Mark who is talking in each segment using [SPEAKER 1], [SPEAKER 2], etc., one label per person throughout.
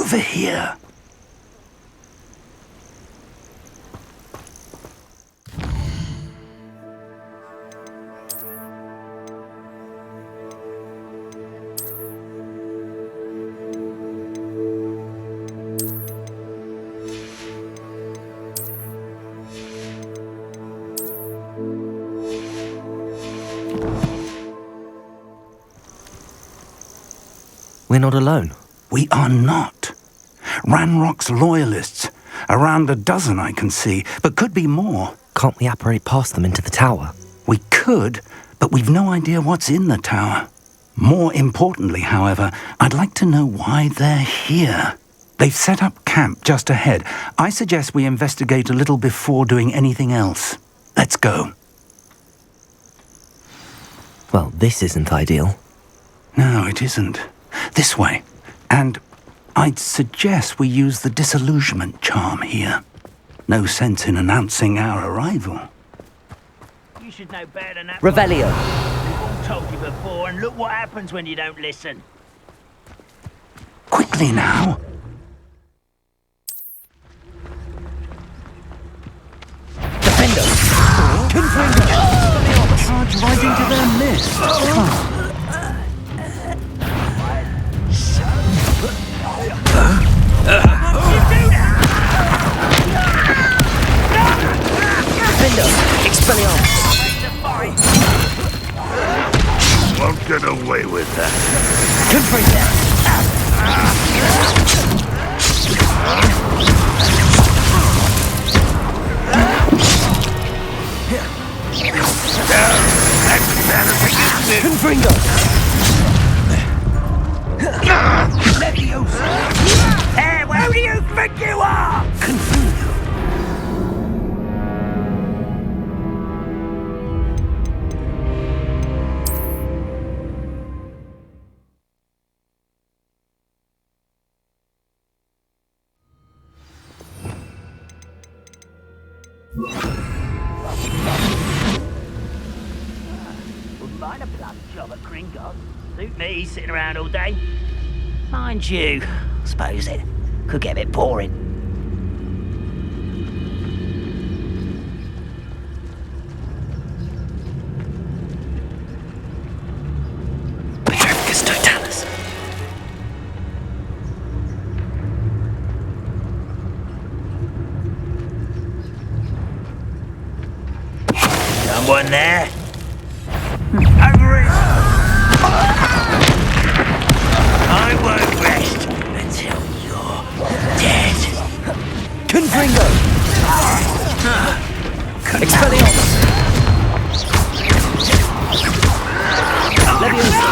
[SPEAKER 1] over here.
[SPEAKER 2] We're not alone.
[SPEAKER 1] We are not. Ranrock's loyalists. Around a dozen I can see, but could be more.
[SPEAKER 2] Can't we apparate past them into the tower?
[SPEAKER 1] We could, but we've no idea what's in the tower. More importantly, however, I'd like to know why they're here. They've set up camp just ahead. I suggest we investigate a little before doing anything else. Let's go.
[SPEAKER 2] Well, this isn't ideal.
[SPEAKER 1] No, it isn't. This way. And I'd suggest we use the disillusionment charm here. No sense in announcing our arrival.
[SPEAKER 3] You should know better than that.
[SPEAKER 2] Revelio.
[SPEAKER 3] We've all told you before, and look what happens when you don't listen.
[SPEAKER 1] Quickly now.
[SPEAKER 2] Defender!
[SPEAKER 1] Charge right into their midst. Oh.
[SPEAKER 2] Defender! Expelliarmus!
[SPEAKER 4] Won't get away with that.
[SPEAKER 2] Confringo! Confringo!
[SPEAKER 3] Hey, where do you think you are? Wouldn't mind a bloody job at Gringotts. Suit me sitting around all day. Mind you, I suppose it could get a bit boring.
[SPEAKER 2] Petrifcus totalis.
[SPEAKER 3] Someone there? Over it! I won't rest until you're dead.
[SPEAKER 2] Confringo! Expelliarmus! Leviosa!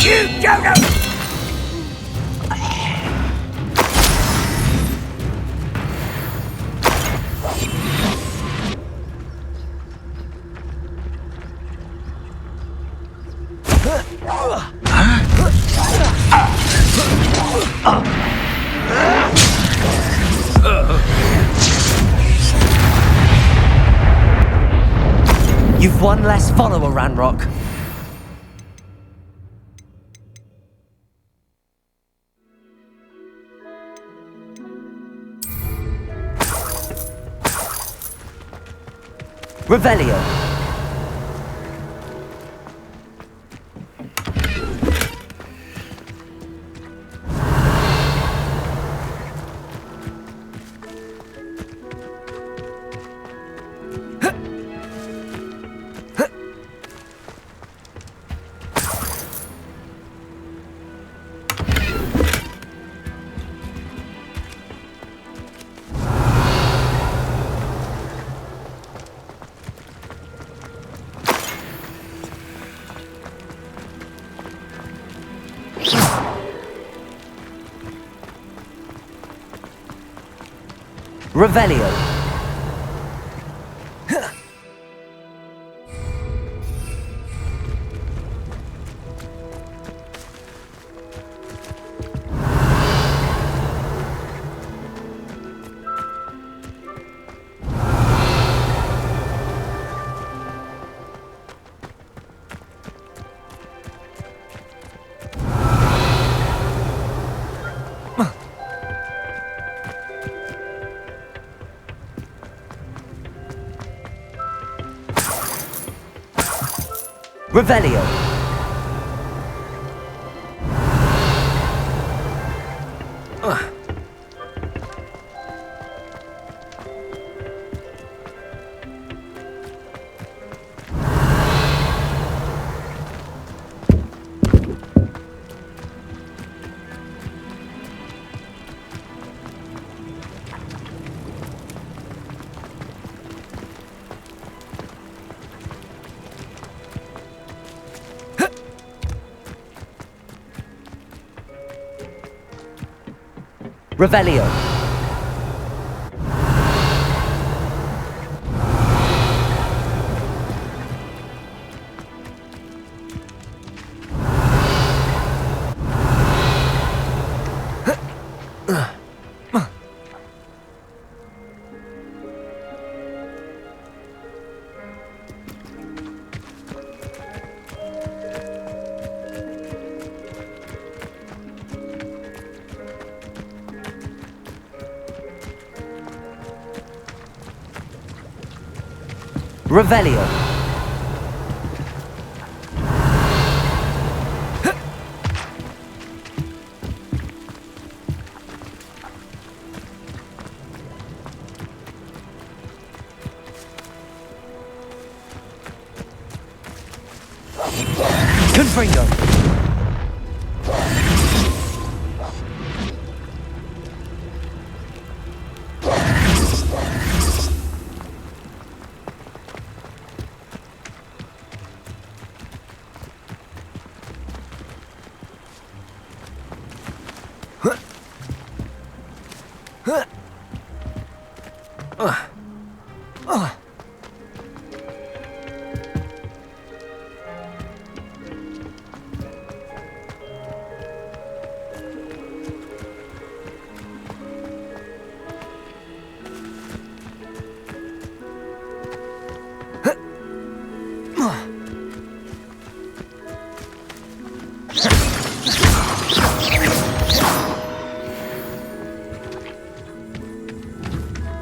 [SPEAKER 3] You don't know!
[SPEAKER 2] You've one less follower, Ranrock. Revelio. Revelio. Revelio. Revelio. Revelio. Confringo.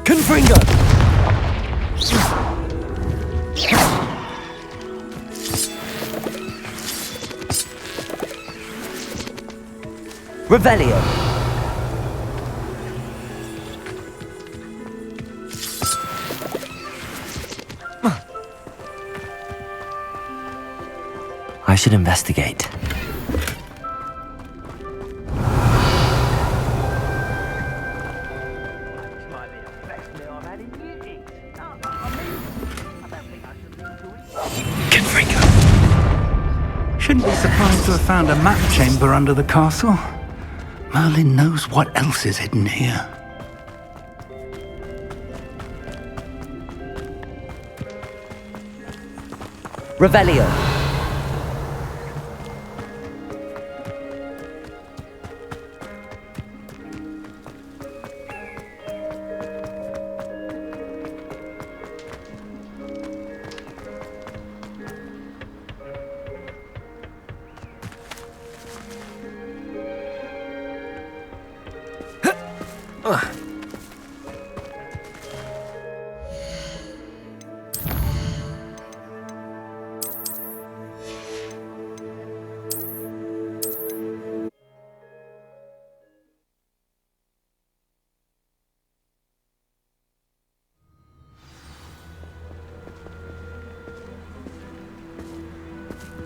[SPEAKER 2] Confringo. Revelio. I should investigate.
[SPEAKER 1] Shouldn't be surprised to have found a map chamber under the castle. Merlin knows what else is hidden here.
[SPEAKER 2] Revelio.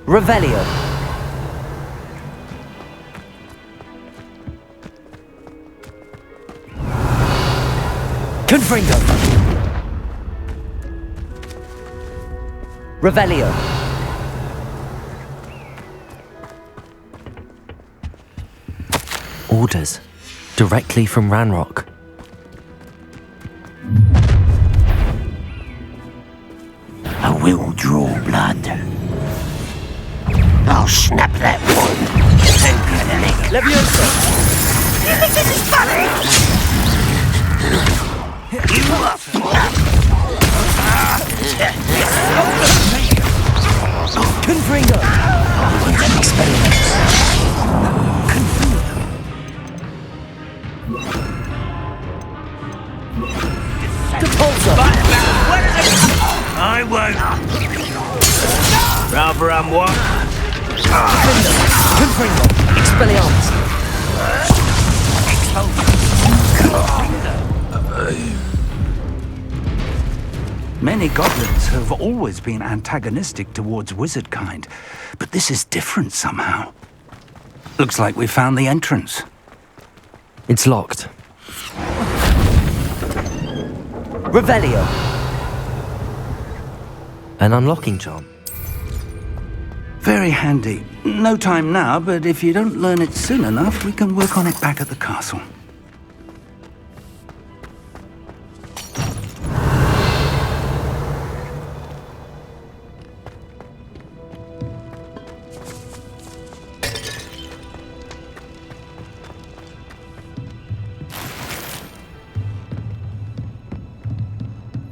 [SPEAKER 2] Revelio. Confringo. Revelio. Orders. Directly from Ranrock.
[SPEAKER 5] I will draw blood. I'll snap that one.
[SPEAKER 2] Leviosa.
[SPEAKER 5] You think this is funny? You up?
[SPEAKER 2] Confringo.
[SPEAKER 5] An experiment.
[SPEAKER 3] I won't. Rather I'm
[SPEAKER 2] Confringo! Expelliarmus!
[SPEAKER 1] Many goblins have always been antagonistic towards wizard kind, but this is different somehow. Looks like we found the entrance.
[SPEAKER 2] It's locked. Revelio! An unlocking charm.
[SPEAKER 1] Very handy. No time now, but if you don't learn it soon enough, we can work on it back at the castle.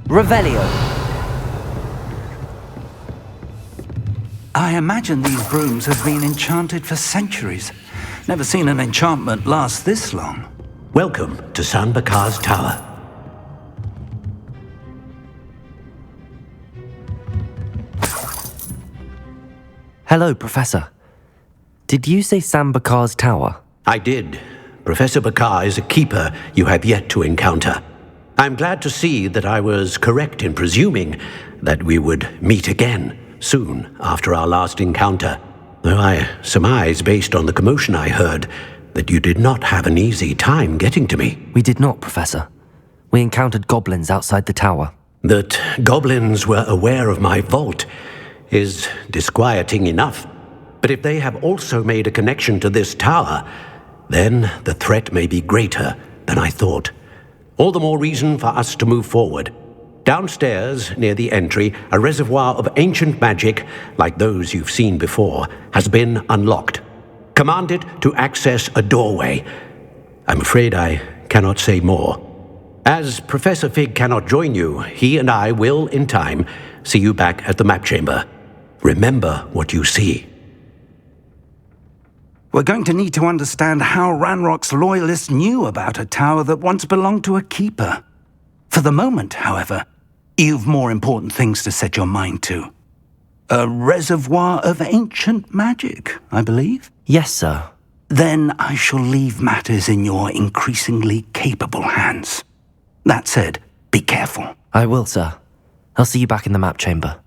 [SPEAKER 2] Revelio!
[SPEAKER 1] I imagine these brooms have been enchanted for centuries. Never seen an enchantment last this long.
[SPEAKER 6] Welcome to San Bakar's Tower.
[SPEAKER 2] Hello, Professor. Did you say San Bakar's Tower?
[SPEAKER 6] I did. Professor Bakar is a keeper you have yet to encounter. I'm glad to see that I was correct in presuming that we would meet again soon after our last encounter, though I surmise, based on the commotion I heard, that you did not have an easy time getting to me.
[SPEAKER 2] We did not, Professor. We encountered goblins outside the tower.
[SPEAKER 6] That goblins were aware of my vault is disquieting enough, but if they have also made a connection to this tower, then the threat may be greater than I thought. All the more reason for us to move forward. Downstairs, near the entry, a reservoir of ancient magic, like those you've seen before, has been unlocked. Command it to access a doorway. I'm afraid I cannot say more. As Professor Fig cannot join you, he and I will, in time, see you back at the map chamber. Remember what you see.
[SPEAKER 1] We're going to need to understand how Ranrock's loyalists knew about a tower that once belonged to a keeper. For the moment, however, you've more important things to set your mind to. A reservoir of ancient magic, I believe?
[SPEAKER 2] Yes, sir.
[SPEAKER 1] Then I shall leave matters in your increasingly capable hands. That said, be careful.
[SPEAKER 2] I will, sir. I'll see you back in the map chamber.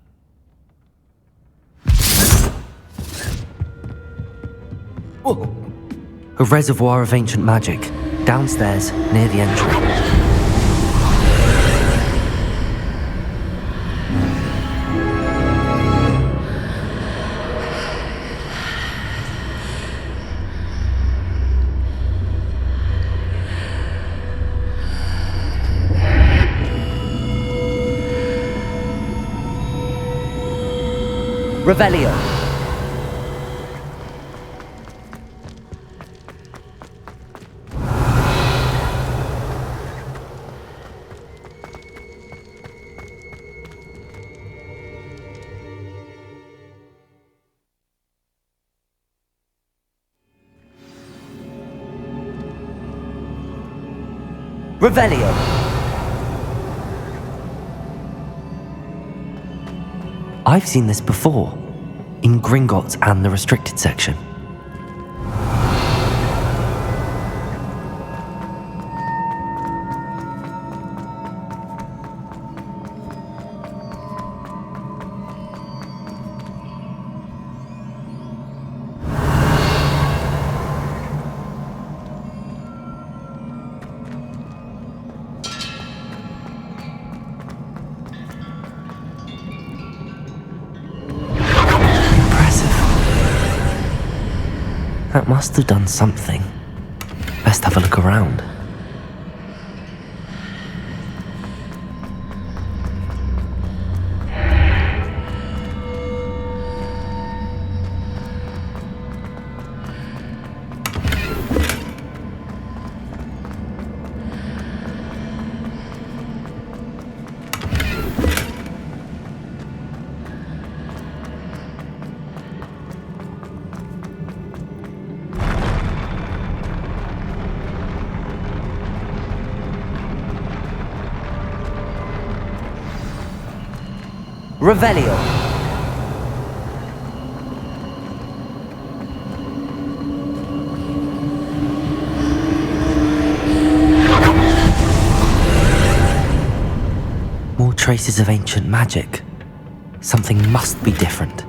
[SPEAKER 2] A reservoir of ancient magic, downstairs, near the entry. Revelio. Revelio. I've seen this before, in Gringotts and the restricted section. That must have done something. Best have a look around. Revelio. traces of ancient magic. Something must be different.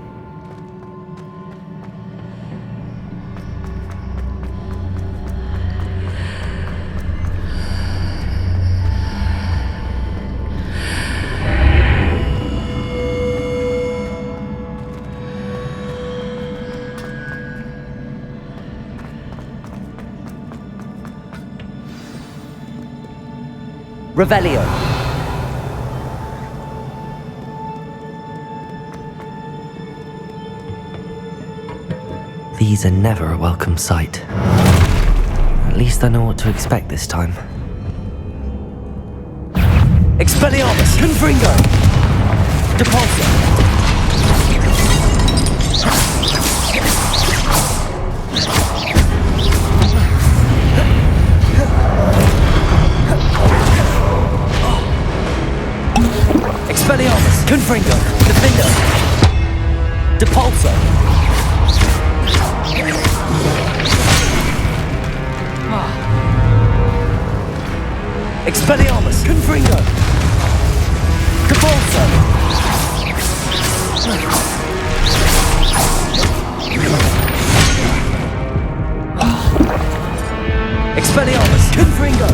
[SPEAKER 2] Revelio. These are never a welcome sight. At least I know what to expect this time. Expelliarmus! Confringo! Depulso! Expelliarmus! Confringo! Defendo! Depulso! Expelliarmus! Confringo! Depulso! Expelliarmus! Confringo!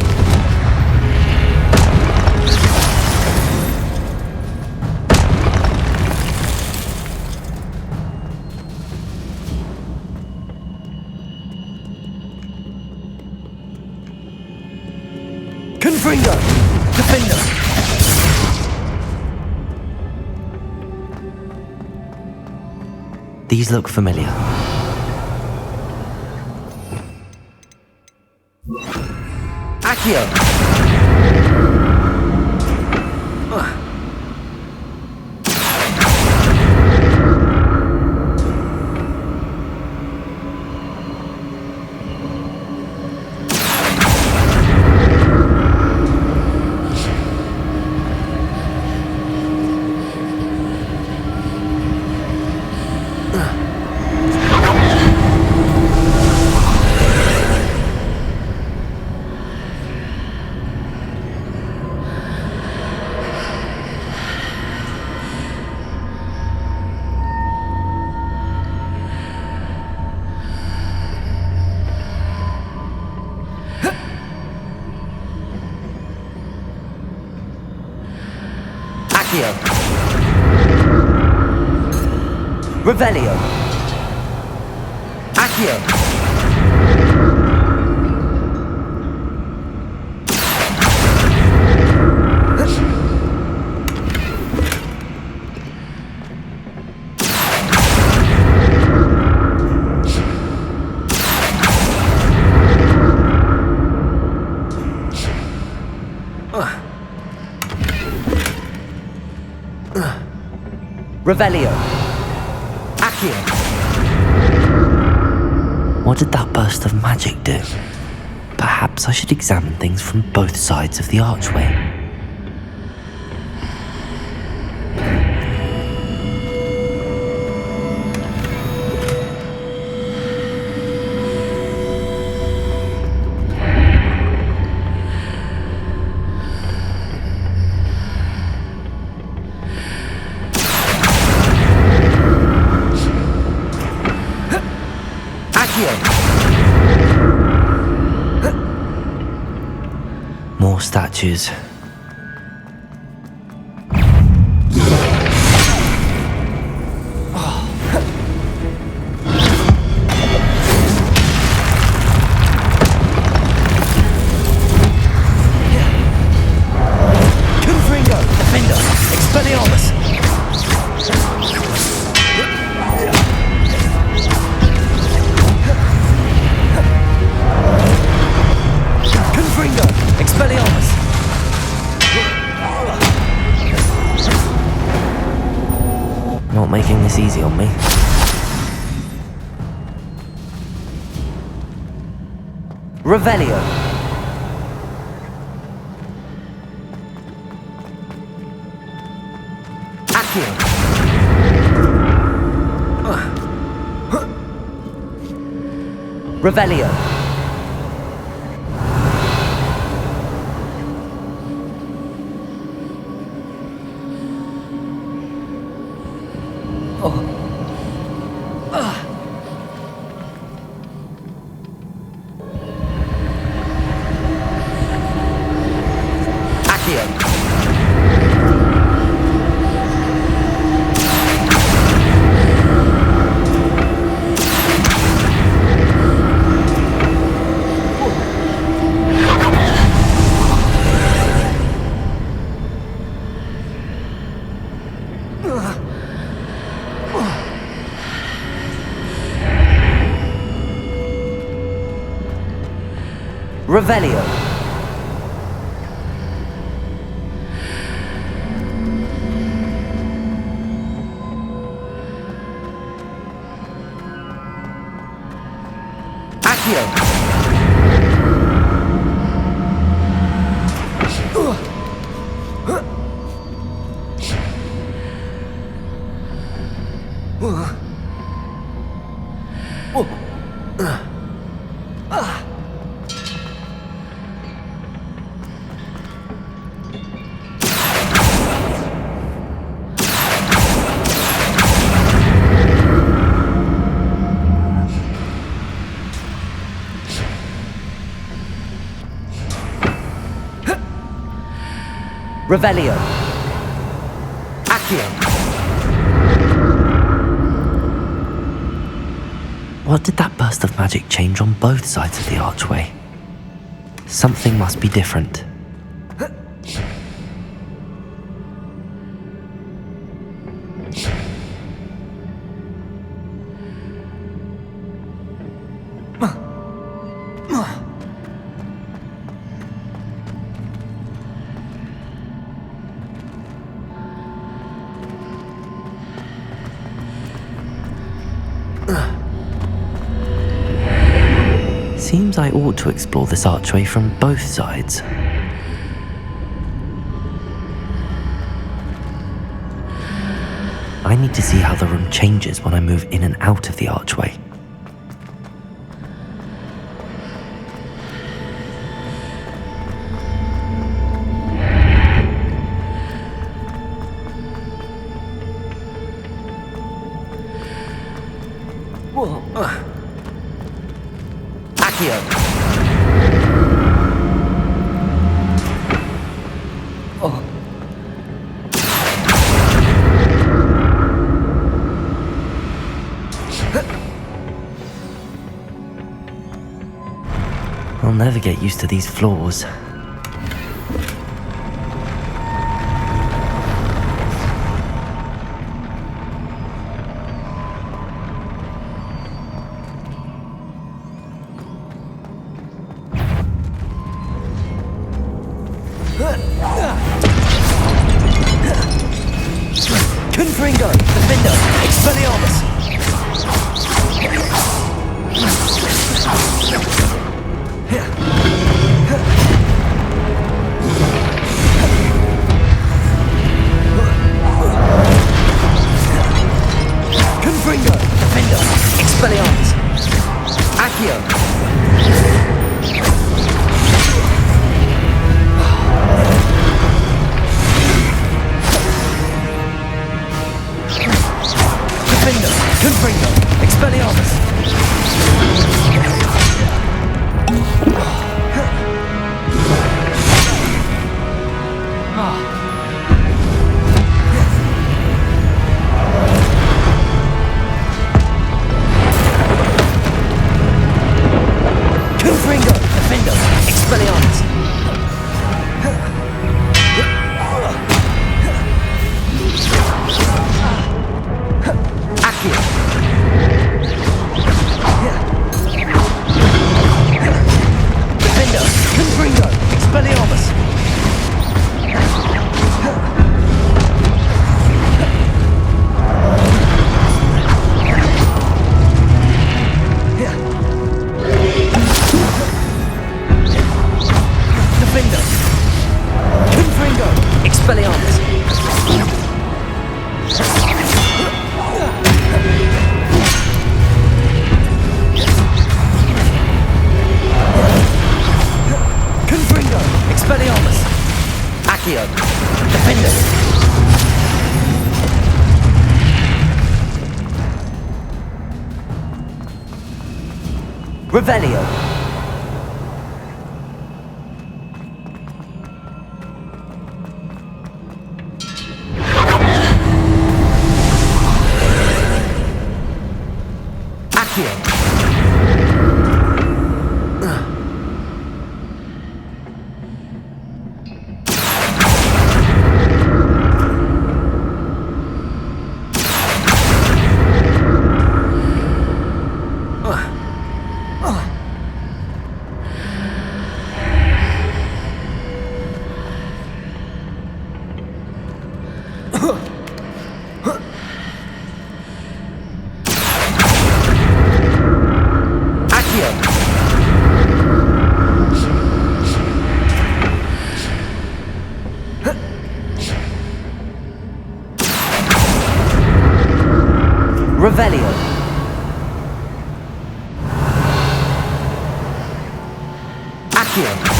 [SPEAKER 2] Confringo! Defender! These look familiar. Accio! Revelio. Accio. Revelio. Accio. What did that burst of magic do? Perhaps I should examine things from both sides of the archway. More statues. Confringo! Defender! Expelliarmus! Confringo! Expelliarmus! Not making this easy on me. Revelio. Accio. Revelio. Revelio. Accio. Revelio. Accio. What did that burst of magic change on both sides of the archway? Something must be different. Seems I ought to explore this archway from both sides. I need to see how the room changes when I move in and out of the archway. Accio. I'll never get used to these floors. Confringo, Defender, Expelliarmus! Confringo, Defender, Expelliarmus! Accio! Confringo, Expelliarmus! Confringo, Defender, Expelliarmus! Accio! Defender, Confringo, Expelliarmus! Defender, Confringo, Expelliarmus! Confringo, Expelliarmus! Accio! Defender! Revelio! Accio! Accio.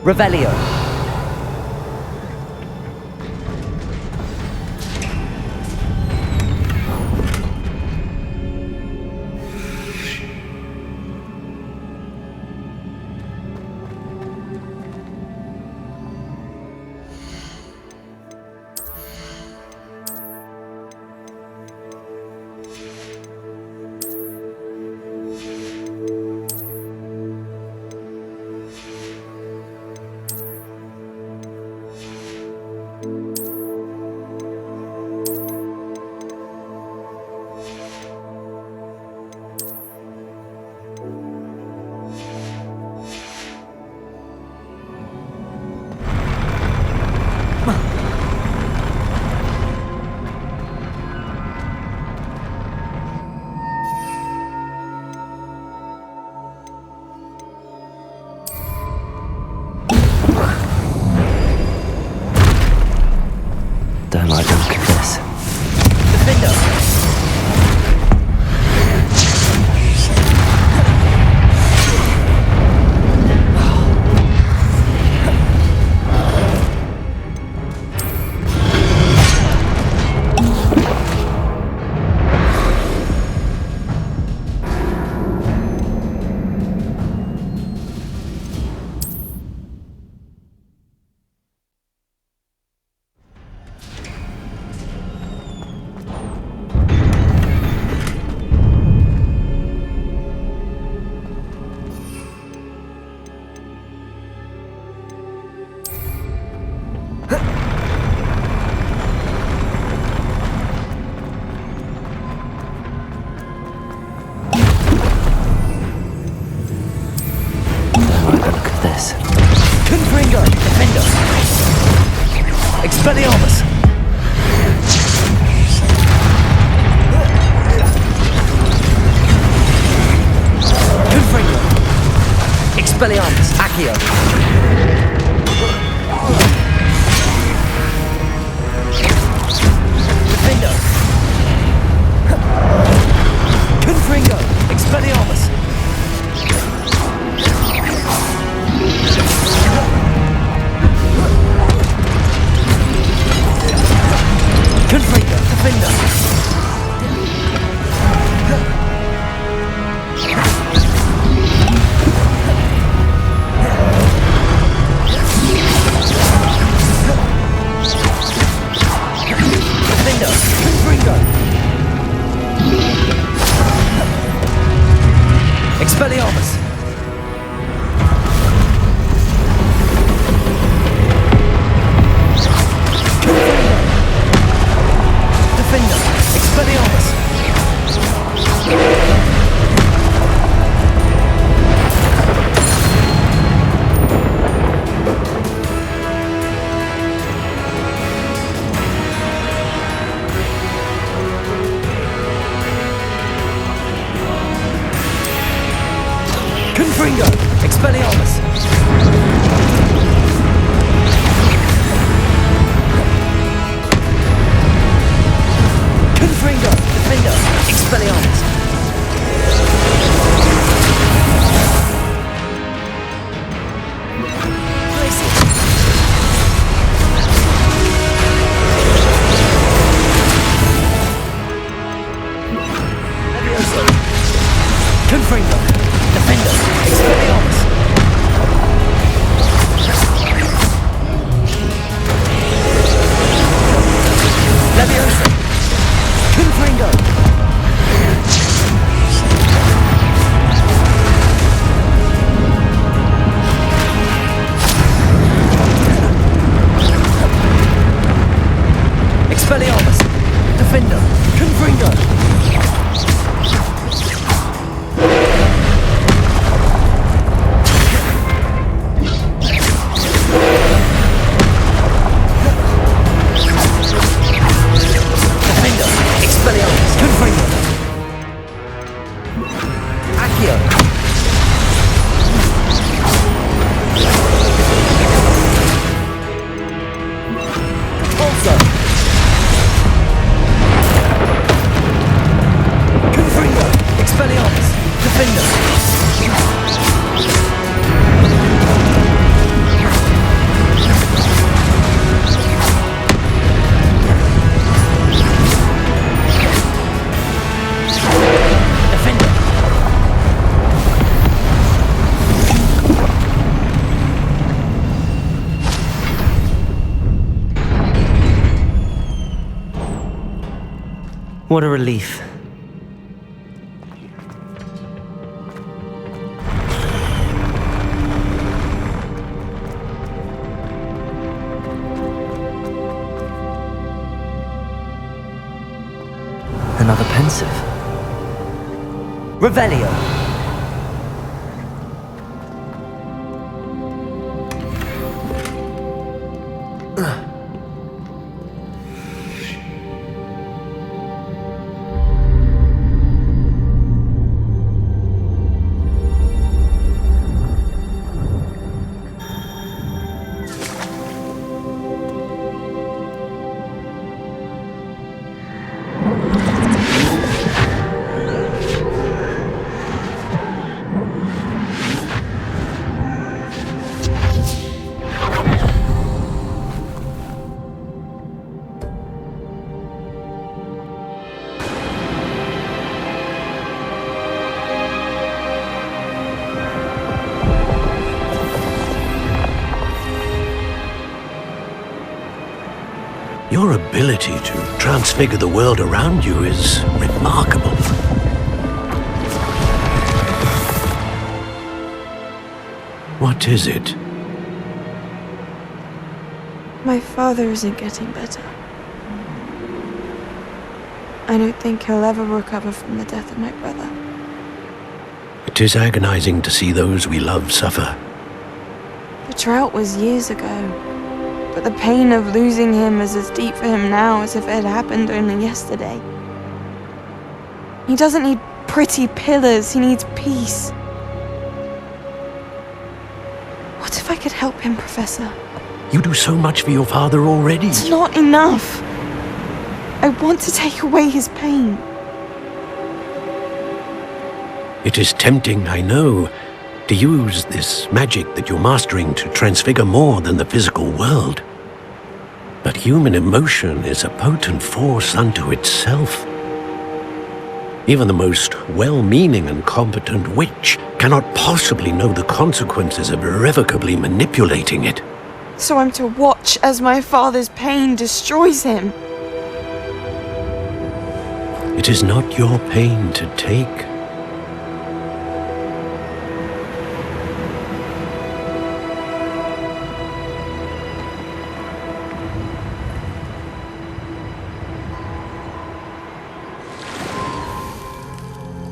[SPEAKER 2] Revelio. Don't like the look of this.
[SPEAKER 3] Defender!
[SPEAKER 2] This.
[SPEAKER 3] Confringo! Defender! Expelliarmus! Confringo! Expelliarmus! Accio! Defender! Confringo! Expelliarmus! Confringo! Defender! Defender! Confringo! Expelliarmus! Defender! Expelliarmus! Confringo! Expelliarmus! Confringo! Defender! Expelliarmus! Confringo! Defender! Expelliarmus! Leviosa! Confringo! Expelliarmus! Defender! Confringo!
[SPEAKER 2] What a relief. Another pensive. Revelio.
[SPEAKER 6] Your ability to transfigure the world around you is remarkable. What is it?
[SPEAKER 7] My father isn't getting better. I don't think he'll ever recover from the death of my brother.
[SPEAKER 6] It is agonizing to see those we love suffer.
[SPEAKER 7] The drought was years ago. But the pain of losing him is as deep for him now as if it had happened only yesterday. He doesn't need pretty pillars, he needs peace. What if I could help him, Professor?
[SPEAKER 6] You do so much for your father already.
[SPEAKER 7] It's not enough. I want to take away his pain.
[SPEAKER 6] It is tempting, I know, to use this magic that you're mastering to transfigure more than the physical world. But human emotion is a potent force unto itself. Even the most well-meaning and competent witch cannot possibly know the consequences of irrevocably manipulating it.
[SPEAKER 7] So I'm to watch as my father's pain destroys him.
[SPEAKER 6] It is not your pain to take.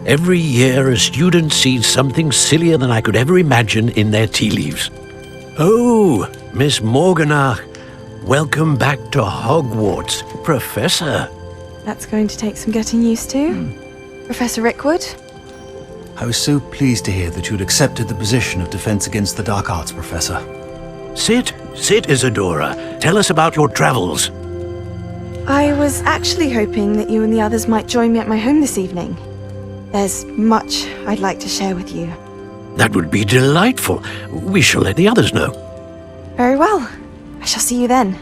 [SPEAKER 6] Every year, a student sees something sillier than I could ever imagine in their tea leaves. Oh, Miss Morganach, welcome back to Hogwarts, Professor.
[SPEAKER 7] That's going to take some getting used to. Professor Rickwood?
[SPEAKER 8] I was so pleased to hear that you'd accepted the position of Defense Against the Dark Arts, Professor.
[SPEAKER 6] Sit, Isadora. Tell us about your travels.
[SPEAKER 7] I was actually hoping that you and the others might join me at my home this evening. There's much I'd like to share with you.
[SPEAKER 6] That would be delightful. We shall let the others know.
[SPEAKER 7] Very well. I shall see you then.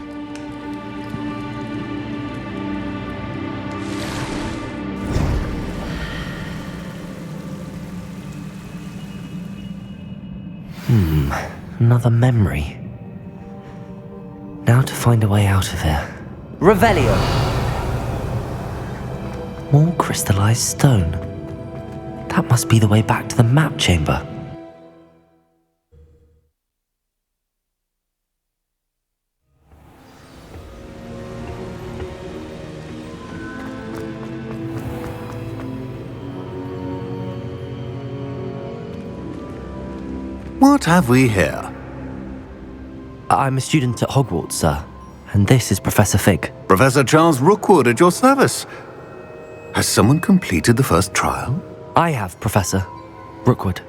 [SPEAKER 2] Another memory. Now to find a way out of here. Revelio! More crystallized stone. That must be the way back to the map chamber.
[SPEAKER 9] What have we here?
[SPEAKER 2] I'm a student at Hogwarts, sir. And this is Professor Fig.
[SPEAKER 9] Professor Charles Rookwood at your service. Has someone completed the first trial?
[SPEAKER 2] I have, Professor Rookwood.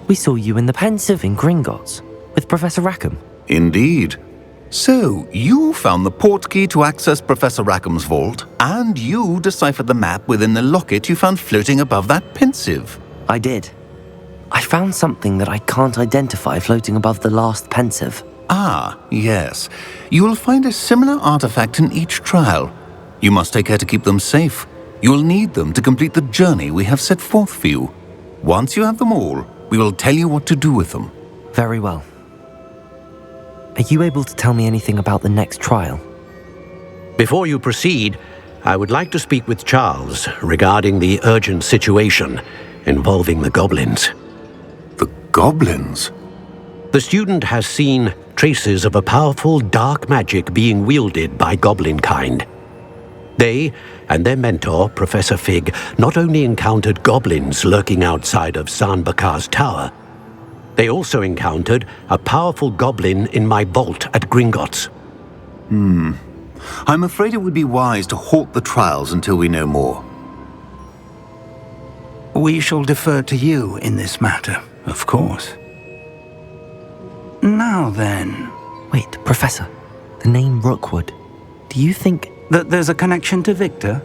[SPEAKER 2] We saw you in the Pensive in Gringotts with Professor Rackham.
[SPEAKER 9] Indeed. So, you found the port key to access Professor Rackham's vault, and you deciphered the map within the locket you found floating above that pensive.
[SPEAKER 2] I did. I found something that I can't identify floating above the last pensive.
[SPEAKER 9] Ah, yes. You will find a similar artifact in each trial. You must take care to keep them safe. You will need them to complete the journey we have set forth for you. Once you have them all, we will tell you what to do with them.
[SPEAKER 2] Very well. Are you able to tell me anything about the next trial?
[SPEAKER 6] Before you proceed, I would like to speak with Charles regarding the urgent situation involving the goblins.
[SPEAKER 9] The goblins?
[SPEAKER 6] The student has seen traces of a powerful dark magic being wielded by goblin kind. They and their mentor, Professor Fig, not only encountered goblins lurking outside of San Bakar's tower, they also encountered a powerful goblin in my vault at Gringotts.
[SPEAKER 9] I'm afraid it would be wise to halt the trials until we know more.
[SPEAKER 1] We shall defer to you in this matter, of course. Now then...
[SPEAKER 2] Wait, Professor. The name Rookwood. Do you think...
[SPEAKER 1] that there's a connection to Victor?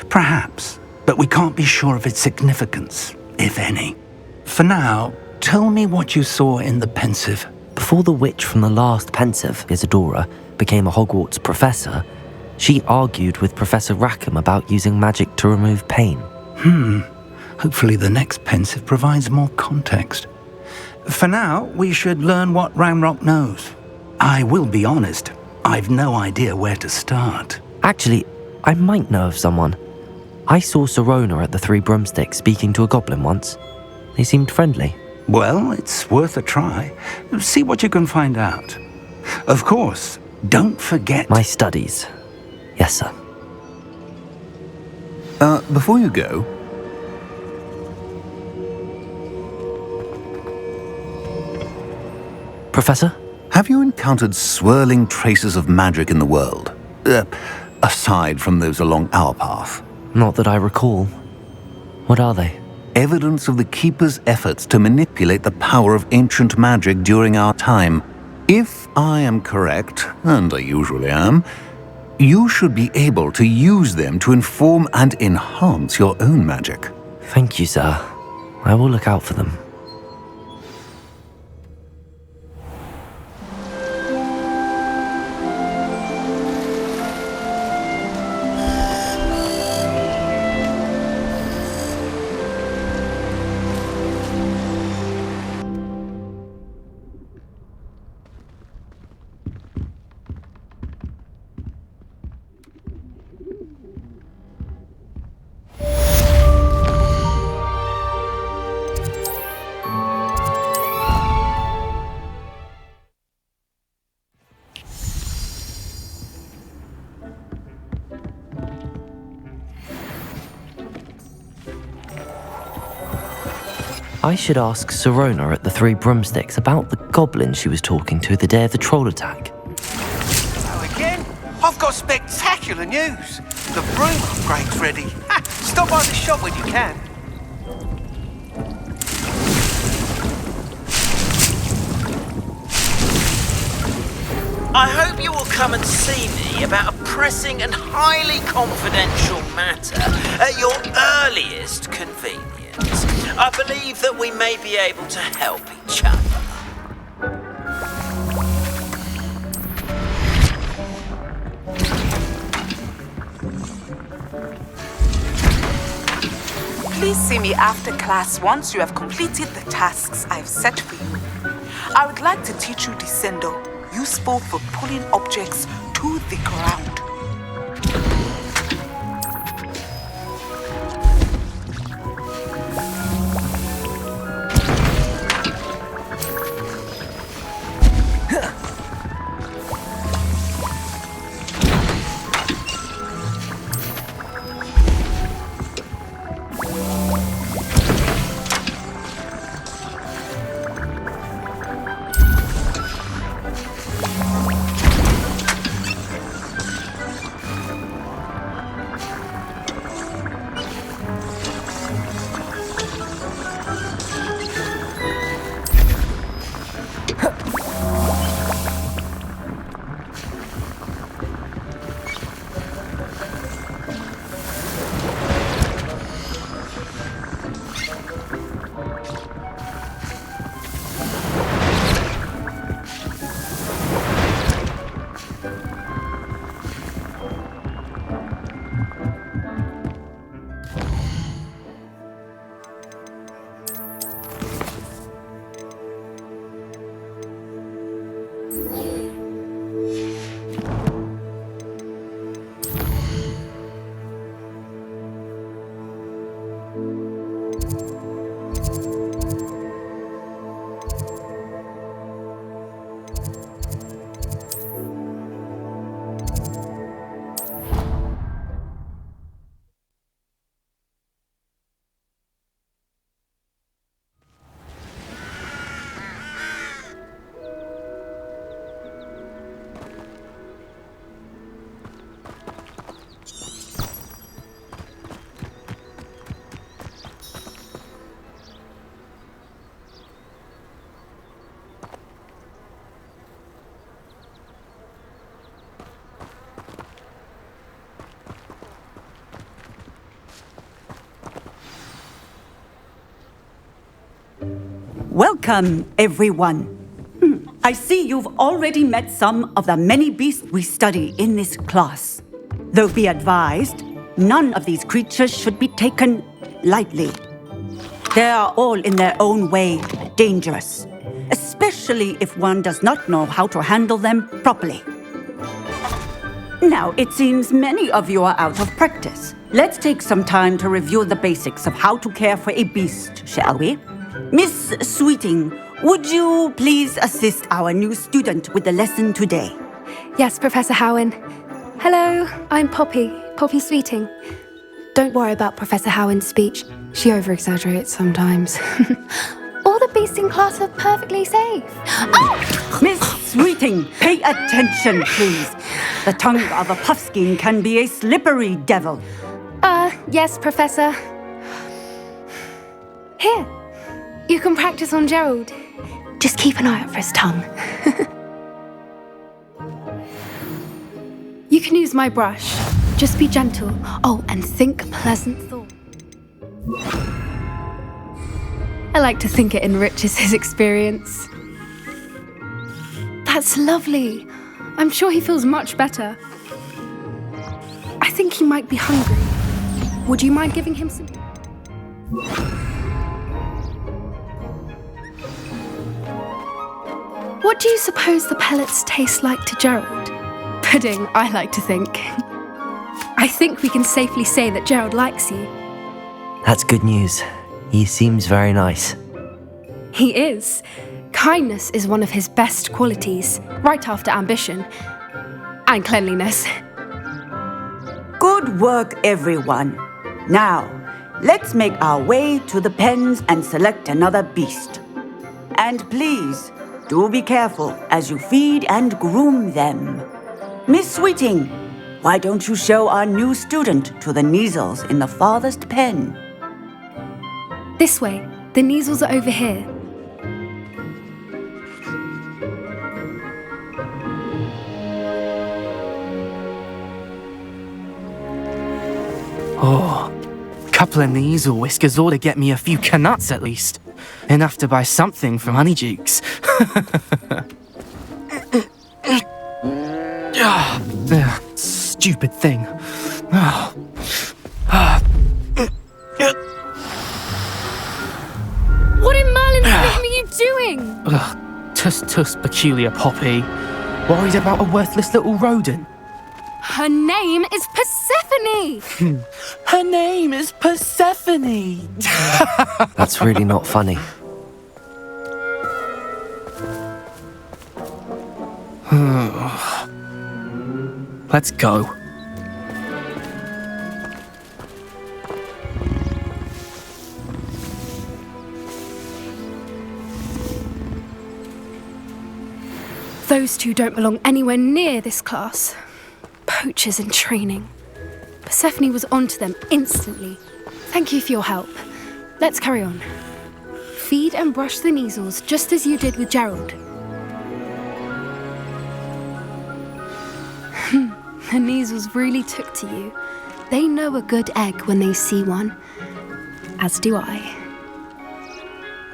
[SPEAKER 1] Perhaps, but we can't be sure of its significance, if any. For now, tell me what you saw in the pensive.
[SPEAKER 2] Before the witch from the last pensive, Isadora, became a Hogwarts professor, she argued with Professor Rackham about using magic to remove pain.
[SPEAKER 1] Hopefully the next pensive provides more context. For now, we should learn what Ranrock knows. I will be honest, I've no idea where to start.
[SPEAKER 2] Actually, I might know of someone. I saw Sirona at the Three Broomsticks speaking to a goblin once. They seemed friendly.
[SPEAKER 1] Well, it's worth a try. See what you can find out. Of course, don't forget...
[SPEAKER 2] My studies. Yes, sir.
[SPEAKER 9] Before you go...
[SPEAKER 2] Professor?
[SPEAKER 9] Have you encountered swirling traces of magic in the world? Aside from those along our path?
[SPEAKER 2] Not that I recall. What are they?
[SPEAKER 9] Evidence of the Keeper's efforts to manipulate the power of ancient magic during our time. If I am correct, and I usually am, you should be able to use them to inform and enhance your own magic.
[SPEAKER 2] Thank you, sir. I will look out for them. I should ask Sirona at the Three Broomsticks about the goblin she was talking to the day of the troll attack.
[SPEAKER 10] Hello again. I've got spectacular news. The broom upgrade's ready. Stop by the shop when you can. I hope you will come and see me about a pressing and highly confidential matter at your earliest convenience. I believe that we may be able to help each other.
[SPEAKER 11] Please see me after class once you have completed the tasks I've set for you. I would like to teach you Descendo, useful for pulling objects to the ground.
[SPEAKER 12] Welcome, everyone. I see you've already met some of the many beasts we study in this class. Though be advised, none of these creatures should be taken lightly. They are all in their own way dangerous, especially if one does not know how to handle them properly. Now, it seems many of you are out of practice. Let's take some time to review the basics of how to care for a beast, shall we? Miss Sweeting, would you please assist our new student with the lesson today?
[SPEAKER 13] Yes, Professor Howen. Hello, I'm Poppy Sweeting. Don't worry about Professor Howen's speech. She over-exaggerates sometimes. All the beasts in class are perfectly safe.
[SPEAKER 12] Oh! Miss Sweeting, pay attention, please. The tongue of a puffskein can be a slippery devil.
[SPEAKER 13] Yes, Professor. Here, you can practice on Gerald. Just keep an eye out for his tongue. You can use my brush. Just be gentle. Oh, and think pleasant thoughts. I like to think it enriches his experience. That's lovely. I'm sure he feels much better. I think he might be hungry. Would you mind giving him some? What do you suppose the pellets taste like to Gerald? Pudding, I like to think. I think we can safely say that Gerald likes you.
[SPEAKER 2] That's good news. He seems very nice.
[SPEAKER 13] He is. Kindness is one of his best qualities, right after ambition. And cleanliness.
[SPEAKER 12] Good work, everyone. Now, let's make our way to the pens and select another beast. And please, do be careful as you feed and groom them. Miss Sweeting, why don't you show our new student to the Neasels in the farthest pen?
[SPEAKER 13] This way. The Neasels are over here.
[SPEAKER 14] Oh, couple of Neasel whiskers ought to get me a few canuts at least. Enough to buy something from Honeydukes. Stupid thing.
[SPEAKER 13] What in Merlin's name are you doing?
[SPEAKER 14] Tuss, peculiar Poppy. Worried about a worthless little rodent.
[SPEAKER 13] Her name is Persephone!
[SPEAKER 14] Her name is Persephone!
[SPEAKER 2] That's really not funny.
[SPEAKER 14] Let's go.
[SPEAKER 13] Those two don't belong anywhere near this class. Poachers in training. Persephone was onto them instantly. Thank you for your help. Let's carry on. Feed and brush the Neasels just as you did with Gerald. The Neasels really took to you. They know a good egg when they see one. As do I.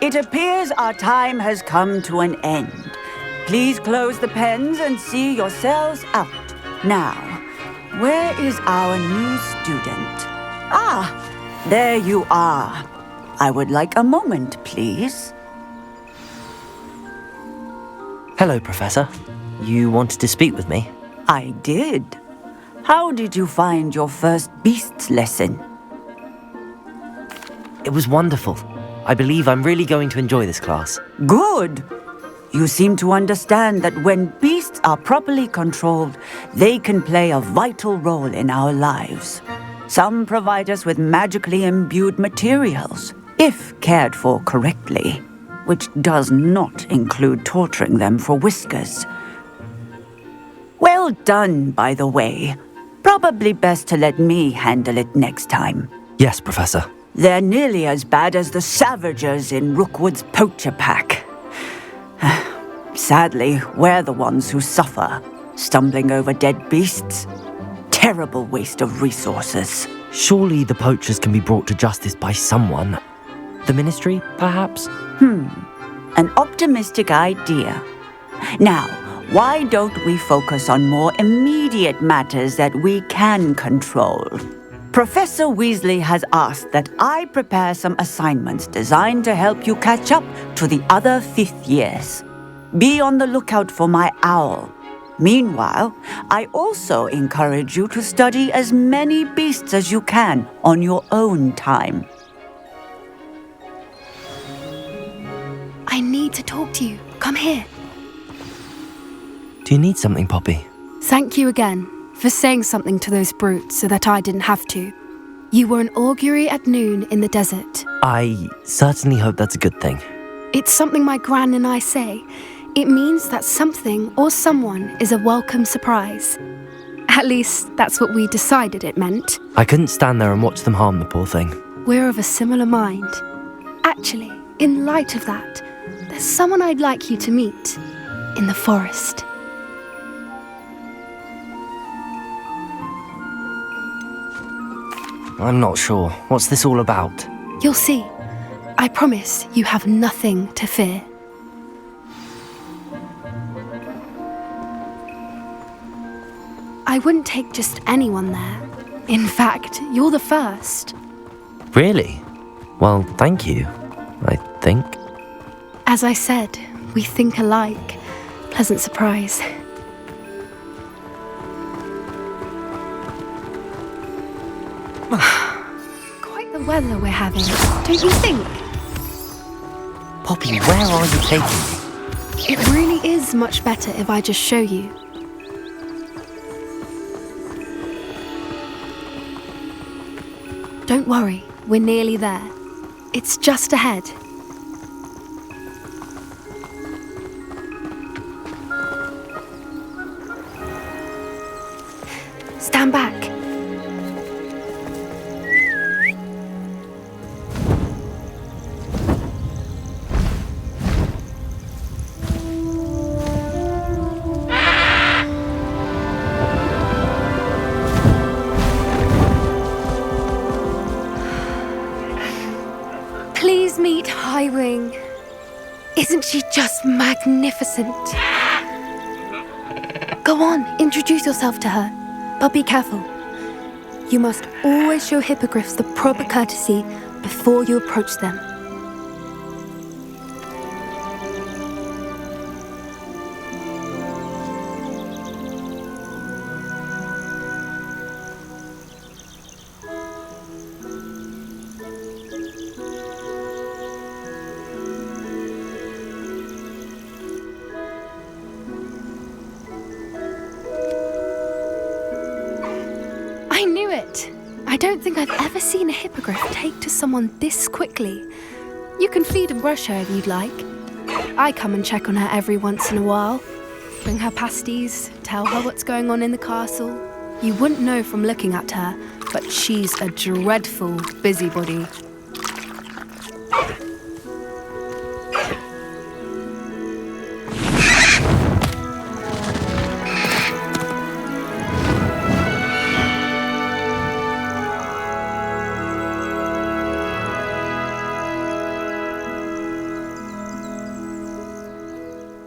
[SPEAKER 12] It appears our time has come to an end. Please close the pens and see yourselves out. Now, where is our new student? Ah, there you are. I would like a moment, please.
[SPEAKER 2] Hello, Professor. You wanted to speak with me?
[SPEAKER 12] I did. How did you find your first beasts lesson?
[SPEAKER 2] It was wonderful. I believe I'm really going to enjoy this class.
[SPEAKER 12] Good. You seem to understand that when beasts are properly controlled, they can play a vital role in our lives. Some provide us with magically imbued materials, if cared for correctly, which does not include torturing them for whiskers. Well done, by the way. Probably best to let me handle it next time.
[SPEAKER 2] Yes, Professor.
[SPEAKER 12] They're nearly as bad as the Savagers in Rookwood's poacher pack. Sadly, we're the ones who suffer, stumbling over dead beasts. Terrible waste of resources.
[SPEAKER 2] Surely the poachers can be brought to justice by someone. The Ministry, perhaps?
[SPEAKER 12] An optimistic idea. Now, why don't we focus on more immediate matters that we can control? Professor Weasley has asked that I prepare some assignments designed to help you catch up to the other 5th years. Be on the lookout for my owl. Meanwhile, I also encourage you to study as many beasts as you can on your own time.
[SPEAKER 13] I need to talk to you. Come here.
[SPEAKER 2] Do you need something, Poppy?
[SPEAKER 13] Thank you again for saying something to those brutes so that I didn't have to. You were an augury at noon in the desert.
[SPEAKER 2] I certainly hope that's a good thing.
[SPEAKER 13] It's something my gran and I say. It means that something or someone is a welcome surprise. At least, that's what we decided it meant.
[SPEAKER 2] I couldn't stand there and watch them harm the poor thing.
[SPEAKER 13] We're of a similar mind. Actually, in light of that, there's someone I'd like you to meet in the forest.
[SPEAKER 2] I'm not sure. What's this all about?
[SPEAKER 13] You'll see. I promise you have nothing to fear. I wouldn't take just anyone there. In fact, you're the first.
[SPEAKER 2] Really? Well, thank you, I think.
[SPEAKER 13] As I said, we think alike. Pleasant surprise. Quite the weather we're having, don't you think?
[SPEAKER 2] Poppy, where are you taking me?
[SPEAKER 13] It really is much better if I just show you. Don't worry, we're nearly there. It's just ahead. Stand back. Please meet Highwing. Isn't she just magnificent? Go on, introduce yourself to her. But be careful. You must always show hippogriffs the proper courtesy before you approach them. I knew it! I don't think I've ever seen a hippogriff take to someone this quickly. You can feed and brush her if you'd like. I come and check on her every once in a while. Bring her pasties, tell her what's going on in the castle. You wouldn't know from looking at her, but she's a dreadful busybody.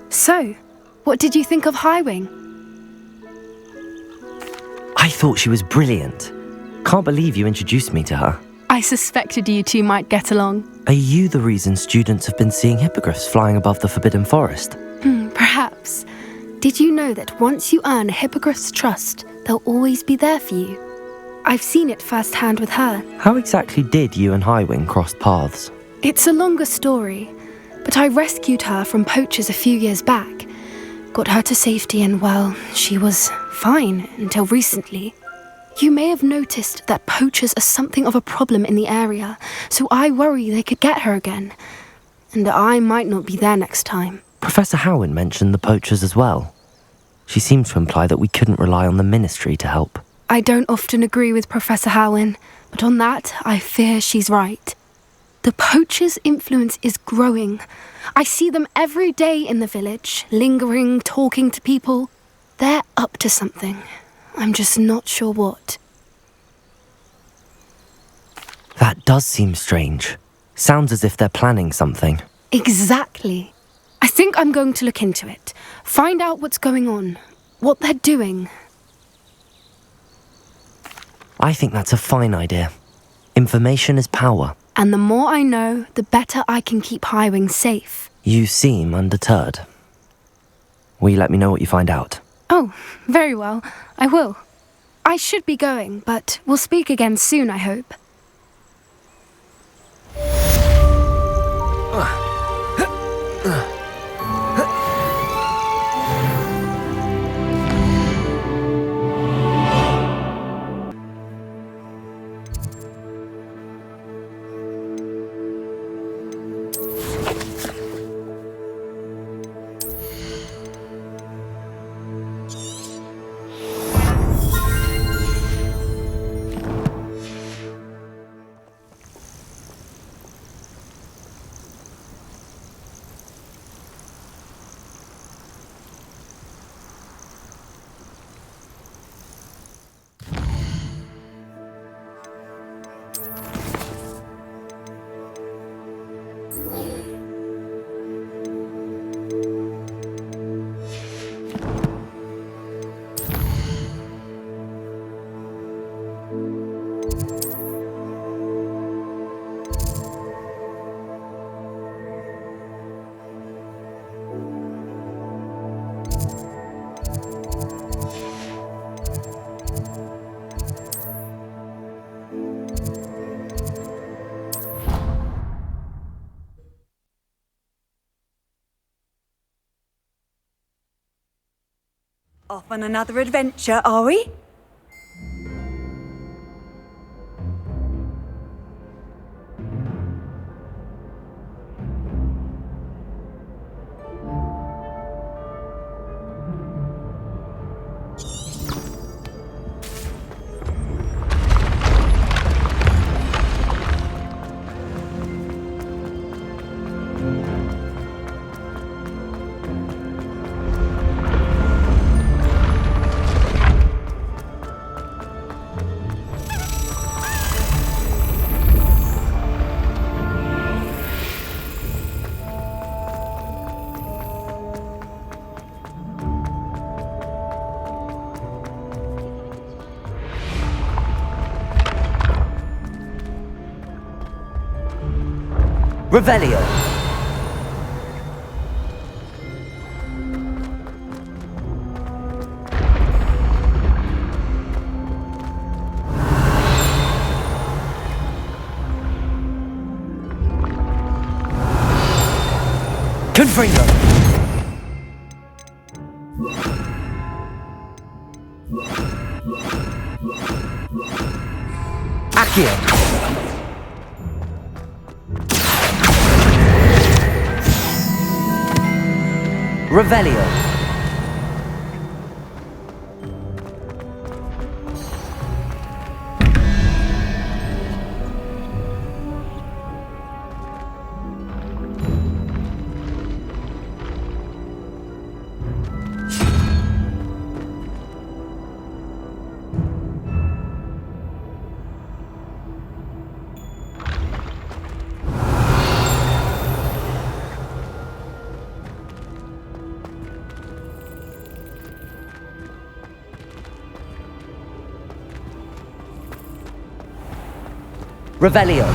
[SPEAKER 13] So, what did you think of Highwing?
[SPEAKER 2] I thought she was brilliant. Can't believe you introduced me to her.
[SPEAKER 13] I suspected you two might get along.
[SPEAKER 2] Are you the reason students have been seeing hippogriffs flying above the Forbidden Forest?
[SPEAKER 13] Perhaps. Did you know that once you earn a hippogriff's trust, they'll always be there for you? I've seen it firsthand with her.
[SPEAKER 2] How exactly did you and Highwing cross paths?
[SPEAKER 13] It's a longer story, but I rescued her from poachers a few years back. Got her to safety and, well, she was fine until recently. You may have noticed that poachers are something of a problem in the area, so I worry they could get her again. And I might not be there next time.
[SPEAKER 2] Professor Howin mentioned the poachers as well. She seemed to imply that we couldn't rely on the ministry to help.
[SPEAKER 13] I don't often agree with Professor Howin, but on that, I fear she's right. The poachers' influence is growing. I see them every day in the village, lingering, talking to people. They're up to something. I'm just not sure what.
[SPEAKER 2] That does seem strange. Sounds as if they're planning something.
[SPEAKER 13] Exactly. think I'm going to look into it. Find out what's going on, what they're doing.
[SPEAKER 2] I think that's a fine idea. Information is power.
[SPEAKER 13] And the more I know, the better I can keep Highwing safe.
[SPEAKER 2] You seem undeterred. Will you let me know what you find out?
[SPEAKER 13] Oh, very well. I will. I should be going, but we'll speak again soon, I hope.
[SPEAKER 12] Off on another adventure, are we?
[SPEAKER 2] Revelio! Confringo! Accio! Revelio. Revelio.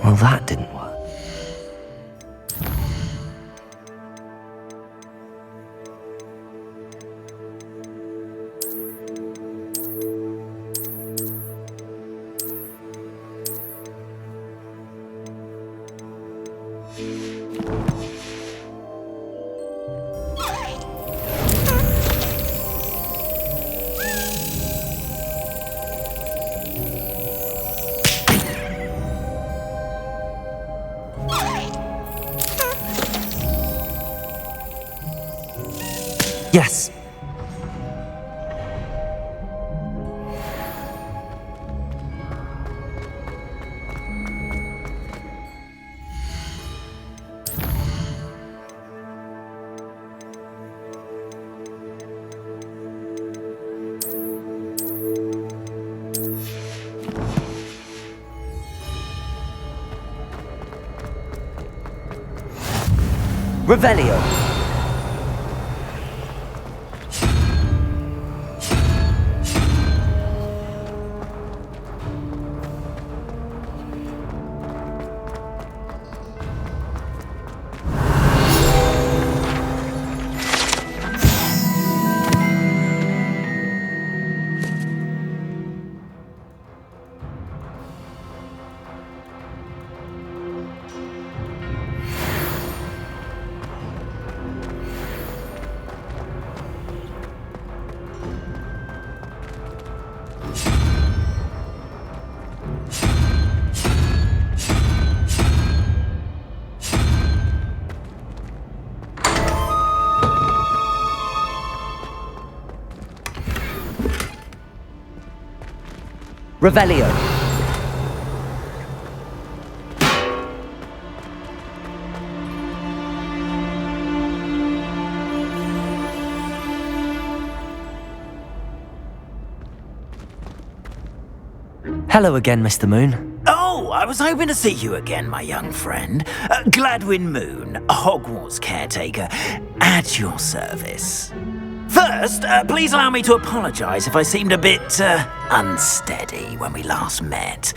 [SPEAKER 2] Well, that didn't work. Yes. Revelio. Revelio. Hello again, Mr. Moon.
[SPEAKER 10] Oh, I was hoping to see you again, my young friend. Gladwin Moon, Hogwarts caretaker, at your service. First, please allow me to apologise if I seemed a bit unsteady when we last met.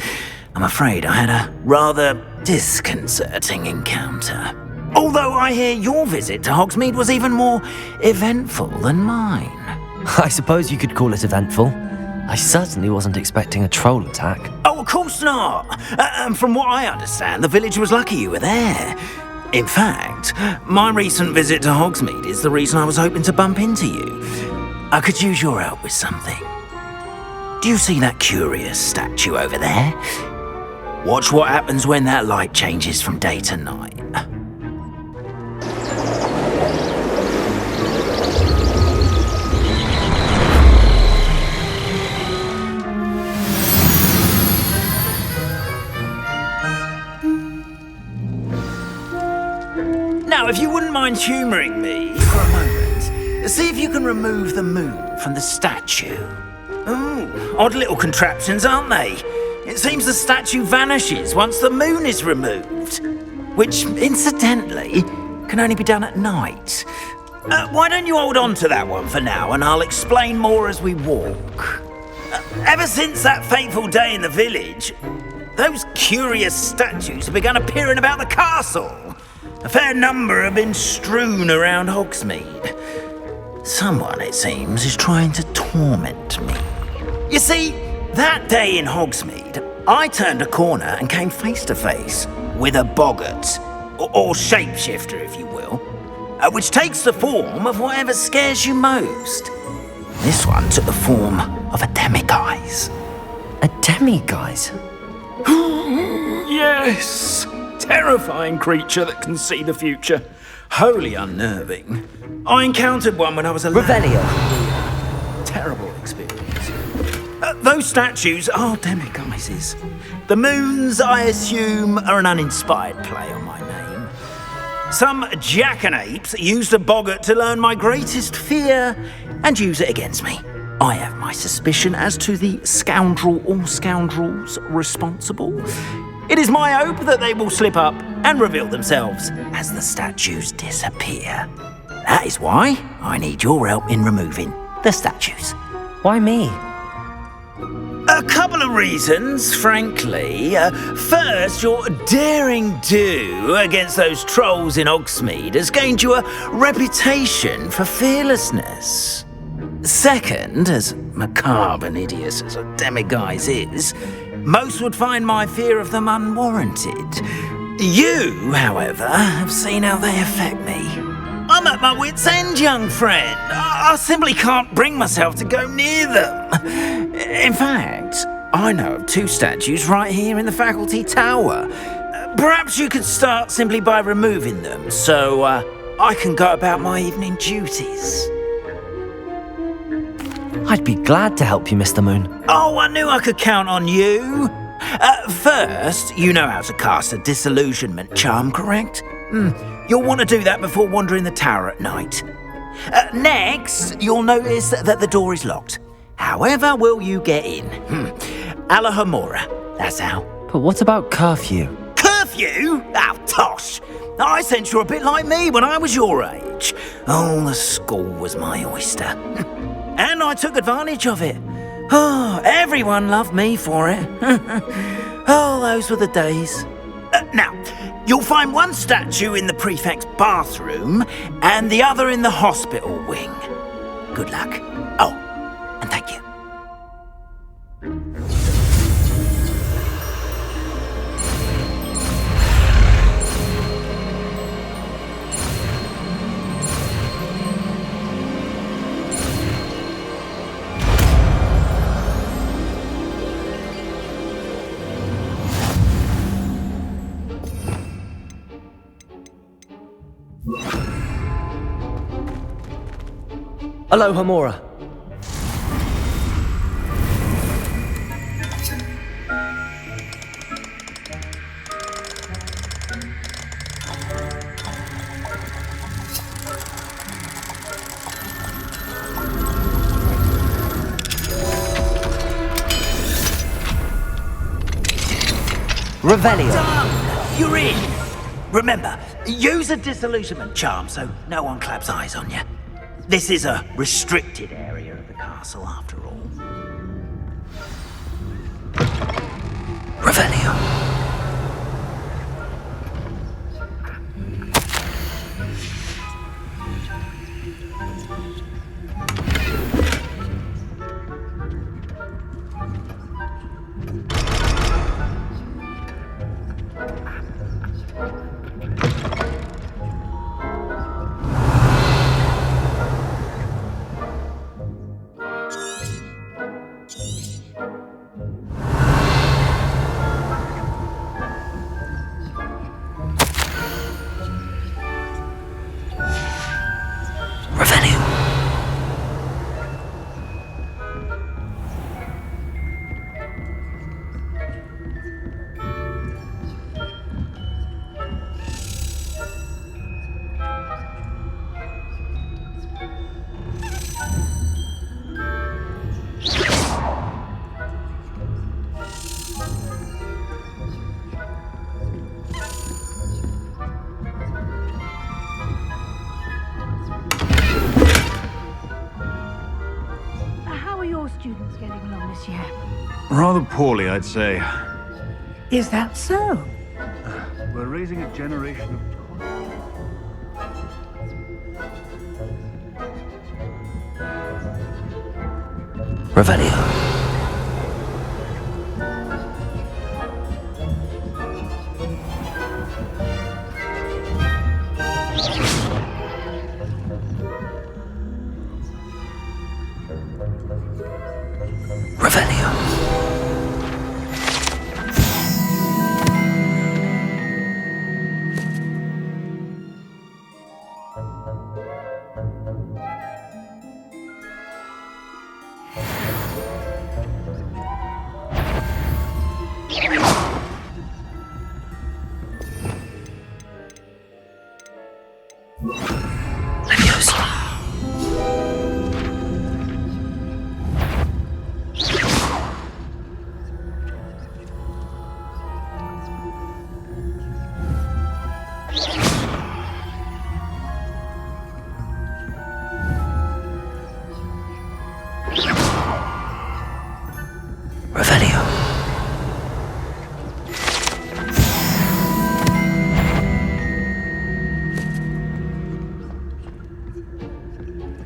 [SPEAKER 10] I'm afraid I had a rather disconcerting encounter. Although I hear your visit to Hogsmeade was even more eventful than mine.
[SPEAKER 2] I suppose you could call it eventful. I certainly wasn't expecting a troll attack.
[SPEAKER 10] Oh, of course not. And from what I understand, the village was lucky you were there. In fact, my recent visit to Hogsmeade is the reason I was hoping to bump into you. I could use your help with something. Do you see that curious statue over there? Watch what happens when that light changes from day to night. Now, if you wouldn't mind humouring me for a moment, see if you can remove the moon from the statue. Ooh, odd little contraptions, aren't they? It seems the statue vanishes once the moon is removed, which, incidentally, can only be done at night. Why don't you hold on to that one for now, and I'll explain more as we walk. Ever since that fateful day in the village, those curious statues have begun appearing about the castle. A fair number have been strewn around Hogsmeade. Someone, it seems, is trying to torment me. You see, that day in Hogsmeade, I turned a corner and came face to face with a boggart, or shapeshifter, if you will, which takes the form of whatever scares you most. This one took the form of a demiguise.
[SPEAKER 2] A demiguise?
[SPEAKER 10] Yes! Terrifying creature that can see the future. Wholly unnerving. I encountered one when I was a
[SPEAKER 2] Revelio.
[SPEAKER 10] Terrible experience. Those statues are demiguises. The moons, I assume, are an uninspired play on my name. Some jackanapes used a boggart to learn my greatest fear and use it against me. I have my suspicion as to the scoundrel or scoundrels responsible. It is my hope that they will slip up and reveal themselves as the statues disappear. That is why I need your help in removing the statues.
[SPEAKER 2] Why me?
[SPEAKER 10] A couple of reasons, frankly. First, your daring do against those trolls in Hogsmeade has gained you a reputation for fearlessness. Second, as macabre and hideous as a demiguise is, most would find my fear of them unwarranted. You, however, have seen how they affect me. I'm at my wit's end, young friend. I simply can't bring myself to go near them. In fact, I know of two statues right here in the faculty tower. Perhaps you could start simply by removing them, so I can go about my evening duties.
[SPEAKER 2] I'd be glad to help you, Mr. Moon.
[SPEAKER 10] Oh, I knew I could count on you. First, you know how to cast a disillusionment charm, correct? You'll want to do that before wandering the tower at night. Next, you'll notice that the door is locked. However will you get in? Alahomora, that's how.
[SPEAKER 2] But what about curfew?
[SPEAKER 10] Curfew?
[SPEAKER 3] few? Oh, tosh. I sense you're a bit like me when I was your age. Oh, the school was my oyster. And I took advantage of it. Oh, everyone loved me for it. Oh, those were the days. Now, you'll find one statue in the prefect's bathroom and the other in the hospital wing. Good luck. Oh, and thank you.
[SPEAKER 2] Hello, Hamora. Revelio.
[SPEAKER 3] Done! You're in! Remember, use a disillusionment charm so no one claps eyes on you. This is a restricted area of the castle, after all.
[SPEAKER 2] Revelio.
[SPEAKER 15] Students getting along this year?
[SPEAKER 4] Rather poorly, I'd say.
[SPEAKER 15] Is that so?
[SPEAKER 4] We're raising a generation of...
[SPEAKER 2] Revelio.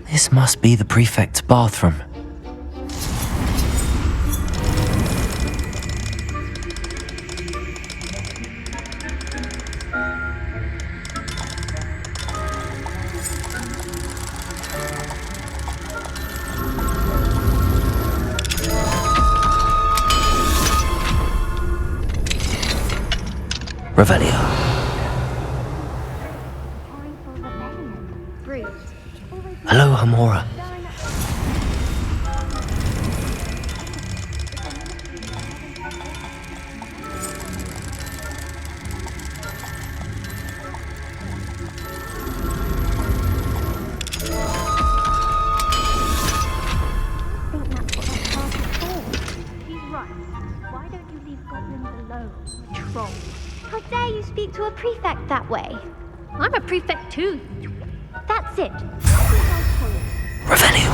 [SPEAKER 2] This must be the prefect's bathroom. Revelio. Hello, Hamora.
[SPEAKER 15] He's right. Why don't you leave goblins alone, troll? How dare you
[SPEAKER 16] a prefect that way. I'm a prefect too. That's it.
[SPEAKER 2] Revelio.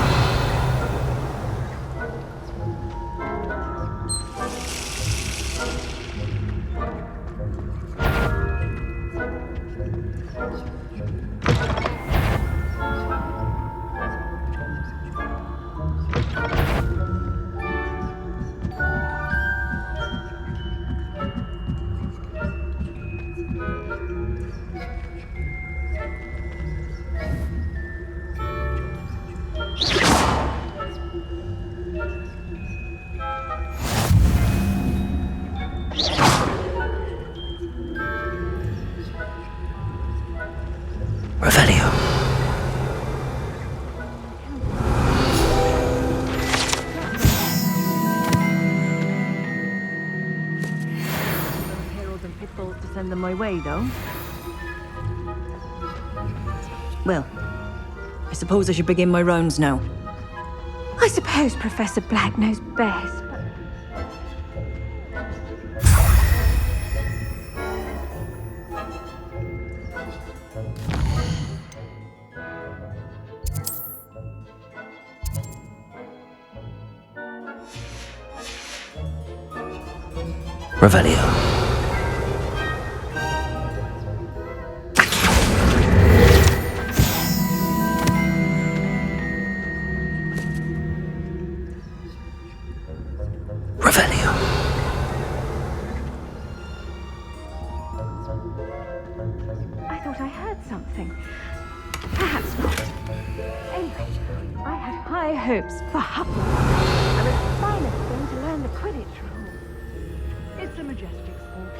[SPEAKER 2] Revelio.
[SPEAKER 15] Heralds and pitfalls to send them my way, though. Well, I suppose I should begin my rounds now.
[SPEAKER 16] I suppose Professor Black knows best, but...
[SPEAKER 2] Revelio. Revelio.
[SPEAKER 15] I thought I heard something. Perhaps not. Anyway, I had high hopes for Hogwarts. I was finally going to learn the Quidditch rule.
[SPEAKER 17] It's a majestic sport.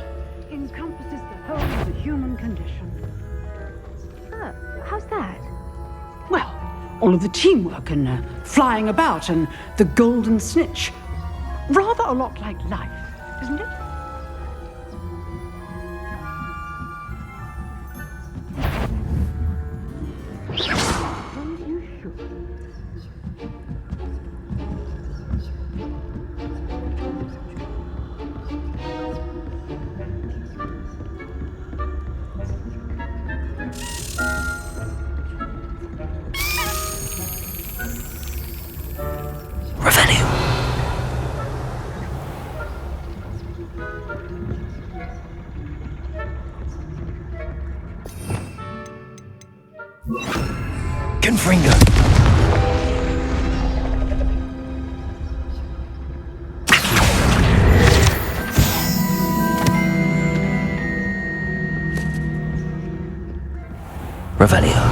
[SPEAKER 17] Encompasses the whole of the human condition.
[SPEAKER 15] How's that?
[SPEAKER 17] Well, all of the teamwork and flying about and the golden snitch. Rather a lot like life, isn't it?
[SPEAKER 2] Revelio.
[SPEAKER 1] Confringo.
[SPEAKER 2] Revelio.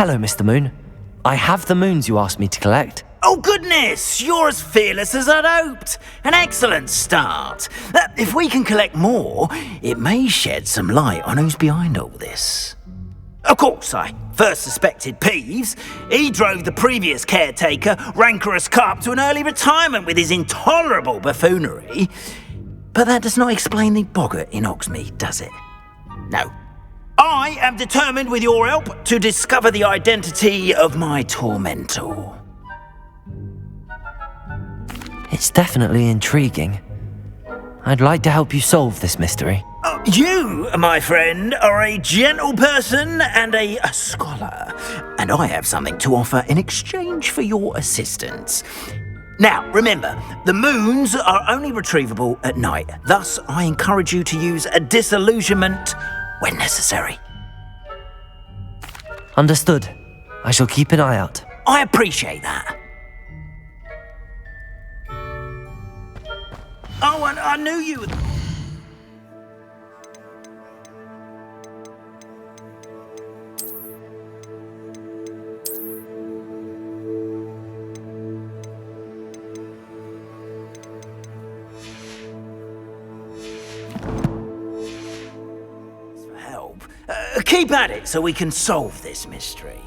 [SPEAKER 2] Hello, Mr. Moon. I have the moons you asked me to collect.
[SPEAKER 3] Oh, goodness! You're as fearless as I'd hoped. An excellent start. If we can collect more, it may shed some light on who's behind all this. Of course, I first suspected Peeves. He drove the previous caretaker, Rancorous Carp, to an early retirement with his intolerable buffoonery. But that does not explain the boggart in Hogsmeade, does it? No. I am determined, with your help, to discover the identity of my tormentor.
[SPEAKER 2] It's definitely intriguing. I'd like to help you solve this mystery.
[SPEAKER 3] You, my friend, are a gentle person and a scholar, and I have something to offer in exchange for your assistance. Now, remember, the moons are only retrievable at night. Thus, I encourage you to use a disillusionment when necessary.
[SPEAKER 2] Understood. I shall keep an eye out.
[SPEAKER 3] I appreciate that. Oh, and I knew you... For help. Keep at it so we can solve this mystery.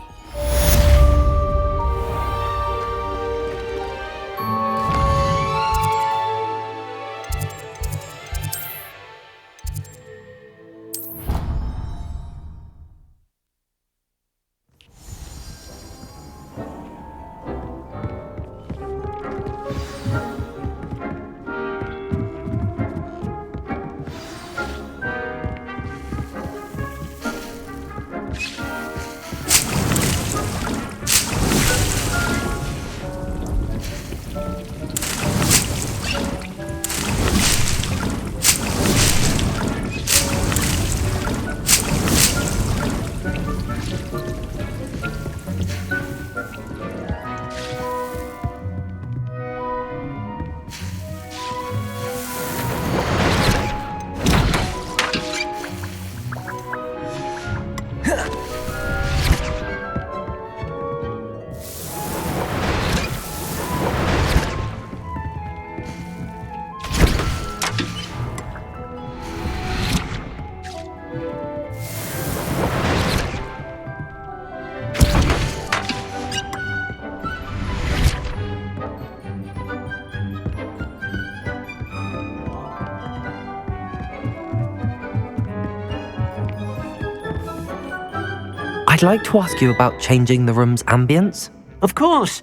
[SPEAKER 2] I'd like to ask you about changing the room's ambience.
[SPEAKER 6] Of course.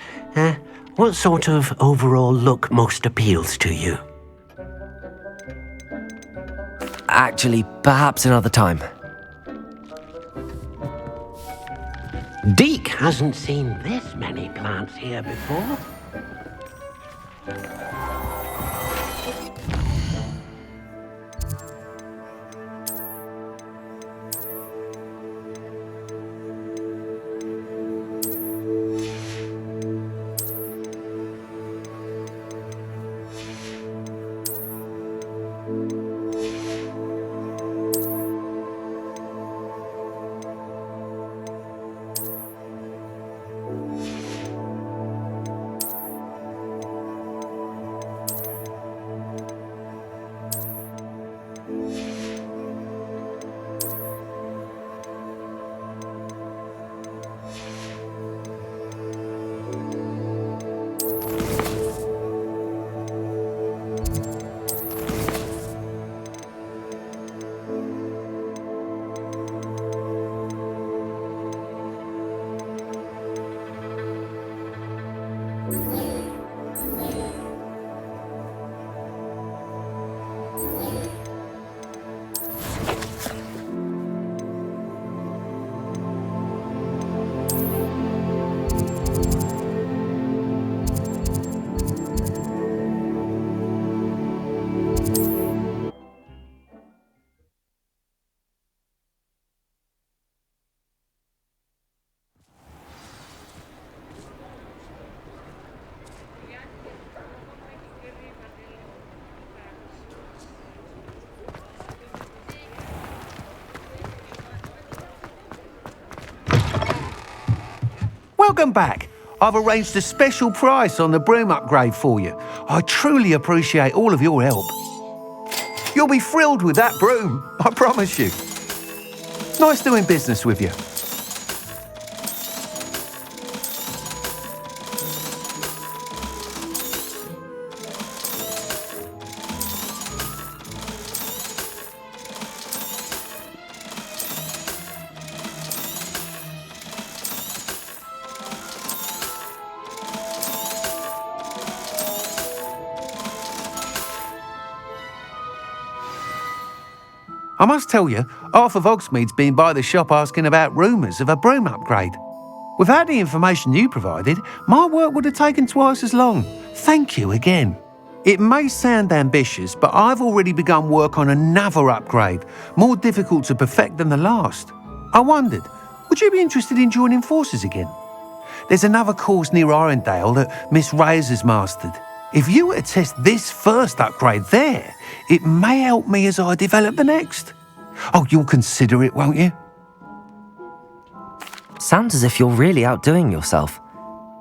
[SPEAKER 6] What sort of overall look most appeals to you?
[SPEAKER 2] Actually, perhaps another time.
[SPEAKER 6] Deke hasn't seen this many plants here before.
[SPEAKER 9] Welcome back. I've arranged a special price on the broom upgrade for you. I truly appreciate all of your help. You'll be thrilled with that broom, I promise you. Nice doing business with you. I must tell you, half of Hogsmeade's been by the shop asking about rumours of a broom upgrade. Without the information you provided, my work would have taken twice as long. Thank you again. It may sound ambitious, but I've already begun work on another upgrade, more difficult to perfect than the last. I wondered, would you be interested in joining forces again? There's another course near Irondale that Miss Reyes has mastered. If you were to test this first upgrade there, it may help me as I develop the next. Oh, you'll consider it, won't you?
[SPEAKER 2] Sounds as if you're really outdoing yourself.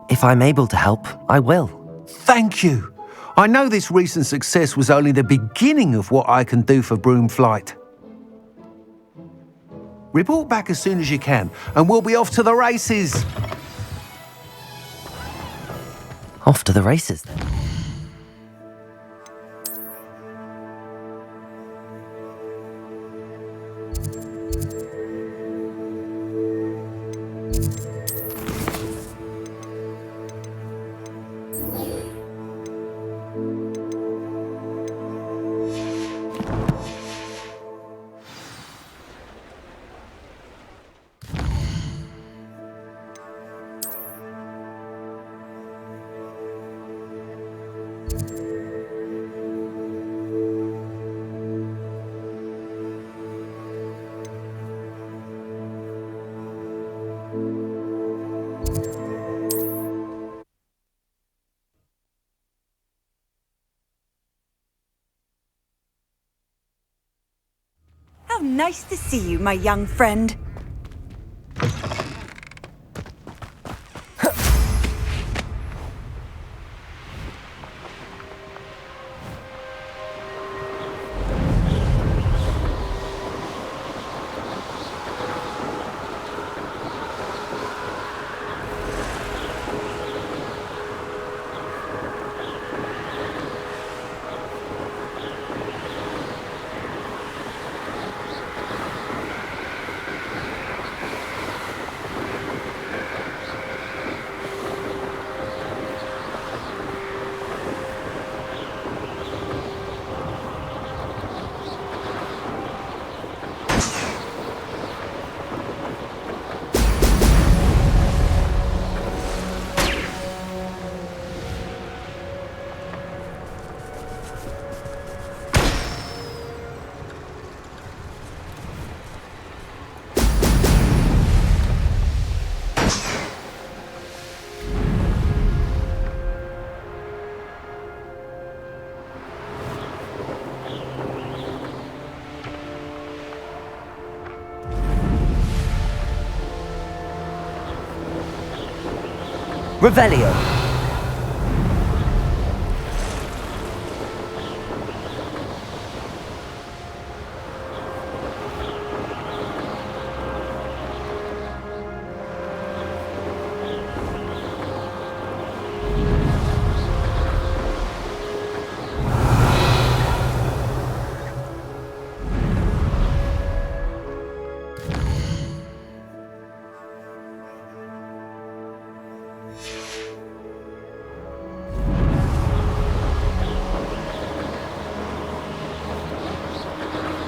[SPEAKER 2] If I'm able to help, I will.
[SPEAKER 9] Thank you. I know this recent success was only the beginning of what I can do for Broomflight. Report back as soon as you can, and we'll be off to the races.
[SPEAKER 2] Off to the races, then.
[SPEAKER 12] How nice to see you, my young friend.
[SPEAKER 2] Revelio.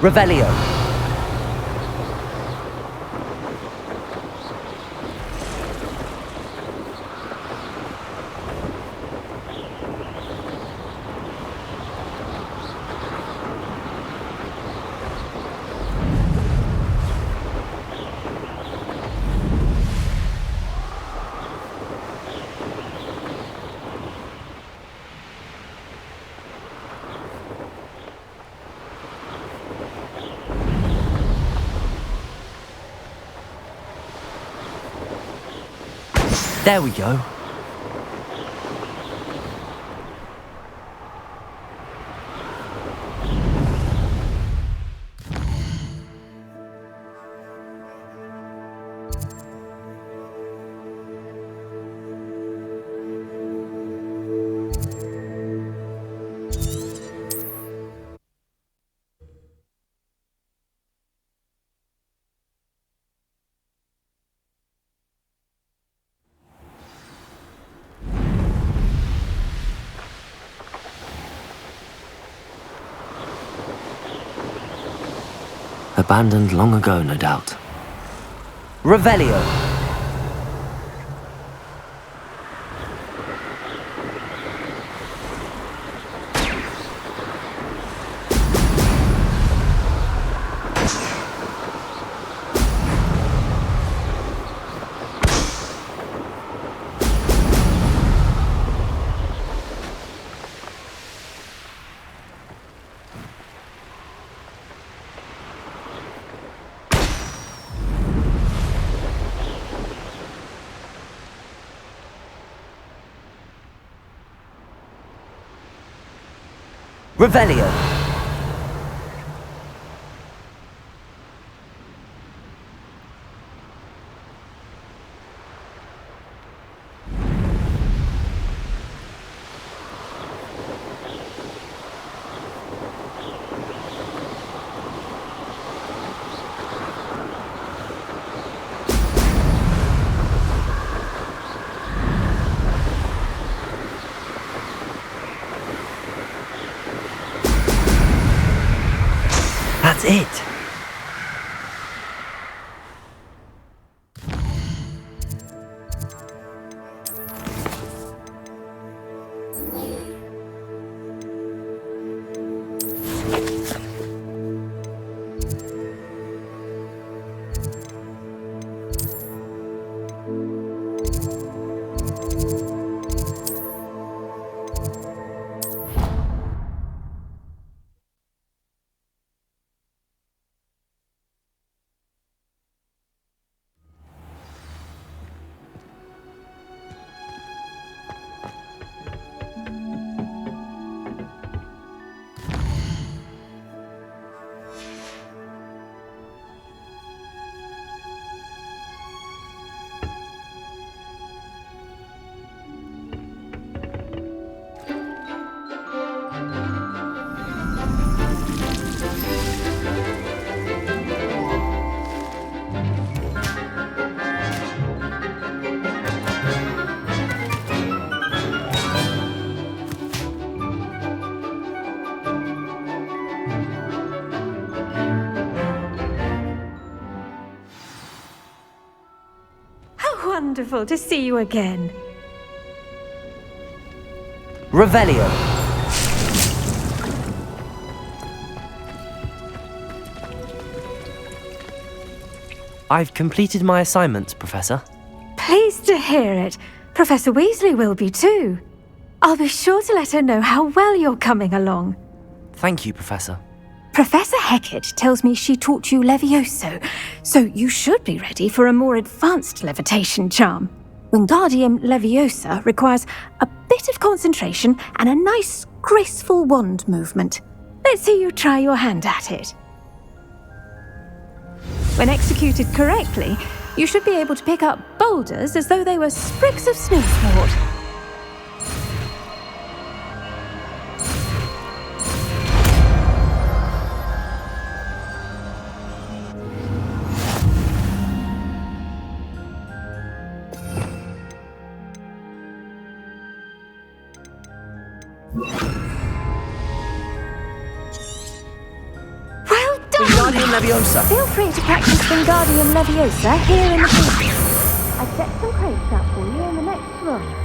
[SPEAKER 2] Revelio. There we go. Abandoned long ago, no doubt. Revelio! Revelio! That's it!
[SPEAKER 15] Wonderful to see you again.
[SPEAKER 2] Revelio! I've completed my assignments, Professor.
[SPEAKER 15] Pleased to hear it. Professor Weasley will be too. I'll be sure to let her know how well you're coming along.
[SPEAKER 2] Thank you, Professor.
[SPEAKER 15] Professor Hecat tells me she taught you Levioso, so you should be ready for a more advanced levitation charm. Wingardium Leviosa requires a bit of concentration and a nice, graceful wand movement. Let's see you try your hand at it. When executed correctly, you should be able to pick up boulders as though they were sprigs of snowsport.
[SPEAKER 2] Wingardium Leviosa!
[SPEAKER 15] Feel free to practice Wingardium Leviosa here in the field. I've set some crates out for you in the next room.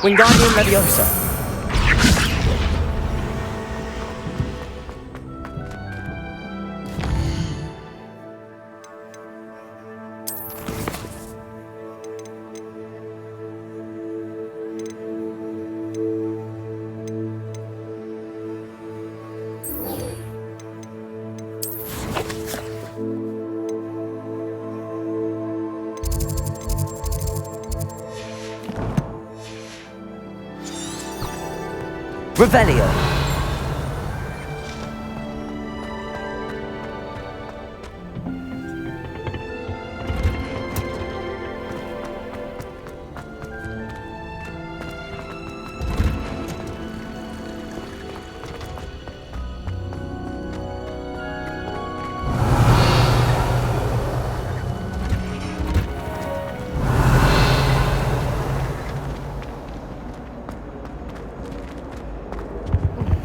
[SPEAKER 2] Wingardium Leviosa! Revelio.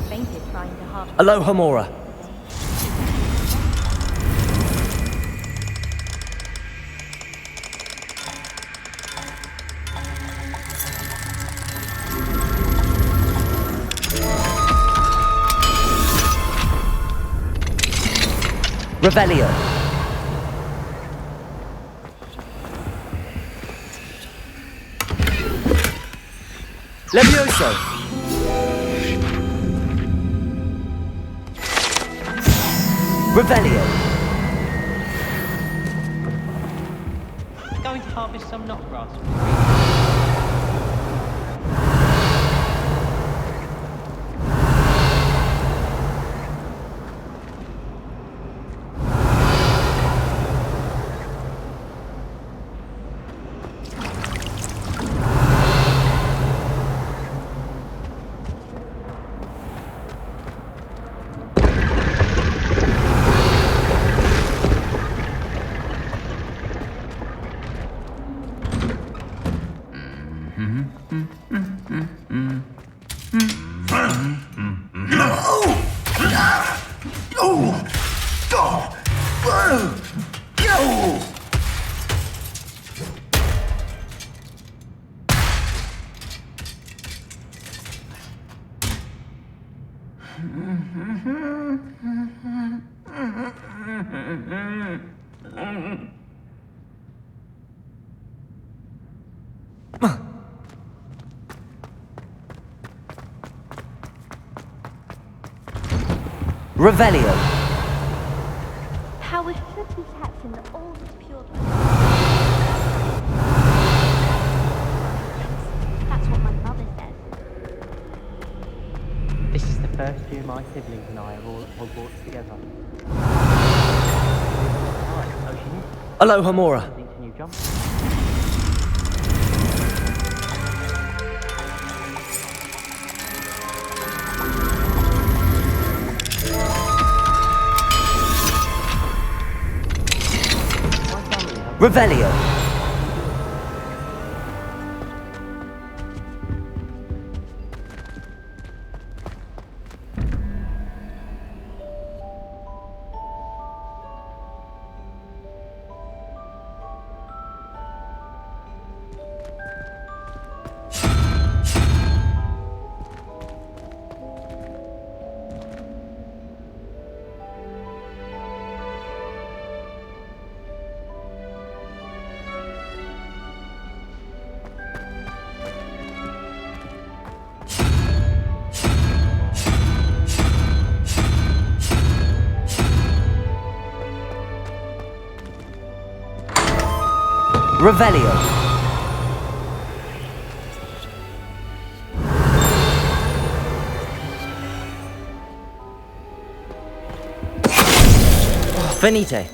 [SPEAKER 16] Fainted trying to harm.
[SPEAKER 2] Aloha Mora. Revelio. Levioso. Revelio.
[SPEAKER 18] Going to harvest some knotgrass. Revelio.
[SPEAKER 16] Power should be kept in the oldest pure. That's what my mother said.
[SPEAKER 18] This is the first year my siblings and I are all at Hogwarts together. Right, Ocean.
[SPEAKER 2] Aloha Mora.
[SPEAKER 18] Need a new jump.
[SPEAKER 2] Revelio. Revelio. Venite.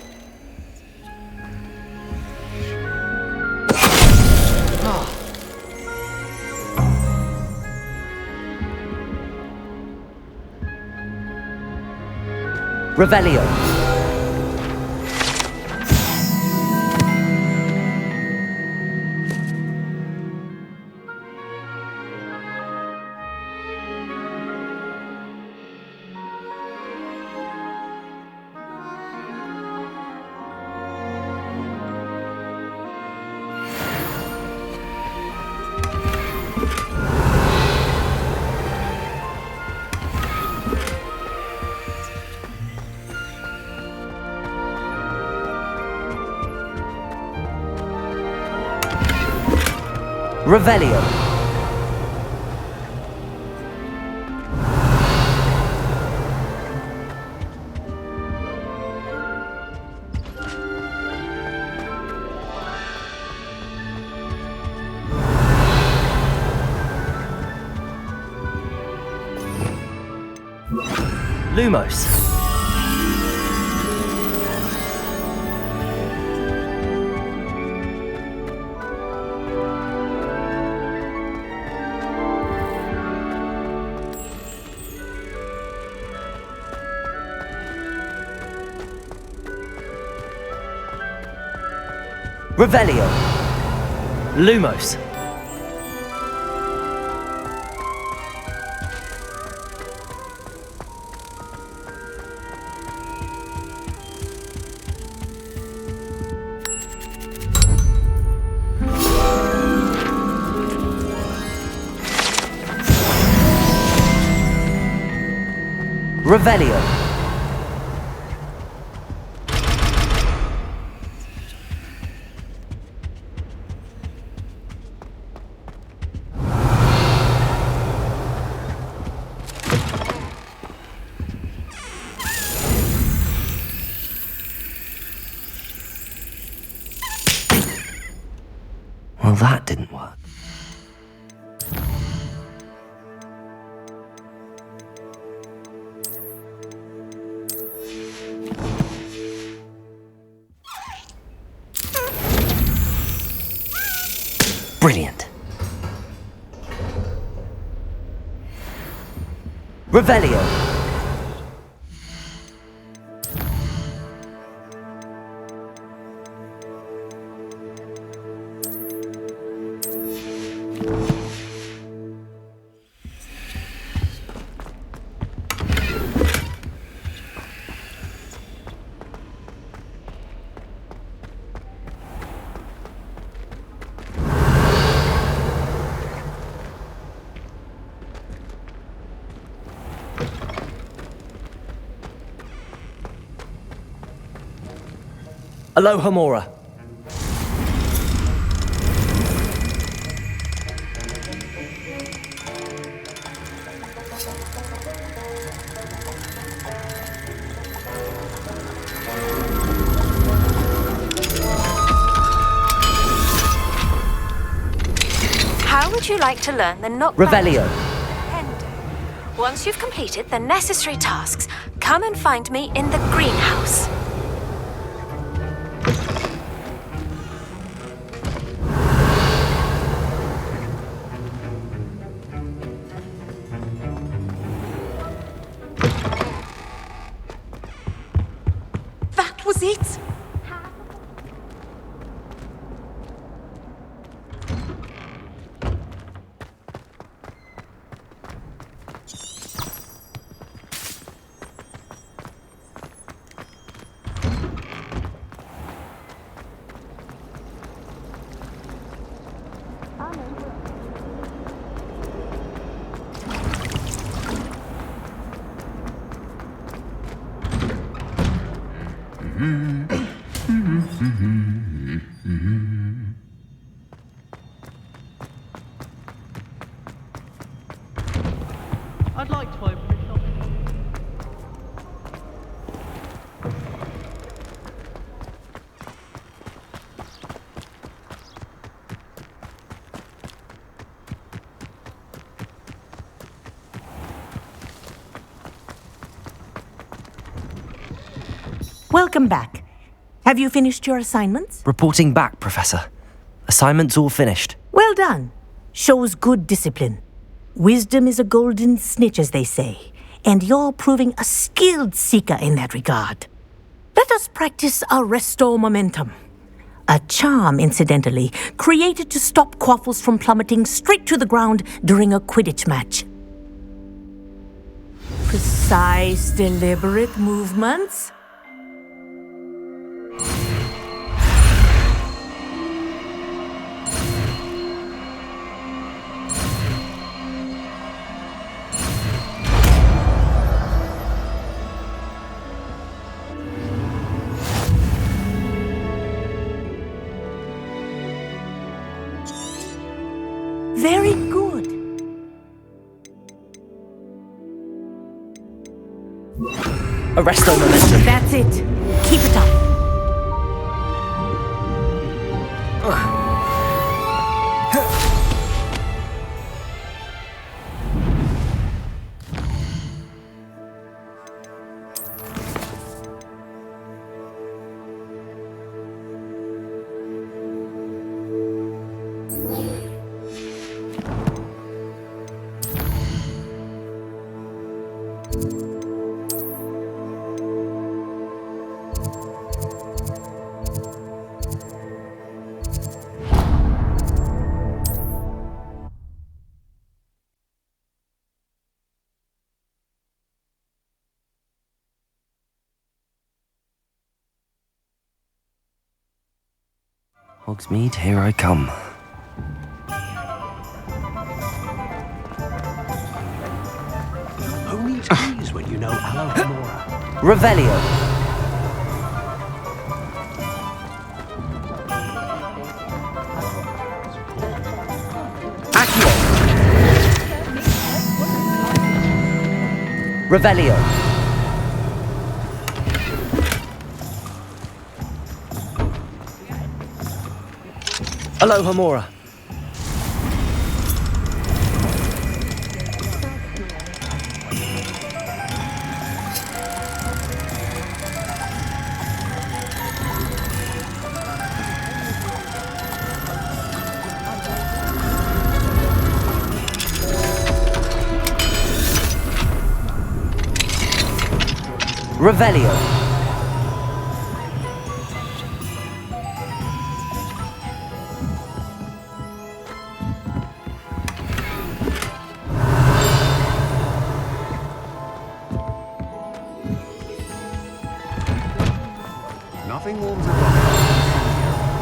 [SPEAKER 2] Revelio. Revelio. Lumos. Revelio. Lumos. Revelio. Well, that didn't work. Brilliant. Revelio. Aloha Mora.
[SPEAKER 16] How would you like to learn the knockback?
[SPEAKER 2] Revelio.
[SPEAKER 16] Once you've completed the necessary tasks, come and find me in the greenhouse.
[SPEAKER 11] That was it?
[SPEAKER 18] I'd like to open this up.
[SPEAKER 19] Welcome back. Have you finished your assignments?
[SPEAKER 2] Reporting back, Professor. Assignment's all finished.
[SPEAKER 19] Well done. Shows good discipline. Wisdom is a golden snitch, as they say, and you're proving a skilled seeker in that regard. Let us practice Arresto Momentum. A charm, incidentally, created to stop quaffles from plummeting straight to the ground during a Quidditch match. Precise, deliberate movements. Very good.
[SPEAKER 2] Arresto Momentum.
[SPEAKER 19] That's it. Keep it up.
[SPEAKER 2] Hogsmeade, here I come.
[SPEAKER 6] Who needs keys when you know Alohomora?
[SPEAKER 2] Revelio. Accio. Revelio. Alohomora. Revelio.
[SPEAKER 20] Nothing warms a rock.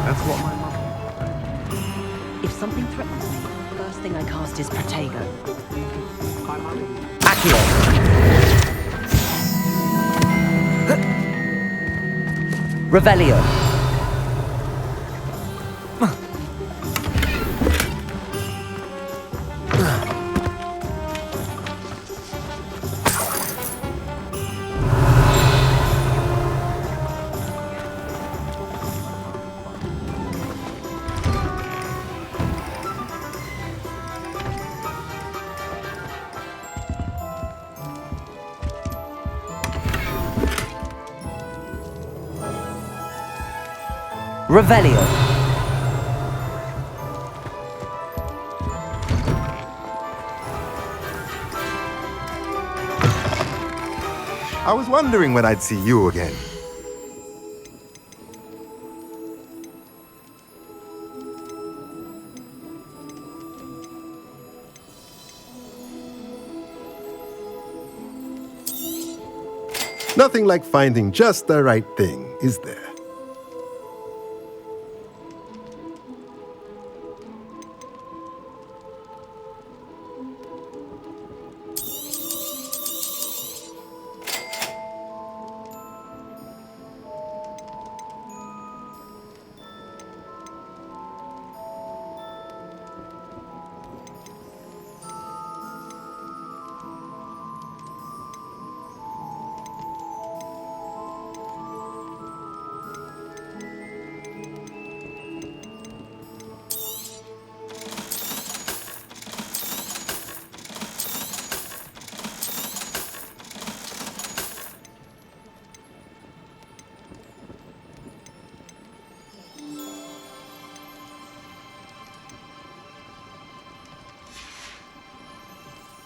[SPEAKER 20] That's what my mother...
[SPEAKER 21] If something threatens me, the first thing I cast is Protego.
[SPEAKER 2] Accio. Revelio. Revelio.
[SPEAKER 20] I was wondering when I'd see you again. Nothing like finding just the right thing, is there?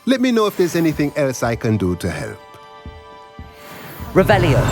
[SPEAKER 20] Let me know if there's anything else I can do to help.
[SPEAKER 2] Revelio.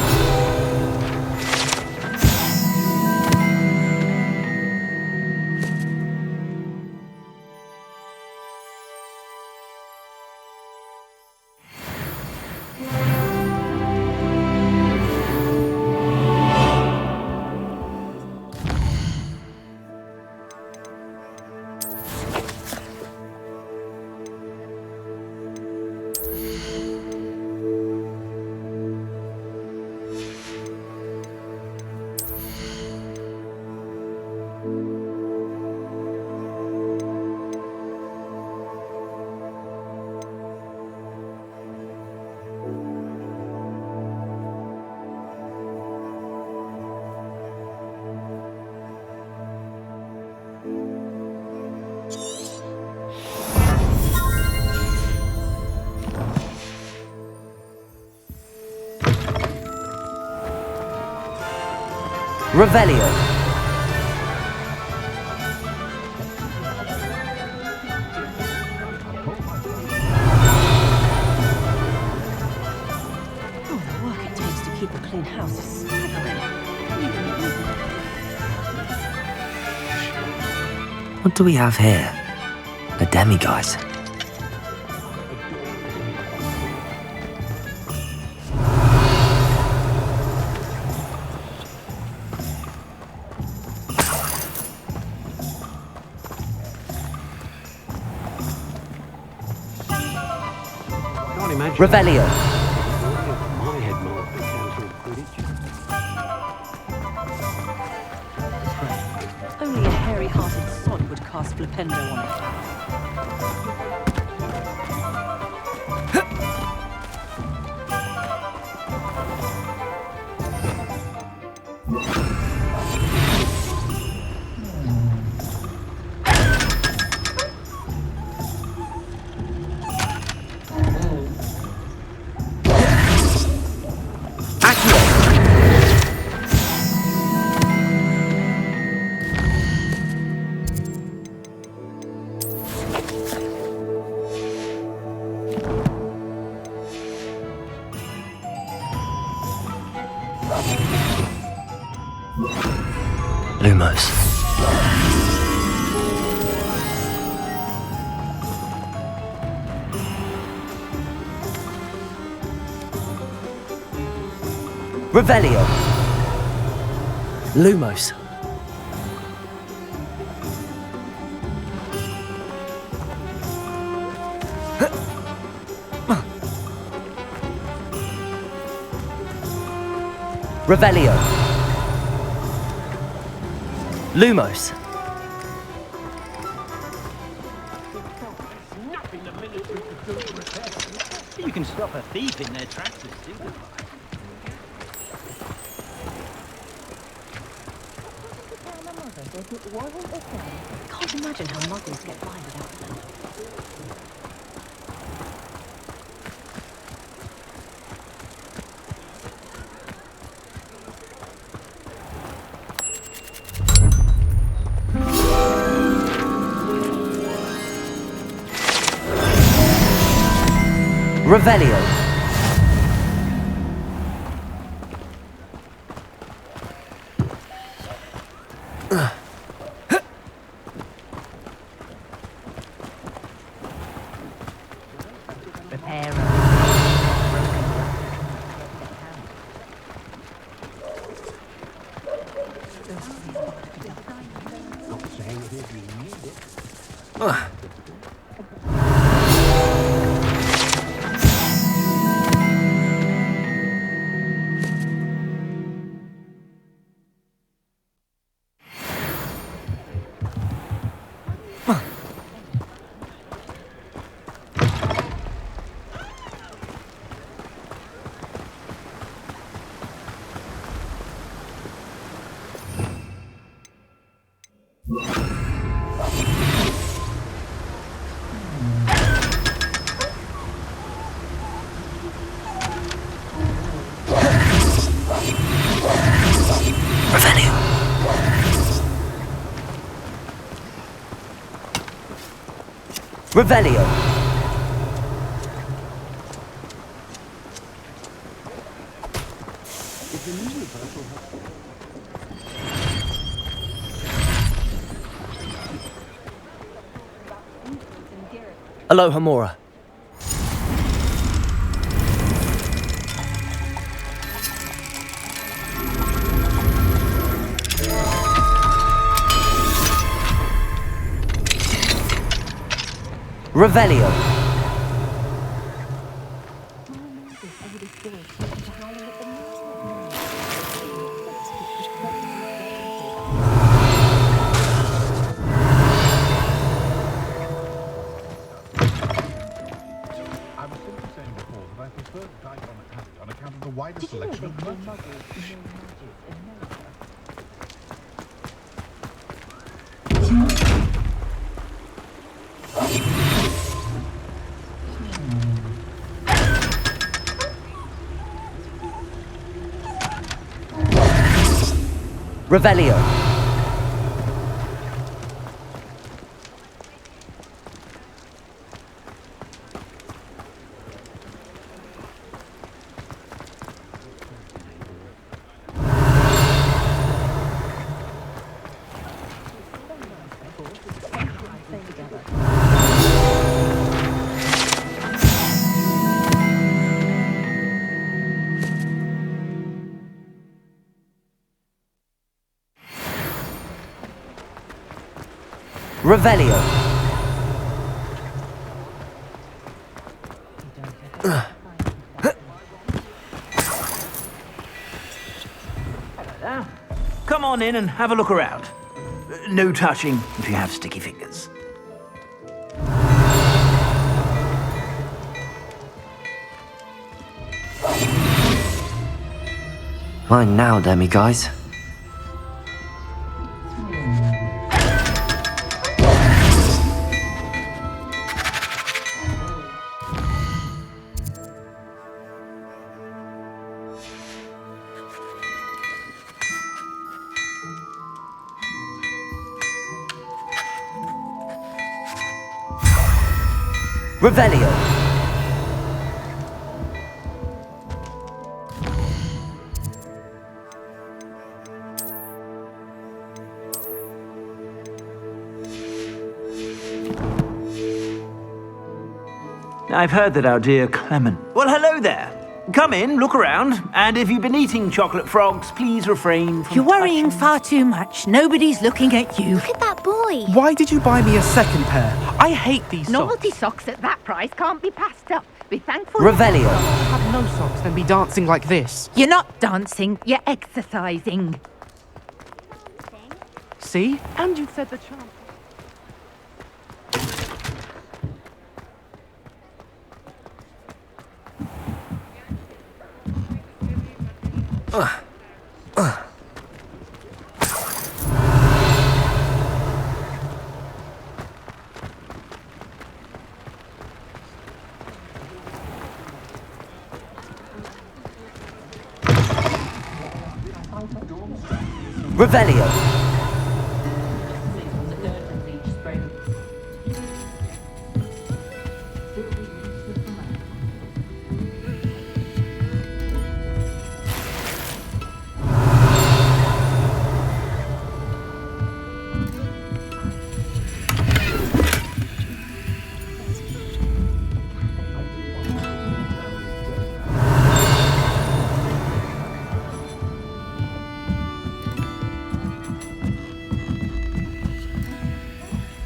[SPEAKER 2] Revelio. What do we have here? A demiguise. Revelio.
[SPEAKER 6] My head master cancelled Quidditch.
[SPEAKER 21] Only a hairy-hearted sod would cast Flipendo on it.
[SPEAKER 2] Lumos. Revelio. Lumos. Revelio. Lumos.
[SPEAKER 10] You can stop a thief in their tracks to stupefy.
[SPEAKER 21] Can't imagine how muggles get by without them.
[SPEAKER 2] Revelio. Revelio. Aloha Mora. Revelio. Revelio. Revelio.
[SPEAKER 3] Come on in and have a look around. No touching if you have sticky fingers.
[SPEAKER 2] Mine now, Demi guys. Revelio.
[SPEAKER 3] I've heard that our dear Clement... Well, hello there. Come in, look around, and if you've been eating chocolate frogs, please refrain from...
[SPEAKER 5] You're worrying far too much. Nobody's looking at you.
[SPEAKER 16] Look at that boy.
[SPEAKER 14] Why did you buy me a second pair? I hate these socks.
[SPEAKER 15] Novelty socks at that price can't be passed up. Be thankful.
[SPEAKER 2] Revelio.
[SPEAKER 14] I'd rather have no socks than be dancing like this.
[SPEAKER 15] You're not dancing, you're exercising.
[SPEAKER 14] See? And you said the charm.
[SPEAKER 2] Revelio.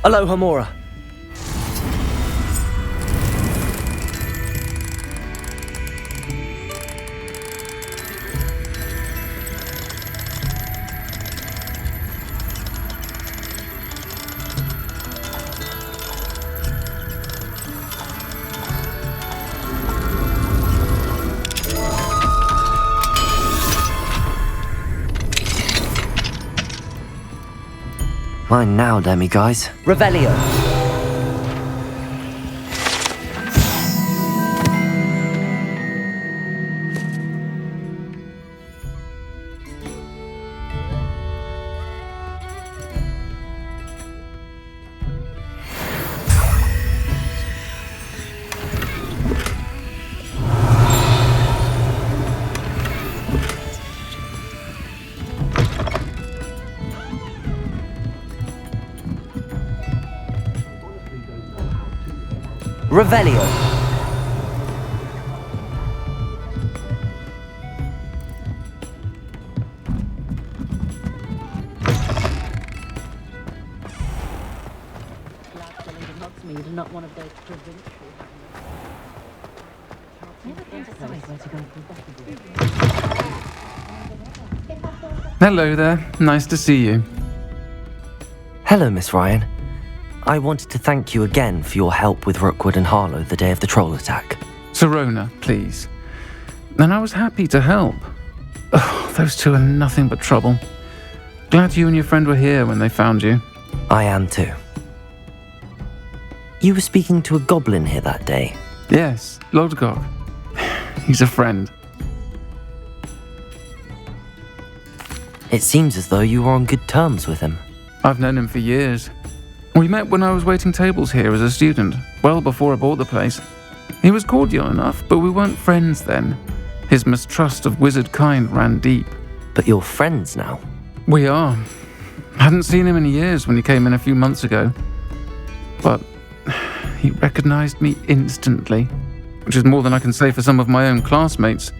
[SPEAKER 2] Aloha Mora. Mine now, Demi guys. Revelio. Revelio.
[SPEAKER 21] Not one of those provincial.
[SPEAKER 22] Hello there. Nice to see you.
[SPEAKER 2] Hello, Miss Ryan. I wanted to thank you again for your help with Rookwood and Harlow the day of the troll attack.
[SPEAKER 22] Serona, please. And I was happy to help. Oh, those two are nothing but trouble. Glad you and your friend were here when they found you.
[SPEAKER 2] I am too. You were speaking to a goblin here that day.
[SPEAKER 22] Yes, Lodgok. He's a friend.
[SPEAKER 2] It seems as though you were on good terms with him.
[SPEAKER 22] I've known him for years. We met when I was waiting tables here as a student, well before I bought the place. He was cordial enough, but we weren't friends then. His mistrust of wizard kind ran deep.
[SPEAKER 2] But you're friends now?
[SPEAKER 22] We are. Hadn't seen him in years when he came in a few months ago. But he recognized me instantly, which is more than I can say for some of my own classmates.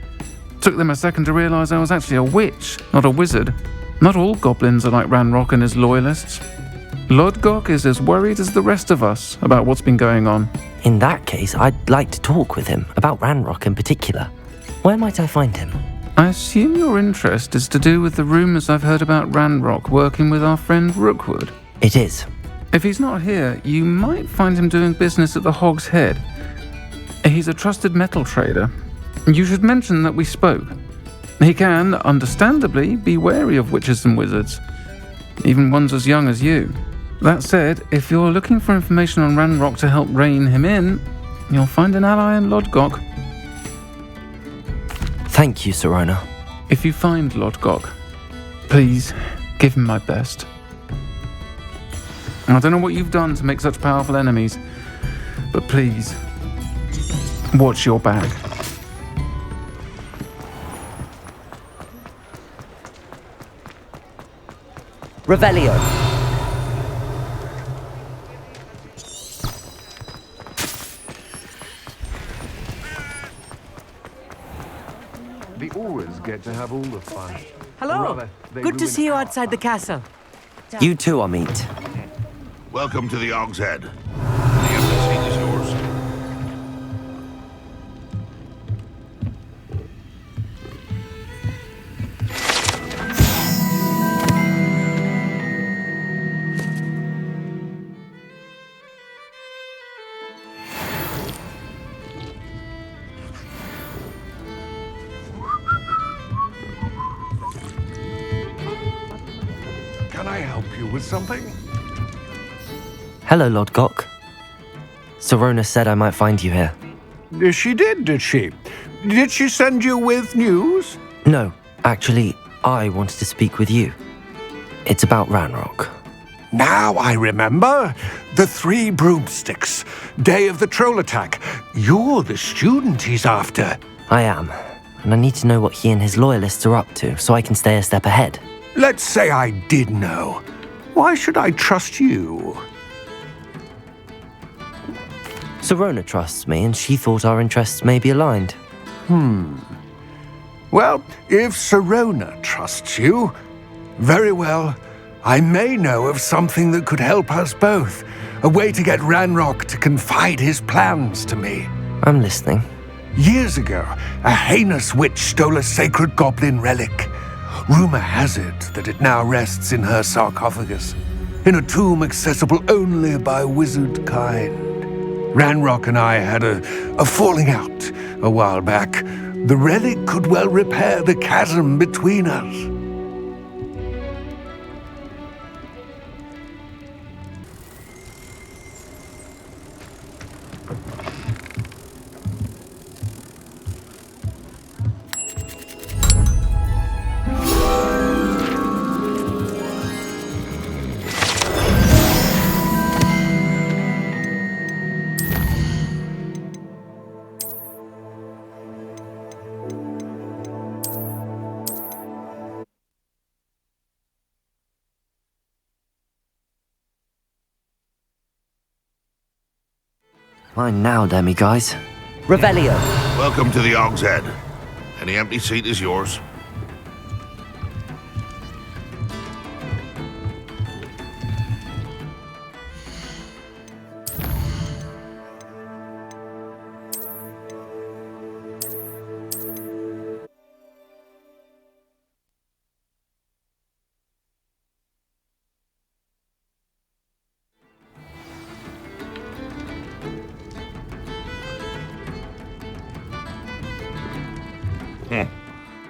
[SPEAKER 22] Took them a second to realize I was actually a witch, not a wizard. Not all goblins are like Ranrock and his loyalists. Lodgok is as worried as the rest of us about what's been going on.
[SPEAKER 2] In that case, I'd like to talk with him, about Ranrock in particular. Where might I find him?
[SPEAKER 22] I assume your interest is to do with the rumours I've heard about Ranrock working with our friend Rookwood.
[SPEAKER 2] It is.
[SPEAKER 22] If he's not here, you might find him doing business at the Hog's Head. He's a trusted metal trader. You should mention that we spoke. He can, understandably, be wary of witches and wizards, even ones as young as you. That said, if you're looking for information on Ranrock to help rein him in, you'll find an ally in Lodgok.
[SPEAKER 2] Thank you, Sirona.
[SPEAKER 22] If you find Lodgok, please give him my best. I don't know what you've done to make such powerful enemies, but please, watch your back.
[SPEAKER 2] Revelio.
[SPEAKER 20] The Auras get to have all the fun.
[SPEAKER 7] Hello. Good to see you outside the castle.
[SPEAKER 2] You too, Amit.
[SPEAKER 8] Welcome to the Hog's Head. The empty seat is yours.
[SPEAKER 20] Can I help you with something?
[SPEAKER 2] Hello, Lodgok. Sirona said I might find you here.
[SPEAKER 20] She did she? Did she send you with news?
[SPEAKER 2] No, actually, I wanted to speak with you. It's about Ranrock.
[SPEAKER 20] Now I remember. The 3 broomsticks. Day of the troll attack. You're the student he's after.
[SPEAKER 2] I am, and I need to know what he and his loyalists are up to so I can stay a step ahead.
[SPEAKER 20] Let's say I did know. Why should I trust you?
[SPEAKER 2] Sirona trusts me, and she thought our interests may be aligned.
[SPEAKER 20] Well, if Sirona trusts you, very well. I may know of something that could help us both. A way to get Ranrock to confide his plans to me.
[SPEAKER 2] I'm listening.
[SPEAKER 20] Years ago, a heinous witch stole a sacred goblin relic. Rumor has it that it now rests in her sarcophagus, in a tomb accessible only by wizard kind. Ranrock and I had a falling out a while back. The relic could well repair the chasm between us.
[SPEAKER 2] Mine now, demi-guys. Revelio.
[SPEAKER 8] Welcome to the Hog's Head. Any empty seat is yours.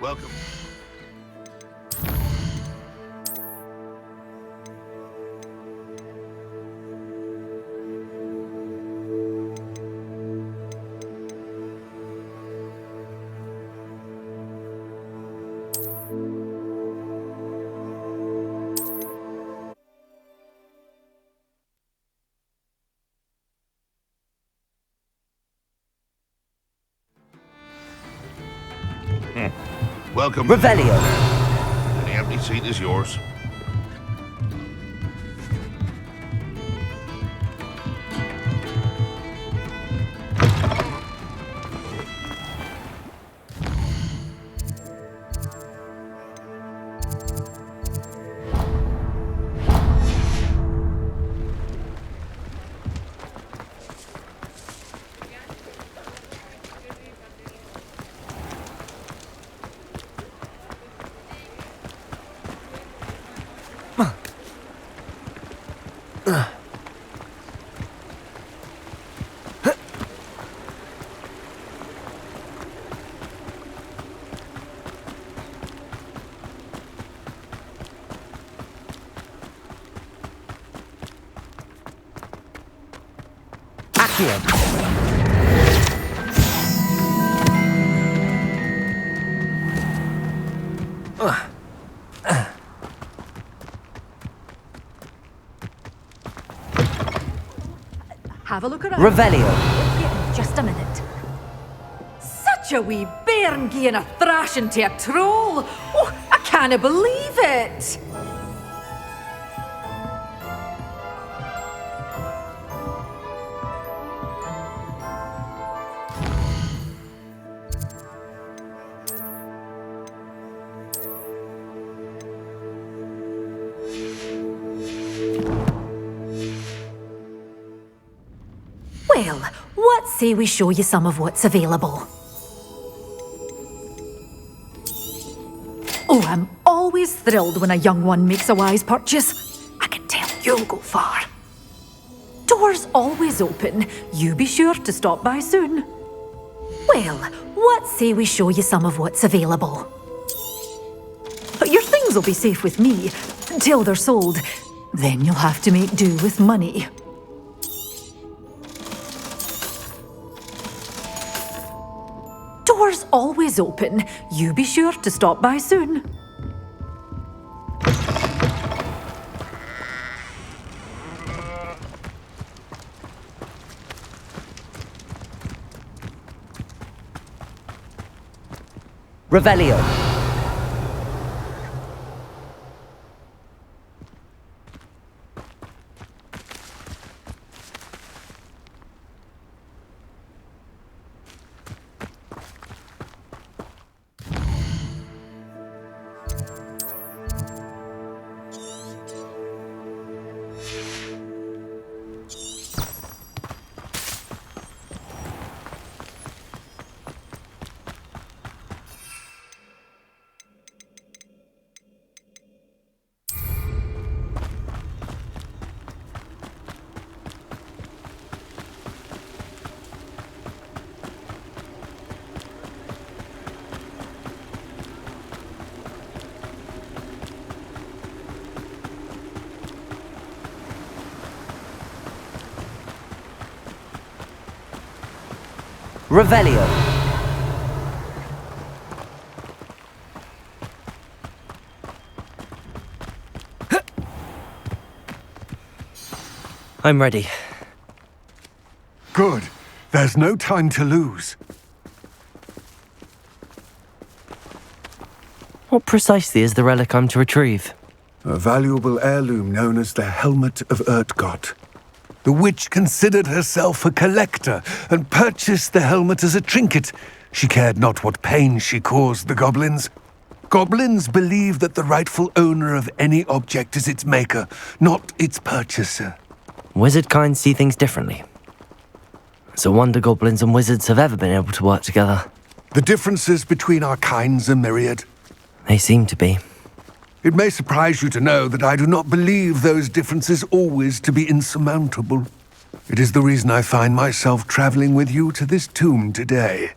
[SPEAKER 8] Welcome. Welcome.
[SPEAKER 2] Revelio.
[SPEAKER 8] Any empty seat is yours.
[SPEAKER 2] Here.
[SPEAKER 15] Have a look around.
[SPEAKER 2] Revelio.
[SPEAKER 15] Yeah, just a minute. Such a wee bairn gieing a thrashing to a troll. Oh, I can't believe it.
[SPEAKER 5] Well, what say we show you some of what's available? Oh, I'm always thrilled when a young one makes a wise purchase. I can tell you'll go far. Doors always open. You be sure to stop by soon. Well, what say we show you some of what's available? Your things will be safe with me until they're sold. Then you'll have to make do with money. Doors always open. You be sure to stop by soon.
[SPEAKER 2] Revelio. Revelio. I'm ready.
[SPEAKER 20] Good. There's no time to lose.
[SPEAKER 2] What precisely is the relic I'm to retrieve?
[SPEAKER 20] A valuable heirloom known as the Helmet of Urtgott. The witch considered herself a collector and purchased the helmet as a trinket. She cared not what pain she caused the goblins. Goblins believe that the rightful owner of any object is its maker, not its purchaser.
[SPEAKER 2] Wizard kind see things differently. It's a wonder goblins and wizards have ever been able to work together.
[SPEAKER 20] The differences between our kinds are myriad.
[SPEAKER 2] They seem to be.
[SPEAKER 20] It may surprise you to know that I do not believe those differences always to be insurmountable. It is the reason I find myself traveling with you to this tomb today.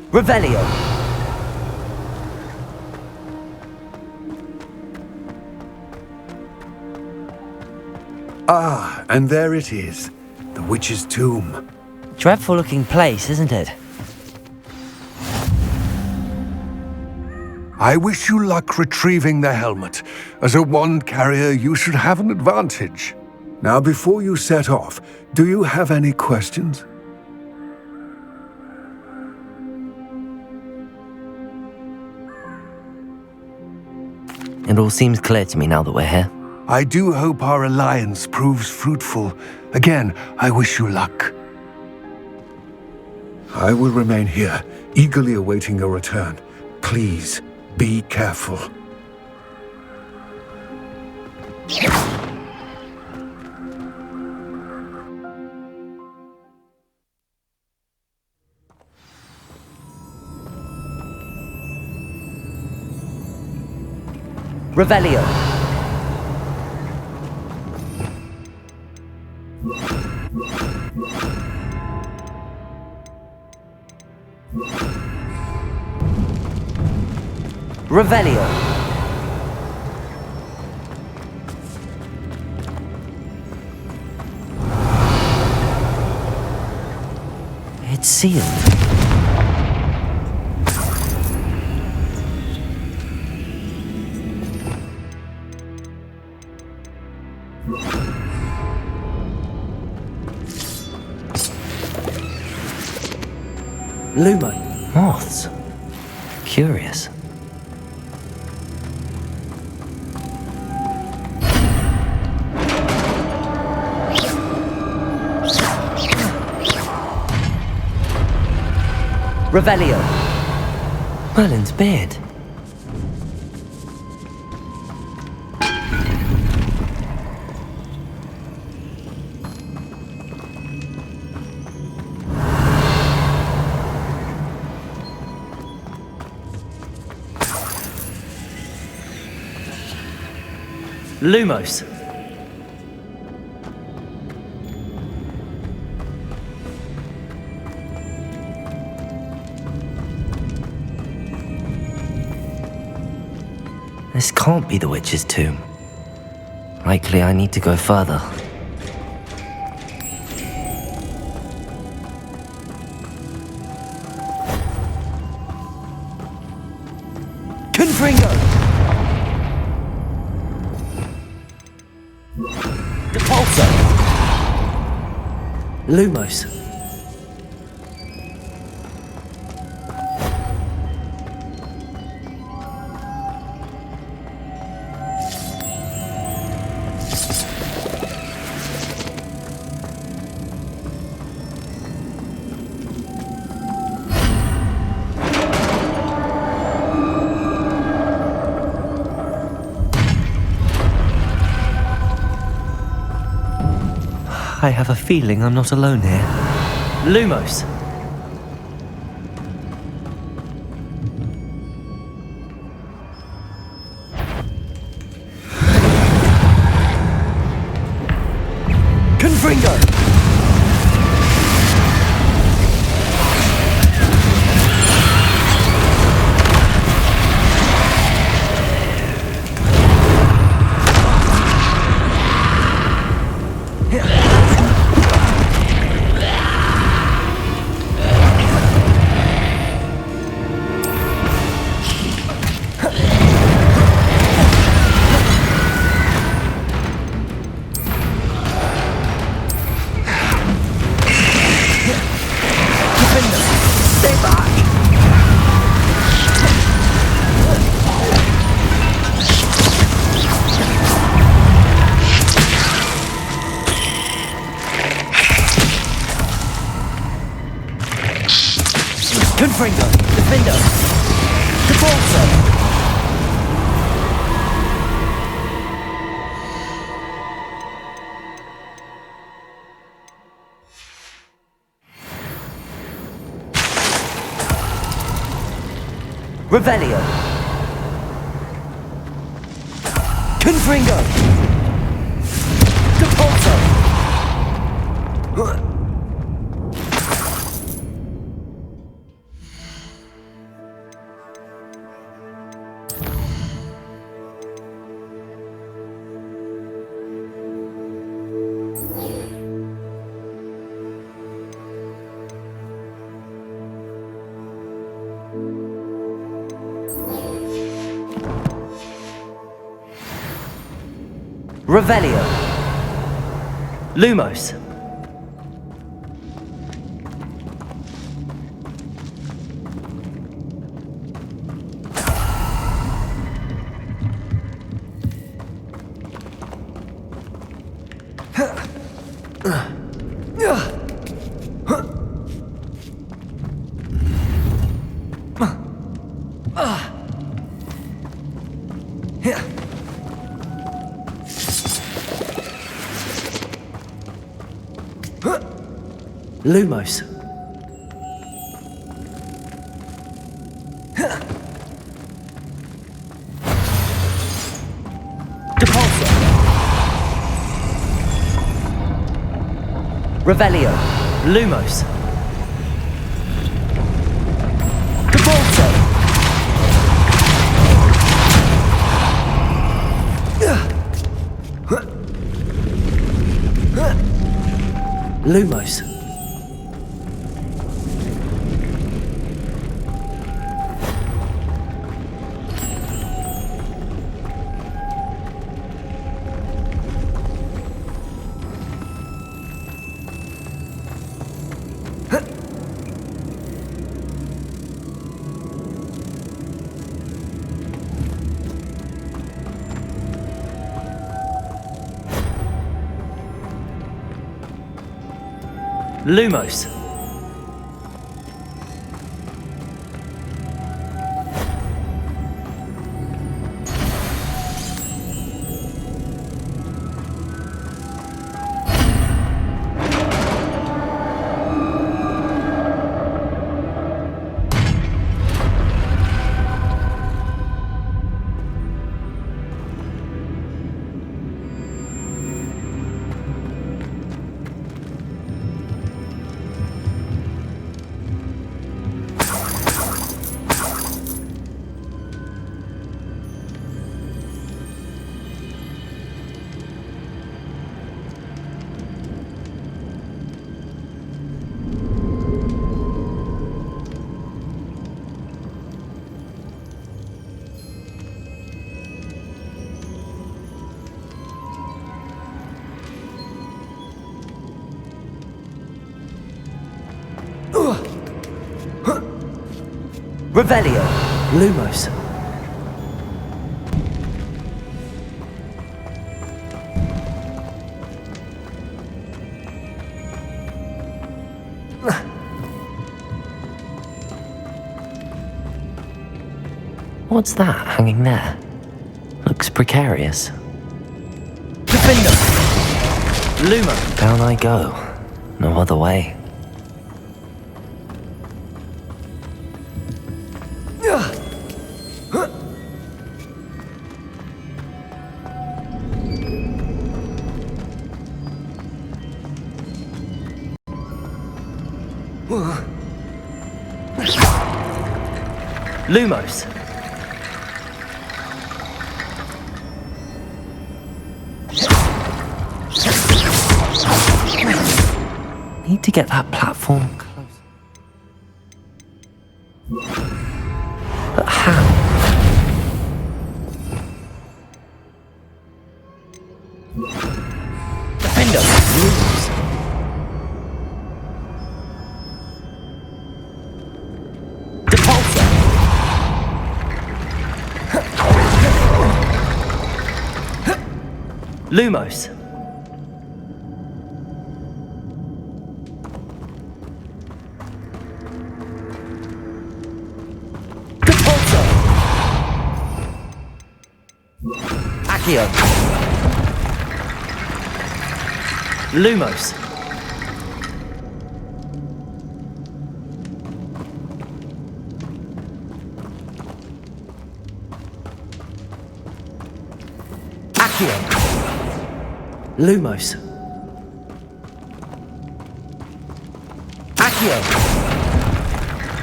[SPEAKER 2] Revelio.
[SPEAKER 20] Ah, and there it is. The witch's tomb.
[SPEAKER 2] Dreadful looking place, isn't it?
[SPEAKER 20] I wish you luck retrieving the helmet. As a wand carrier, you should have an advantage. Now, before you set off, do you have any questions?
[SPEAKER 2] It all seems clear to me now that we're here.
[SPEAKER 20] I do hope our alliance proves fruitful. Again, I wish you luck. I will remain here, eagerly awaiting your return. Please, be careful.
[SPEAKER 2] Revelio. Revelio. It's sealed. Lumo. Moths. Curious. Revelio. Merlin's beard. Lumos. This can't be the witch's tomb. Likely I need to go further. Confringo! Depulso! Lumos. I have a feeling I'm not alone here. Lumos! Confringo! Confringo! Defendo! Depulso! Revelio! Confringo! Depulso! Revelio. Lumos. Lumos. Depulso. Revelio. Lumos. Depulso. Lumos. Lumos. Revelio. Lumos. What's that hanging there? Looks precarious. Defender! Lumo! Down I go. No other way. Lumos. Need to get that platform close. But how? Defender. Lumos. Lumos. Depulso. Accio. Lumos. Accio. Lumos. Accio.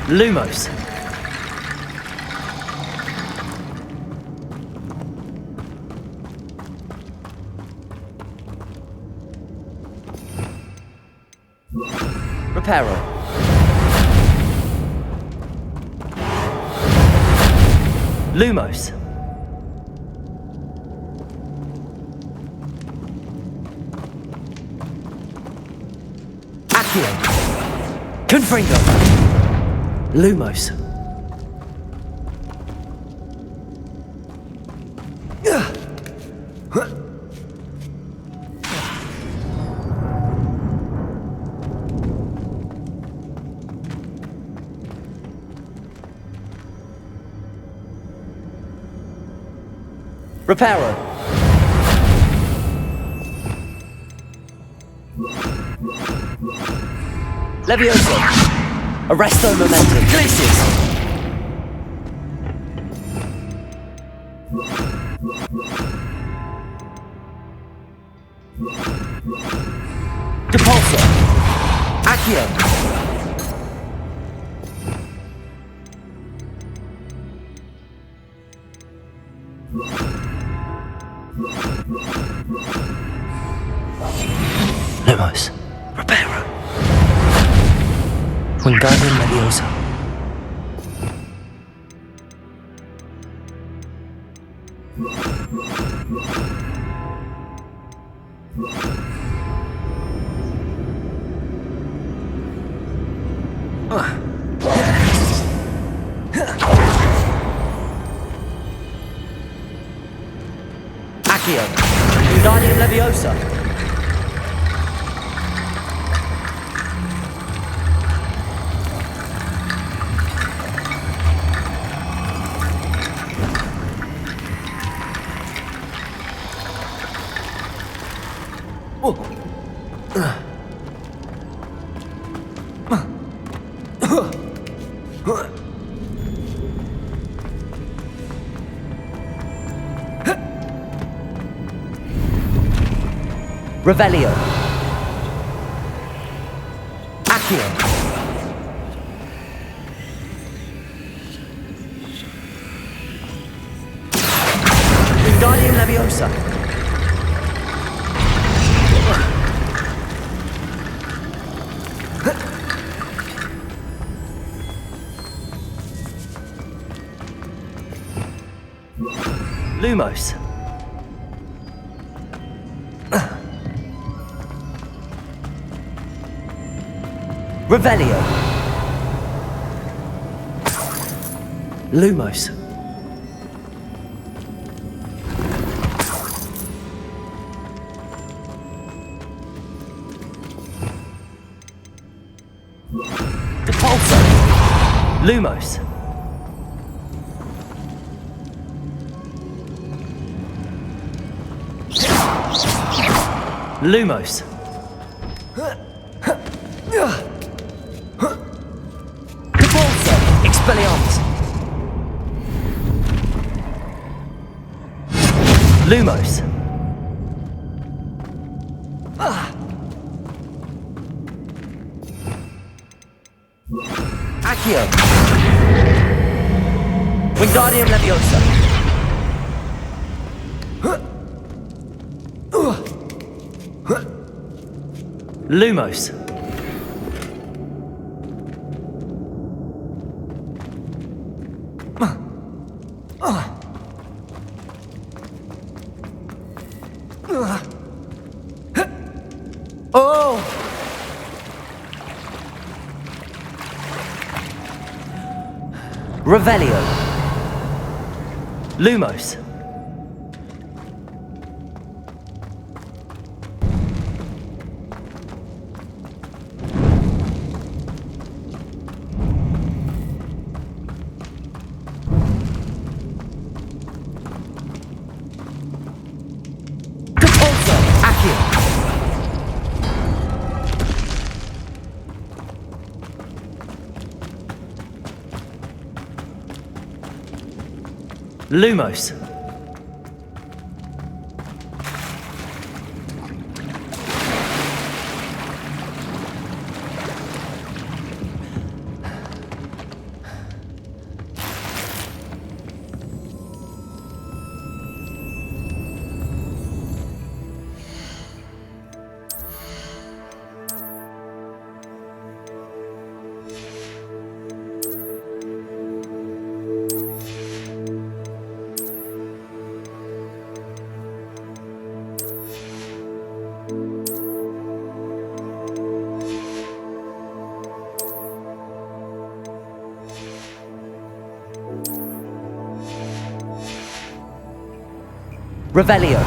[SPEAKER 2] Lumos. Reparo. Lumos. Confringo. Lumos. Reparo. Levioso! Arresto momentum! Glacius! Depulso! Accio! Lumos. Reparo. Wingardium Leviosa. Accio. Wingardium Leviosa. Revelio. Accio. Wingardium Leviosa. Lumos. Revelio. Lumos. Depulso. Lumos. Lumos. Depulso. Expelliarmus. Lumos. Accio. Wingardium Leviosa. Lumos. Oh! Revelio. Lumos. Depulso. Accio. Lumos. Revelio.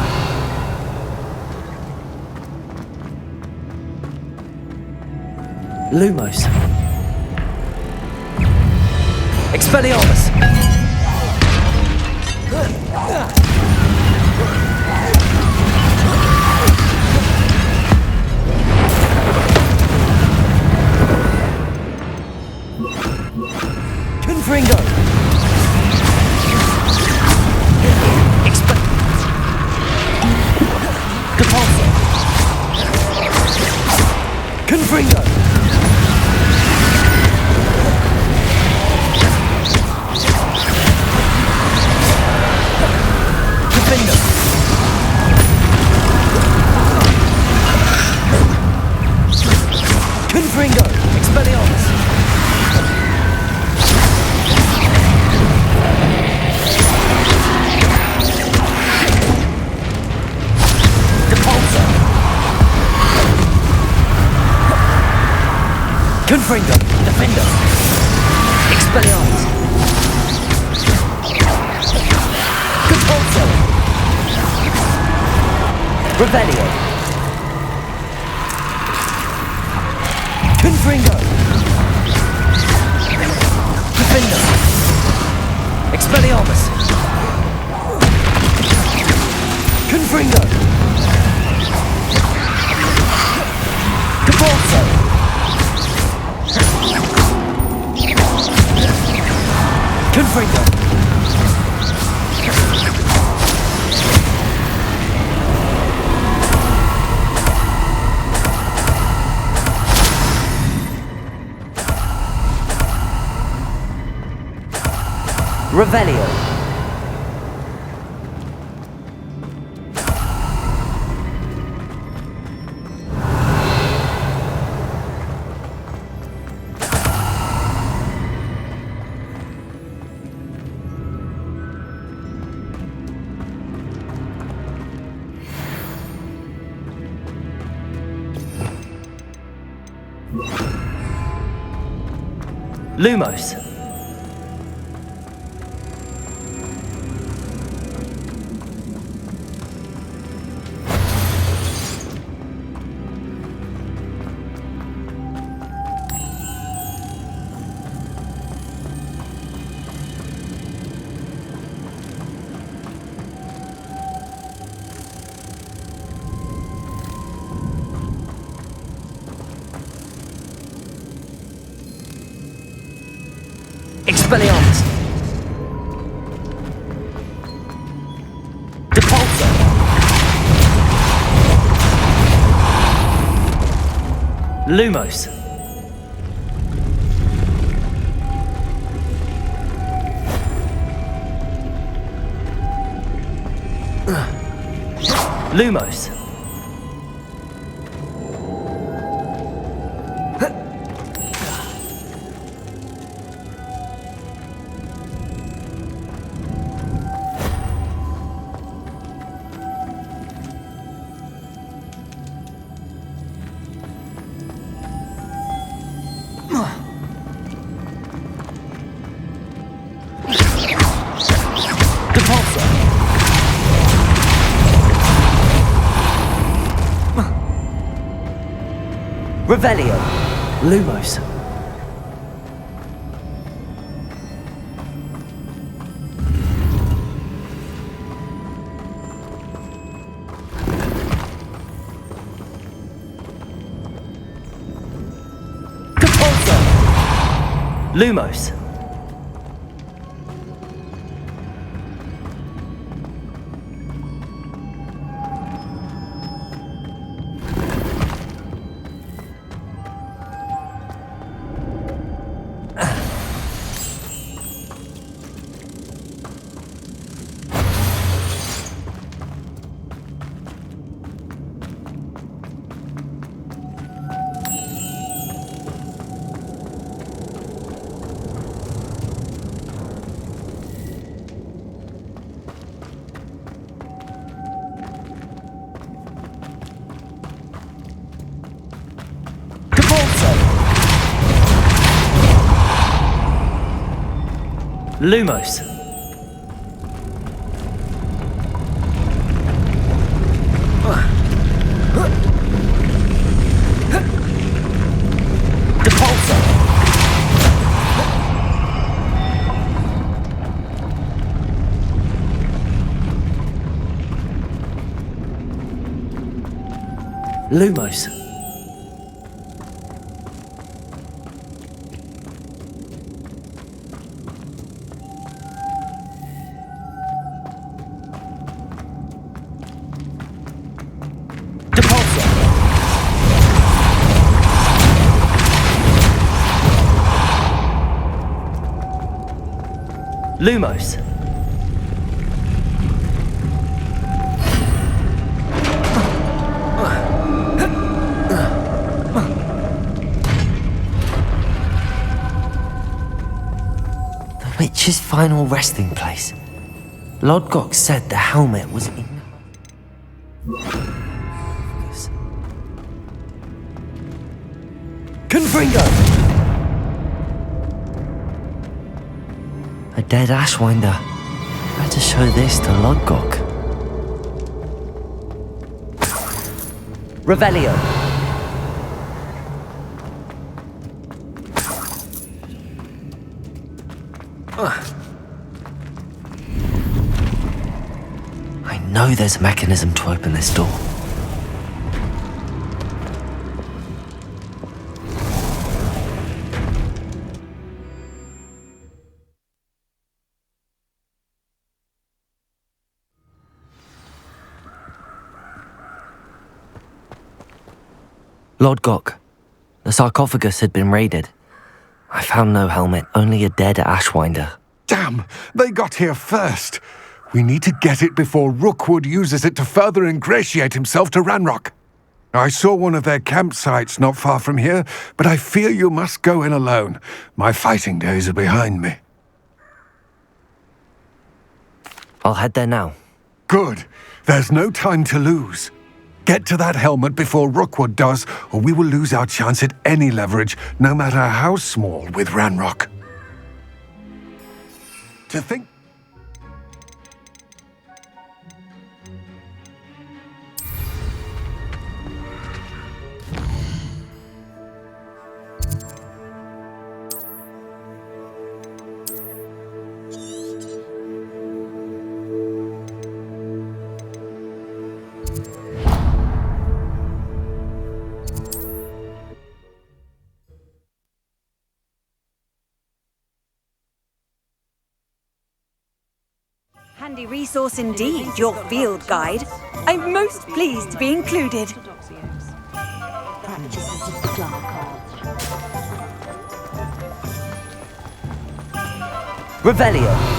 [SPEAKER 2] Lumos. Expelliarmus.
[SPEAKER 3] Confringo! Confringo! Confringo! Expelliarmus! Depulso! Confringo! Defender! Expelliarmus! Depulso! Revelio! Confringo! Defender! Expelliarmus! Confringo! Depulso! Confringo! Revelio. Lumos. Expelliarmus! Depulso! Lumos! Lumos! Revelio. Lumos. Depulso. Lumos. Lumos. Depulso. Lumos.
[SPEAKER 2] Lumos. The witch's final resting place. Lodgok said the helmet was in... Confringo! A dead Ashwinder. Better show this to Lodgok. Revelio. I know there's a mechanism to open this door. Lodgok. The sarcophagus had been raided. I found no helmet, only a dead Ashwinder.
[SPEAKER 20] Damn! They got here first. We need to get it before Rookwood uses it to further ingratiate himself to Ranrock. I saw one of their campsites not far from here, but I fear you must go in alone. My fighting days are behind me.
[SPEAKER 2] I'll head there now.
[SPEAKER 20] Good. There's no time to lose. Get to that helmet before Rookwood does, or we will lose our chance at any leverage, no matter how small, with Ranrock. To think...
[SPEAKER 4] Handy resource indeed, your field guide. I'm most pleased to be included.
[SPEAKER 2] Revelio.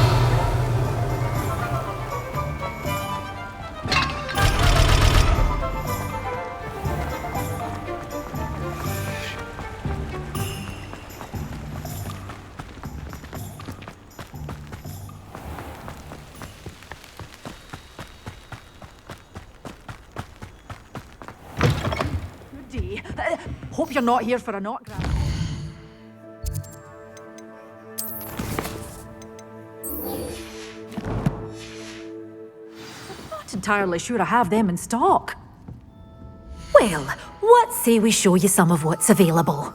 [SPEAKER 5] Hope you're not here for an autograph. I'm not entirely sure I have them in stock.
[SPEAKER 16] Well, what say we show you some of what's available?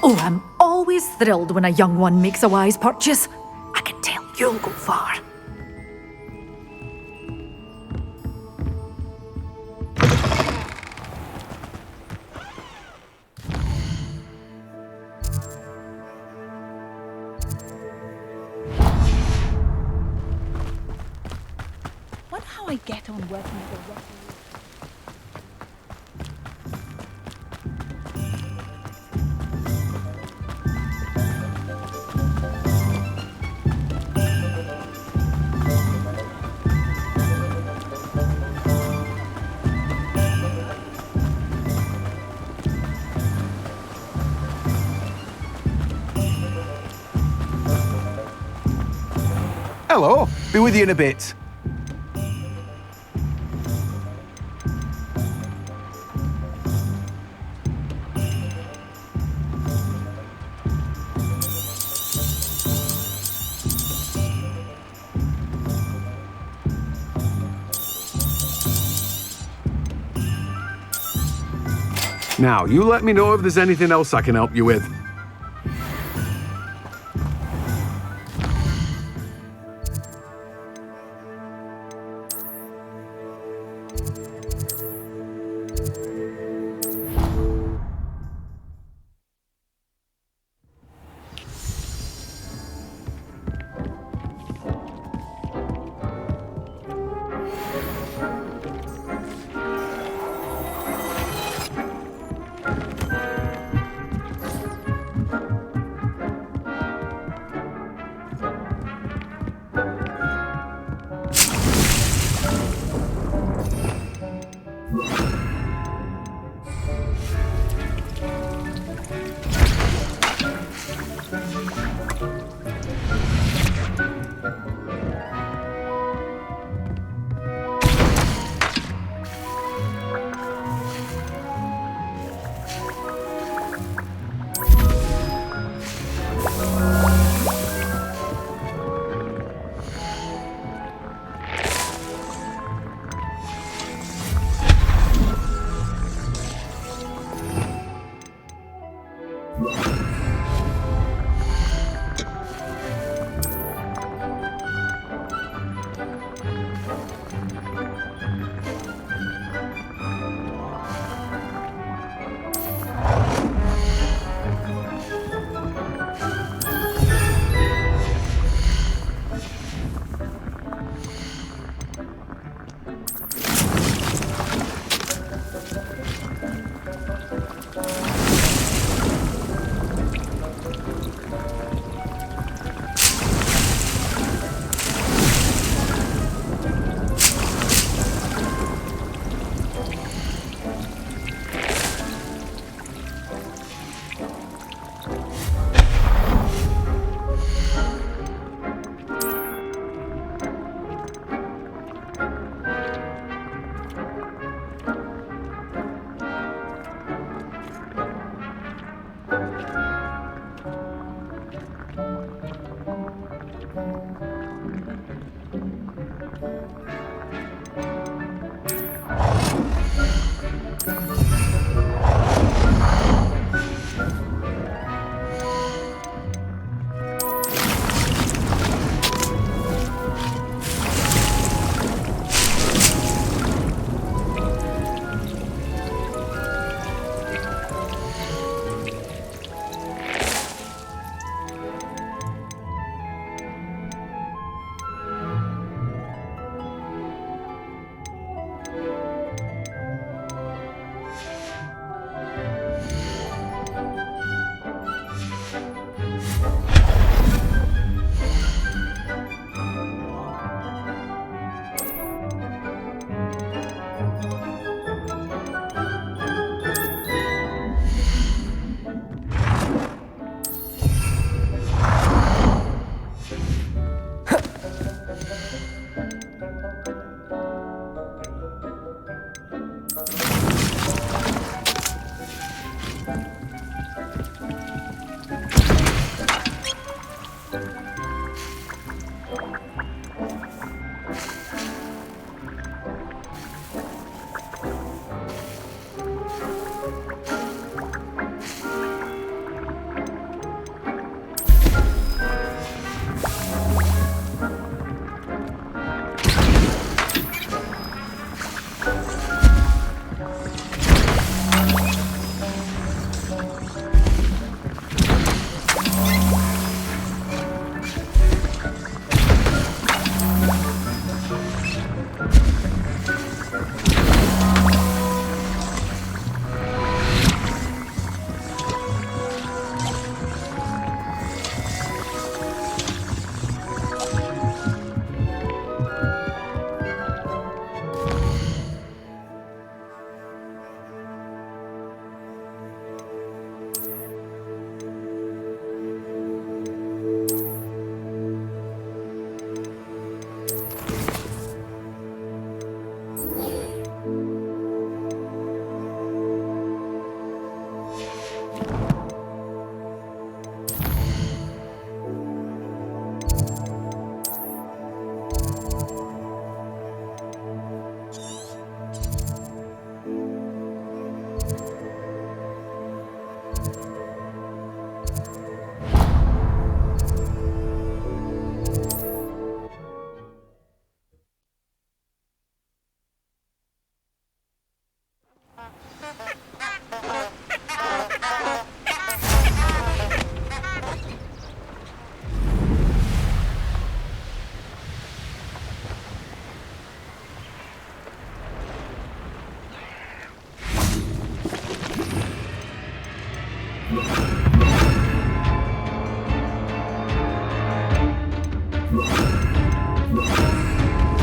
[SPEAKER 5] Oh, I'm always thrilled when a young one makes a wise purchase. I can tell you'll go far.
[SPEAKER 11] How I get on working with a referee.
[SPEAKER 13] Hello, be with you in a bit. Now, you let me know if there's anything else I can help you with.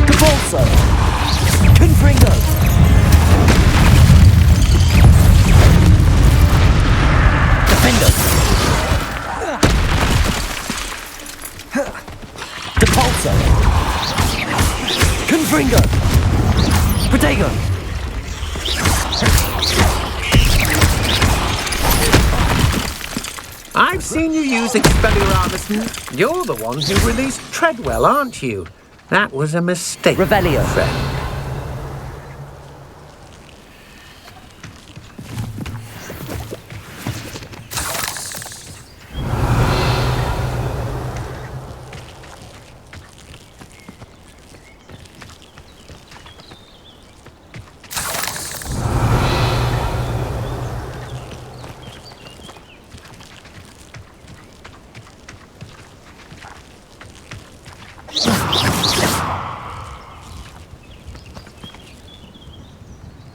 [SPEAKER 10] Convulso! Confringo! Defender! Depulso! Confringo! Protego!
[SPEAKER 1] I've seen you use Expelliarmus. You're the one who released Treadwell, aren't you? That was a mistake,
[SPEAKER 10] Revelio.
[SPEAKER 1] friend.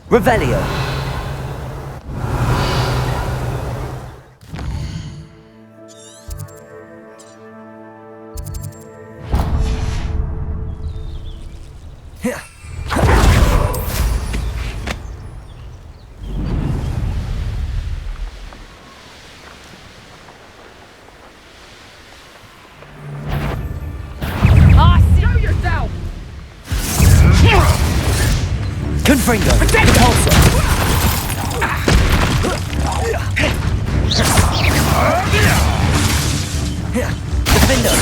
[SPEAKER 10] Revelio.
[SPEAKER 7] Show yourself!
[SPEAKER 10] Confringo! Repulsor! Defender!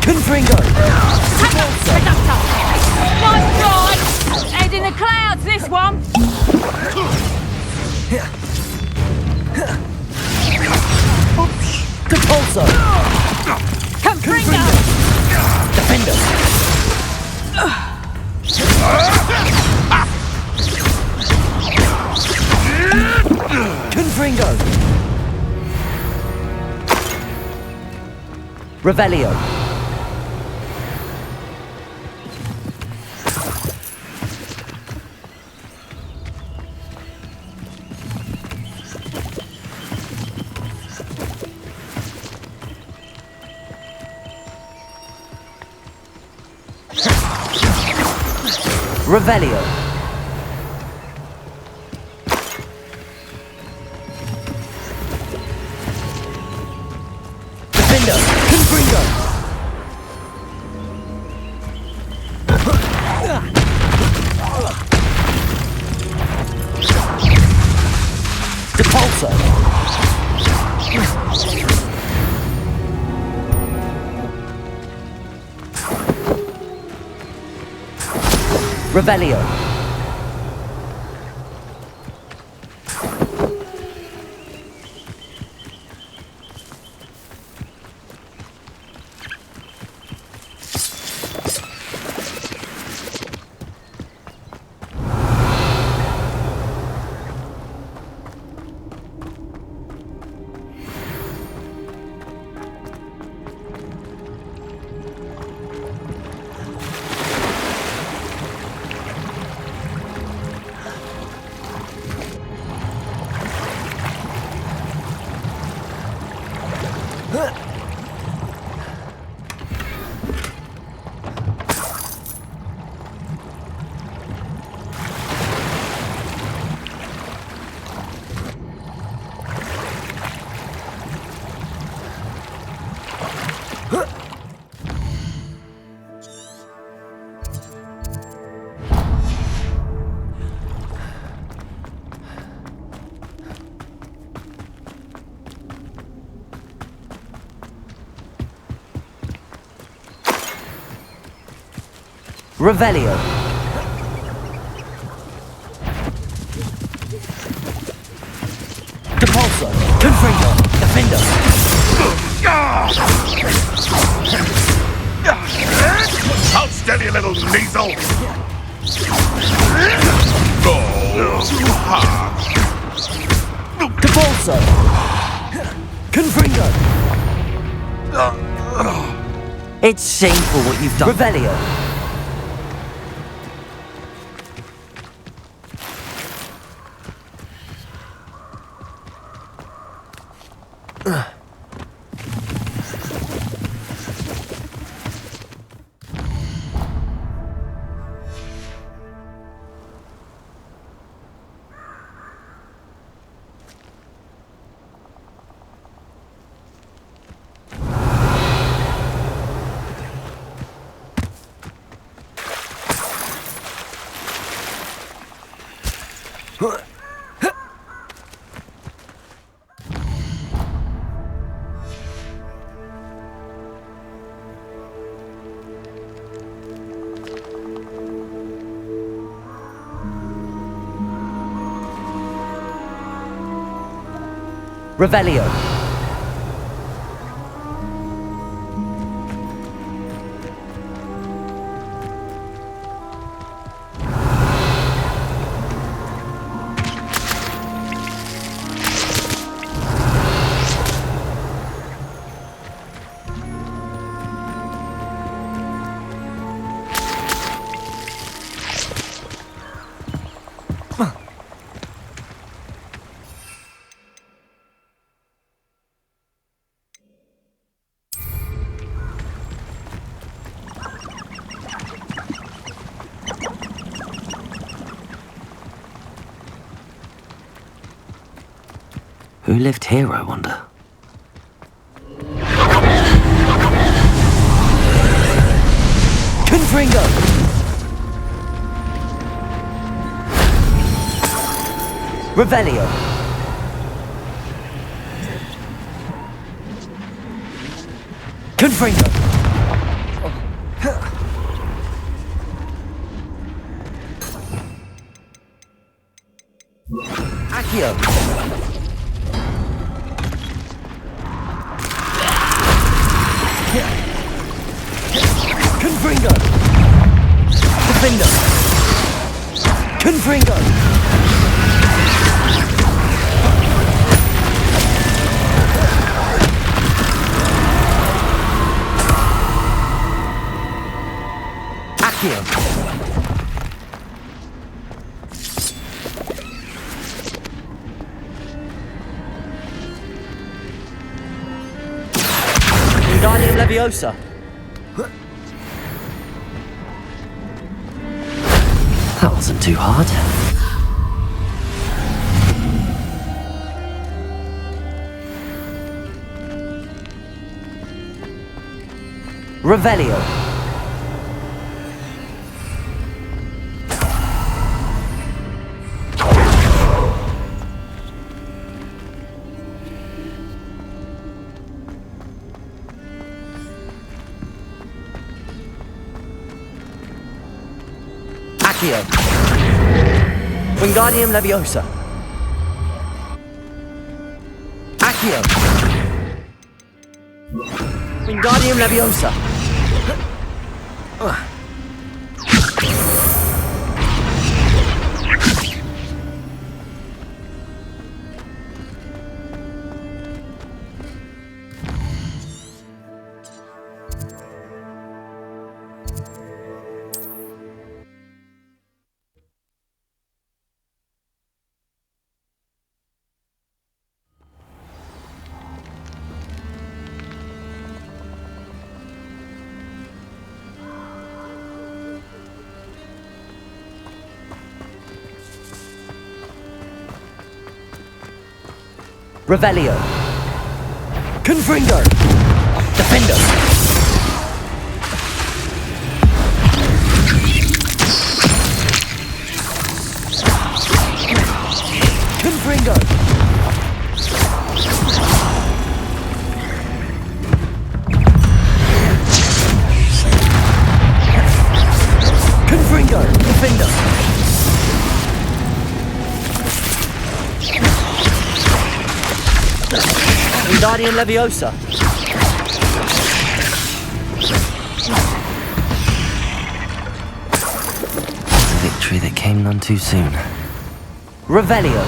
[SPEAKER 10] Confringo!
[SPEAKER 4] Nice try! Head in the clouds, this one!
[SPEAKER 10] Repulsor!
[SPEAKER 4] Confringo!
[SPEAKER 10] Defender! Confringo! Revelio! Revelio! Defender! Confringo! Depulso! Revelio! Revelio! Depulso! Confringo! Defender!
[SPEAKER 8] Hold steady, little weasel! Oh, too hard!
[SPEAKER 10] Depulso! Confringo! It's shameful what you've done. Revelio!
[SPEAKER 2] Revelio. Who lived here, I wonder? Confringo! Revelio! Confringo! Accio! Confringo! Defender! Confringo! Accio! Wingardium Leviosa! That wasn't too hard. Revelio. Accio. Wingardium Leviosa. Accio. Wingardium Leviosa. Revelio. Confringo. Defender. Confringo. Confringo. Defender. Wingardium Leviosa. A victory that came none too soon. Revelio.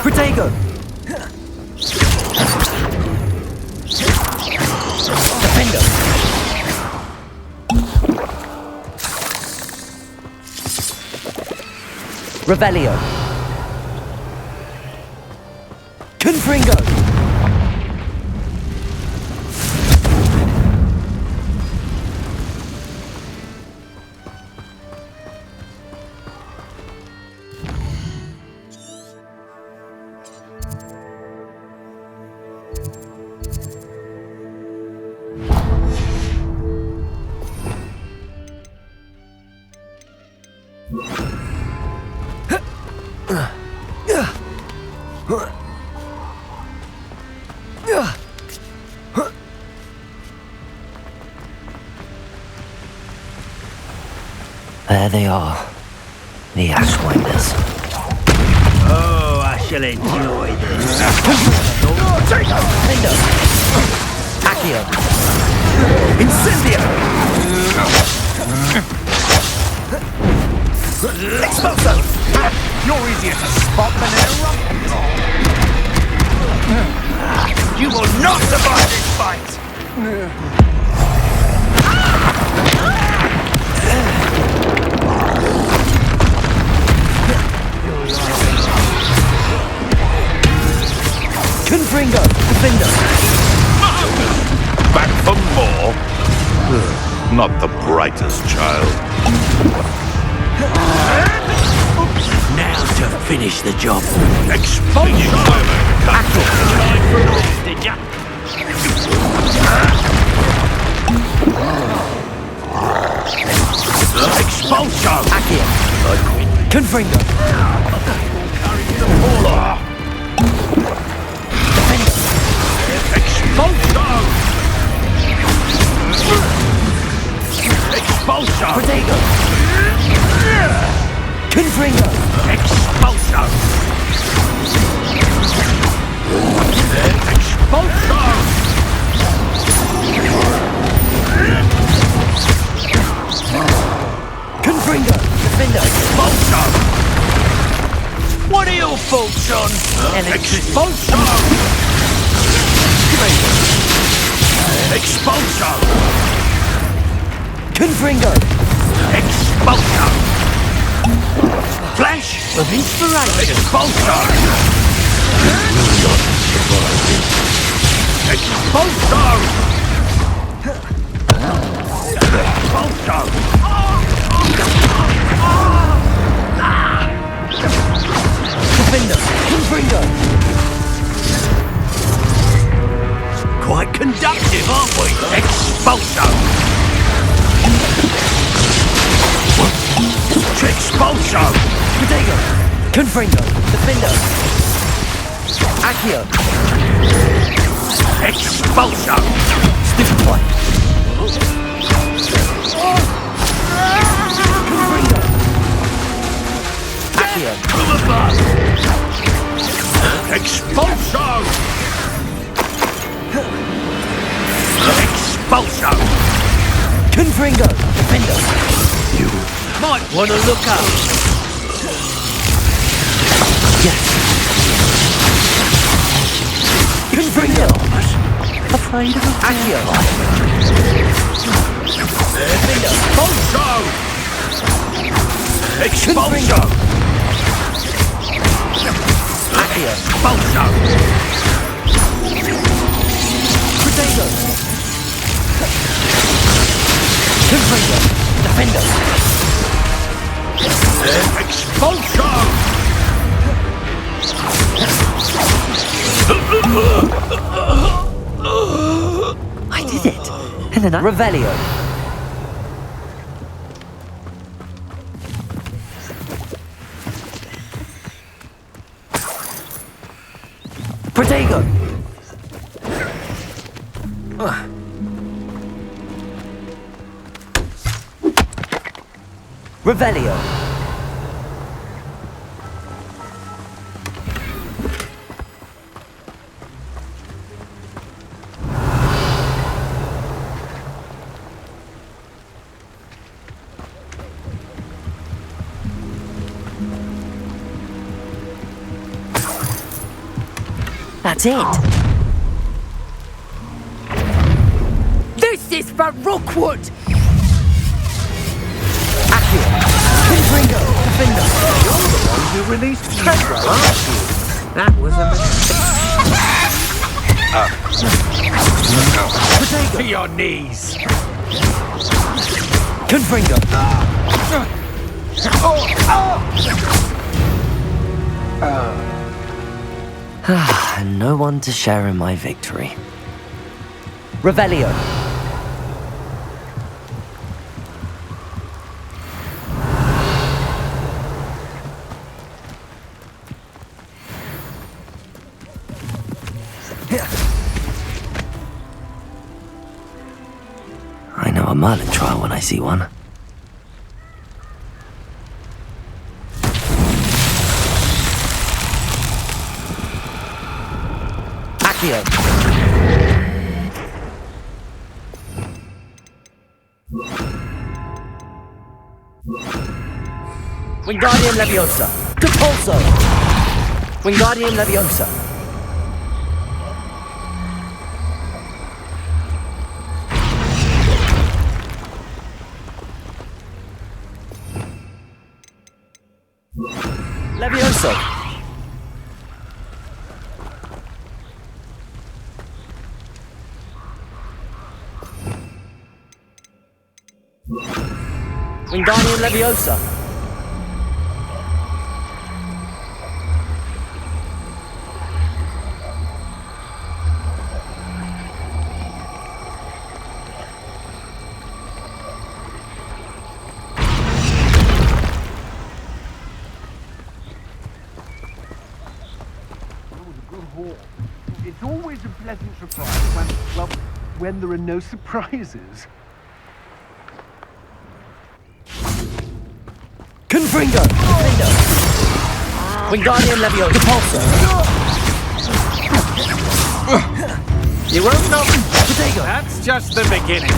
[SPEAKER 2] Protego. Defender. Revelio. Confringo. Confringo! There they are, the Ashwinders.
[SPEAKER 3] Oh, I shall enjoy this.
[SPEAKER 2] Accio!
[SPEAKER 3] Incendio! Expulso! You're easier to spot than an eruptor. You will not survive this fight!
[SPEAKER 2] Confringo! Defender!
[SPEAKER 8] Back for more? Not the brightest child.
[SPEAKER 3] Now to finish the job.
[SPEAKER 8] Expulsion!
[SPEAKER 3] Did ya? Expulsion!
[SPEAKER 2] Accio! Confringo!
[SPEAKER 3] Expulsion! Expulsion!
[SPEAKER 2] Protego! Confringo!
[SPEAKER 3] Expulsion! Expulsion!
[SPEAKER 2] Confringo! Defender!
[SPEAKER 3] Expulsion! What are your faults on? Expulsion! Expulsion!
[SPEAKER 2] Confringo!
[SPEAKER 3] Expulsion! Flash of inspiration! Expulsion! Expulsion! Expulsion!
[SPEAKER 2] Defender! Confringo!
[SPEAKER 3] Quite conductive, aren't we? Expulsion! Expulsion!
[SPEAKER 2] Protego! Confringo! Defender! Accio!
[SPEAKER 3] Expulsion!
[SPEAKER 2] Stiff play! Confringo! Accio!
[SPEAKER 3] Expulsion! Expulsion!
[SPEAKER 2] Confringo! Defender!
[SPEAKER 3] You might want to look up.
[SPEAKER 2] Yes! Confringo! Afraid of Accio!
[SPEAKER 3] Defender! Expulsion! Expulsion!
[SPEAKER 2] Accio!
[SPEAKER 3] Expulsion!
[SPEAKER 2] Protego! Confringo! Defender!
[SPEAKER 3] Expulsion!
[SPEAKER 2] I did it! And then Revelio! Protego! Revelio! That's it!
[SPEAKER 5] This is for Rookwood!
[SPEAKER 2] Accio! Confringo! Defender!
[SPEAKER 1] You're the one who released Treadwell, aren't you? That was a mistake.
[SPEAKER 9] To your knees.
[SPEAKER 2] Confringo. And no one to share in my victory. Revelio. I know a Merlin trial when I see one. Accio. Wingardium Leviosa. Depulso. Wingardium Leviosa. Levioso. Wingardium Leviosa.
[SPEAKER 20] It's always a pleasant surprise when there are no surprises.
[SPEAKER 2] Confringo! Wingardium Leviosa. Depulso.
[SPEAKER 1] You won't know.
[SPEAKER 2] Potato.
[SPEAKER 1] That's just the beginning.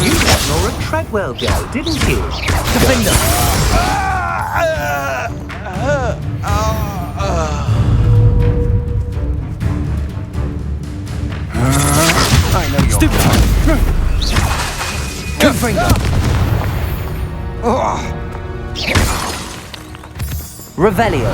[SPEAKER 1] You let Laura Treadwell go, didn't you?
[SPEAKER 2] Defender.
[SPEAKER 20] I know you're...
[SPEAKER 2] Stupid. Confringo. Revelio.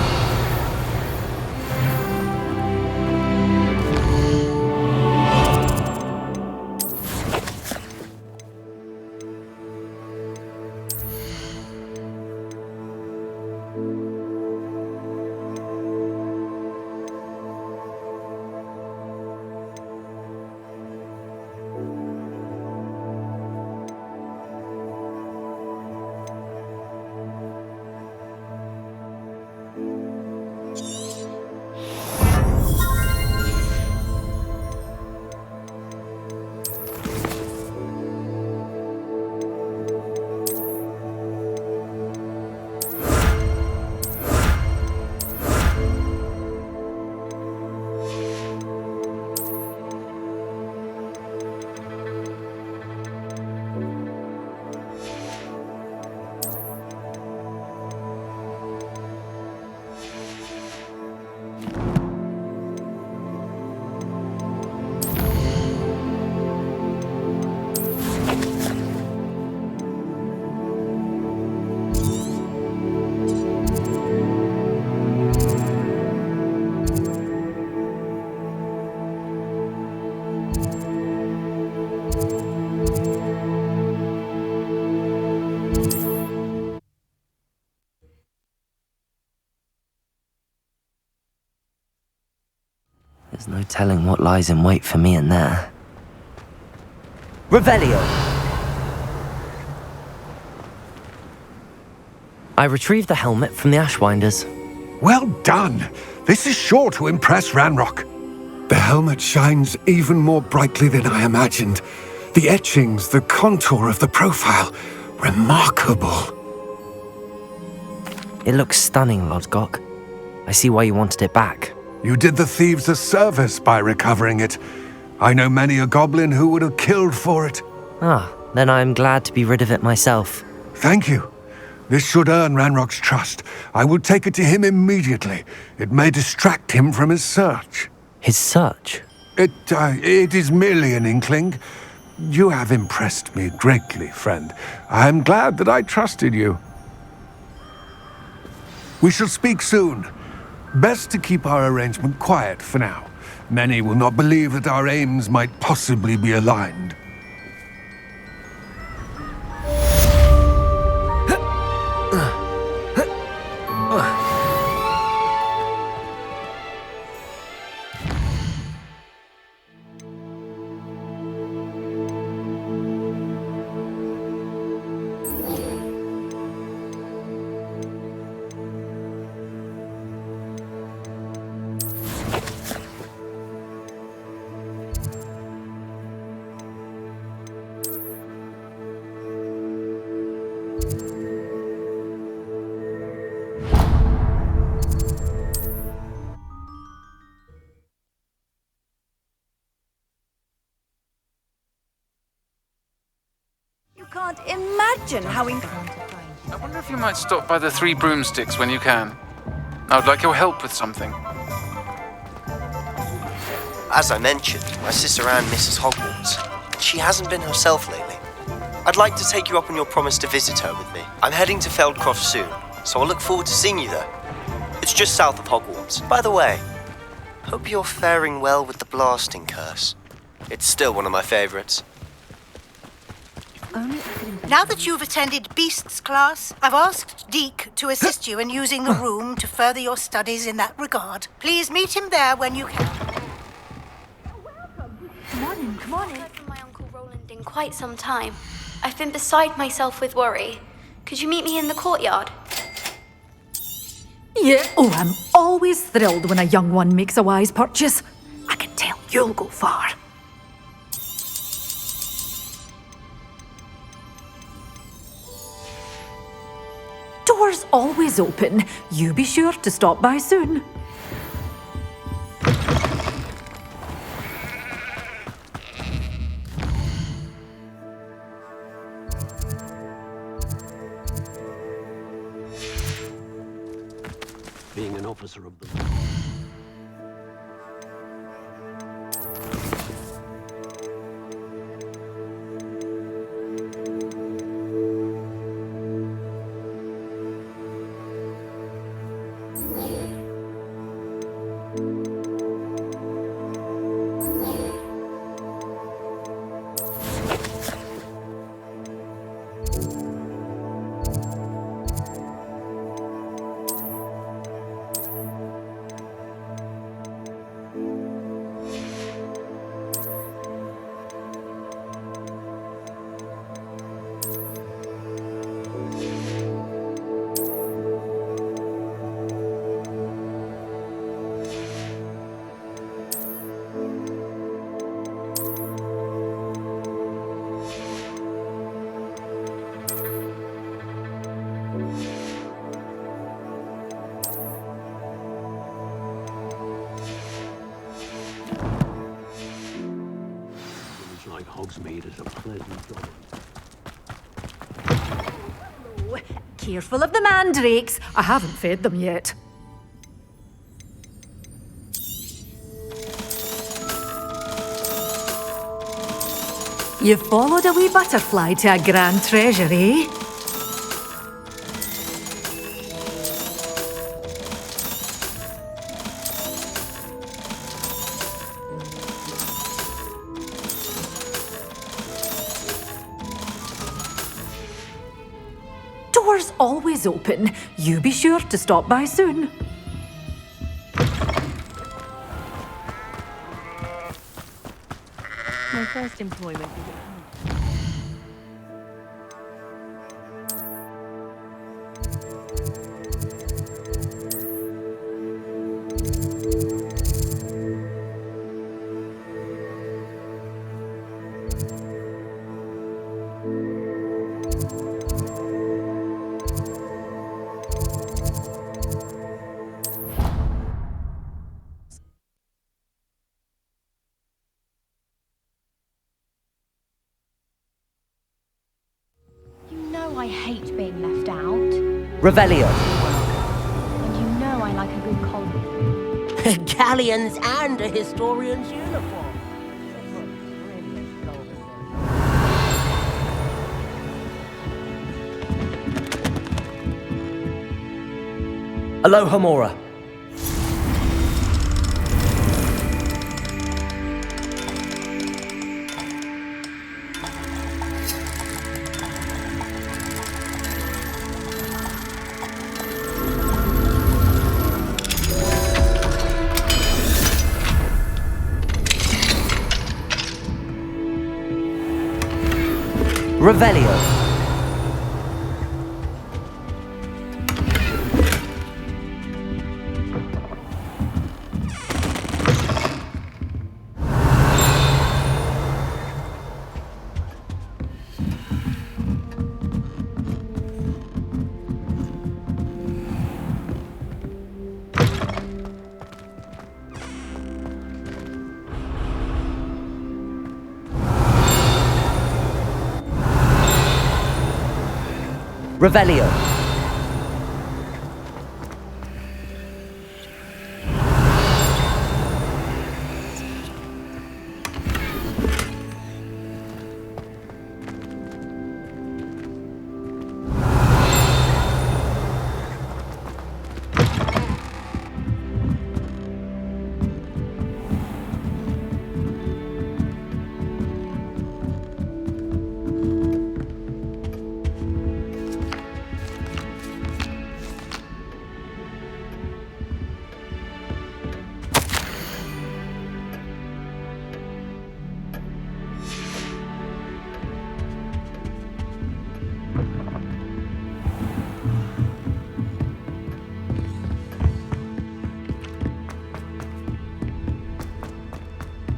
[SPEAKER 2] There's no telling what lies in wait for me in there. Revelio! I retrieved the helmet from the Ashwinders.
[SPEAKER 20] Well done! This is sure to impress Ranrock. The helmet shines even more brightly than I imagined. The etchings, the contour of the profile, remarkable.
[SPEAKER 2] It looks stunning, Lodgok. I see why you wanted it back.
[SPEAKER 20] You did the thieves a service by recovering it. I know many a goblin who would have killed for it.
[SPEAKER 2] Ah, then I'm glad to be rid of it myself.
[SPEAKER 20] Thank you. This should earn Ranrock's trust. I will take it to him immediately. It may distract him from his search.
[SPEAKER 2] His search?
[SPEAKER 20] It is merely an inkling. You have impressed me greatly, friend. I am glad that I trusted you. We shall speak soon. Best to keep our arrangement quiet for now. Many will not believe that our aims might possibly be aligned.
[SPEAKER 4] You can't imagine how
[SPEAKER 22] I wonder if you might stop by the Three Broomsticks when you can. I would like your help with something.
[SPEAKER 12] As I mentioned, my sister Anne misses Hogwarts. She hasn't been herself lately. I'd like to take you up on your promise to visit her with me. I'm heading to Feldcroft soon, so I'll look forward to seeing you there. It's just south of Hogwarts. By the way, hope you're faring well with the blasting curse. It's still one of my favorites.
[SPEAKER 17] Now that you've attended Beasts class, I've asked Deke to assist you in using the room to further your studies in that regard. Please meet him there when you can.
[SPEAKER 15] Come on in, come on in. I've heard from my Uncle Roland in quite some time. I've been beside myself with worry. Could you meet me in the courtyard?
[SPEAKER 5] Yeah, oh, I'm always thrilled when a young one makes a wise purchase. I can tell you'll go far. Doors always open. You be sure to stop by soon.
[SPEAKER 6] Being an officer of the... like Hogsmeade is a pleasant job.
[SPEAKER 5] Oh, careful of the mandrakes. I haven't fed them yet. You followed a wee butterfly to a grand treasure, eh? Doors always open. You be sure to stop by soon.
[SPEAKER 21] My first employment was at home.
[SPEAKER 15] I hate being left out.
[SPEAKER 23] Revelio.
[SPEAKER 15] And you know I like a good cold.
[SPEAKER 23] Galleons and a historian's uniform. Aloha Mora. Revelio. Revelio.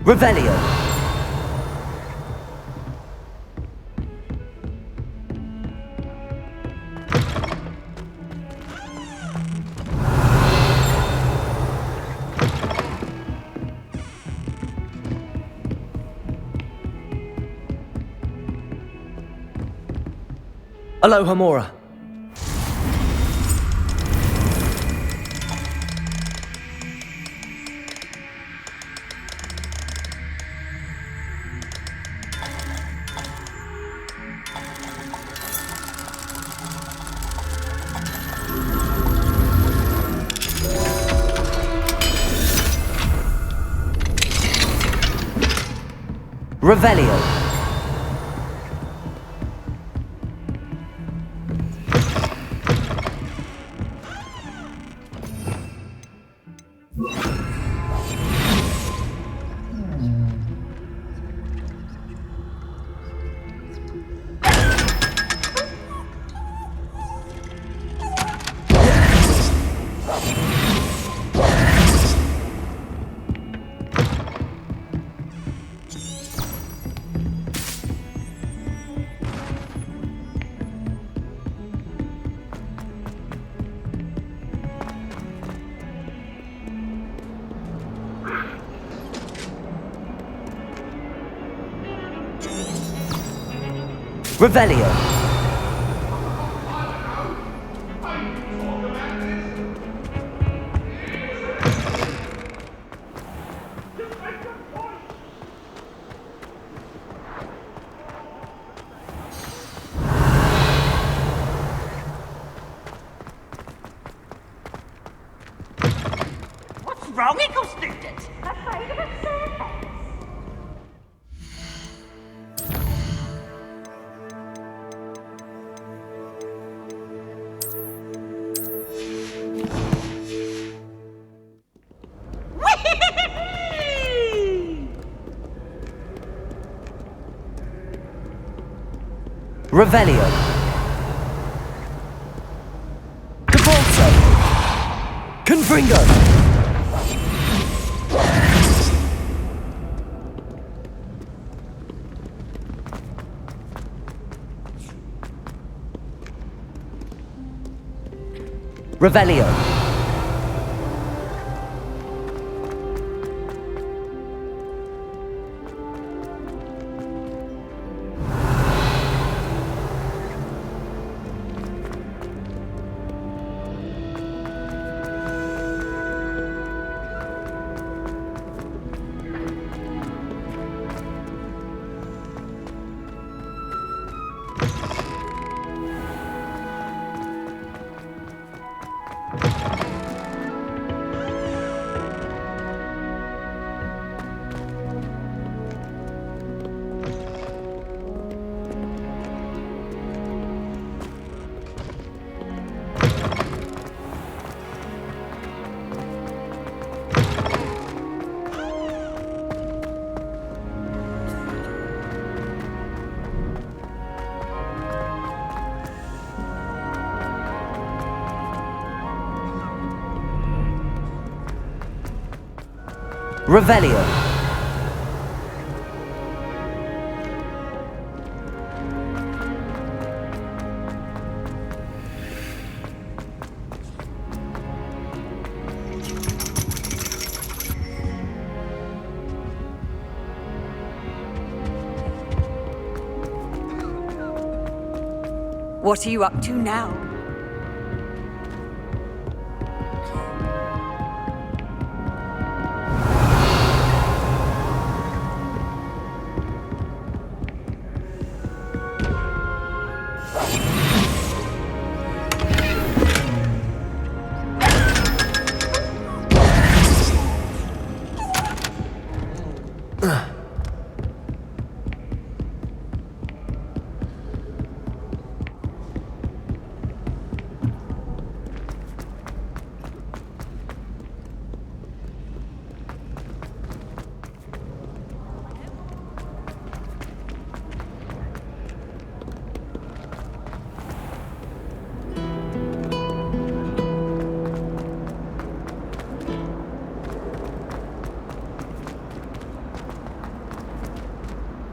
[SPEAKER 23] Revelio. Aloha Mora. Revelio. Revelio.
[SPEAKER 14] What's wrong, Eco Student? Afraid of a serpent?
[SPEAKER 23] Revelio. Cavalso. Confringo. Revelio. Revelio.
[SPEAKER 4] What are you up to now?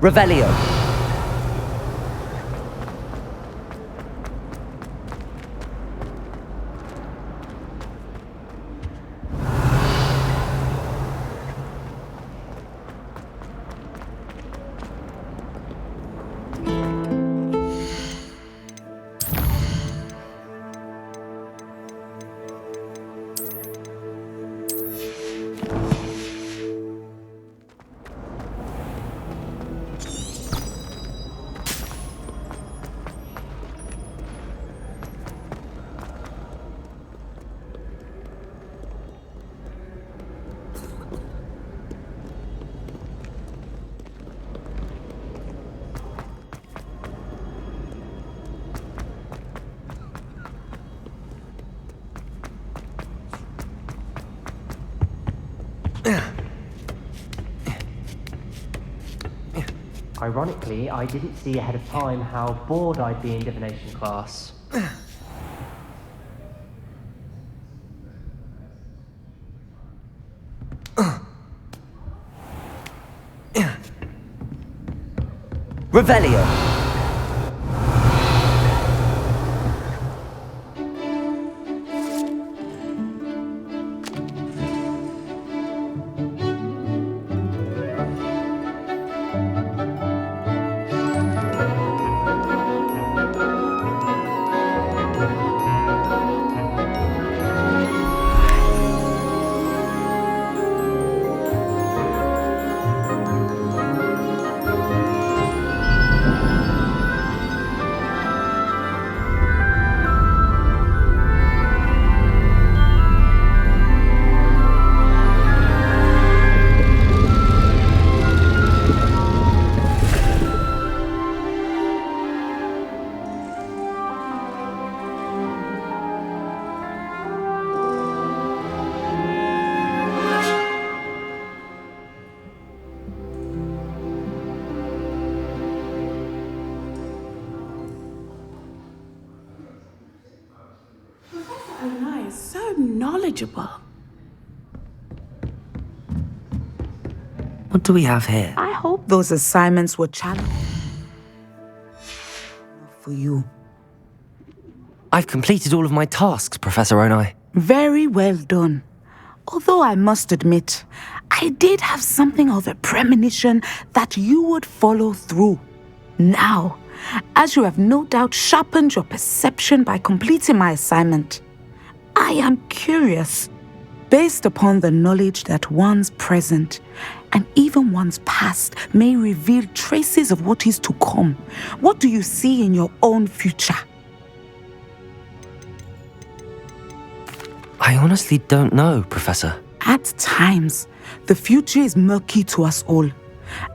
[SPEAKER 23] Revelio.
[SPEAKER 16] Ironically, I didn't see ahead of time how bored I'd be in divination class.
[SPEAKER 23] Revelio.
[SPEAKER 11] So knowledgeable.
[SPEAKER 2] What do we have here?
[SPEAKER 11] I hope those assignments were challenging for you.
[SPEAKER 2] I've completed all of my tasks, Professor Onai.
[SPEAKER 11] Very well done. Although I must admit, I did have something of a premonition that you would follow through. Now, as you have no doubt sharpened your perception by completing my assignment, I am curious, based upon the knowledge that one's present and even one's past may reveal traces of what is to come. What do you see in your own future?
[SPEAKER 2] I honestly don't know, Professor.
[SPEAKER 11] At times, the future is murky to us all.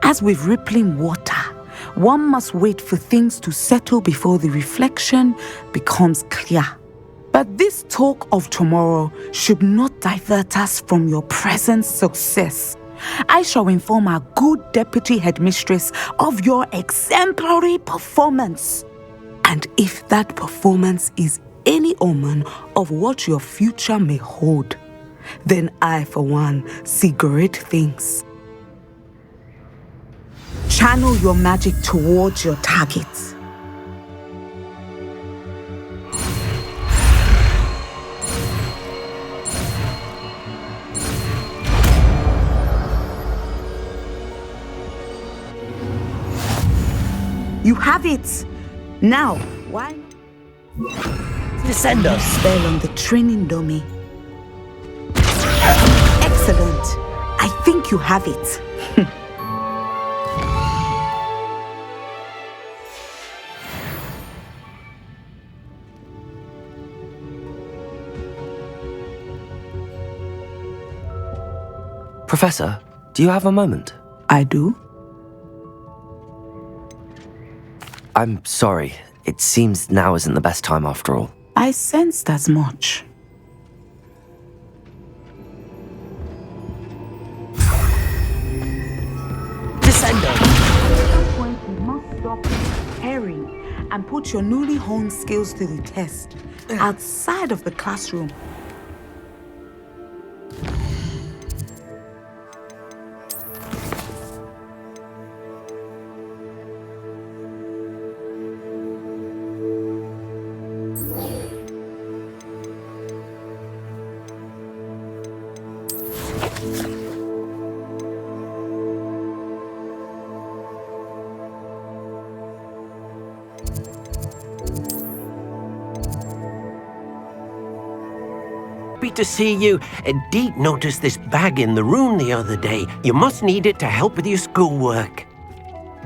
[SPEAKER 11] As with rippling water, one must wait for things to settle before the reflection becomes clear. But this talk of tomorrow should not divert us from your present success. I shall inform our good deputy headmistress of your exemplary performance. And if that performance is any omen of what your future may hold, then I, for one, see great things. Channel your magic towards your targets. You have it! Now, why?
[SPEAKER 23] Descender!
[SPEAKER 11] Spell on the training dummy. Excellent! I think you have it.
[SPEAKER 2] Professor, do you have a moment?
[SPEAKER 11] I do?
[SPEAKER 2] I'm sorry. It seems now isn't the best time after all.
[SPEAKER 11] I sensed as much.
[SPEAKER 23] Descender!
[SPEAKER 11] At some point, you must stop preparing and put your newly honed skills to the test outside of the classroom.
[SPEAKER 6] Happy to see you. Deek noticed this bag in the room the other day. You must need it to help with your schoolwork.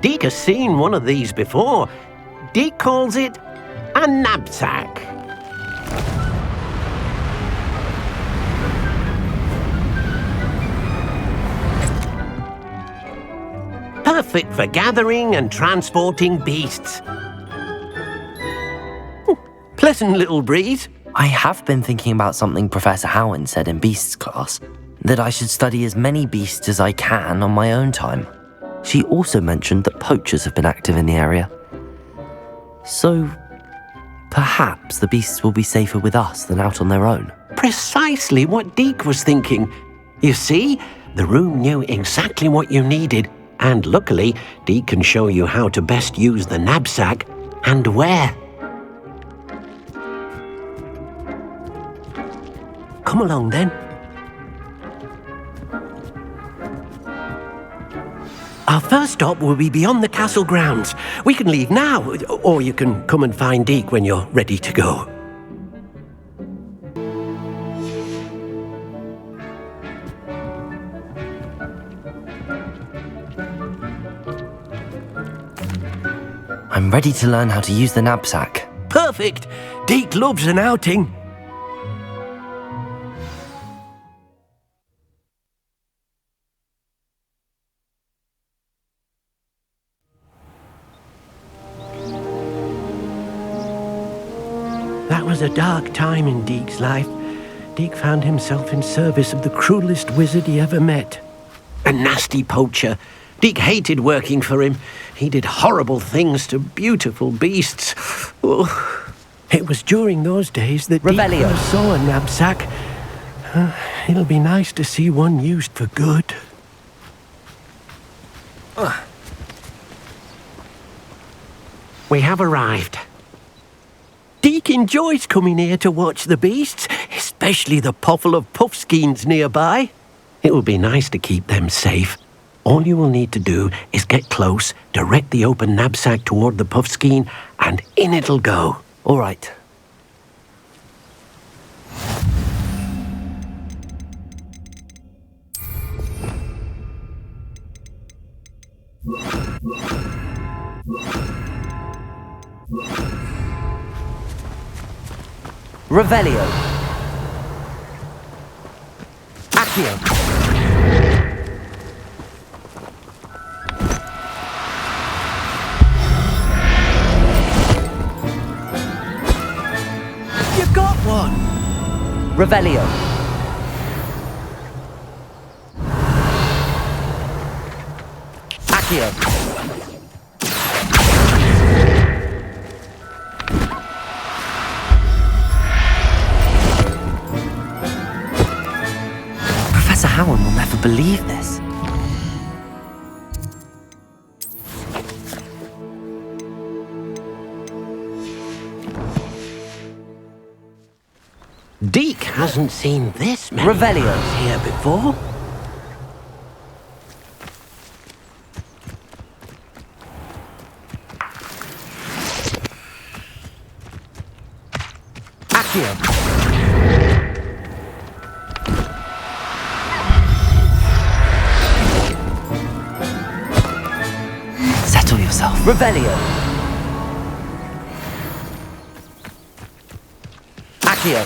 [SPEAKER 6] Deek has seen one of these before. Deek calls it a knapsack. Perfect for gathering and transporting beasts. Pleasant little breeze.
[SPEAKER 2] I have been thinking about something Professor Howin said in Beasts class, that I should study as many beasts as I can on my own time. She also mentioned that poachers have been active in the area. So, perhaps the beasts will be safer with us than out on their own.
[SPEAKER 6] Precisely what Deek was thinking. You see, the room knew exactly what you needed, and luckily, Deek can show you how to best use the knapsack and where. Come along then. Our first stop will be beyond the castle grounds. We can leave now, or you can come and find Deek when you're ready to go.
[SPEAKER 2] I'm ready to learn how to use the knapsack.
[SPEAKER 6] Perfect! Deek loves an outing. That was a dark time in Deek's life. Deek found himself in service of the cruelest wizard he ever met. A nasty poacher. Deek hated working for him. He did horrible things to beautiful beasts. Oh, it was during those days that Deek first saw a knapsack. It'll be nice to see one used for good. We have arrived. Deek enjoys coming here to watch the beasts, especially the puffle of puffskeins nearby. It will be nice to keep them safe. All you will need to do is get close, direct the open knapsack toward the puffskein, and in it'll go.
[SPEAKER 2] All right.
[SPEAKER 23] Revelio.
[SPEAKER 6] Accio.
[SPEAKER 3] You got one!
[SPEAKER 23] Revelio.
[SPEAKER 6] Accio.
[SPEAKER 2] believe this.
[SPEAKER 6] Deke hasn't seen this many
[SPEAKER 2] Revelio.
[SPEAKER 6] birds here before.
[SPEAKER 2] Accio. Settle yourself. Revelio. Accio.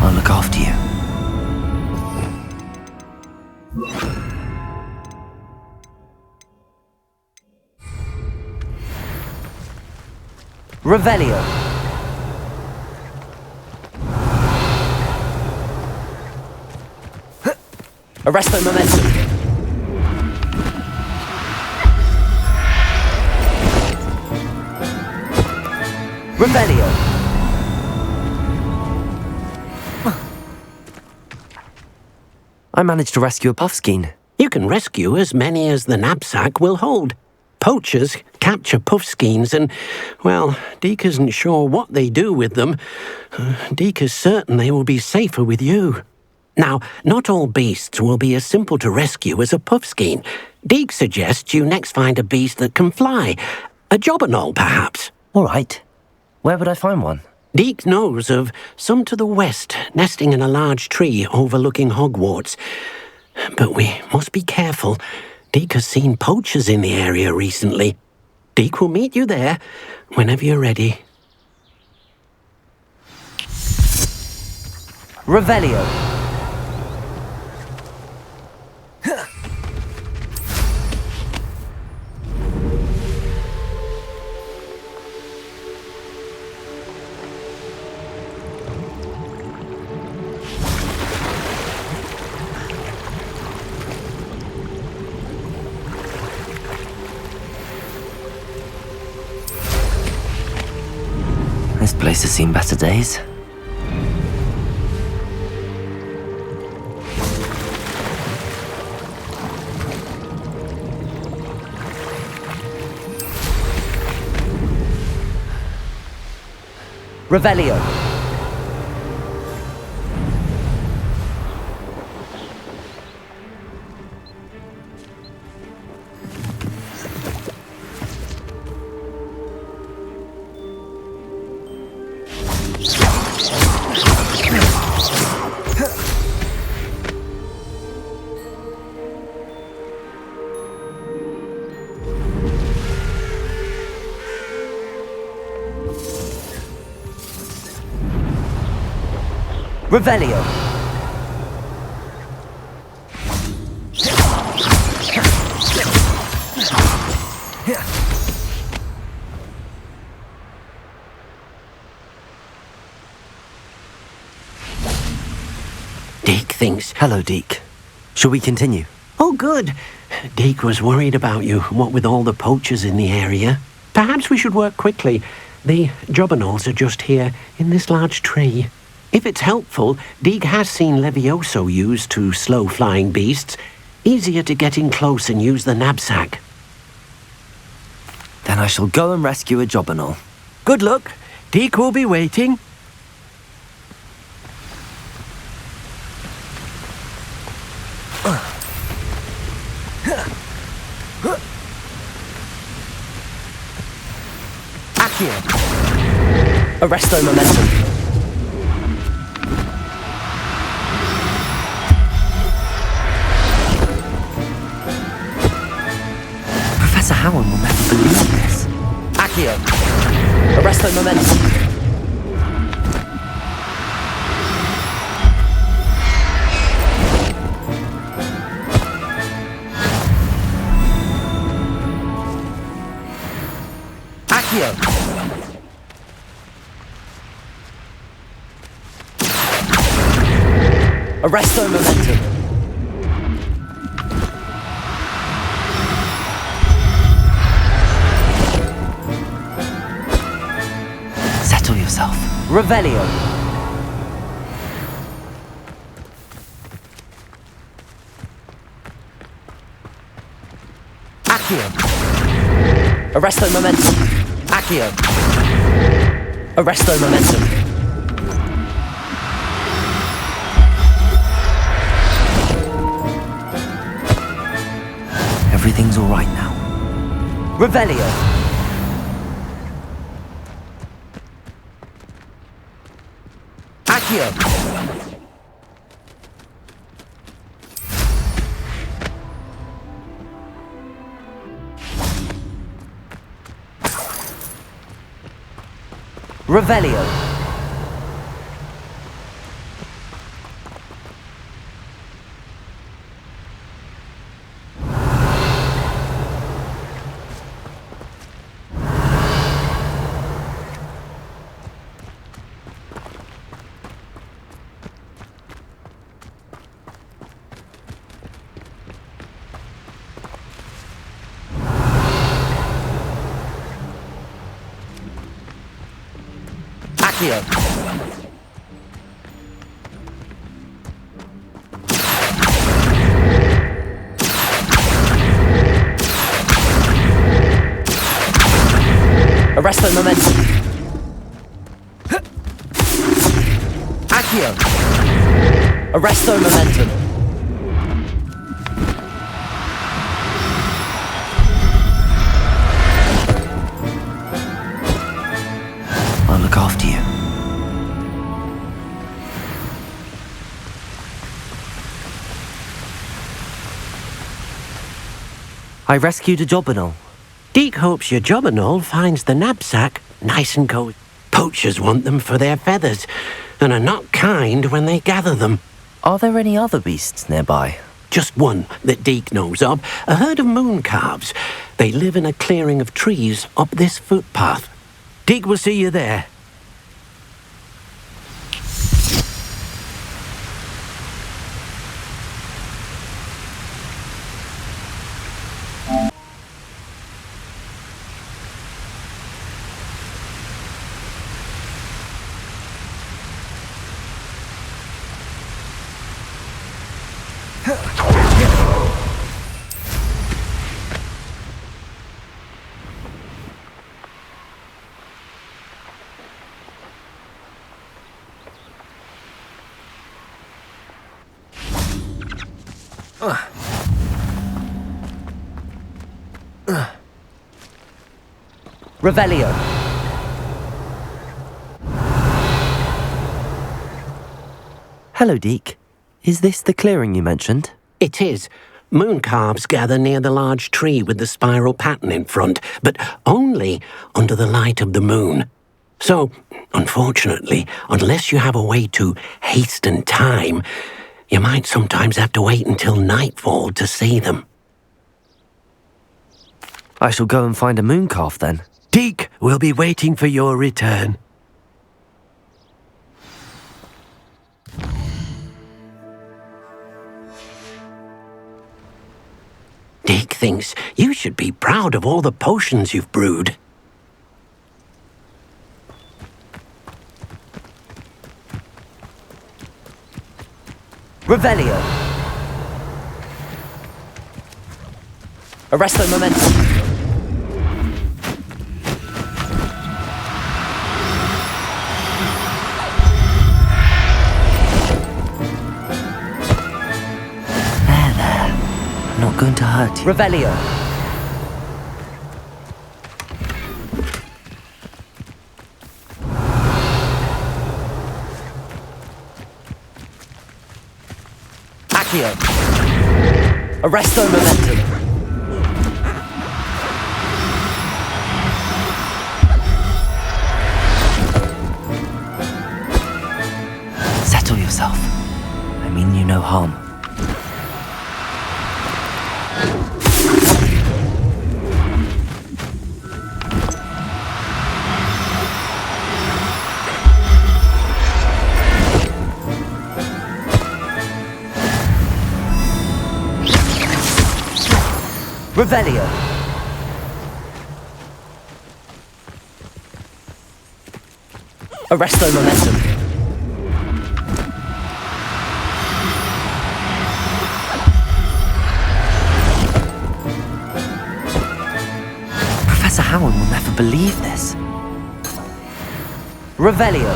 [SPEAKER 2] I'll look after you. Revelio. Arresto momentum. Revelio. I managed to rescue a puffskein.
[SPEAKER 6] You can rescue as many as the knapsack will hold. Poachers capture puffskeins and, well, Deke isn't sure what they do with them. Deke is certain they will be safer with you. Now, not all beasts will be as simple to rescue as a puffskein. Deke suggests you next find a beast that can fly. A jobberknoll, perhaps.
[SPEAKER 2] All right. Where would I find one?
[SPEAKER 6] Deke knows of some to the west, nesting in a large tree overlooking Hogwarts. But we must be careful. Deke has seen poachers in the area recently. Deke will meet you there whenever you're ready.
[SPEAKER 2] Revelio. This place has seen better days. Revelio. Revelio.
[SPEAKER 6] Deke thinks...
[SPEAKER 2] Hello, Deke. Shall we continue?
[SPEAKER 6] Oh, good. Deke was worried about you, what with all the poachers in the area. Perhaps we should work quickly. The jobberknolls are just here, in this large tree. If it's helpful, Deke has seen Levioso used to slow flying beasts. Easier to get in close and use the knapsack.
[SPEAKER 2] Then I shall go and rescue a jobberknoll.
[SPEAKER 6] Good luck. Deke will be waiting.
[SPEAKER 2] Accio. Arresto momentum. Professor Howard will never believe this. Accio. Arresto momentum. Accio.
[SPEAKER 23] Arresto momentum. Settle yourself. Revelio. Accio. Arresto momentum. Accio. Arresto momentum. Everything's all right now. Revelio. Accio. Revelio. Accio. Arresto momentum. Accio. Arresto momentum. I'll look after you. I rescued a Jobberknoll.
[SPEAKER 6] Deke hopes your Jobberknoll finds the knapsack nice and cold. Poachers want them for their feathers, and are not kind when they gather them.
[SPEAKER 2] Are there any other beasts nearby?
[SPEAKER 6] Just one that Deke knows of, a herd of moon calves. They live in a clearing of trees up this footpath. Deke will see you there.
[SPEAKER 23] Revelio.
[SPEAKER 2] Hello, Deke. Is this the clearing you mentioned?
[SPEAKER 6] It is. Moon calves gather near the large tree with the spiral pattern in front, but only under the light of the moon. So, unfortunately, unless you have a way to hasten time, you might sometimes have to wait until nightfall to see them.
[SPEAKER 2] I shall go and find a moon calf then.
[SPEAKER 6] Deke will be waiting for your return. Deke thinks you should be proud of all the potions you've brewed.
[SPEAKER 23] Revelio. Arresto momentum.
[SPEAKER 2] Not going to hurt you.
[SPEAKER 23] Revelio. Accio. Arresto momentum.
[SPEAKER 2] Settle yourself. I mean you no harm. Revelio. Arresto momentum. Professor Howard will never believe this. Revelio.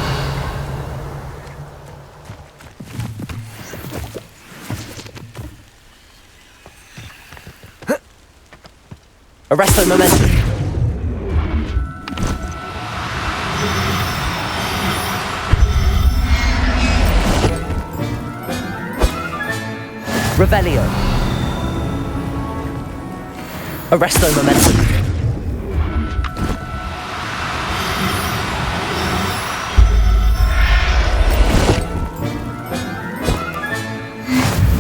[SPEAKER 2] Arresto momentum. Revelio. Arresto momentum.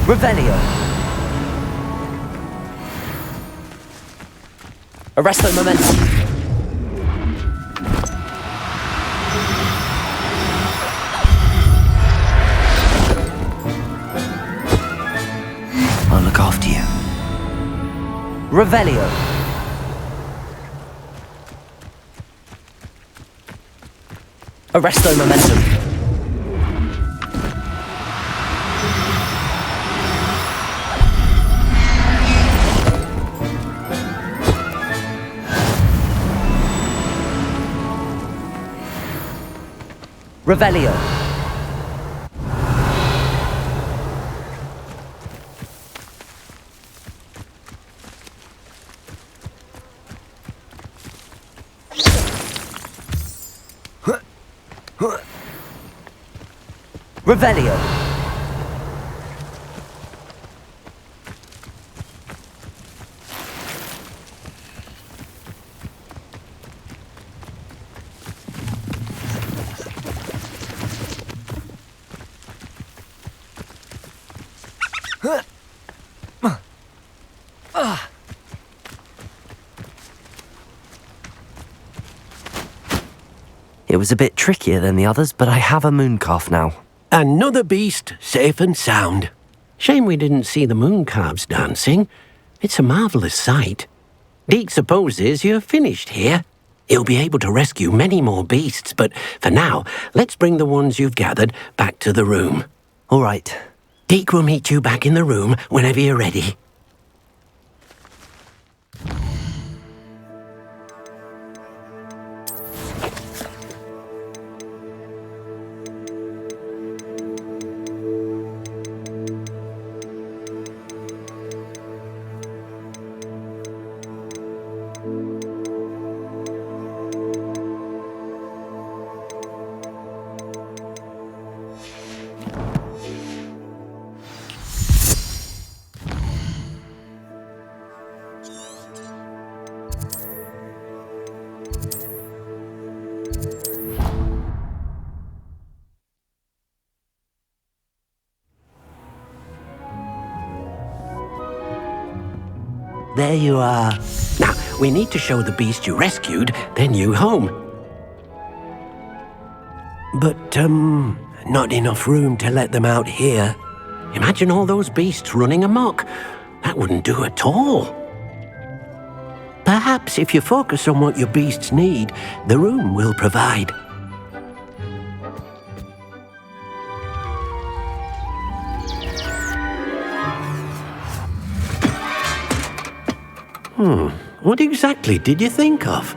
[SPEAKER 2] Revelio. Arresto momentum. I'll look after you. Revelio. Arresto momentum. Revelio. Revelio. It was a bit trickier than the others, but I have a mooncalf now.
[SPEAKER 6] Another beast, safe and sound. Shame we didn't see the mooncalves dancing. It's a marvellous sight. Deke supposes you're finished here. He'll be able to rescue many more beasts, but for now, let's bring the ones you've gathered back to the room.
[SPEAKER 2] All right.
[SPEAKER 6] Deke will meet you back in the room whenever you're ready. There you are. Now, we need to show the beast you rescued their new home. But, not enough room to let them out here. Imagine all those beasts running amok. That wouldn't do at all. Perhaps if you focus on what your beasts need, the room will provide. What exactly did you think of?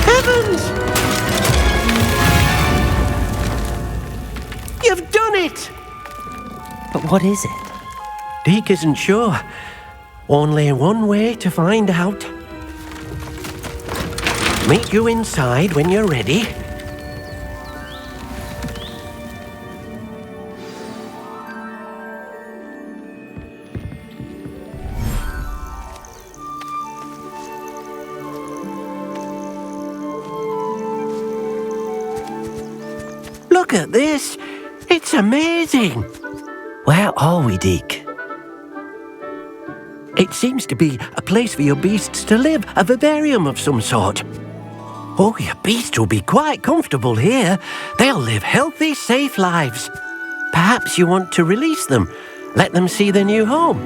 [SPEAKER 6] Heavens! You've done it!
[SPEAKER 2] But what is it?
[SPEAKER 6] Deke isn't sure. Only one way to find out. Meet you inside when you're ready. Look at this! It's amazing!
[SPEAKER 2] Where are we, Deke?
[SPEAKER 6] It seems to be a place for your beasts to live, a vivarium of some sort. Oh, your beasts will be quite comfortable here. They'll live healthy, safe lives. Perhaps you want to release them. Let them see their new home.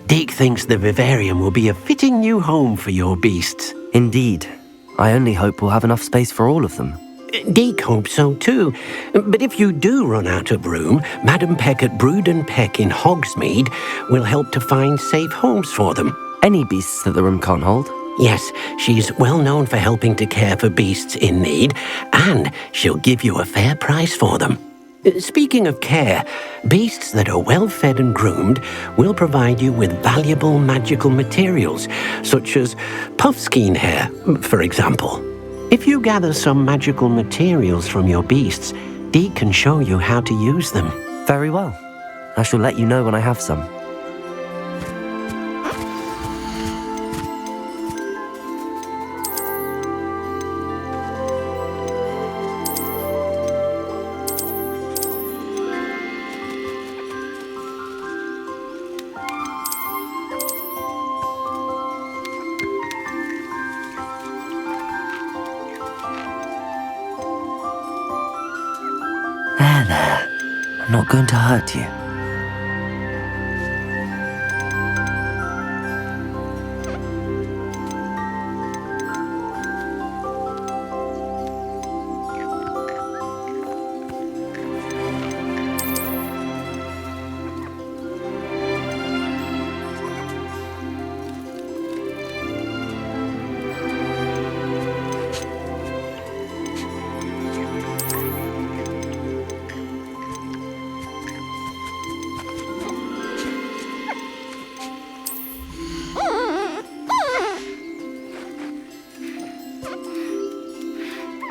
[SPEAKER 6] Deke thinks the vivarium will be a fitting new home for your beasts.
[SPEAKER 2] Indeed. I only hope we'll have enough space for all of them.
[SPEAKER 6] Deke hopes so too. But if you do run out of room, Madam Peck at Brood and Peck in Hogsmeade will help to find safe homes for them.
[SPEAKER 2] Any beasts that the room can't hold?
[SPEAKER 6] Yes, she's well known for helping to care for beasts in need, and she'll give you a fair price for them. Speaking of care, beasts that are well fed and groomed will provide you with valuable magical materials, such as puffskein hair, for example. If you gather some magical materials from your beasts, Deke can show you how to use them.
[SPEAKER 2] Very well. I shall let you know when I have some. There. I'm not going to hurt you.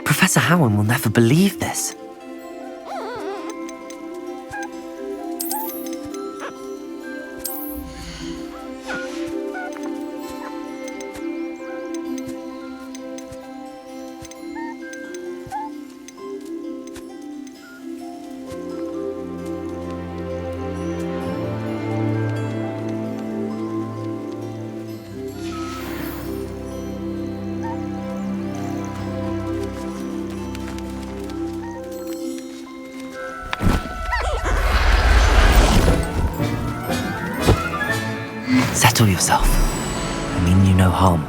[SPEAKER 2] Professor Howard will never believe this. Settle yourself. I mean you no harm.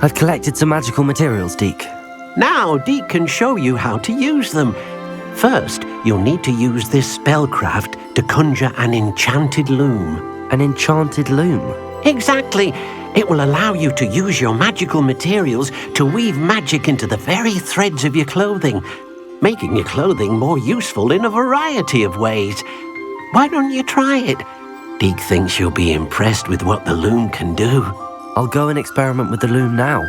[SPEAKER 2] I've collected some magical materials, Deke.
[SPEAKER 6] Now, Deke can show you how to use them. First, you'll need to use this spellcraft to conjure an enchanted loom.
[SPEAKER 2] An enchanted loom?
[SPEAKER 6] Exactly. It will allow you to use your magical materials to weave magic into the very threads of your clothing, making your clothing more useful in a variety of ways. Why don't you try it? Deke thinks you'll be impressed with what the loom can do.
[SPEAKER 2] I'll go and experiment with the loom now.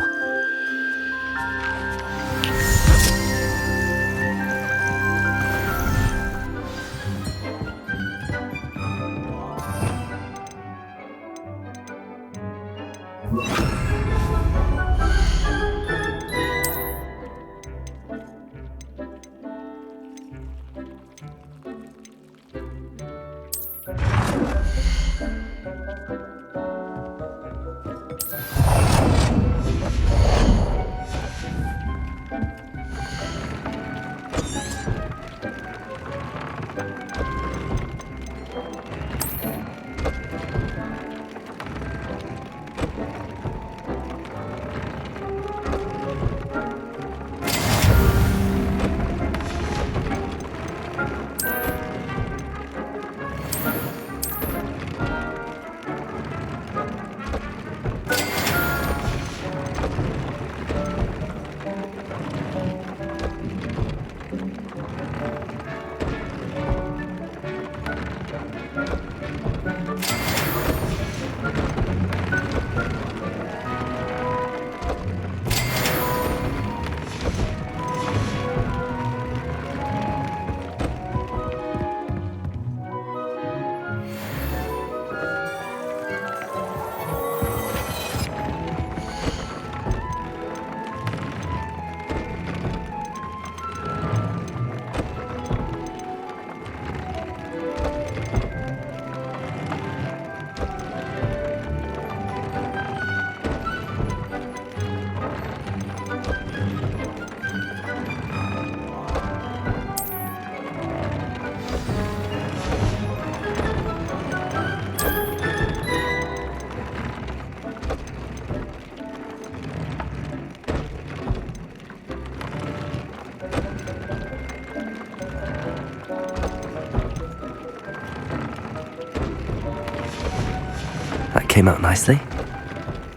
[SPEAKER 2] That came out nicely.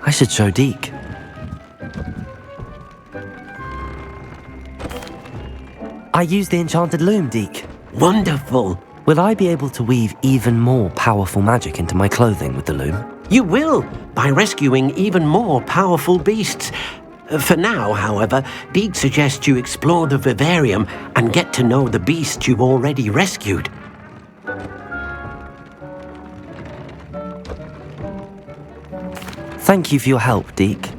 [SPEAKER 2] I should show Deke. I used the enchanted loom, Deke.
[SPEAKER 6] Wonderful.
[SPEAKER 2] Will I be able to weave even more powerful magic into my clothing with the loom?
[SPEAKER 6] You will, by rescuing even more powerful beasts. For now, however, Deke suggests you explore the vivarium and get to know the beasts you've already rescued.
[SPEAKER 2] Thank you for your help, Deke.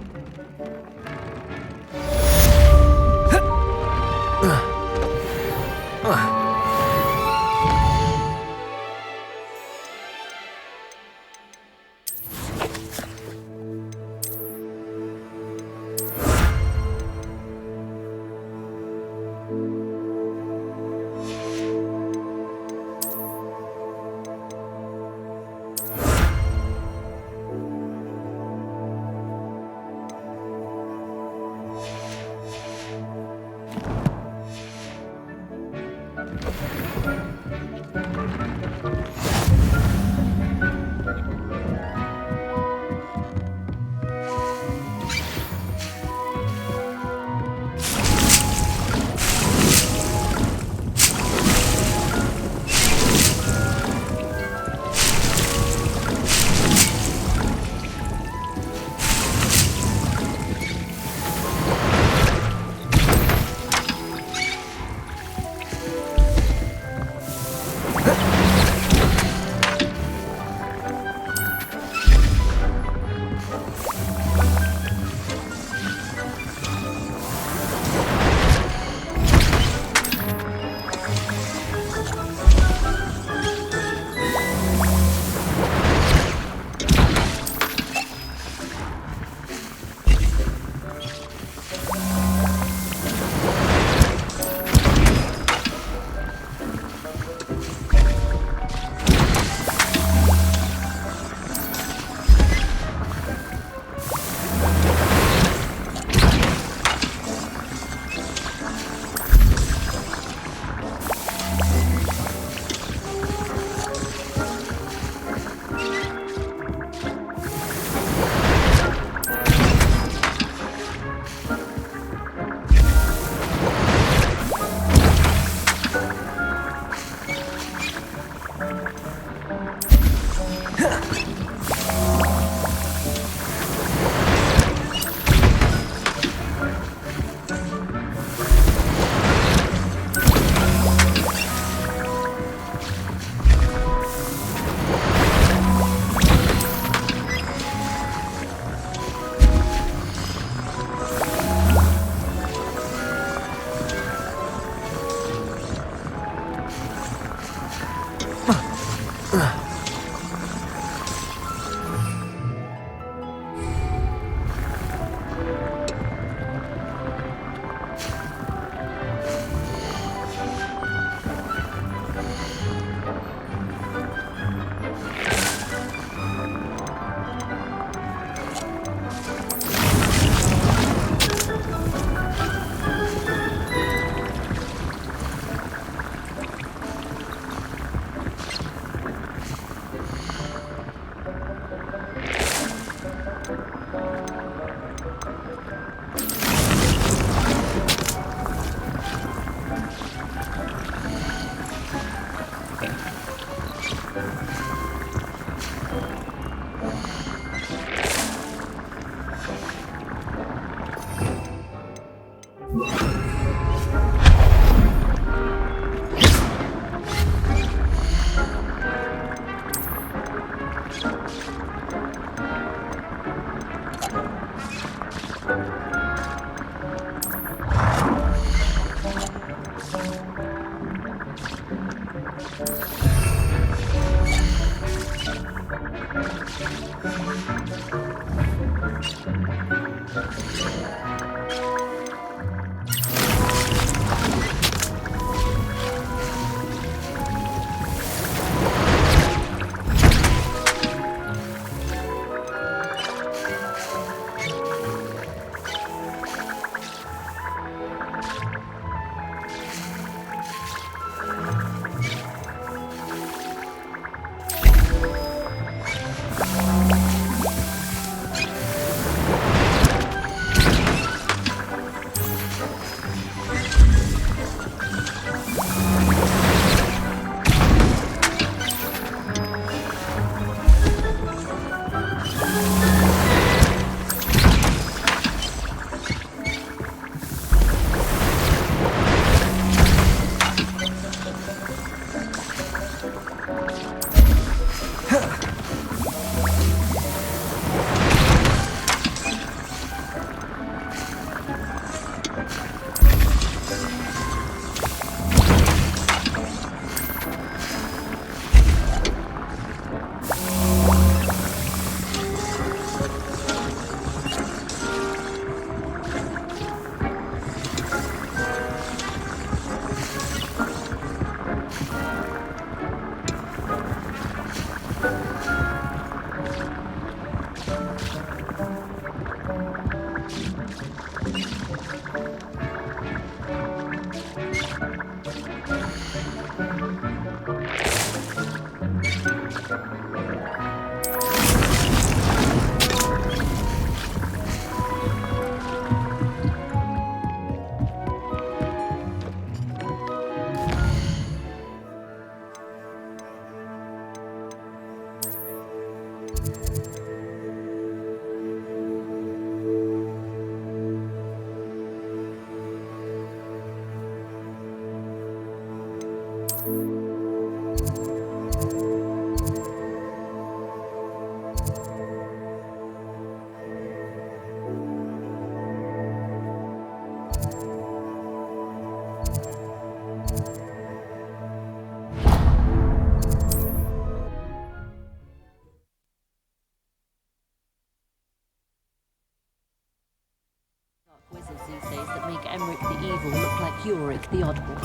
[SPEAKER 21] these days that make Emmerich the evil look like Ulrich the oddball.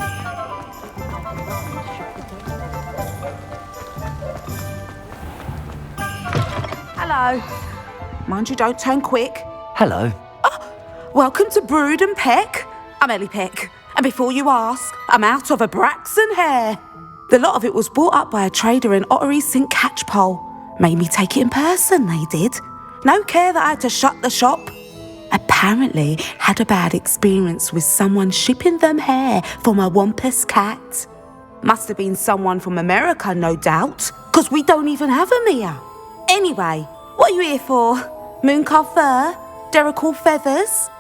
[SPEAKER 11] Hello. Mind you don't turn quick.
[SPEAKER 2] Hello.
[SPEAKER 11] Welcome to Brood and Peck. I'm Ellie Peck. And before you ask, I'm out of a Braxton hair. The lot of it was bought up by a trader in Ottery St. Catchpole. Made me take it in person, they did. No care that I had to shut the shop. Apparently had a bad experience with someone shipping them hair from a Wampus cat. Must have been someone from America, no doubt, because we don't even have them here. Anyway, what are you here for? Mooncarved fur? Derrickal feathers?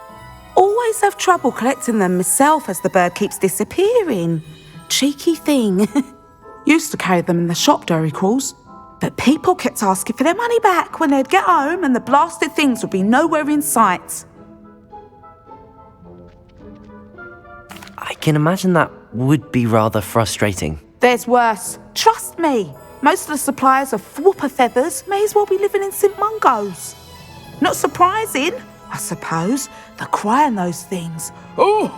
[SPEAKER 11] Always have trouble collecting them myself as the bird keeps disappearing. Cheeky thing. Used to carry them in the shop, Derricals. But people kept asking for their money back when they'd get home and the blasted things would be nowhere in sight.
[SPEAKER 2] I can imagine that would be rather frustrating.
[SPEAKER 11] There's worse. Trust me. Most of the suppliers of whooper feathers may as well be living in St. Mungo's. Not surprising, I suppose, the cry on those things. Oh,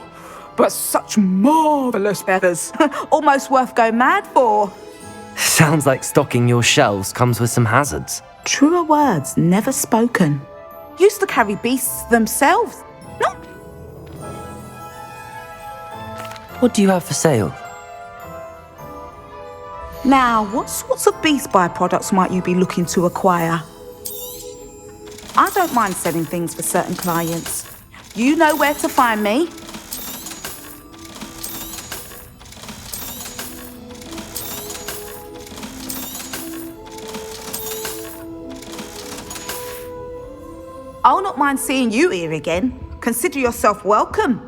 [SPEAKER 11] but such marvellous feathers. Almost worth going mad for.
[SPEAKER 2] Sounds like stocking your shelves comes with some hazards.
[SPEAKER 11] Truer words never spoken. Used to carry beasts themselves. No.
[SPEAKER 2] What do you have for sale?
[SPEAKER 11] Now, what sorts of beast byproducts might you be looking to acquire? I don't mind selling things for certain clients. You know where to find me. I'll not mind seeing you here again. Consider yourself welcome.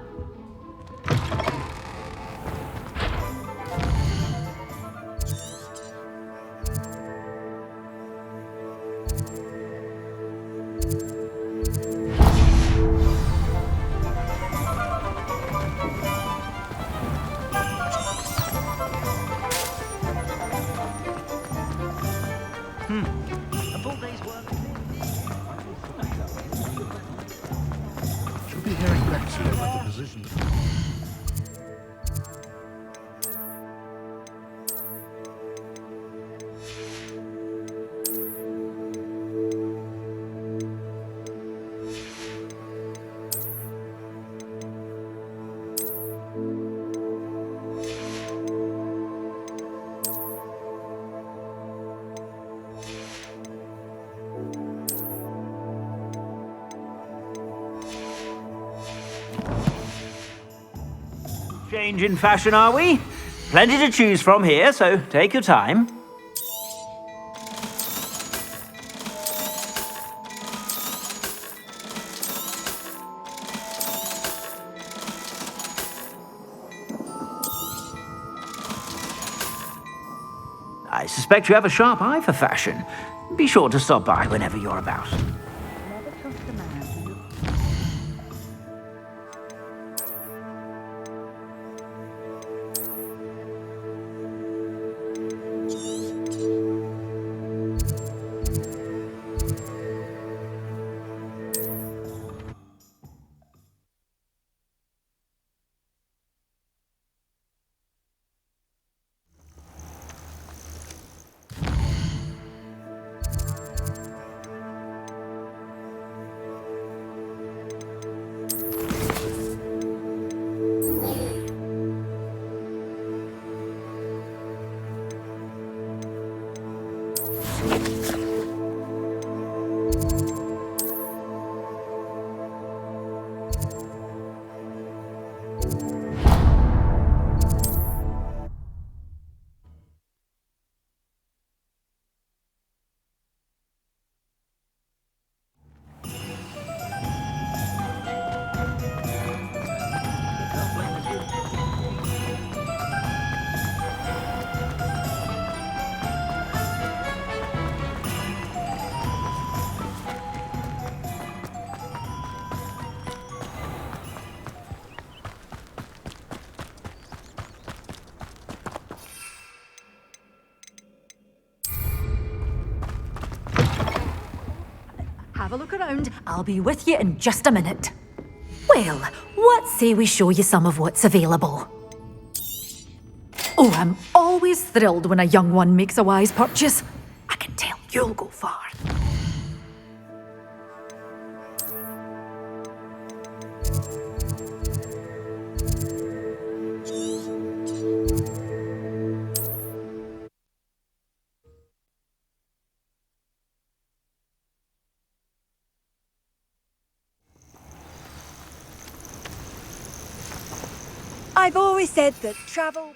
[SPEAKER 3] A full day's work.
[SPEAKER 8] Should be hearing back soon about the position.
[SPEAKER 3] Change in fashion, are we? Plenty to choose from here, so take your time. I suspect you have a sharp eye for fashion. Be sure to stop by whenever you're about.
[SPEAKER 5] Have a look around. I'll be with you in just a minute. Well, what say we show you some of what's available? Oh, I'm always thrilled when a young one makes a wise purchase. I can tell you'll go far.
[SPEAKER 4] I've always said that travel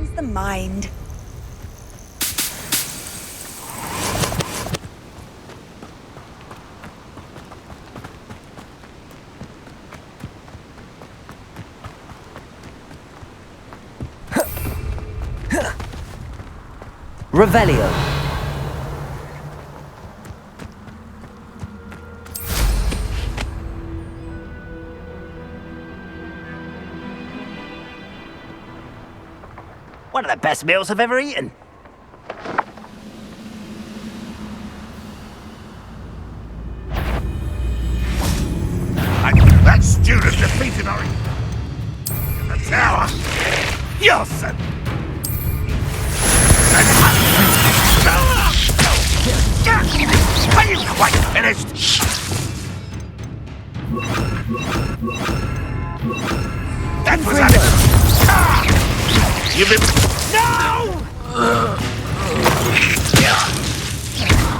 [SPEAKER 4] opens the mind.
[SPEAKER 2] Revelio.
[SPEAKER 3] One of the best meals I've ever eaten.
[SPEAKER 8] That student defeated our... in the tower. Yossen! Are you quite finished? That was it! You've been... No!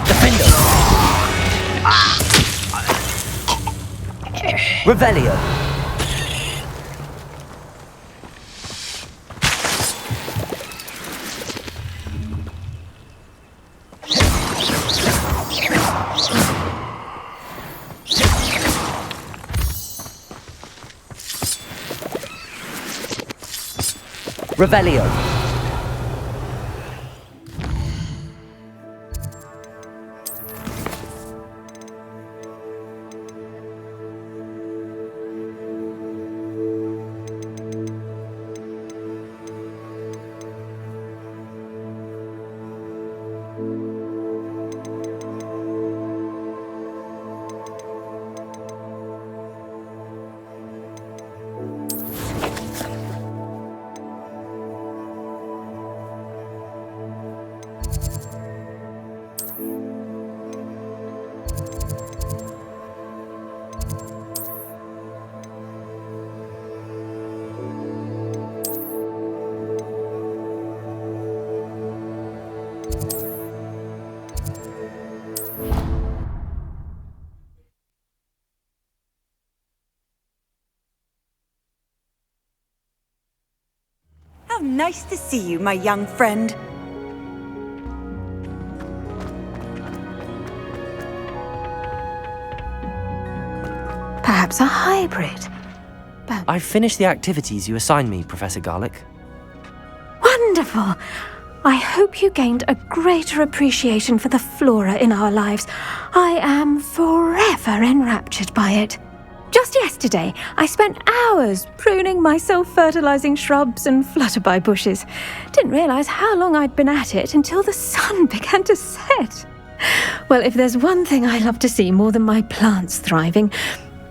[SPEAKER 2] Defender. Revelio. Revelio.
[SPEAKER 4] How nice to see you, my young friend.
[SPEAKER 15] Perhaps a hybrid.
[SPEAKER 2] I've finished the activities you assigned me, Professor Garlick.
[SPEAKER 15] Wonderful! I hope you gained a greater appreciation for the flora in our lives. I am forever enraptured by it. Just yesterday, I spent hours pruning my self-fertilizing shrubs and flutterby bushes. Didn't realize how long I'd been at it until the sun began to set. Well, if there's one thing I love to see more than my plants thriving,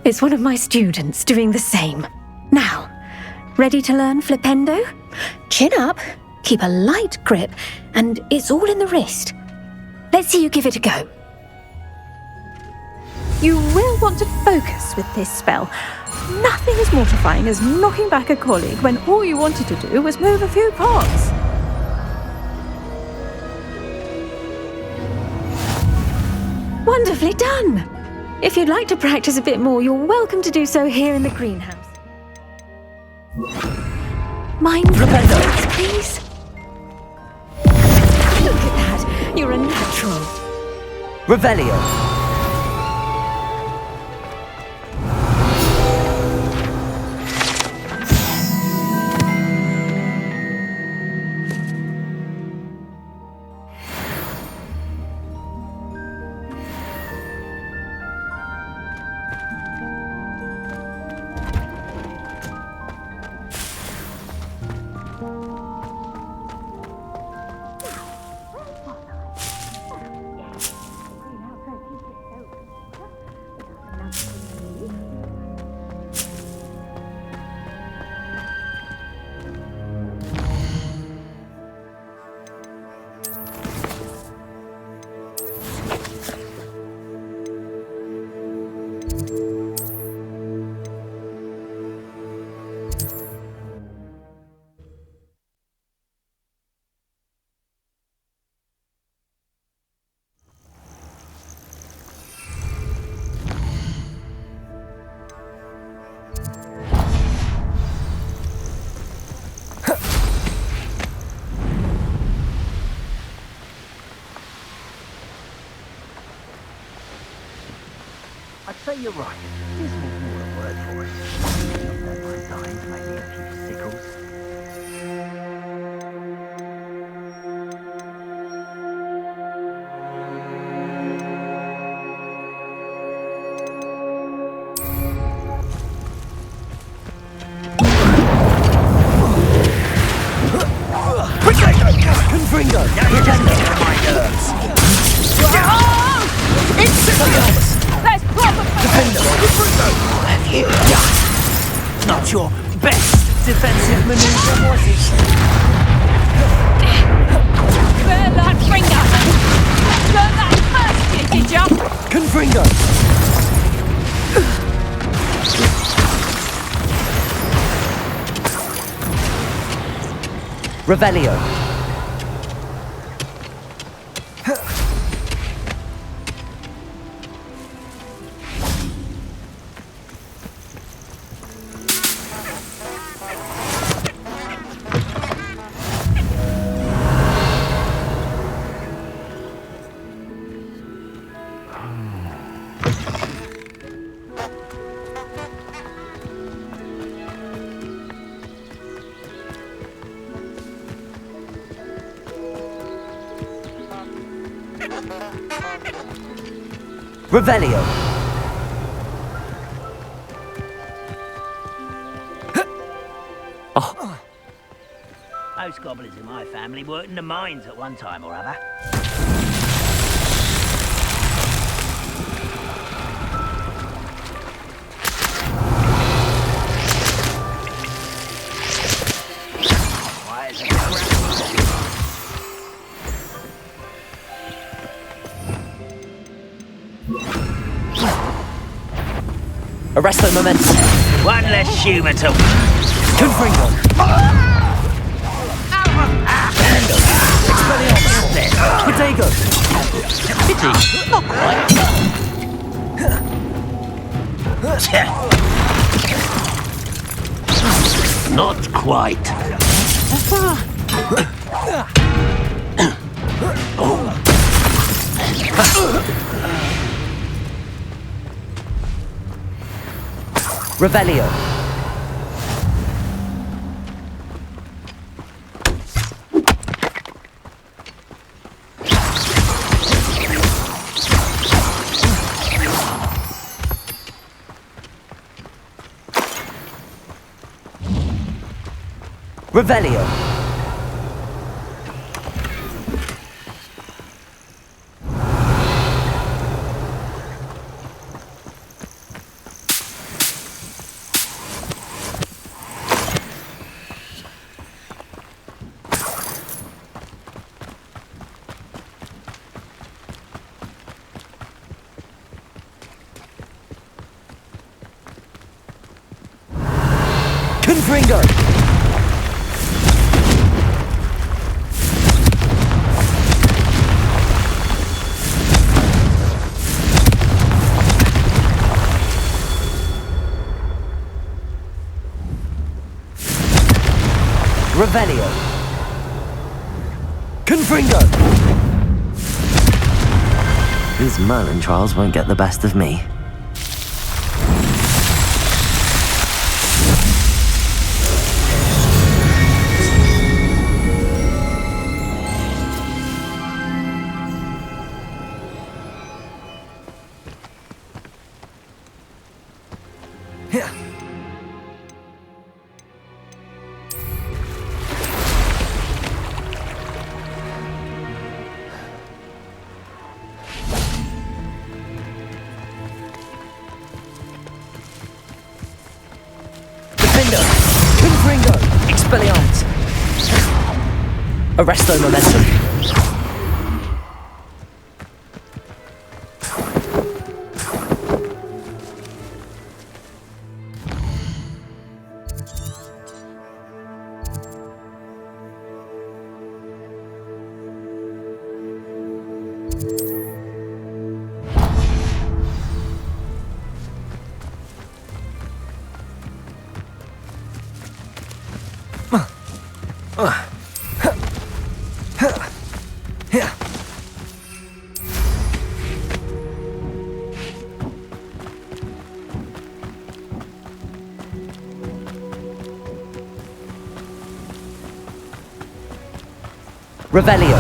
[SPEAKER 15] it's one of my students doing the same. Now, ready to learn flipendo? Chin up, keep a light grip, and it's all in the wrist. Let's see you give it a go. You will want to focus with this spell. Nothing as mortifying as knocking back a colleague when all you wanted to do was move a few pots. Wonderfully done! If you'd like to practice a bit more, you're welcome to do so here in the greenhouse. Mind the please? Look at that! You're a natural.
[SPEAKER 2] Revelio.
[SPEAKER 3] you're right. Dismal's more a word for it. Not that my lines, maybe a few sickles.
[SPEAKER 23] Confringo!
[SPEAKER 3] My nerves.
[SPEAKER 14] That's proper.
[SPEAKER 3] Have you? Not your best defensive maneuver, was it?
[SPEAKER 14] Burn that finger. Burn that first, did you?
[SPEAKER 23] Confringo! Revelio. Revelio.
[SPEAKER 3] Oh. Most goblins in my family worked in the mines at one time or other. Why is it
[SPEAKER 23] Arresto momentum.
[SPEAKER 3] one less human to...
[SPEAKER 23] Confringo. Potato.
[SPEAKER 3] Pity. Not quite. Not quite.
[SPEAKER 23] Revelio. Revelio. Confringo. Revelio. Confringo.
[SPEAKER 2] These Merlin trials won't get the best of me.
[SPEAKER 23] Confringo. Expelliarmus. Arresto momentum. Revelio.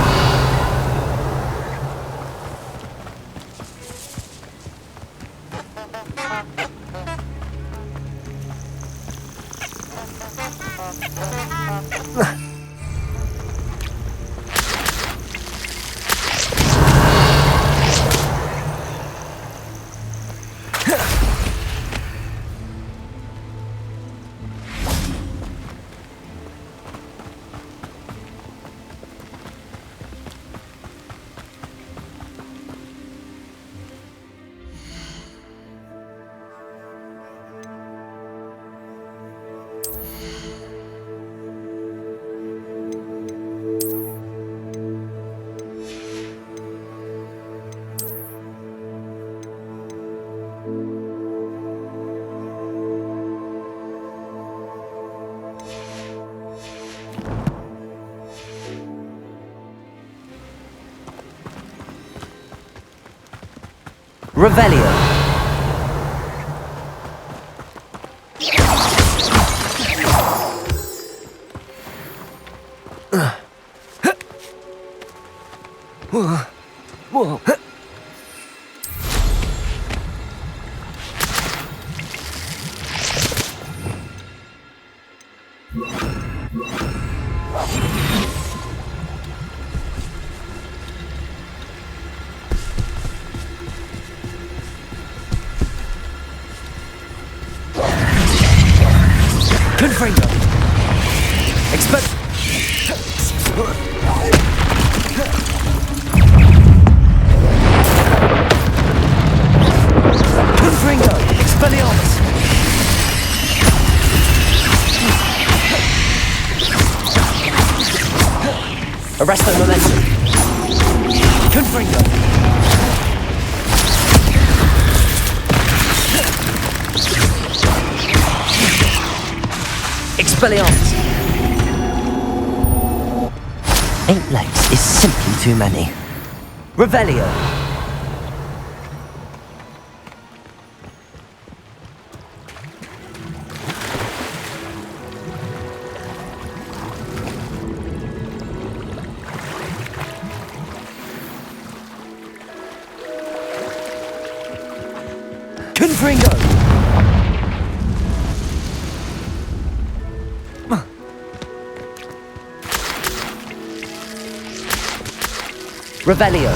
[SPEAKER 23] Revelio. Confringo. Expect. Confringo. Expelliarmus. Arresto momentum. Confringo. Expelliarmus.
[SPEAKER 2] 8 legs is simply too many.
[SPEAKER 23] Revelio. Confringo. Revelio.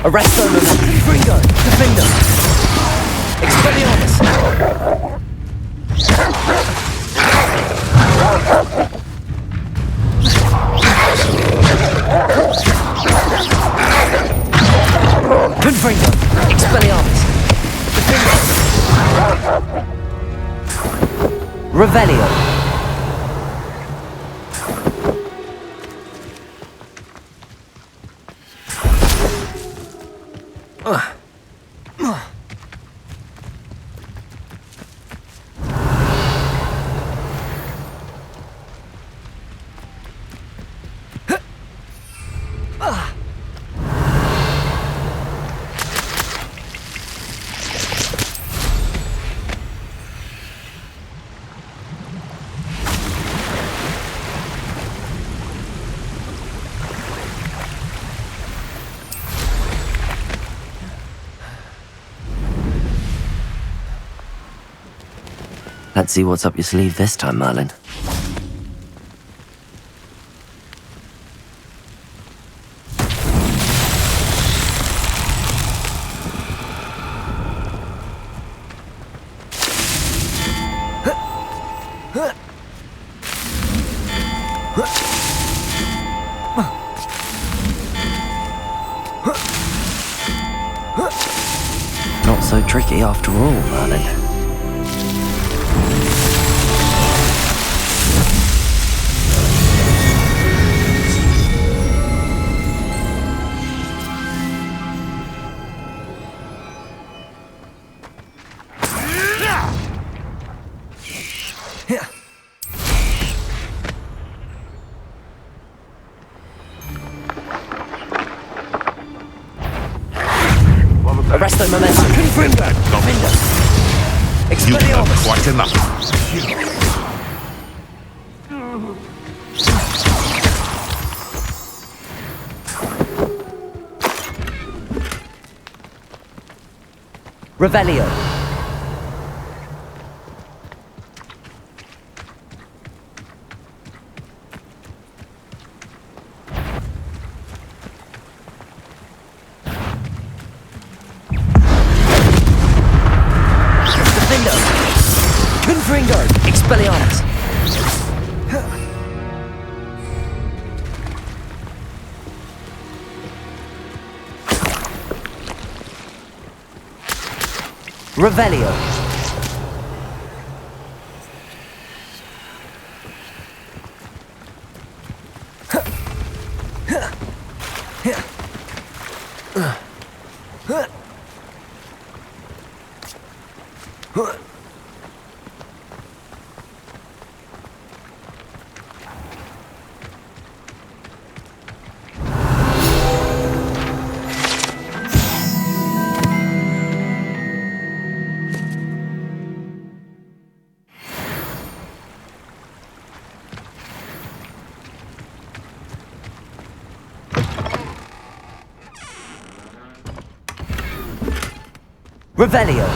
[SPEAKER 23] Arresto momentum. Confringo. Defendo. Expelliarmus. Confringo. Expelliarmus. Defendo. Revelio.
[SPEAKER 2] Let's see what's up your sleeve this time, Merlin. Not so tricky after all, Merlin.
[SPEAKER 23] Arresto momentum.
[SPEAKER 8] Confringo! You've had
[SPEAKER 23] Expelliarmus.
[SPEAKER 8] quite enough.
[SPEAKER 23] Revelio. Defendo. Confringo. Expelliarmus. Revelio. Revelio.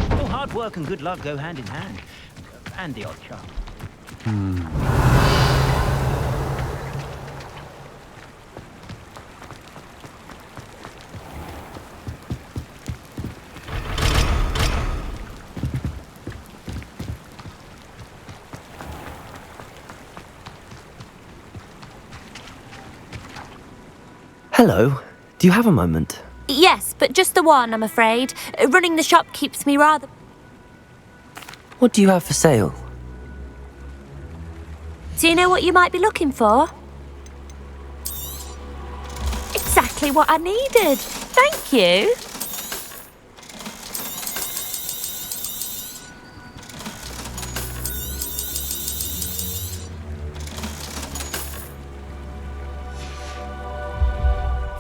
[SPEAKER 3] Well, hard work and good luck go hand in hand. And the odd charm.
[SPEAKER 2] Hello. Do you have a moment?
[SPEAKER 15] Yes, but just the one, I'm afraid. Running the shop keeps me rather...
[SPEAKER 2] What do you have for sale?
[SPEAKER 15] Do you know what you might be looking for? Exactly what I needed. Thank you.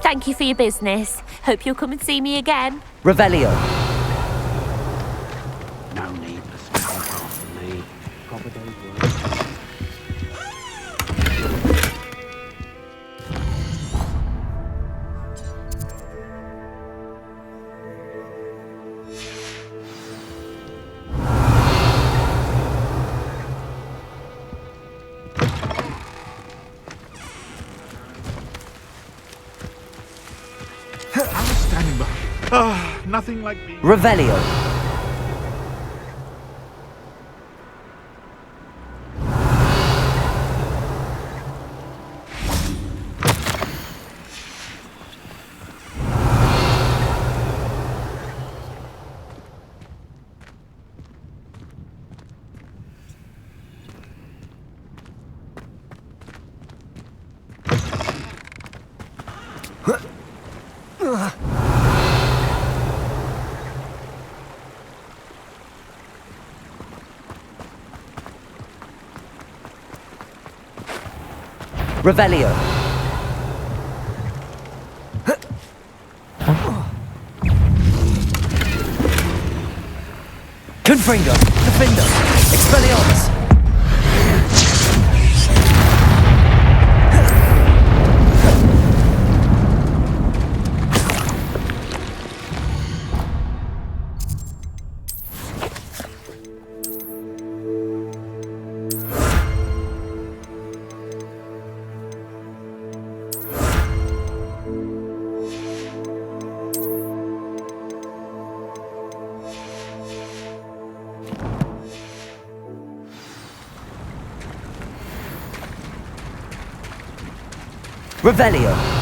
[SPEAKER 15] Thank you for your business. Hope you'll come and see me again.
[SPEAKER 23] Revelio.
[SPEAKER 6] No needless power for me. Proper day's work.
[SPEAKER 8] I'm standing by. Ah, nothing like being...
[SPEAKER 23] Revelio. Revelio. Confringo. Defendo. Expelliarmus. Revelio.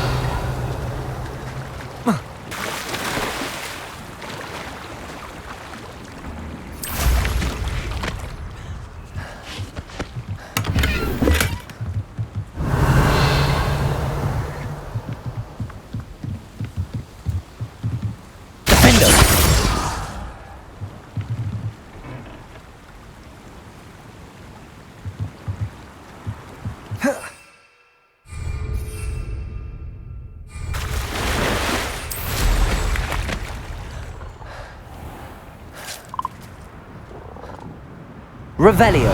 [SPEAKER 23] Revelio.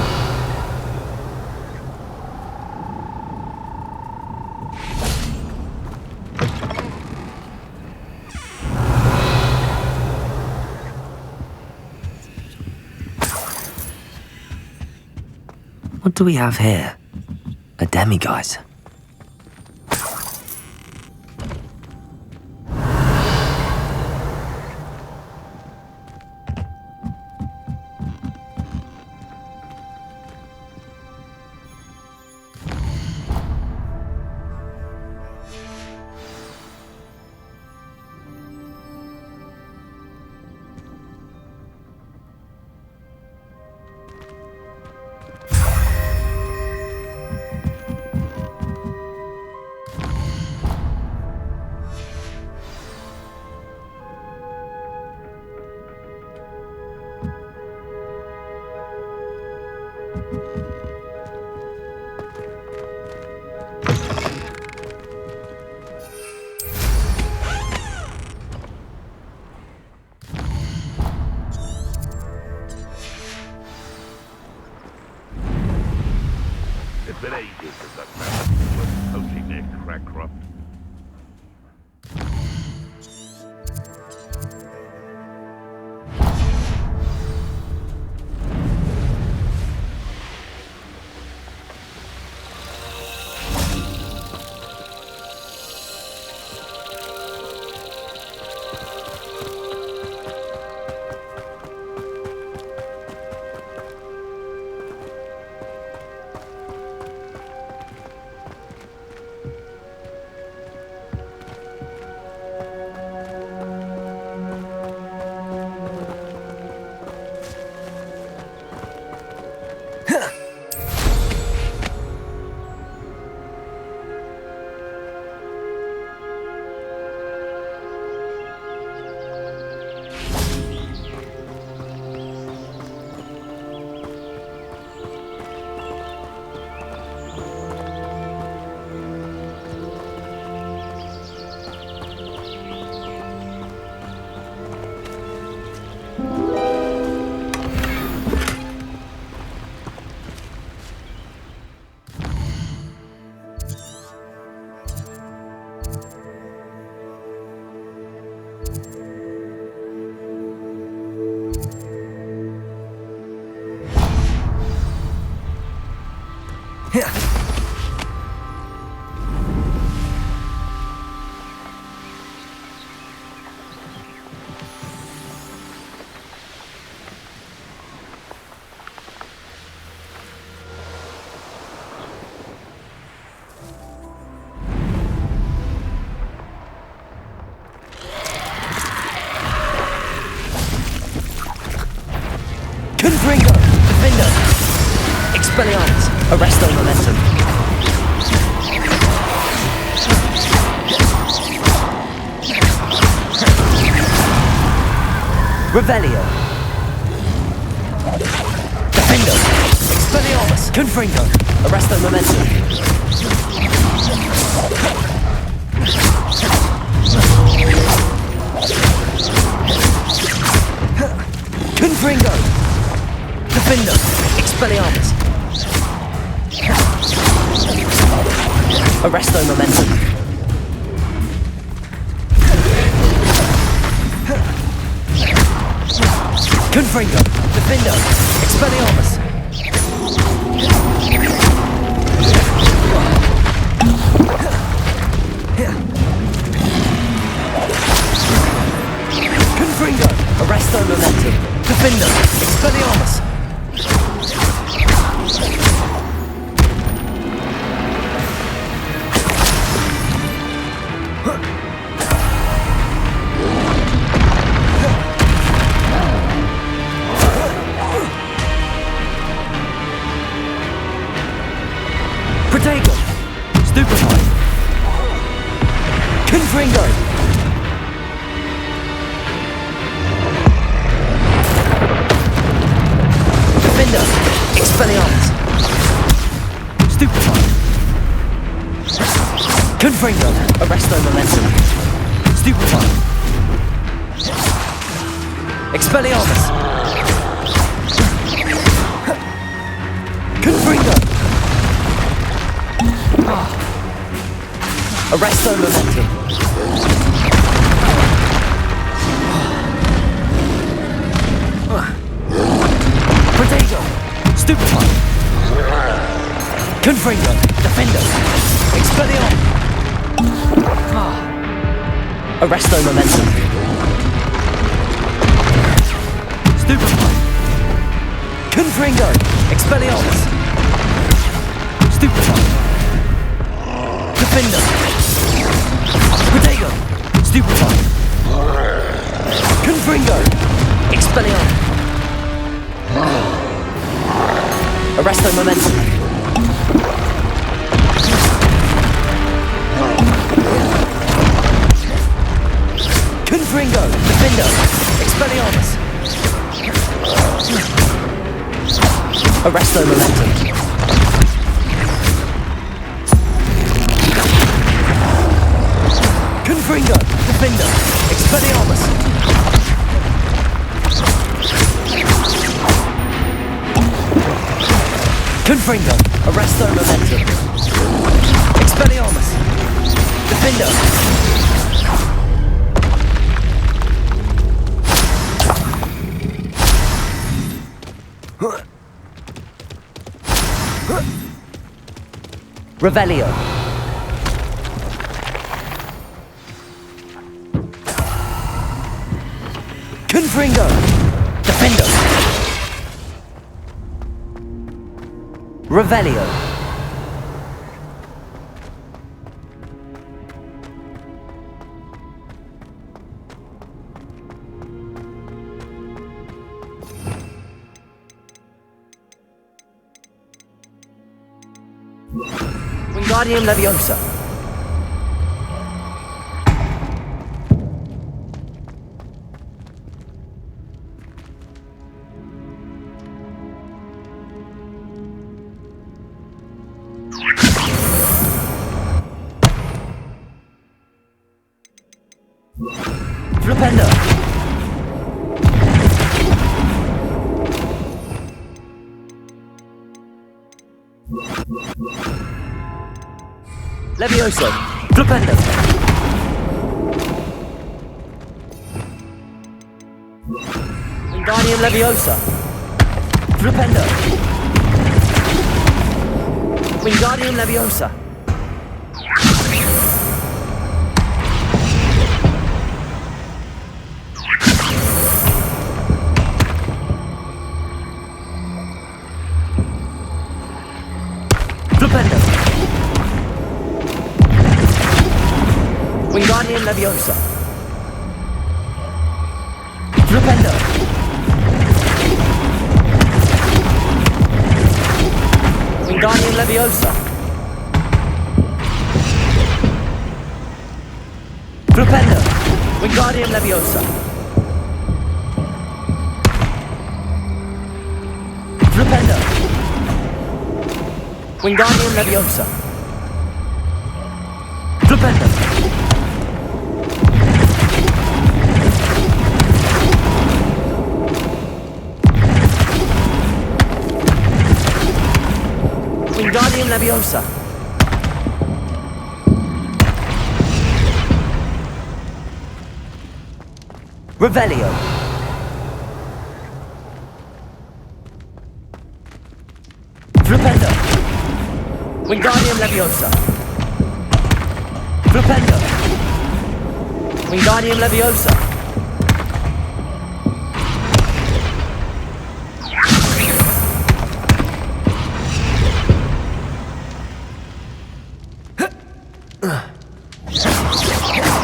[SPEAKER 2] What do we have here? A demiguise.
[SPEAKER 8] It's been ages since that man was poaching their crack crop.
[SPEAKER 23] Confringo. Defender. Expelliarmus. Arresto Momentum. Revelio. Defender. Expelliarmus. Confringo. Arresto Momentum. Confringo. Defender. Expelliarmus. Arresto Momentum. Confringo. Defender. Expelliarmus. Confringo. Arresto Momentum. Defender. Expelliarmus. Protego. Stupefy. Confringo. Defender. Expelliarmus. Stupefy. Confringo. Arresto Momentum. Stupefy. Expelliarmus. Arresto momentum. Protego. Stupefy. Confringo. Defendo. Expelliarmus. Arresto momentum. Stupefy. Confringo. Expelliarmus. Stupefy. Defender. Protego. Stupefy. Confringo. Expelliarmus. Arresto momentum. Confringo. Defender. Expelliarmus. Arresto momentum. Confringo. Defender. Expelliarmus. Confringo. Arresto momentum. Expelliarmus. Defender. Revelio. Confringo. Defendo. Revelio. Wingardium Leviosa. Flipendo. Levioso. Flipendo. Wingardium Leviosa. Flipendo. Wingardium Leviosa. Flipendo. Wingardium Leviosa. Flipendo. Wingardium Leviosa. Flipendo. Wingardium Leviosa. Flipendo. Wingardium Leviosa. Flipendo. Wingardium Leviosa. Revelio. Flipendo. Wingardium Leviosa. Flipendo. Wingardium Leviosa.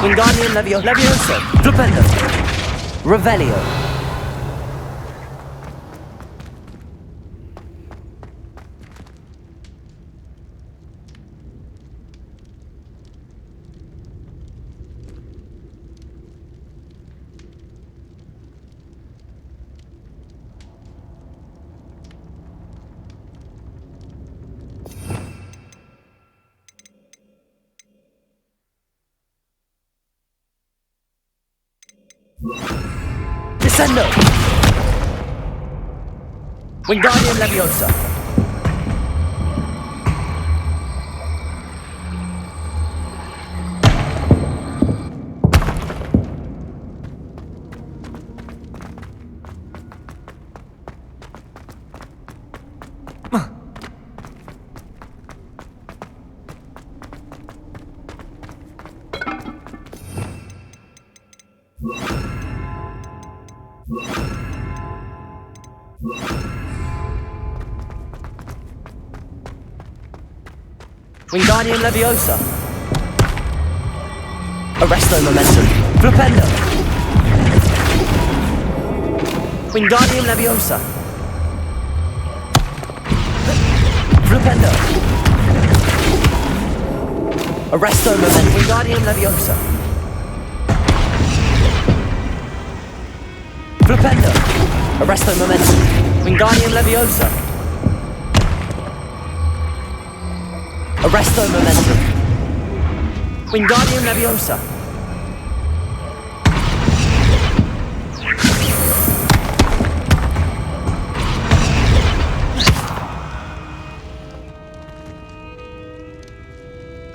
[SPEAKER 23] Wingardium Leviosa. Flipendo. Revelio. Descendo. Wingardium Leviosa. Wingardium Leviosa. Arresto Momentum. Flipendo. Wingardium Leviosa. Flipendo. Arresto Momentum. Wingardium Leviosa. Flipendo. Arresto Momentum. Wingardium Leviosa. Arresto Momentum. Wingardium Leviosa.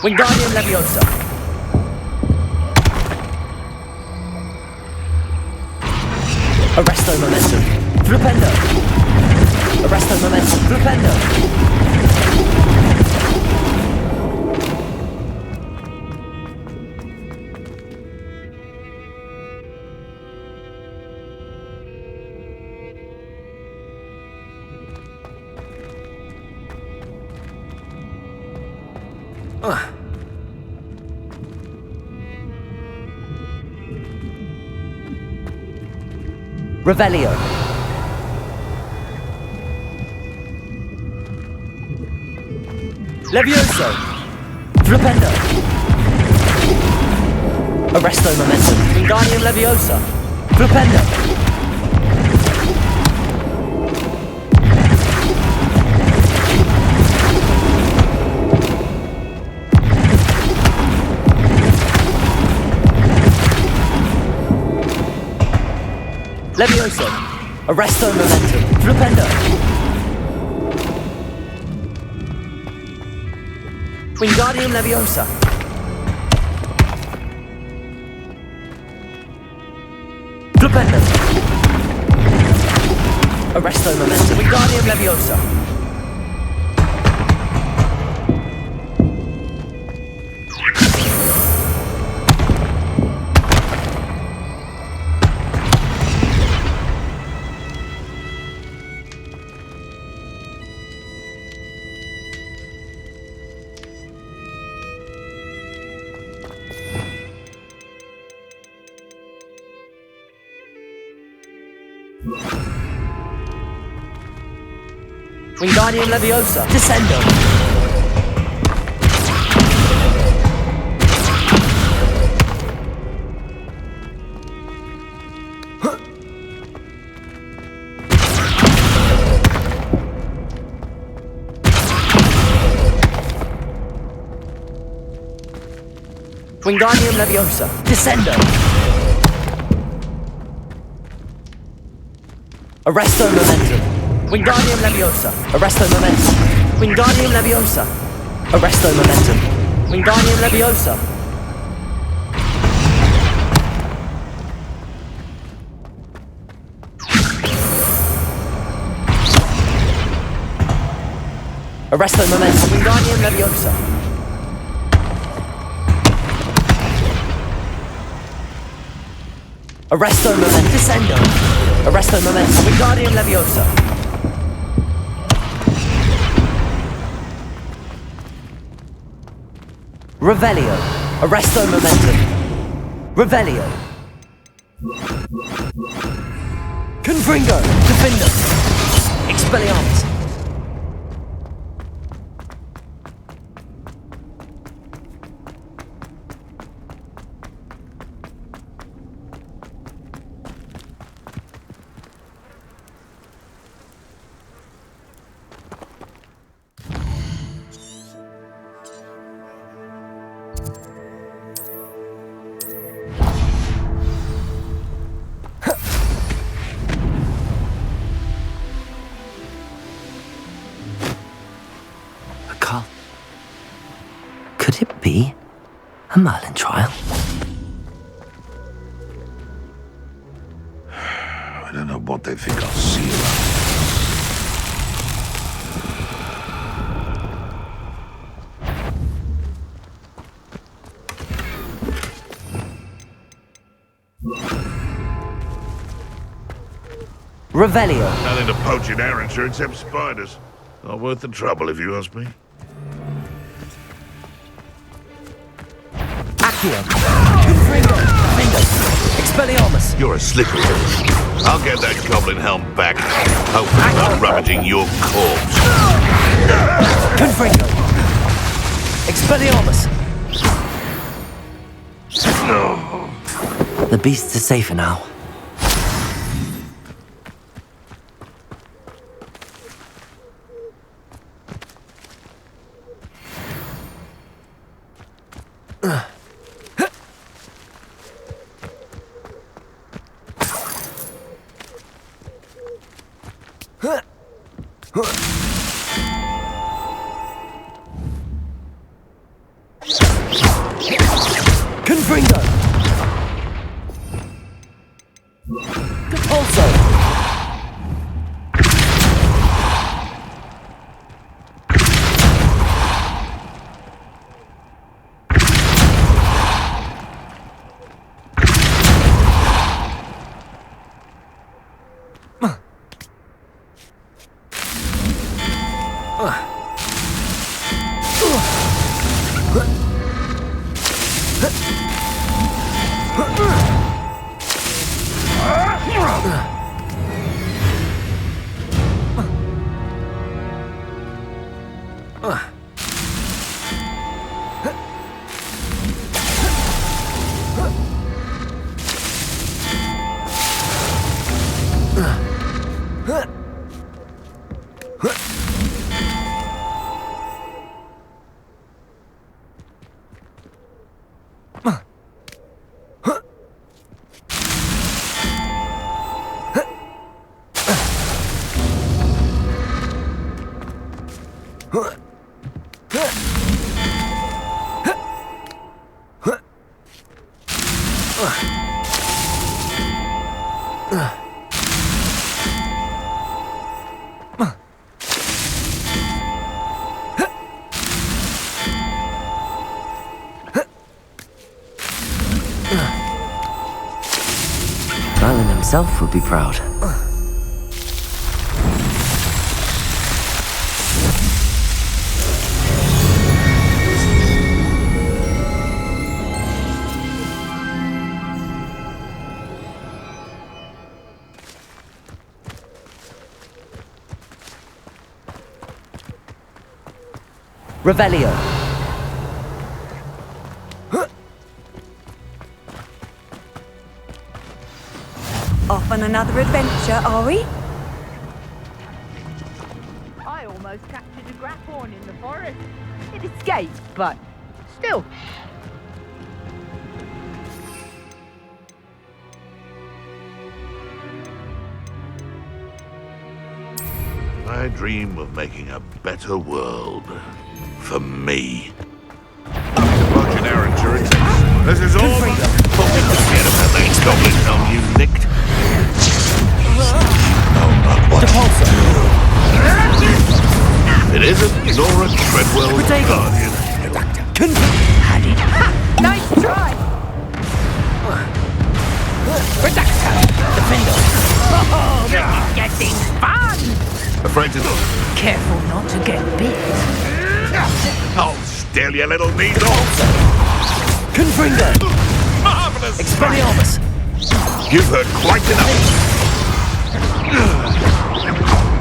[SPEAKER 23] Wingardium Leviosa. Arresto Momentum. Flipendo. Arresto Momentum. Flipendo. Revelio. Levioso. Flipendo. Arresto Momentum. Wingardium Leviosa. Flipendo. Levioso. Arresto Momentum. Flipendo. Wingardium Leviosa. Flipendo. Arresto Momentum. Wingardium Leviosa. Wingardium Leviosa. Descendo. Wingardium Leviosa. Descendo. Arresto Momentum. Wingardium Leviosa. Arresto Momentum. Wingardium Leviosa. Arresto Momentum. Wingardium Leviosa. Arresto Momentum. Wingardium Leviosa. Arresto Momentum. Descendo. Arresto Momentum. Wingardium Leviosa. Revelio. Arresto Momentum. Revelio. Confringo. Defendus. Expelliarmus.
[SPEAKER 2] Could it be a Merlin trial?
[SPEAKER 8] I don't know what they think I'll see about.
[SPEAKER 23] Revelio.
[SPEAKER 8] Nothing to poach in Arrynshire except spiders. Not worth the trouble, if you ask me.
[SPEAKER 23] Accio. Confringo. Defendo. Expelliarmus.
[SPEAKER 8] You're a slippery one. I'll get that goblin helm back. Hopefully not rummaging your corpse.
[SPEAKER 23] Confringo. Expelliarmus.
[SPEAKER 2] The beasts are safer now.
[SPEAKER 23] Confringo. Also.
[SPEAKER 2] Merlin himself would be proud.
[SPEAKER 23] Revelio.
[SPEAKER 4] Off on another adventure, are we?
[SPEAKER 13] I almost captured a grapphorn in the forest. It escaped, but still.
[SPEAKER 8] I dream of making a better world. For me. Watch an errand, sure it takes. This is all forget about that goblin helm you nicked. No, not what? It isn't Nora Treadwell's guardian.
[SPEAKER 13] Had it. Nice try! Reductor! Defender! Oh, this is getting fun!
[SPEAKER 8] Afraid to look.
[SPEAKER 13] Careful not to get bit.
[SPEAKER 8] Hold still, you little needle!
[SPEAKER 23] Confringo.
[SPEAKER 8] Marvelous!
[SPEAKER 23] Expelliarmus.
[SPEAKER 8] You've heard quite enough.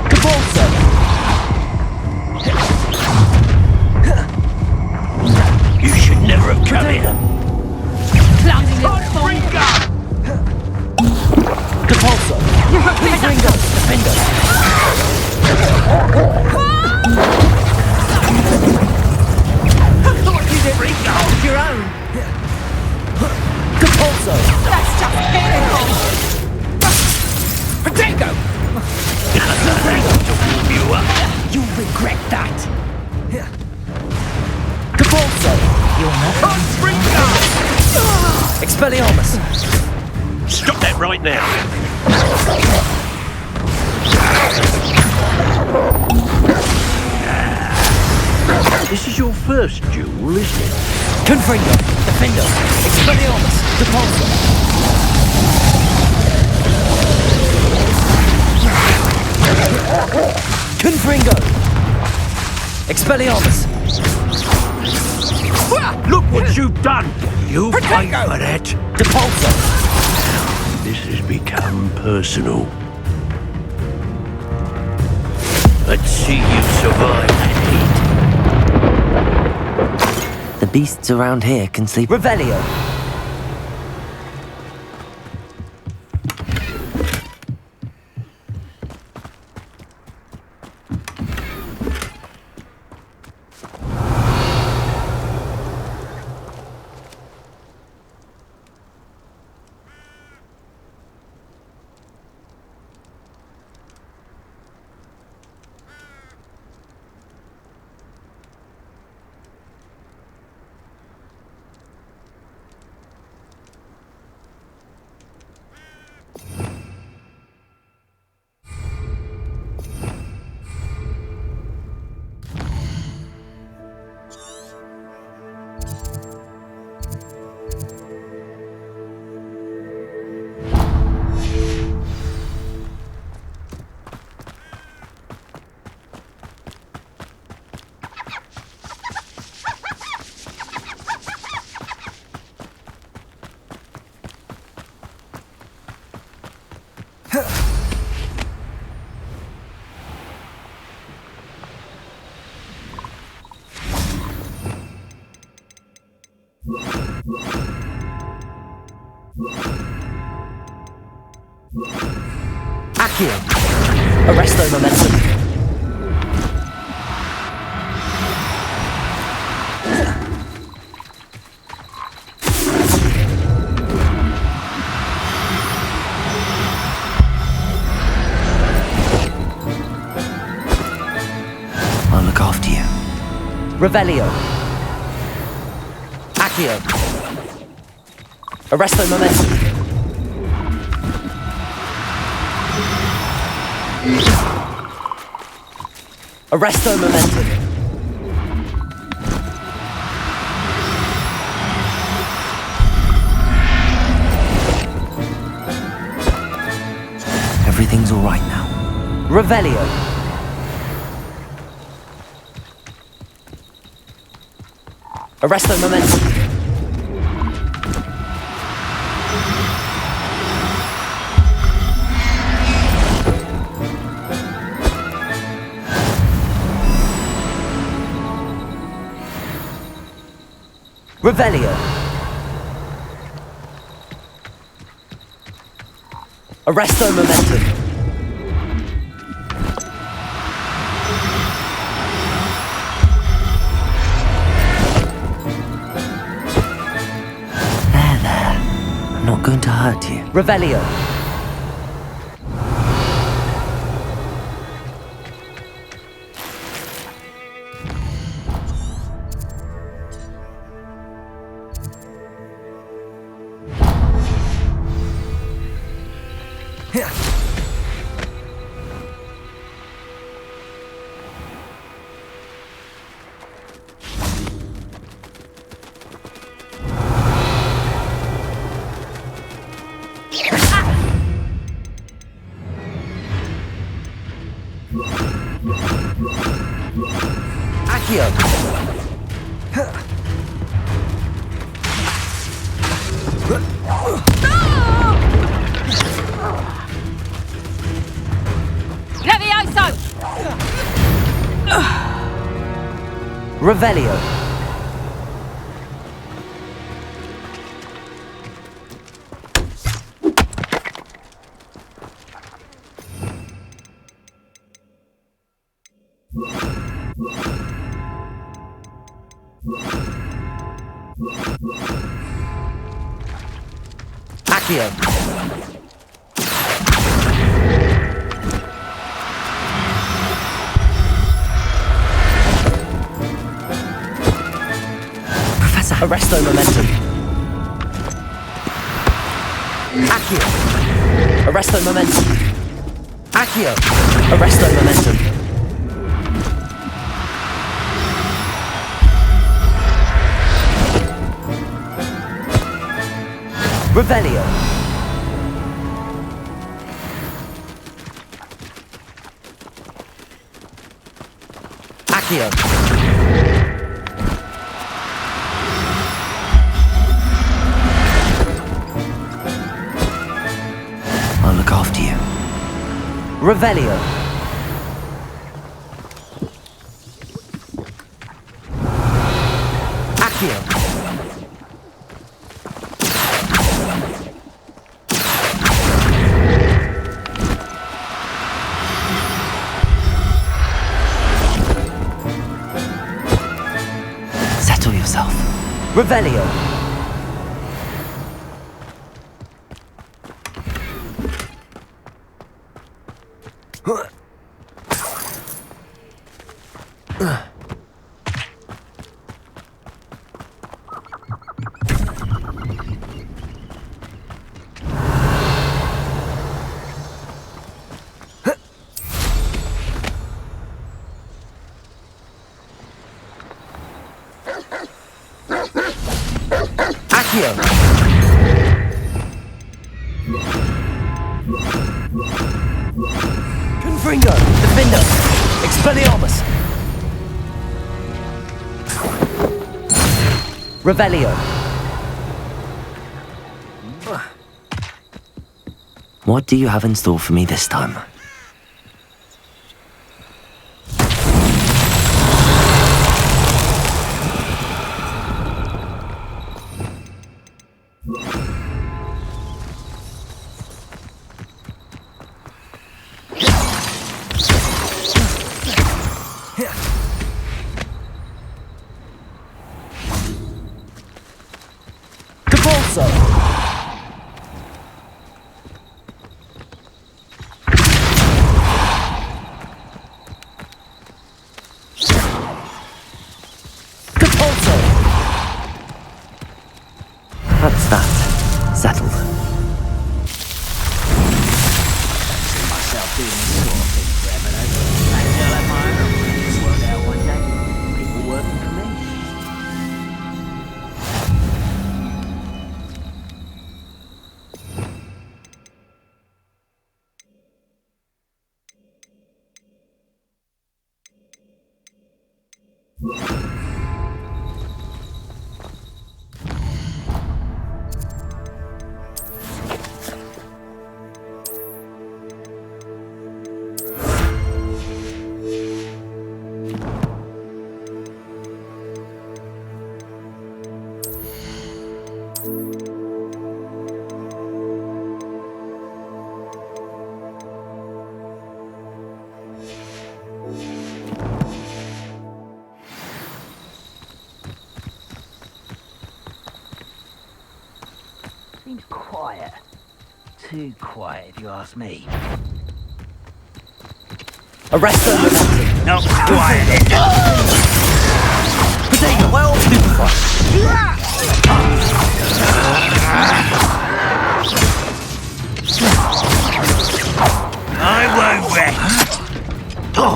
[SPEAKER 23] Capulso.
[SPEAKER 8] You should never have come here.
[SPEAKER 13] Clumsy little fool!
[SPEAKER 23] Capulso. Confringo. Defender.
[SPEAKER 13] Hold your own!
[SPEAKER 23] Capulso!
[SPEAKER 13] That's just pitiful! Potato! You'll regret that!
[SPEAKER 23] Capulso!
[SPEAKER 13] You're not...
[SPEAKER 23] Expelliarmus!
[SPEAKER 8] Stop that right now! This is your first duel, isn't it?
[SPEAKER 23] Confringo! Defender! Expelliarmus! Capulso! Confringo! Expelliarmus!
[SPEAKER 6] Look what you've done! You fight for it!
[SPEAKER 23] Depulso!
[SPEAKER 6] This has become personal. Let's see you survive that heat.
[SPEAKER 2] The beasts around here can sleep.
[SPEAKER 23] Revelio! Accio! Arresto momentum!
[SPEAKER 2] I'll look after you.
[SPEAKER 23] Revelio! Accio! Arresto momentum! Arresto momentum!
[SPEAKER 2] Everything's all right now.
[SPEAKER 23] Revelio! Arresto momentum! Revelio! Arresto momentum!
[SPEAKER 2] There. I'm not going to hurt you.
[SPEAKER 23] Revelio! Accio!
[SPEAKER 14] Levioso!
[SPEAKER 23] Revelio! Accio!
[SPEAKER 2] Professor!
[SPEAKER 23] Arresto momentum! Accio! Arresto momentum! Accio! Arresto momentum! Revelio! Accio!
[SPEAKER 2] I'll look after you. Revelio. Accio. Settle yourself. Revelio. Accio. Confringo. Defender. Expelliarmus. Revelio. What do you have in store for me this time? That's that. Settled.
[SPEAKER 3] See myself doing this sort of thing forever, though. Until I find this worked out one day. People working for me. Seems quiet. Too quiet, if you ask me.
[SPEAKER 2] Arrest them.
[SPEAKER 3] Not quiet.
[SPEAKER 2] Potato, well stupefied.
[SPEAKER 3] I won't rest. No!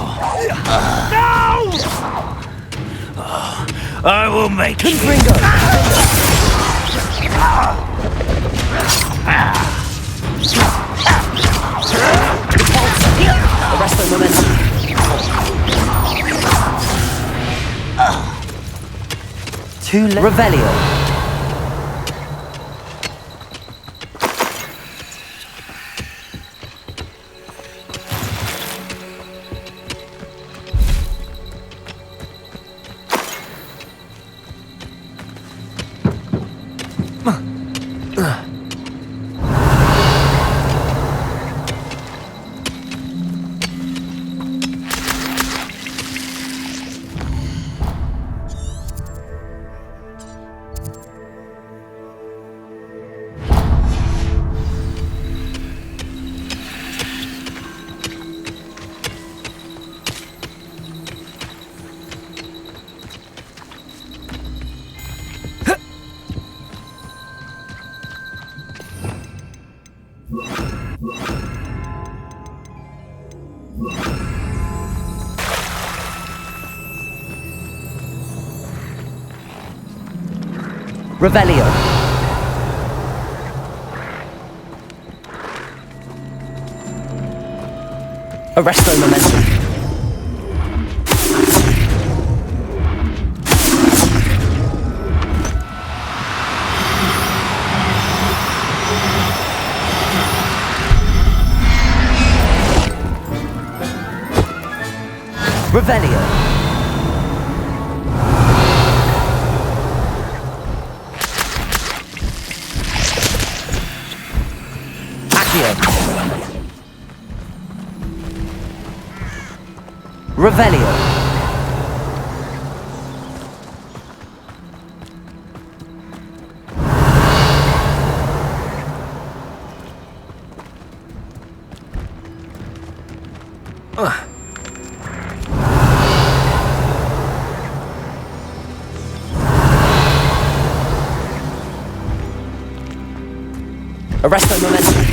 [SPEAKER 3] I will make you.
[SPEAKER 2] Arrest them, momentum. Too late. Revelio. Revelio. Arresto momentum. Revelio. Accio. Revelio. Arresto momentum.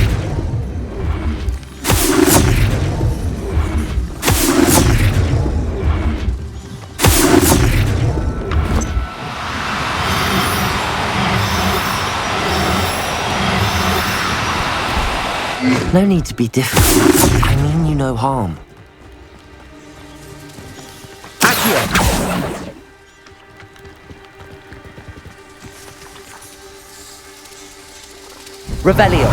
[SPEAKER 2] No need to be difficult. I mean you no harm. Accio. Revelio.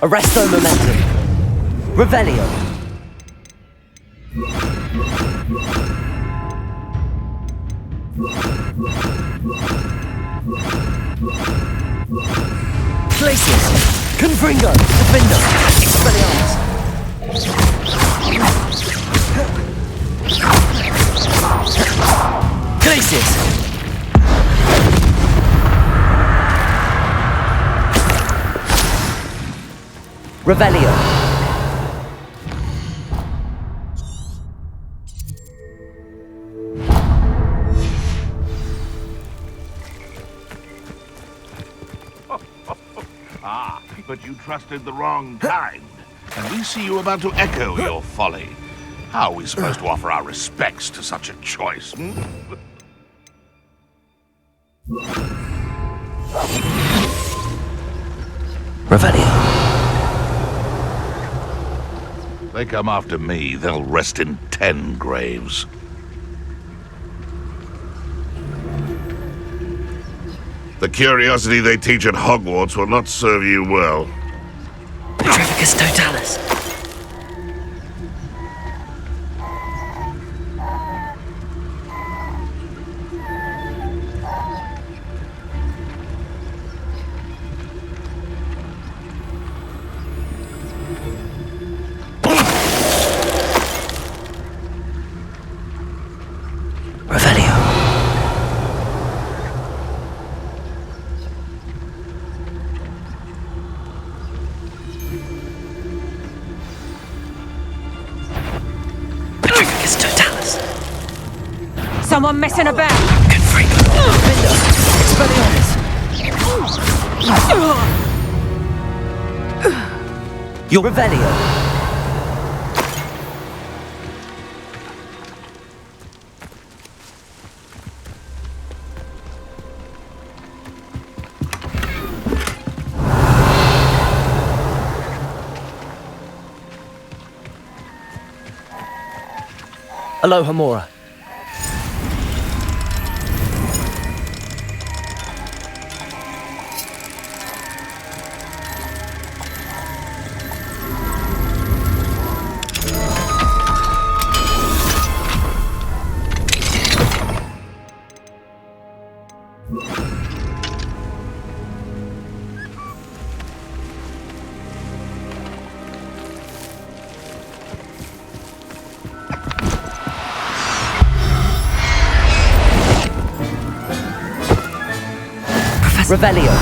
[SPEAKER 2] Arresto momentum. Revelio. Glacius. Confringo. Defender. Expelliarmus. Glacius. Revelio.
[SPEAKER 8] But you trusted the wrong kind. And we see you about to echo your folly. How are we supposed to offer our respects to such a choice?
[SPEAKER 2] Revelio.
[SPEAKER 8] They come after me, they'll rest in 10 graves. The curiosity they teach at Hogwarts will not serve you well.
[SPEAKER 2] Petrificus totalis. Revelio. Petrificus totalis.
[SPEAKER 14] Someone messing about.
[SPEAKER 2] Confringo. Defender. Expelliarmus. Your Revelio. Aloha Mora. Revelio.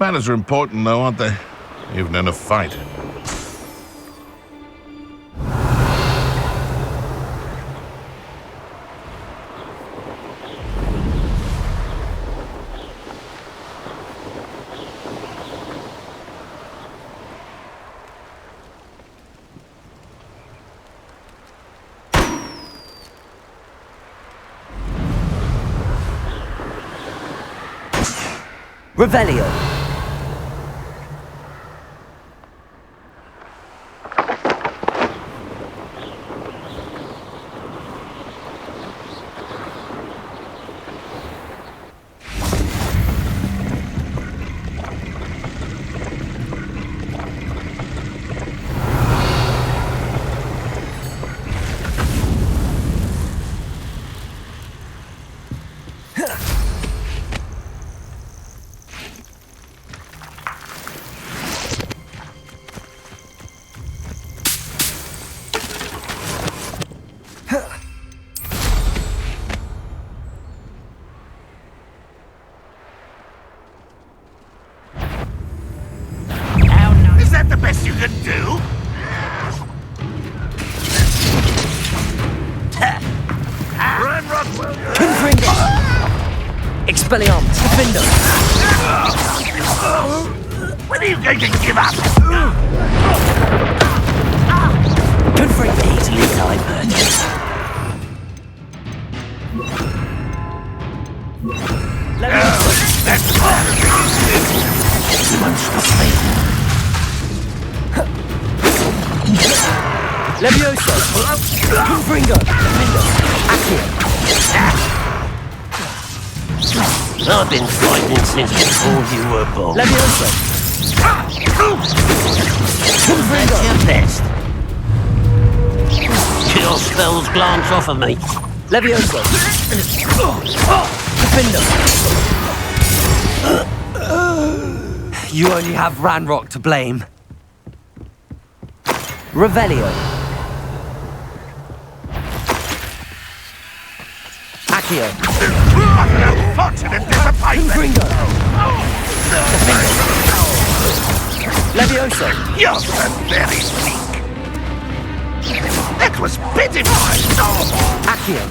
[SPEAKER 8] Manners are important, though, aren't they? Even in a fight.
[SPEAKER 2] Revelio.
[SPEAKER 8] Is that the best you can do? Run, Rockwell!
[SPEAKER 2] Confringo. Expelliarmus. Defender.
[SPEAKER 8] When are you going to give up?
[SPEAKER 2] Confringo. Easily diverted.
[SPEAKER 8] Monstrously.
[SPEAKER 2] Levioso. Confringo. Defender. Accio.
[SPEAKER 7] I've been fighting since before you were born.
[SPEAKER 2] Levioso.
[SPEAKER 7] That's your best. Your spells glance off of me.
[SPEAKER 2] Levioso. Defender. You only have Ranrock to blame. Revelio. Accio.
[SPEAKER 8] Unfortunate disappointment!
[SPEAKER 2] Confringo. Levioso.
[SPEAKER 8] You're very weak. That was pitiful!
[SPEAKER 2] Accio.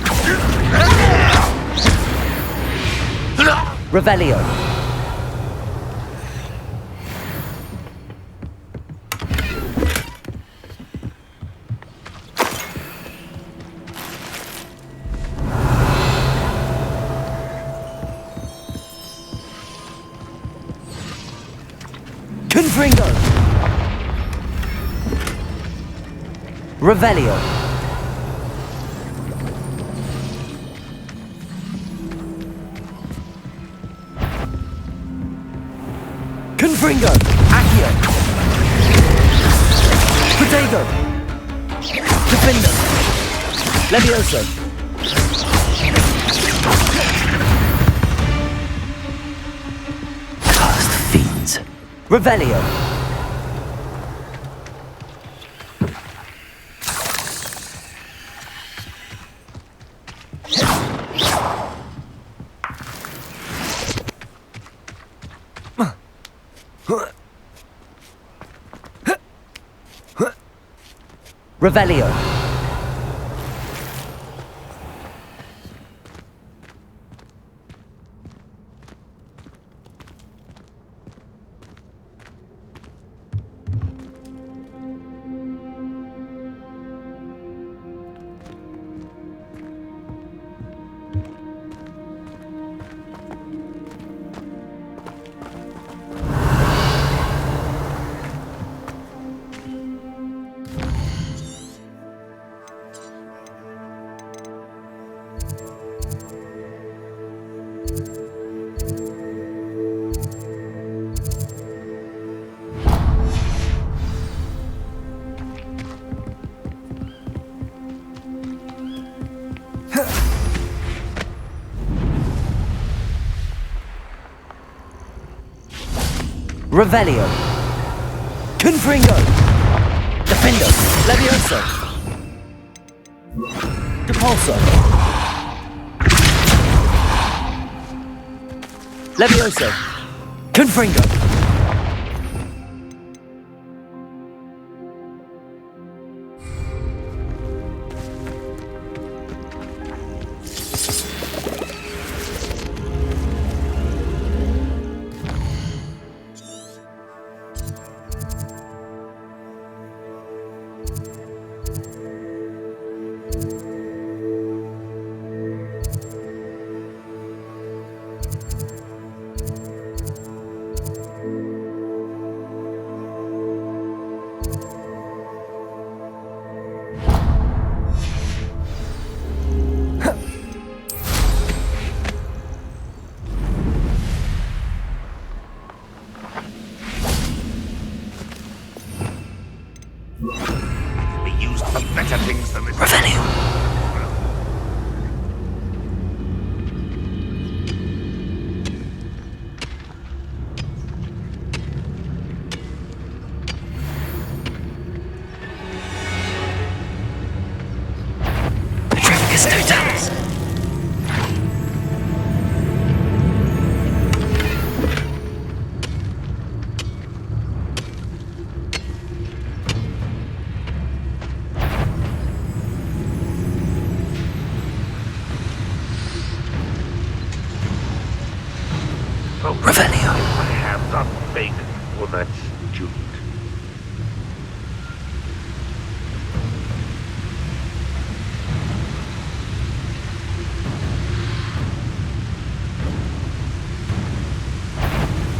[SPEAKER 2] Revelio. Confringo. Revelio. Confringo. Accio. Protego. Defender. Levioso. Cursed fiends. Revelio. Revelio. Revelio. Confringo. Defender. Levioso. Depulso. Levioso. Confringo. Revelio.
[SPEAKER 8] I have nothing for that student.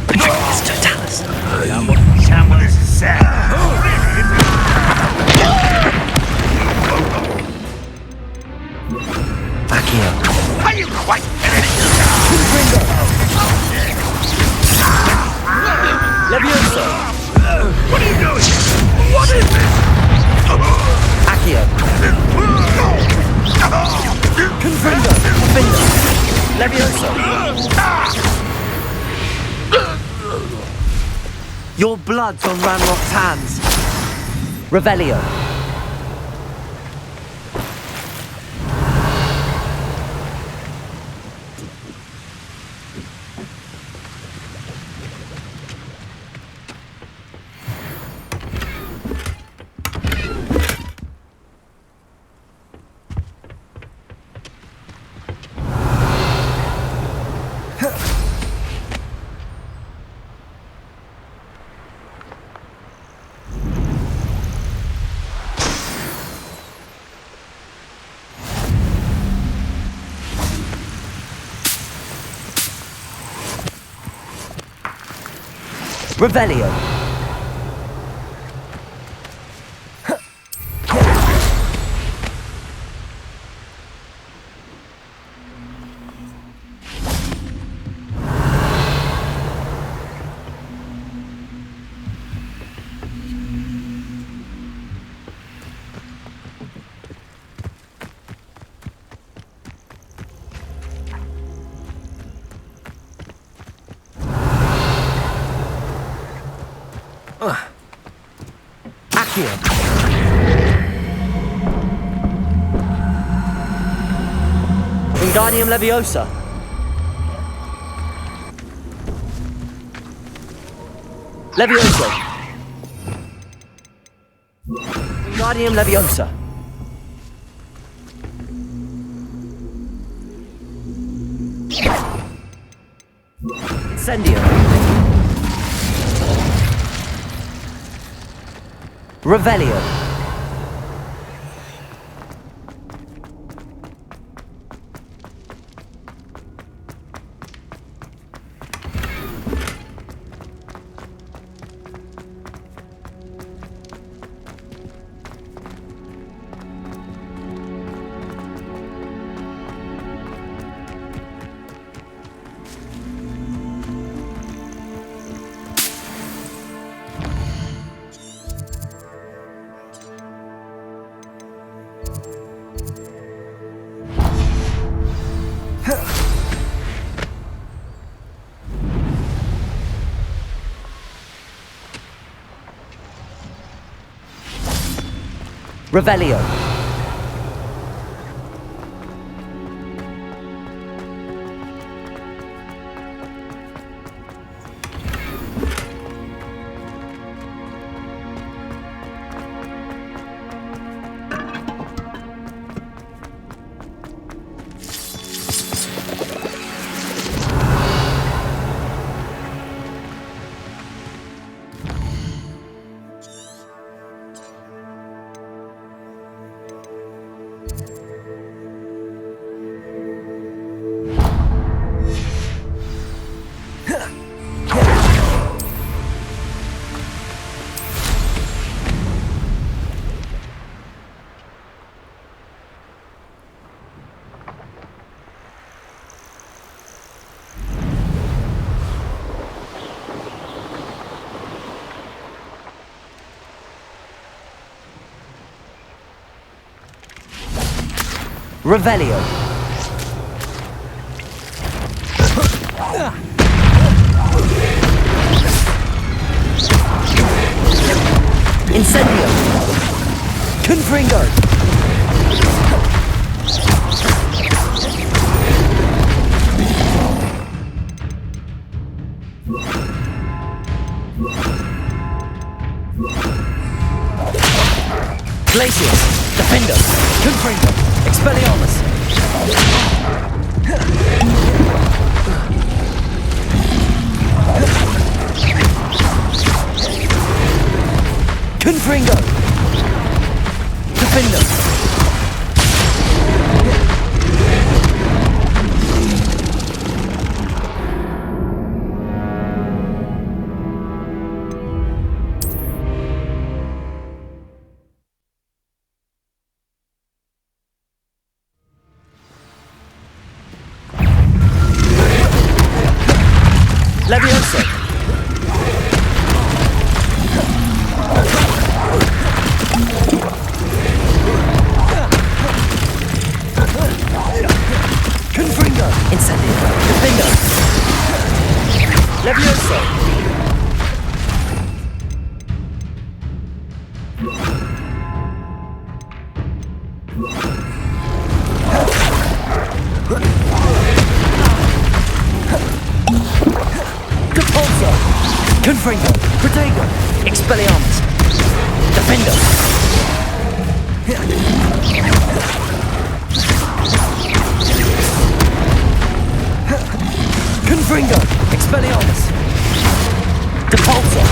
[SPEAKER 2] Patricius Totalis.
[SPEAKER 8] Someone is sad.
[SPEAKER 2] Accio.
[SPEAKER 8] Are you quite finished?
[SPEAKER 23] Levioso.
[SPEAKER 8] What are you doing? What is this?
[SPEAKER 23] Accio. Confrindo. Findo. Levioso.
[SPEAKER 2] Your blood's on Ranrock's hands.
[SPEAKER 23] Revelio. Revelio.
[SPEAKER 2] Accio.
[SPEAKER 23] Wingardium Leviosa. Levioso. Wingardium Leviosa. Incendio. Revelio. Revelio. Revelio. Incendio. Confringo. Glacius. Defender. Confringo. Expelliarmus. Levioso! Confringo! Incendio! Defendo! Levioso! Depulso! Confringo! Protego! Expelliarmus! Defendo! Confringo! Expelliarmus! Depulso!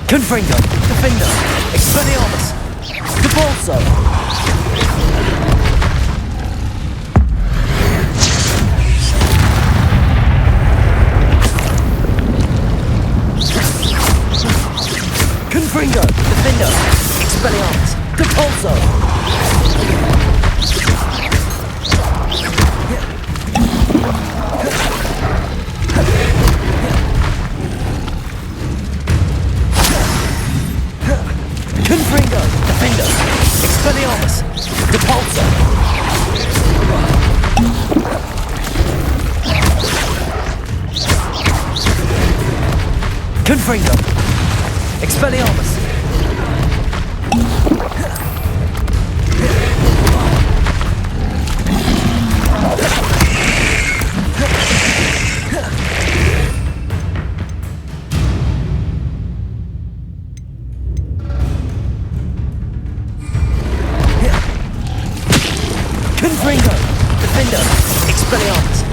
[SPEAKER 23] Confringo! Defendo! Expelliarmus! Depulso! Confringo! Defendo! Expelliarmus! Depulso! Confringo! Defendo! Expelliarmus! Depulso! Confringo! Expelliarmus! Confringo! Defendo! Expelliarmus!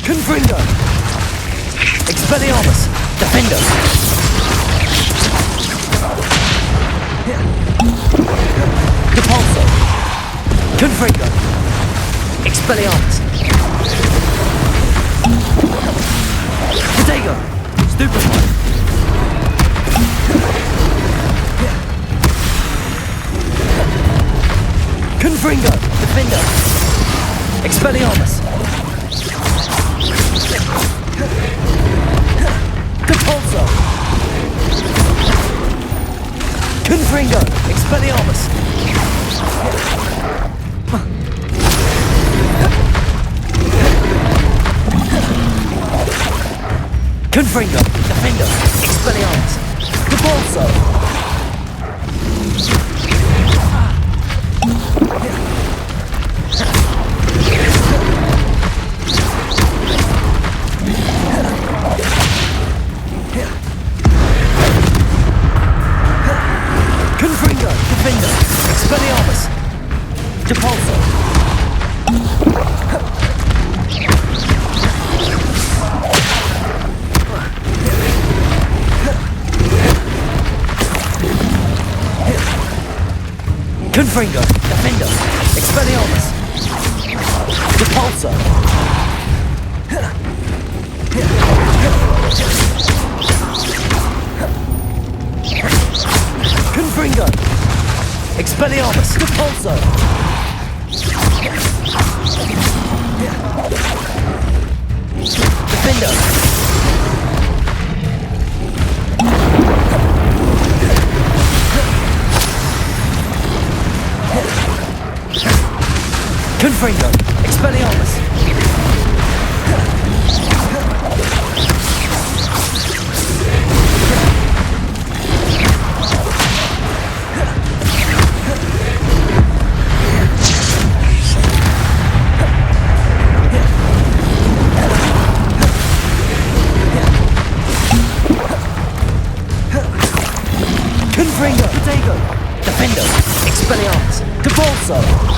[SPEAKER 23] Confringo! Expelliarmus! Defendo! Depulso! Confringo! Expelliarmus! Protego! Stupefy! Confringo! Defendo! Expelliarmus! Depulso! Confringo! Expelliarmus! Confringo! Defendo! Expelliarmus! Depulso! Confringo! Defendo! Expelliarmus! Depulso! Confringo! Defendo! Expelliarmus! Depulso! Confringo! Expelliarmus! Depulso! Defendo! Confringo! Expelliarmus! Confringo! Protego! Defendo! Expelliarmus! Depulso!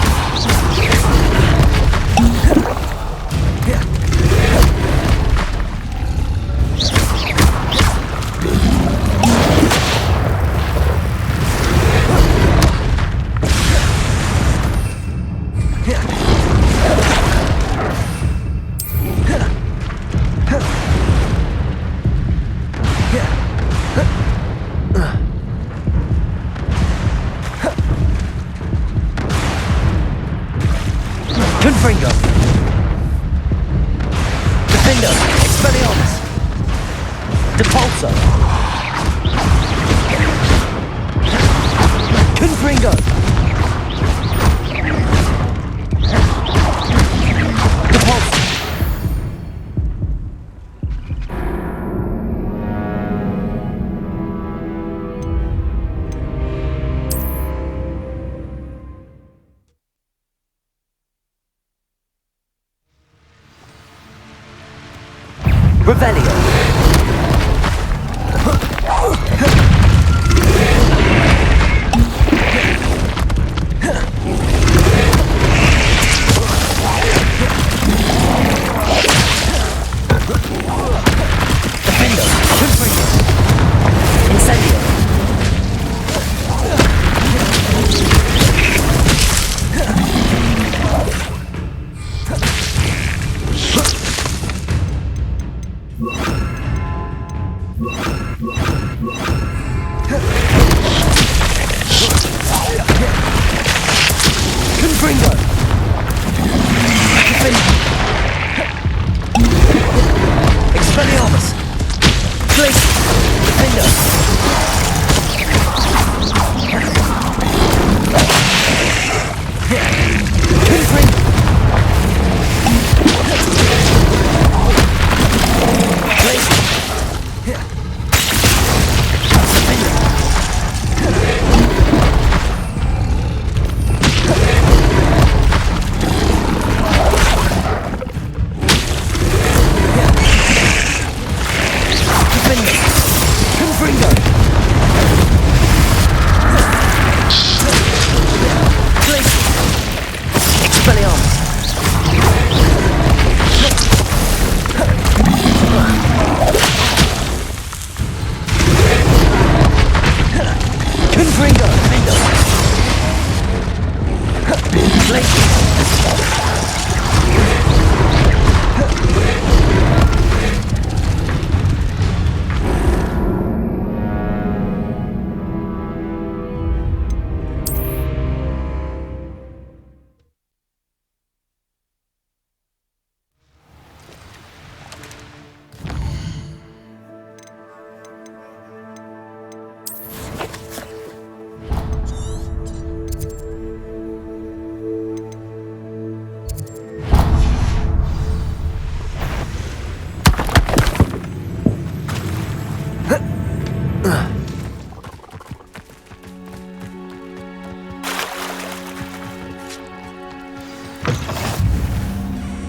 [SPEAKER 23] Confringo. Defender. Expelliarmus. Depulso. Confringo. Depulso. Revelio. Defendo. Confringo. Incendio. Confringo. Expelliarmus. Glacier. Defender. Confringo. Glacier. Confringo. Glacier. Expelliarmus. Confringo. Defender. Glacier.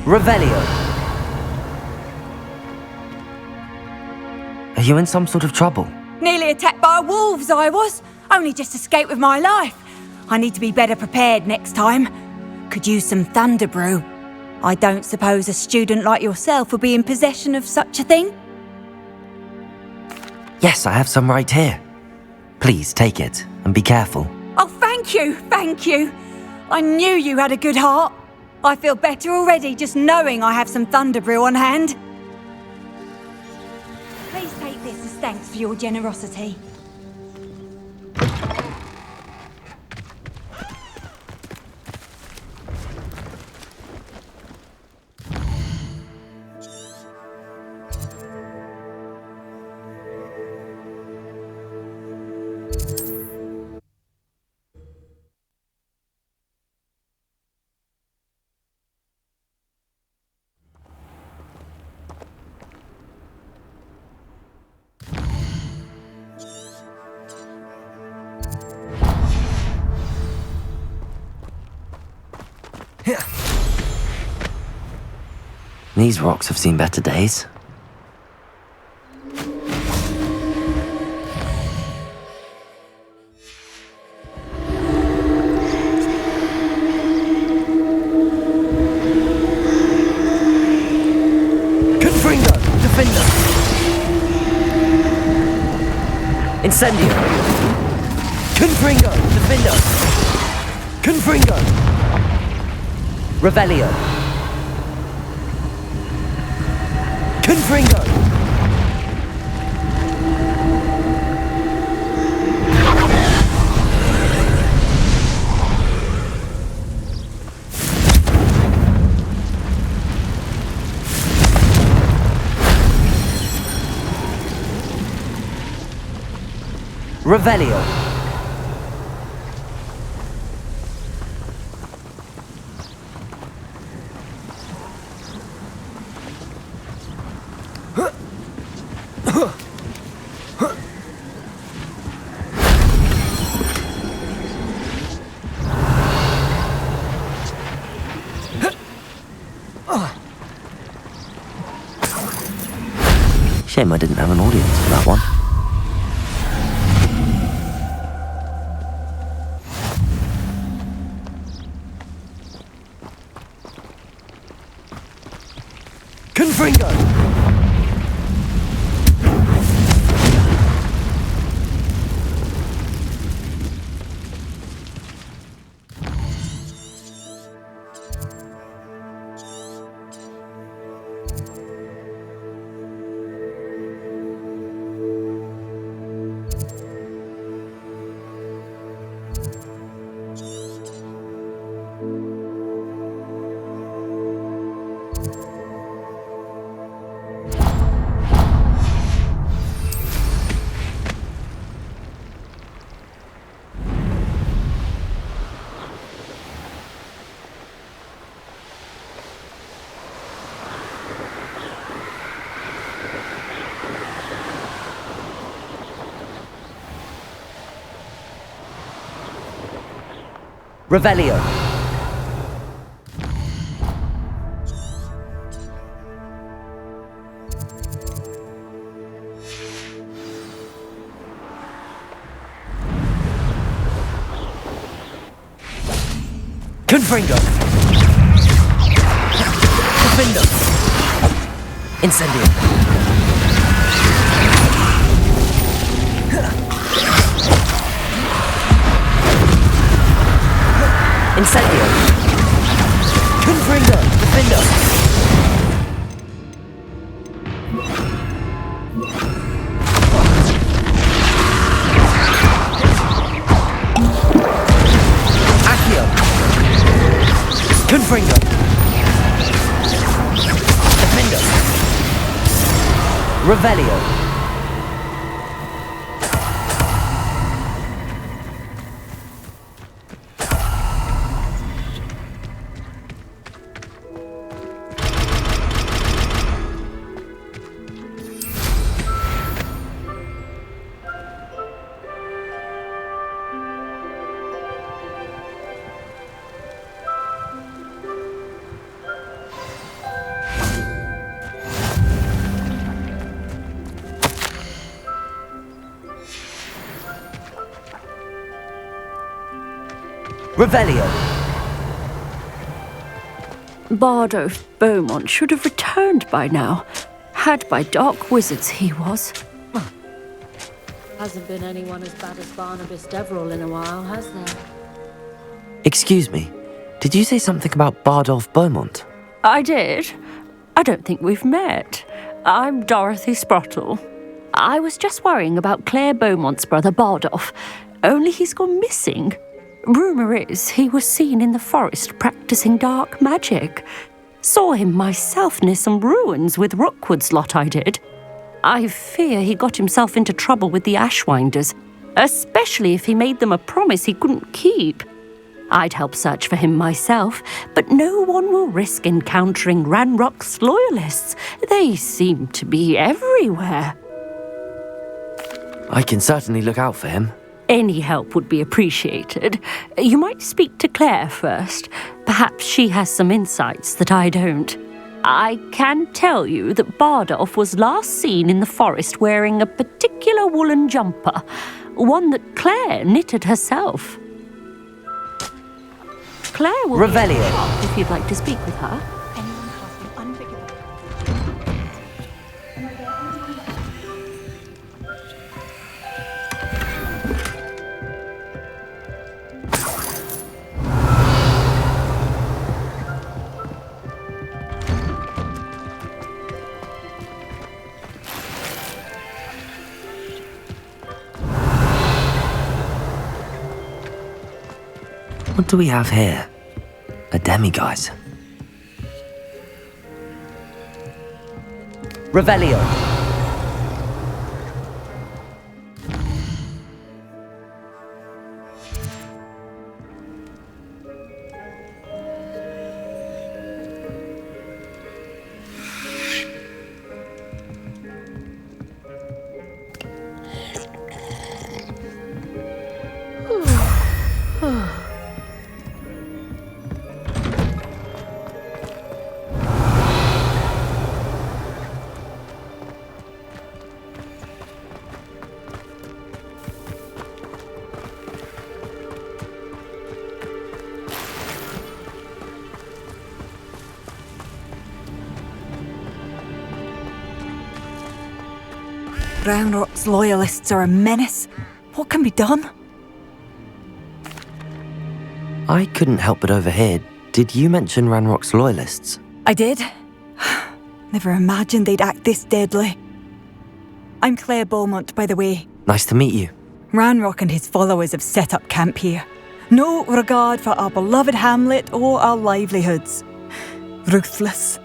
[SPEAKER 23] Revelio.
[SPEAKER 2] Are you in some sort of trouble?
[SPEAKER 4] Nearly attacked by wolves, I was. Only just escaped with my life. I need to be better prepared next time. Could use some thunder brew. I don't suppose a student like yourself would be in possession of such a thing?
[SPEAKER 2] Yes, I have some right here. Please take it and be careful.
[SPEAKER 4] Oh, thank you, thank you. I knew you had a good heart. I feel better already just knowing I have some thunder brew on hand. Please take this as thanks for your generosity.
[SPEAKER 2] These rocks have seen better days.
[SPEAKER 23] Confringo. Defender. Incendio. Confringo. Defender. Confringo. Revelio. Confringo.
[SPEAKER 2] Revelio. Shame I didn't have an audience for that one.
[SPEAKER 23] Confringo!
[SPEAKER 2] Revelio.
[SPEAKER 23] Confringo! Defendo!
[SPEAKER 2] Incendio. Incendio.
[SPEAKER 23] Confringo!
[SPEAKER 2] Defendo.
[SPEAKER 23] Accio! Confringo! Defendo!
[SPEAKER 2] Revelio. Revelio.
[SPEAKER 10] Bardolph Beaumont should have returned by now. Had by dark wizards he was.
[SPEAKER 21] Hasn't been anyone as bad as Barnabas Deverell in a while, has there?
[SPEAKER 2] Excuse me. Did you say something about Bardolph Beaumont?
[SPEAKER 10] I did. I don't think we've met. I'm Dorothy Sprottle. I was just worrying about Claire Beaumont's brother Bardolph, only he's gone missing. Rumour is he was seen in the forest practicing dark magic. Saw him myself near some ruins with Rookwood's lot I did. I fear he got himself into trouble with the Ashwinders, especially if he made them a promise he couldn't keep. I'd help search for him myself, but no one will risk encountering Ranrock's loyalists. They seem to be everywhere.
[SPEAKER 2] I can certainly look out for him.
[SPEAKER 10] Any help would be appreciated. You might speak to Claire first. Perhaps she has some insights that I don't. I can tell you that Bardolph was last seen in the forest wearing a particular woolen jumper, one that Claire knitted herself. Claire will
[SPEAKER 2] Revelio.
[SPEAKER 10] be in the shop if you'd like to speak with her.
[SPEAKER 2] What do we have here? A demiguise.
[SPEAKER 23] Revelio.
[SPEAKER 4] Ranrock's loyalists are a menace. What can be done?
[SPEAKER 2] I couldn't help but overhear. Did you mention Ranrock's loyalists?
[SPEAKER 4] I did. Never imagined they'd act this deadly. I'm Claire Beaumont, by the way.
[SPEAKER 2] Nice to meet you.
[SPEAKER 4] Ranrock and his followers have set up camp here. No regard for our beloved hamlet or our livelihoods. Ruthless.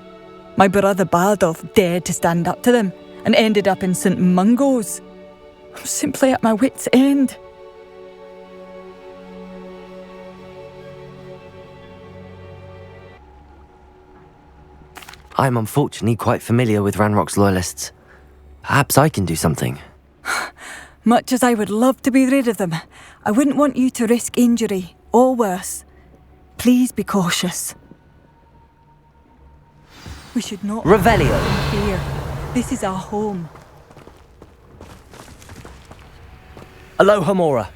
[SPEAKER 4] My brother Bardolph dared to stand up to them and ended up in St. Mungo's. I'm simply at my wit's end.
[SPEAKER 2] I'm unfortunately quite familiar with Ranrock's loyalists. Perhaps I can do something.
[SPEAKER 4] Much as I would love to be rid of them, I wouldn't want you to risk injury, or worse. Please be cautious. We should not
[SPEAKER 2] Revelio.
[SPEAKER 4] fear. This is our home.
[SPEAKER 23] Aloha Mora.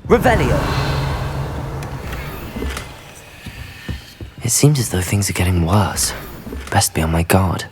[SPEAKER 2] Revelio. It seems as though things are getting worse. Best be on my guard.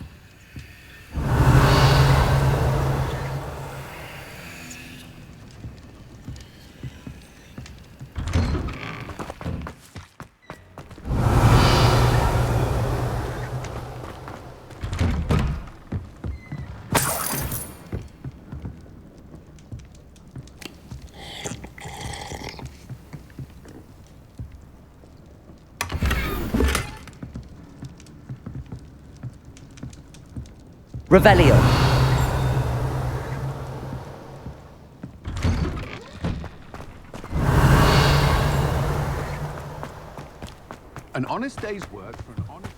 [SPEAKER 2] Revelio.
[SPEAKER 20] An honest day's work for an honest...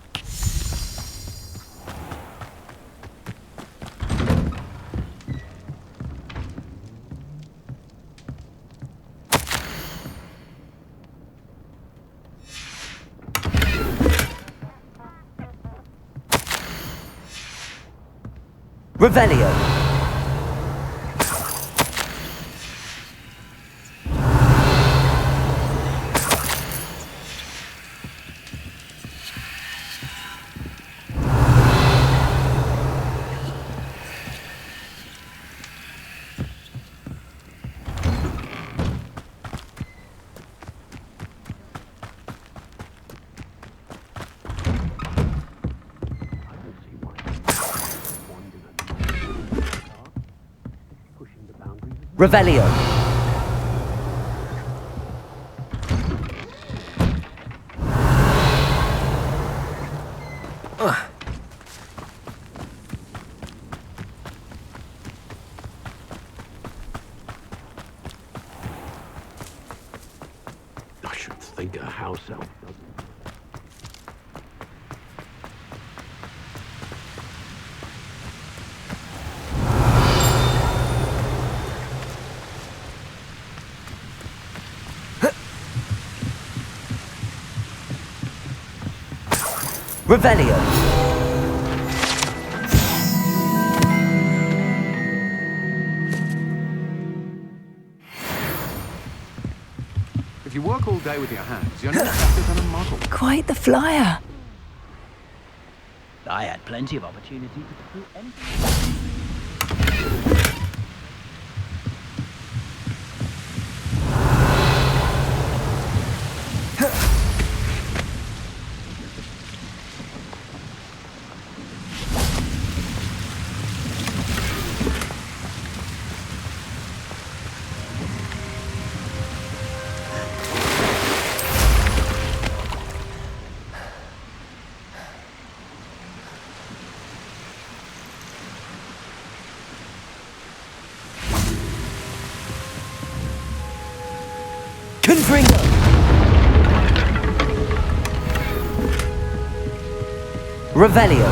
[SPEAKER 2] Revelio. Revelio.
[SPEAKER 6] I should think a house elf doesn't.
[SPEAKER 2] Revelio.
[SPEAKER 20] If you work all day with your hands, you're not better than a model.
[SPEAKER 4] Quite the flyer.
[SPEAKER 3] I had plenty of opportunity to do anything.
[SPEAKER 2] Confringo. Revelio.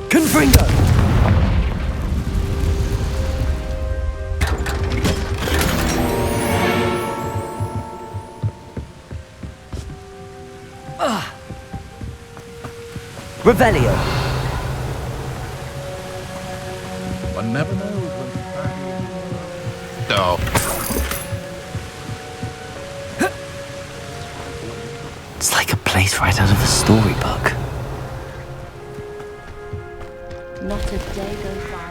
[SPEAKER 2] Confringo.
[SPEAKER 23] Revelio.
[SPEAKER 8] One never knows when to Oh.
[SPEAKER 2] It's like a place right out of a storybook.
[SPEAKER 10] Not a day goes by.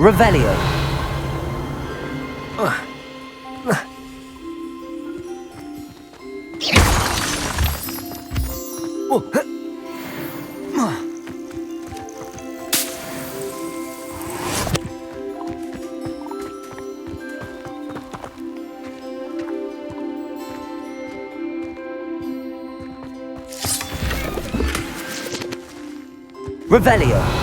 [SPEAKER 2] Revelio. Revelio.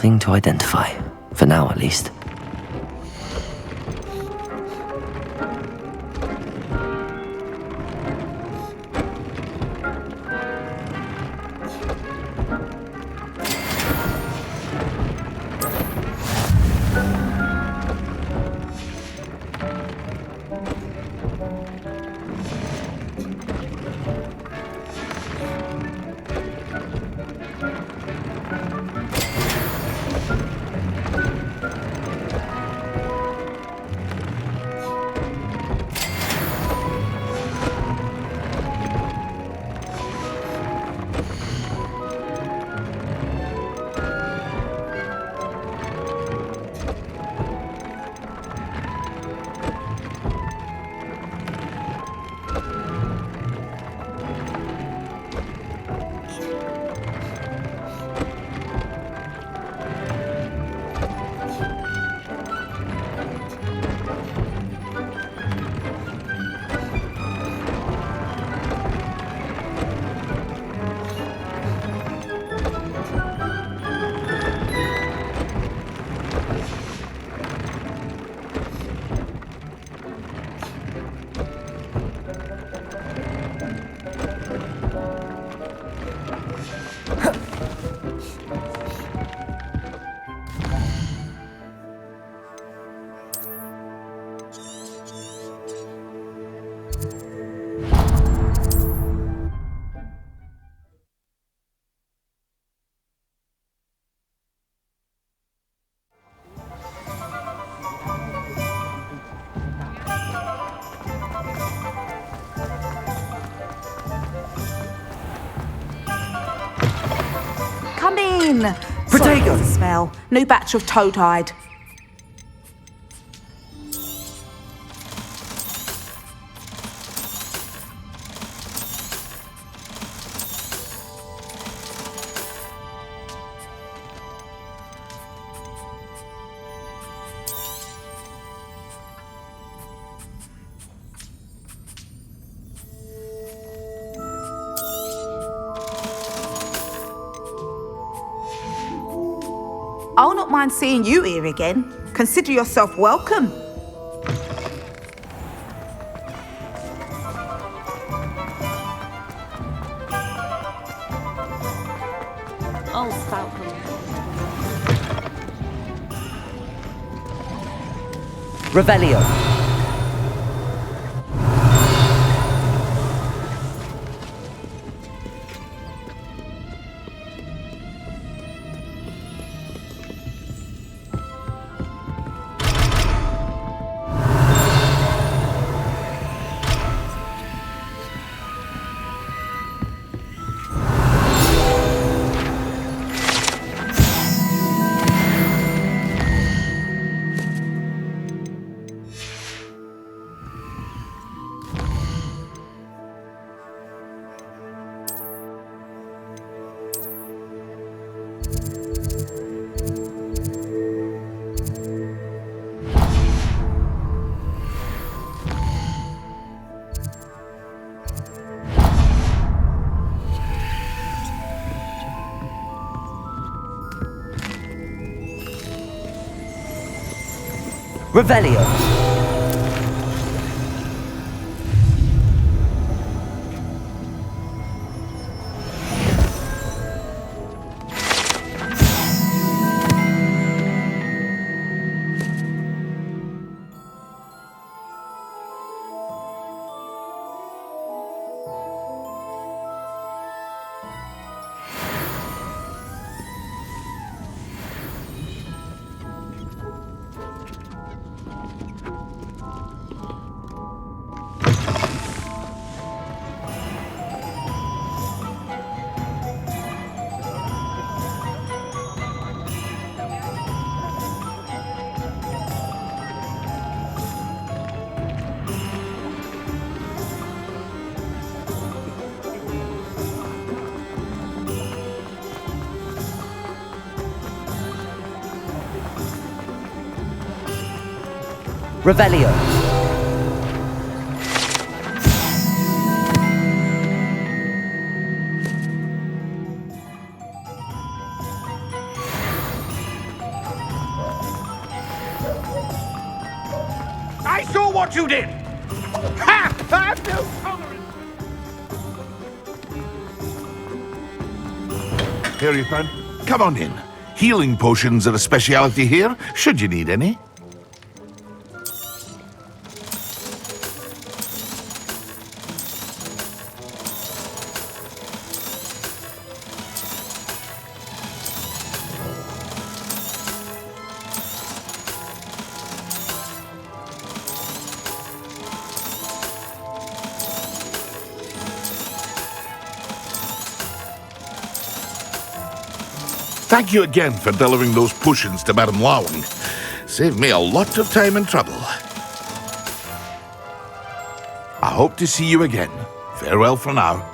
[SPEAKER 2] nothing to identify, for now at least.
[SPEAKER 11] Come in.
[SPEAKER 22] Protego.
[SPEAKER 11] Sorry for the smell. New batch of toad-hide. I'll not mind seeing you here again. Consider yourself welcome.
[SPEAKER 10] Oh, Falcon.
[SPEAKER 23] Revelio. Revelio. Revelio.
[SPEAKER 8] I saw what you did! Ha! I have no tolerance! Here, Ethan. Come on in. Healing potions are a speciality here, should you need any. Thank you again for delivering those potions to Madame Lawing. Saved me a lot of time and trouble. I hope to see you again. Farewell for now.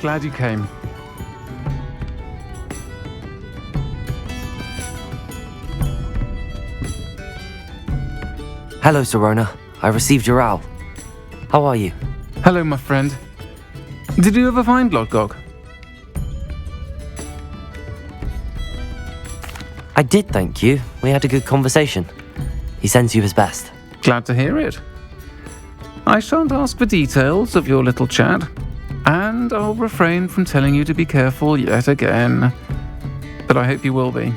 [SPEAKER 22] Glad you came.
[SPEAKER 2] Hello, Sirona. I received your owl. How are you?
[SPEAKER 22] Hello, my friend. Did you ever find Lodgok?
[SPEAKER 2] I did, thank you. We had a good conversation. He sends you his best.
[SPEAKER 22] Glad to hear it. I shan't ask for details of your little chat, and I'll refrain from telling you to be careful yet again. But I hope you will be,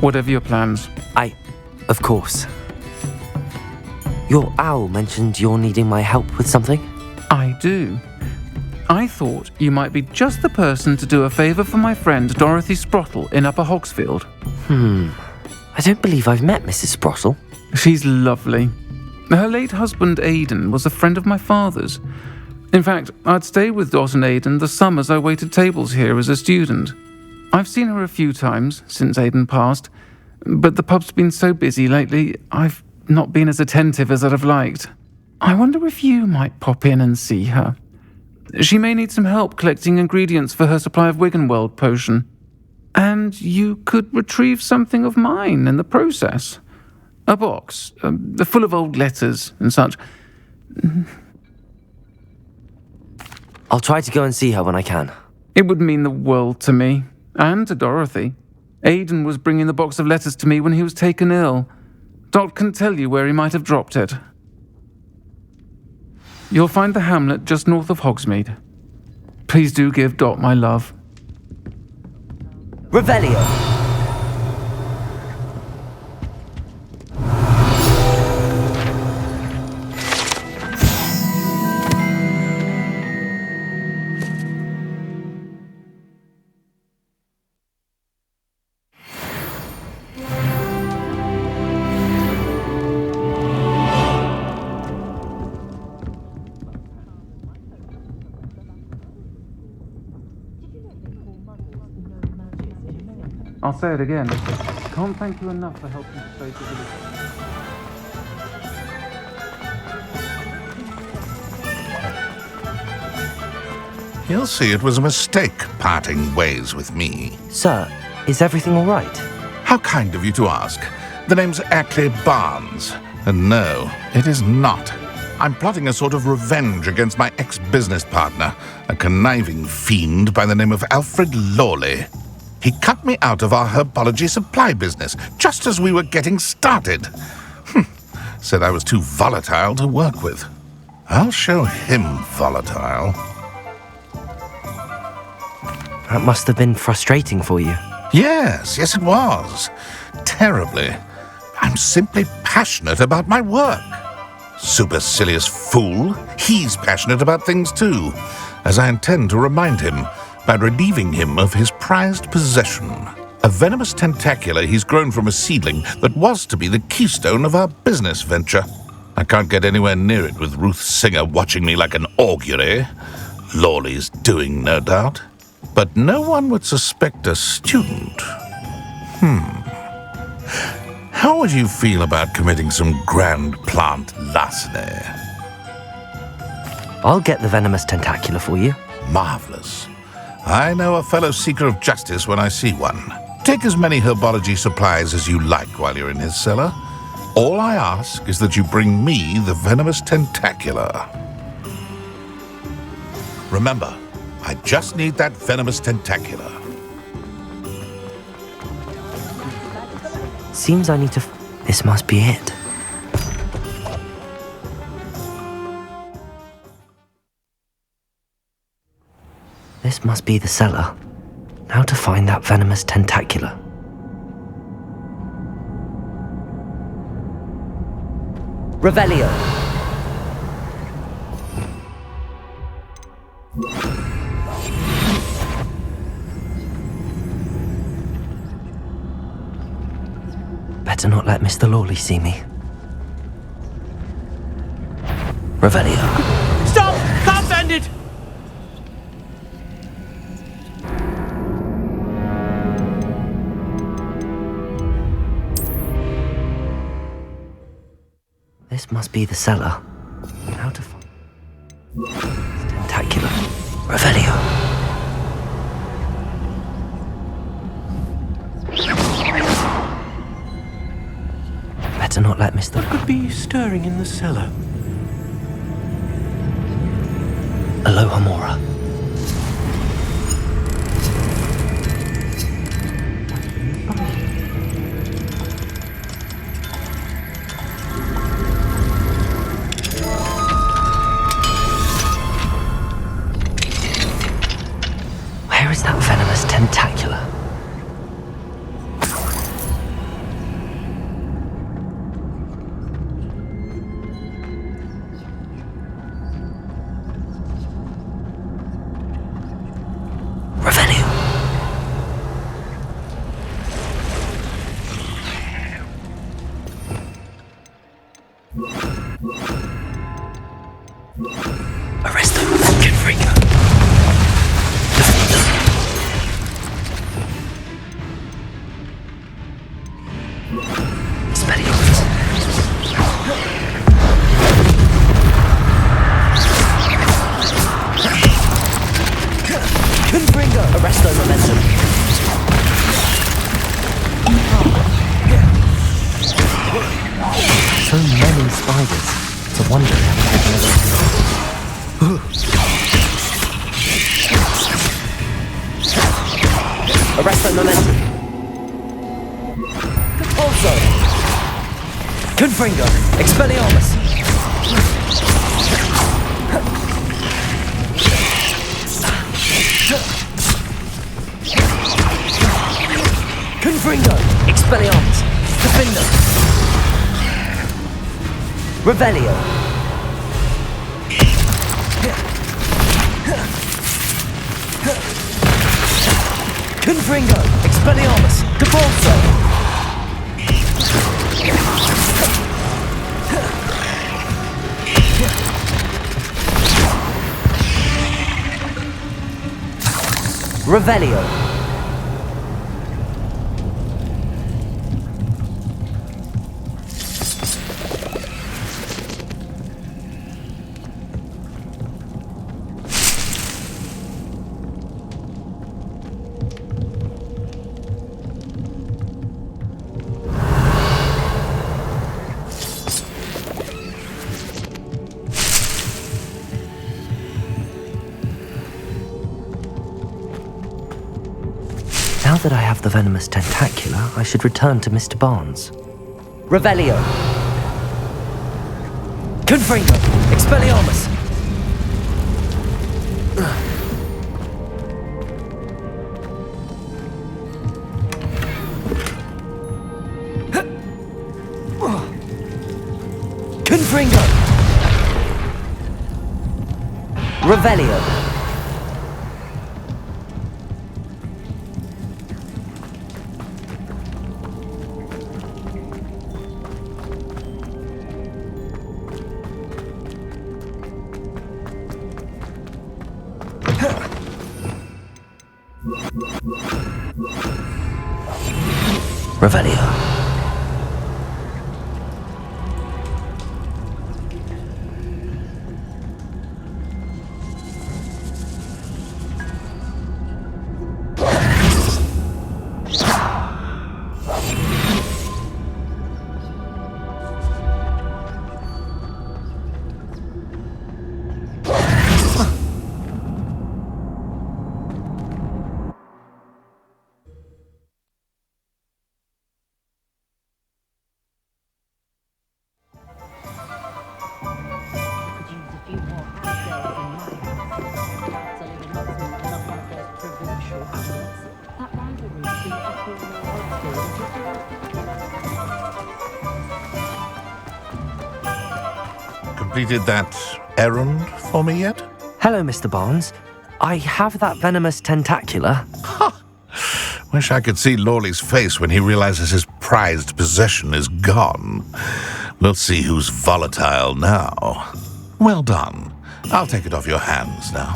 [SPEAKER 22] whatever your plans.
[SPEAKER 2] Of course. Your owl mentioned you're needing my help with something?
[SPEAKER 22] I do. I thought you might be just the person to do a favour for my friend Dorothy Sprottle in Upper Hogsfield.
[SPEAKER 2] I don't believe I've met Mrs. Sprottle.
[SPEAKER 22] She's lovely. Her late husband Aidan was a friend of my father's. In fact, I'd stayed with Dot and Aidan the summers I waited tables here as a student. I've seen her a few times since Aidan passed, but the pub's been so busy lately, I've not been as attentive as I'd have liked. I wonder if you might pop in and see her. She may need some help collecting ingredients for her supply of Wiggenweld potion. And you could retrieve something of mine in the process. A box, full of old letters and such.
[SPEAKER 2] I'll try to go and see her when I can.
[SPEAKER 22] It would mean the world to me, and to Dorothy. Aidan was bringing the box of letters to me when he was taken ill. Dot can tell you where he might have dropped it. You'll find the hamlet just north of Hogsmeade. Please do give Dot my love.
[SPEAKER 2] Revelio!
[SPEAKER 22] I'll say it again. Can't thank you enough for helping to save the village.
[SPEAKER 8] You'll see it was a mistake parting ways with me.
[SPEAKER 2] Sir, is everything all right?
[SPEAKER 8] How kind of you to ask. The name's Ackley Barnes. And no, it is not. I'm plotting a sort of revenge against my ex-business partner, a conniving fiend by the name of Alfred Lawley. He cut me out of our herbology supply business just as we were getting started. Said I was too volatile to work with. I'll show him volatile.
[SPEAKER 2] That must have been frustrating for you.
[SPEAKER 8] Yes, it was. Terribly. I'm simply passionate about my work. Supercilious fool. He's passionate about things too, as I intend to remind him by relieving him of his prized possession, a venomous tentacula he's grown from a seedling that was to be the keystone of our business venture. I can't get anywhere near it with Ruth Singer watching me like an augury. Lawley's doing, no doubt. But no one would suspect a student. How would you feel about committing some grand plant larceny?
[SPEAKER 2] I'll get the venomous tentacula for you.
[SPEAKER 8] Marvelous. I know a fellow seeker of justice when I see one. Take as many herbology supplies as you like while you're in his cellar. All I ask is that you bring me the venomous tentacula. Remember, I just need that venomous tentacula.
[SPEAKER 2] Seems I need to... This must be it. This must be the cellar. Now to find that venomous tentacula. Revelio. Better not let Mr. Lawley see me. Revelio.
[SPEAKER 7] Stop! Can't bend it!
[SPEAKER 2] This must be the cellar. How to find... Tentacular. Revelio. Better not let Mr.
[SPEAKER 6] What could be stirring in the cellar?
[SPEAKER 2] Aloha Mora. Where is that venomous tentacula?
[SPEAKER 23] Arresto momentum. Also. Confringo. Expelliarmus. Confringo. Expelliarmus. Defender. Revelio. Confringo. Expelliarmus. Capulso. Revelio.
[SPEAKER 2] Now that I have the venomous tentacula, I should return to Mr. Barnes.
[SPEAKER 23] Revelio. Confringo. Expelliarmus. Confringo. Revelio.
[SPEAKER 2] Revelio.
[SPEAKER 8] completed that errand for me yet?
[SPEAKER 2] Hello, Mr. Barnes. I have that venomous tentacula.
[SPEAKER 8] Wish I could see Lawley's face when he realizes his prized possession is gone. We'll see who's volatile now. Well done. I'll take it off your hands now.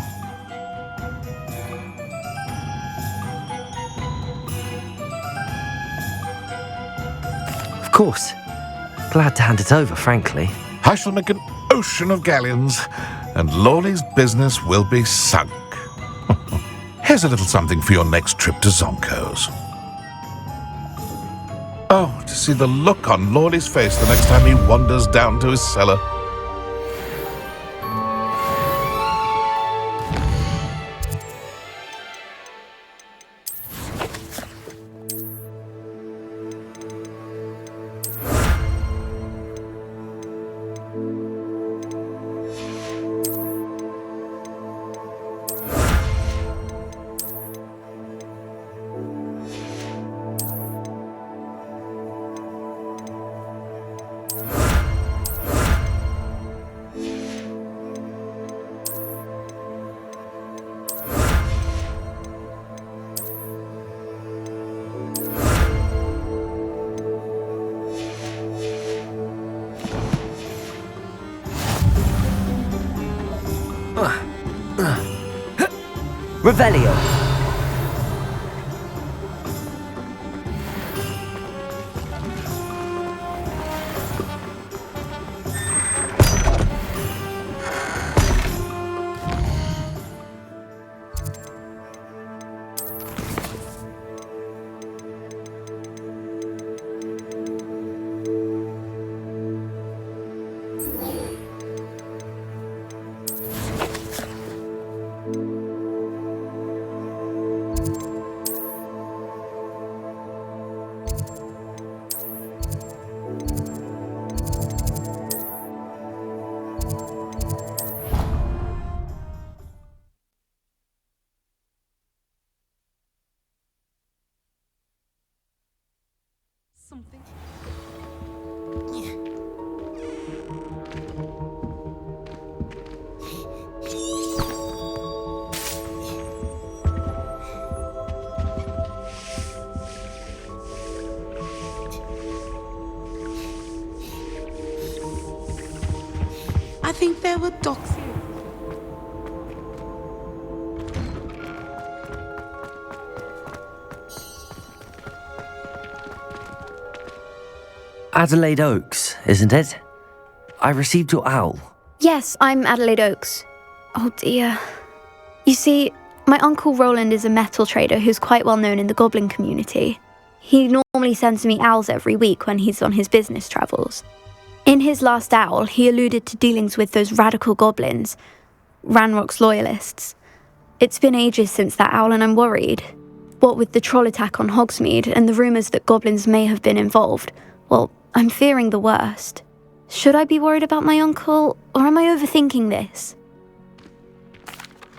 [SPEAKER 2] Of course. Glad to hand it over, frankly.
[SPEAKER 8] I shall make an ocean of galleons, and Lawley's business will be sunk. Here's a little something for your next trip to Zonko's. Oh, to see the look on Lawley's face the next time he wanders down to his cellar.
[SPEAKER 2] Revelio.
[SPEAKER 11] I think there were dogs here.
[SPEAKER 2] Adelaide Oaks, isn't it? I received your owl.
[SPEAKER 9] Yes, I'm Adelaide Oaks. Oh dear. You see, my Uncle Roland is a metal trader who's quite well known in the goblin community. He normally sends me owls every week when he's on his business travels. In his last owl, he alluded to dealings with those radical goblins, Ranrock's loyalists. It's been ages since that owl and I'm worried. What with the troll attack on Hogsmeade and the rumours that goblins may have been involved, well, I'm fearing the worst. Should I be worried about my uncle, or am I overthinking this?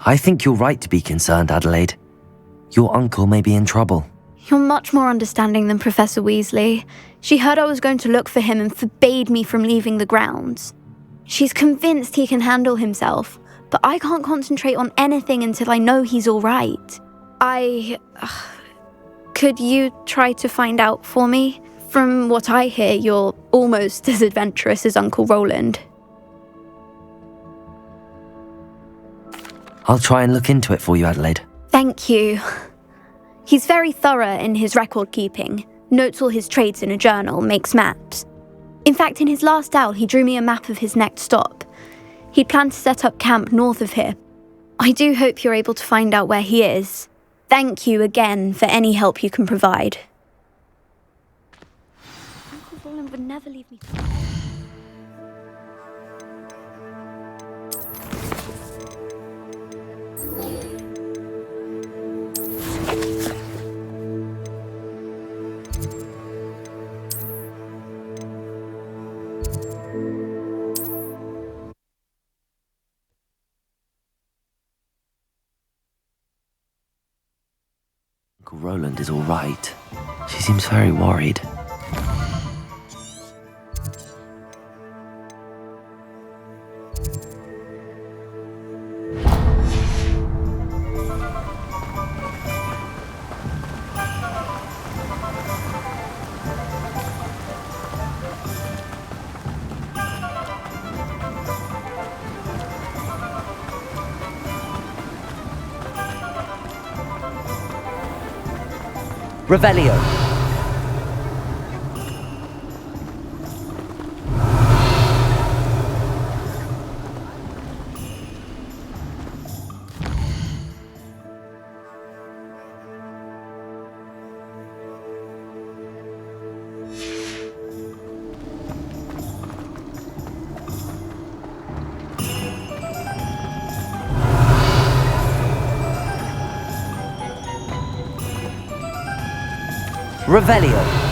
[SPEAKER 2] I think you're right to be concerned, Adelaide. Your uncle may be in trouble.
[SPEAKER 9] You're much more understanding than Professor Weasley. She heard I was going to look for him and forbade me from leaving the grounds. She's convinced he can handle himself, but I can't concentrate on anything until I know he's all right. Could you try to find out for me? From what I hear, you're almost as adventurous as Uncle Roland.
[SPEAKER 2] I'll try and look into it for you, Adelaide.
[SPEAKER 9] Thank you. He's very thorough in his record keeping, notes all his trades in a journal, makes maps. In fact, in his last owl, he drew me a map of his next stop. He'd planned to set up camp north of here. I do hope you're able to find out where he is. Thank you again for any help you can provide. Uncle Roland would never leave me.
[SPEAKER 2] Uncle Roland is all right. She seems very worried.
[SPEAKER 23] Revelio. Revelio.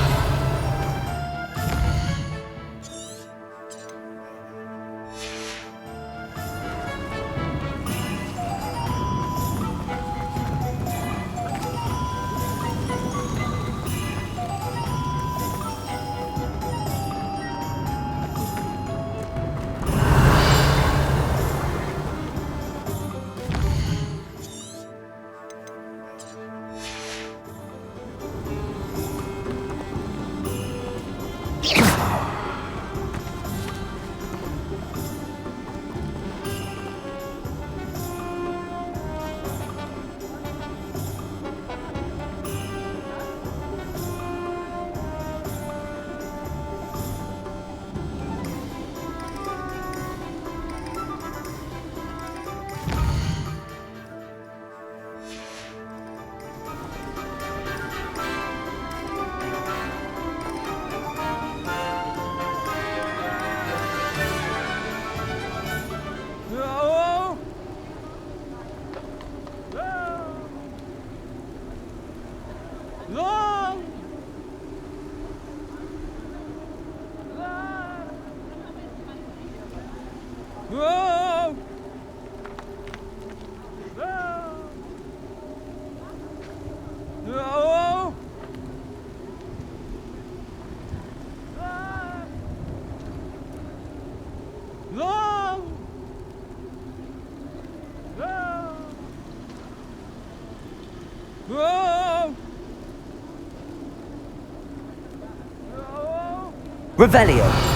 [SPEAKER 23] Revelio.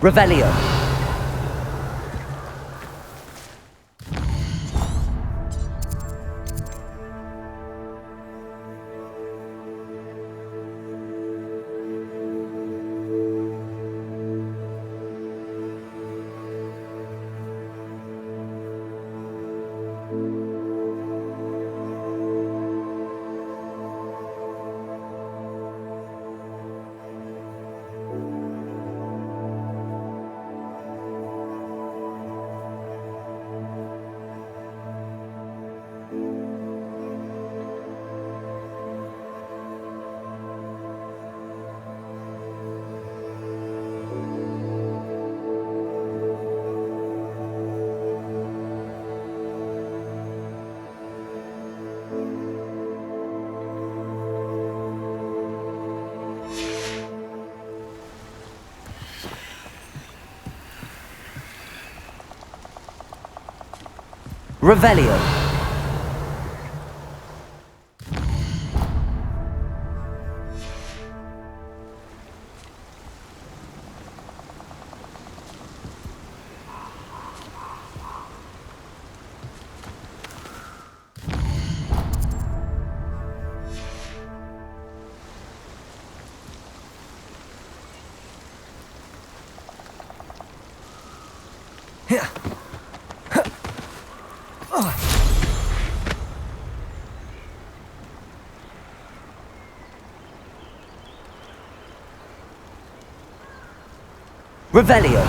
[SPEAKER 23] Revelio.
[SPEAKER 2] Revelio. Revelio.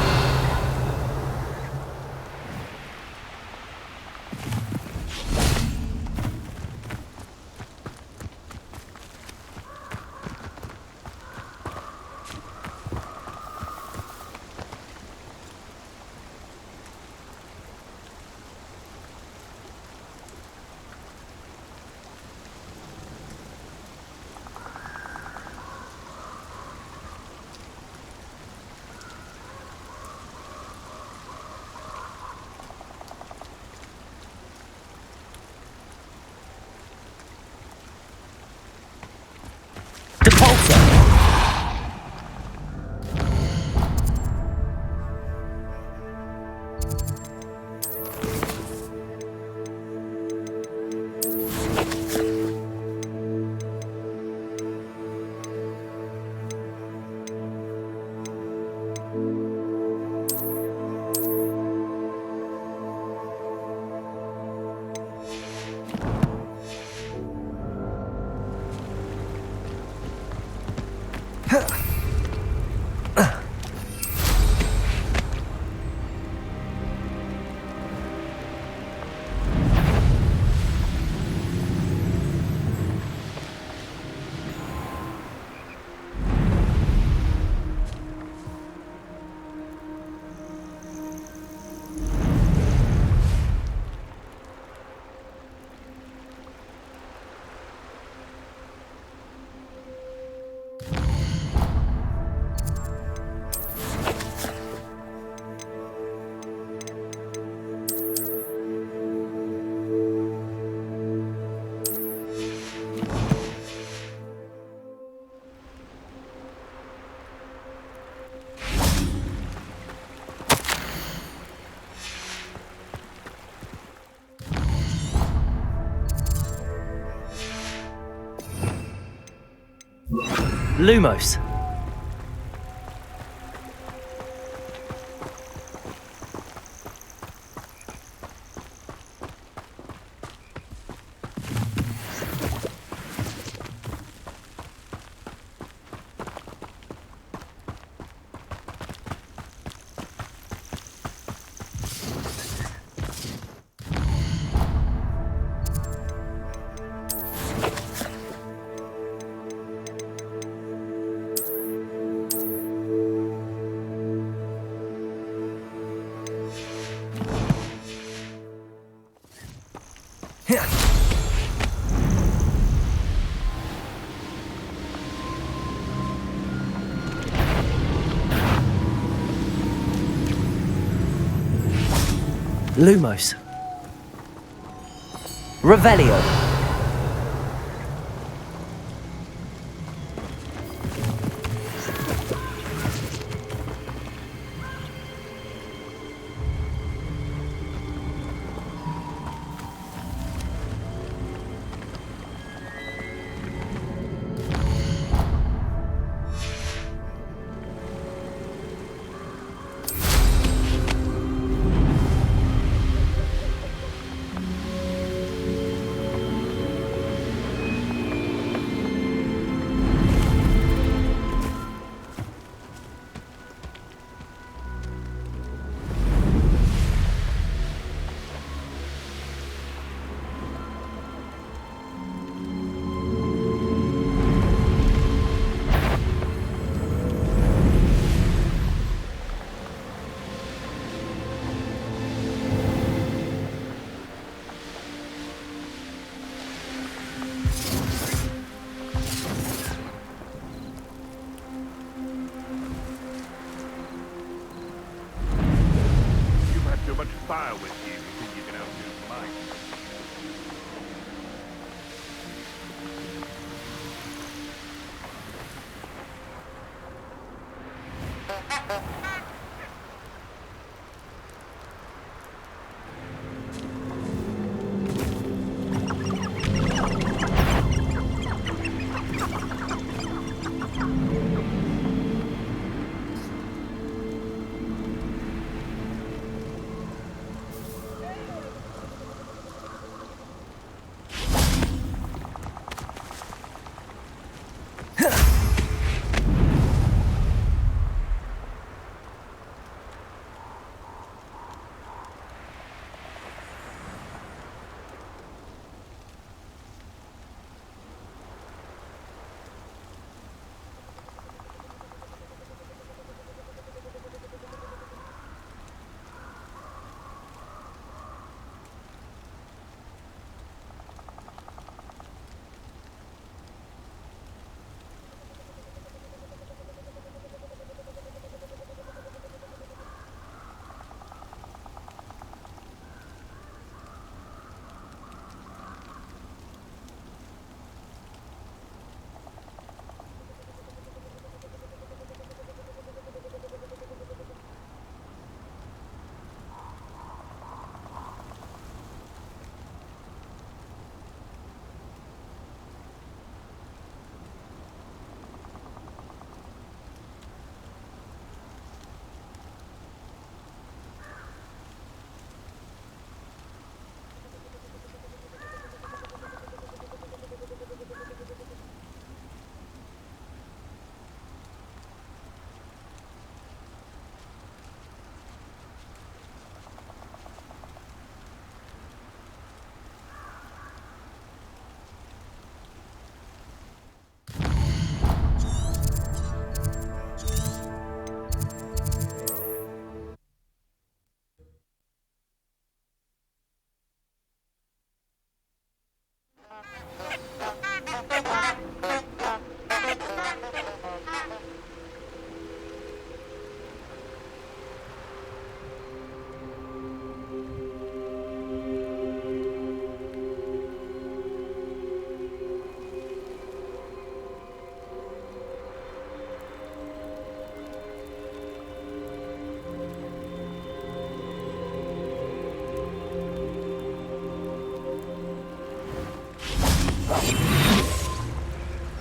[SPEAKER 2] Lumos. Lumos. Revelio.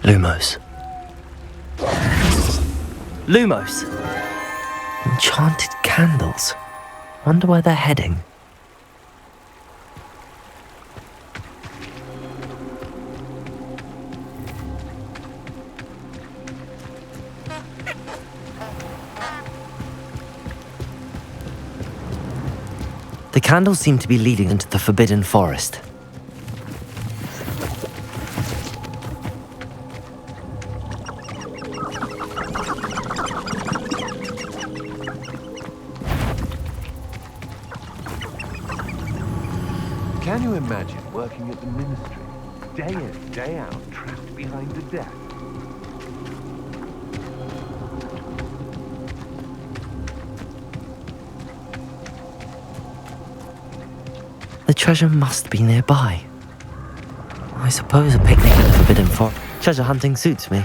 [SPEAKER 2] Lumos. Lumos! Enchanted candles. Wonder where they're heading. The candles seem to be leading into the Forbidden Forest.
[SPEAKER 20] Can you imagine working at the ministry, day in, day out, trapped behind a desk?
[SPEAKER 2] The treasure must be nearby. I suppose a picnic at the Forbidden Forest. Treasure hunting suits me.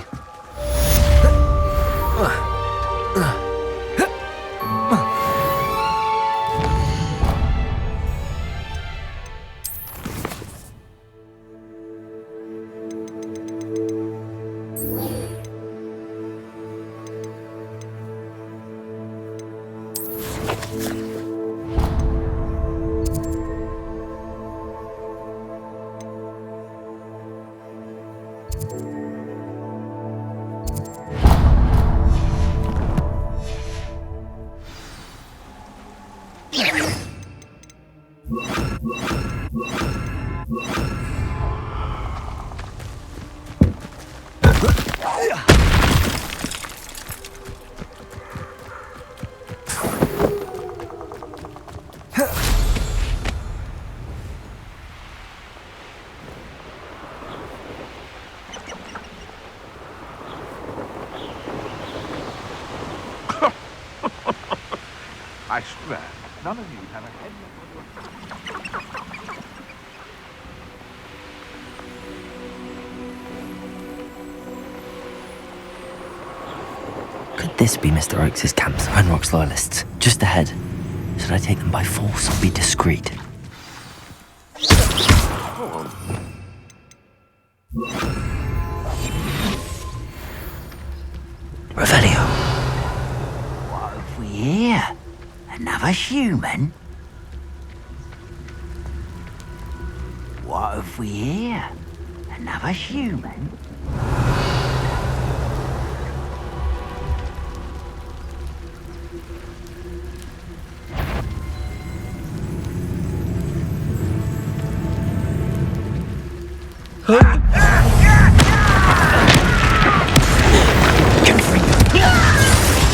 [SPEAKER 20] I swear, none of you have a head.
[SPEAKER 2] Could this be Mr. Oakes' camp, Ranrock's loyalists, just ahead. Should I take them by force or be discreet? Revelio.
[SPEAKER 1] What have we here? Another human? What have we here? Another human?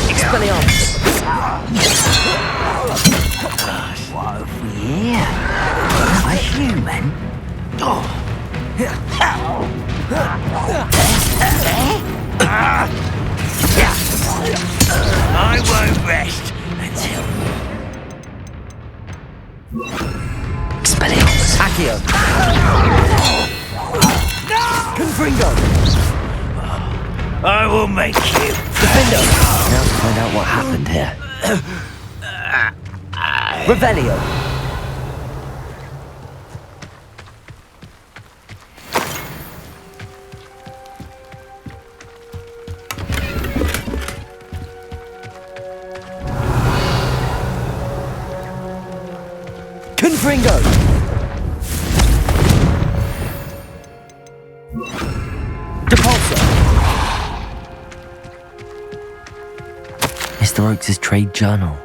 [SPEAKER 21] Expelliarmus!
[SPEAKER 1] What have we here? A human?
[SPEAKER 3] I won't rest until...
[SPEAKER 2] Expelliarmus!
[SPEAKER 21] Accio! Confringo!
[SPEAKER 3] I will make you.
[SPEAKER 21] Defendo!
[SPEAKER 2] Now to find out what happened here.
[SPEAKER 21] Revelio! Confringo! Depulso!
[SPEAKER 2] Mr. Oakes' trade journal.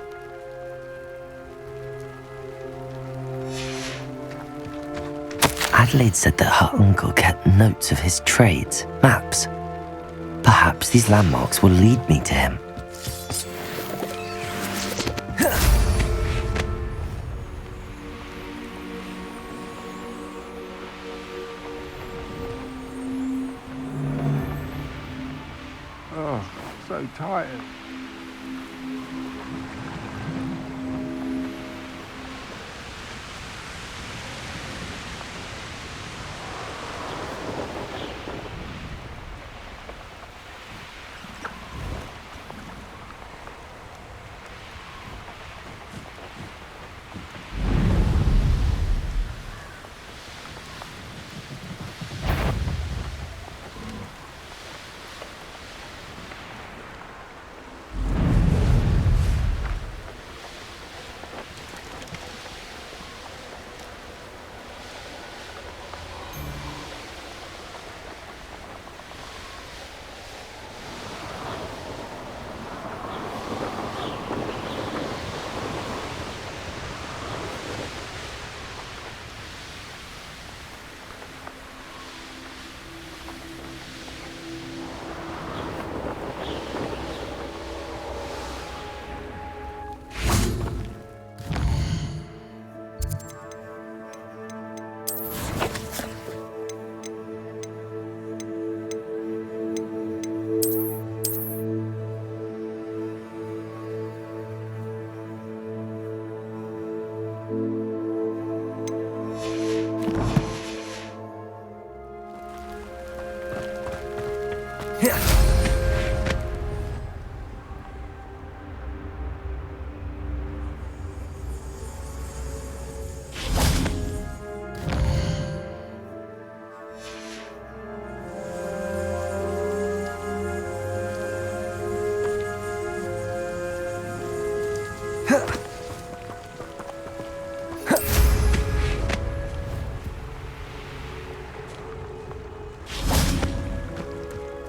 [SPEAKER 2] Adelaide said that her uncle kept notes of his trades, maps. Perhaps these landmarks will lead me to him.
[SPEAKER 20] Oh, so tired.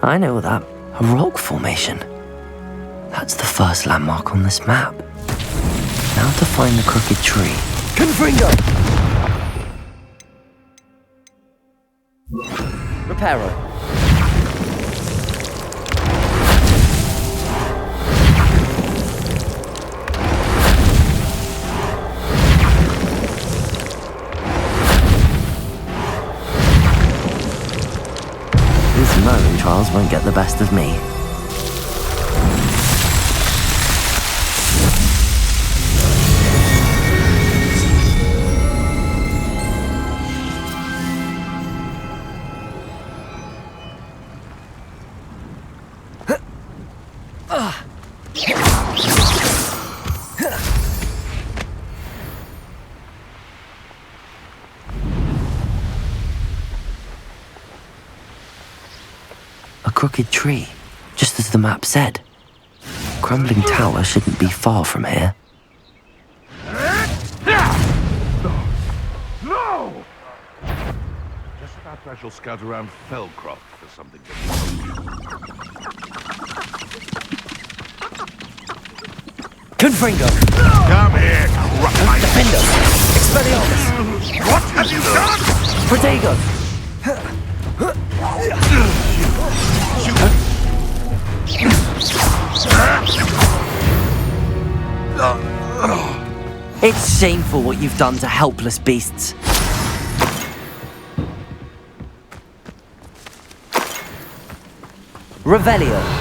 [SPEAKER 2] I know that. A rock formation. That's the first landmark on this map. Now to find the crooked tree.
[SPEAKER 21] Confringo! Reparo.
[SPEAKER 2] These Merlin trials won't get the best of me. crooked tree, just as the map said. Crumbling tower shouldn't be far from here.
[SPEAKER 8] No! Just after I shall scout around Fellcroft for something to
[SPEAKER 3] Confringo!
[SPEAKER 8] Come here,
[SPEAKER 3] Defendo! Expelliarmus!
[SPEAKER 8] What have you done?
[SPEAKER 3] Protego! It's shameful what you've done to helpless beasts. Revelio.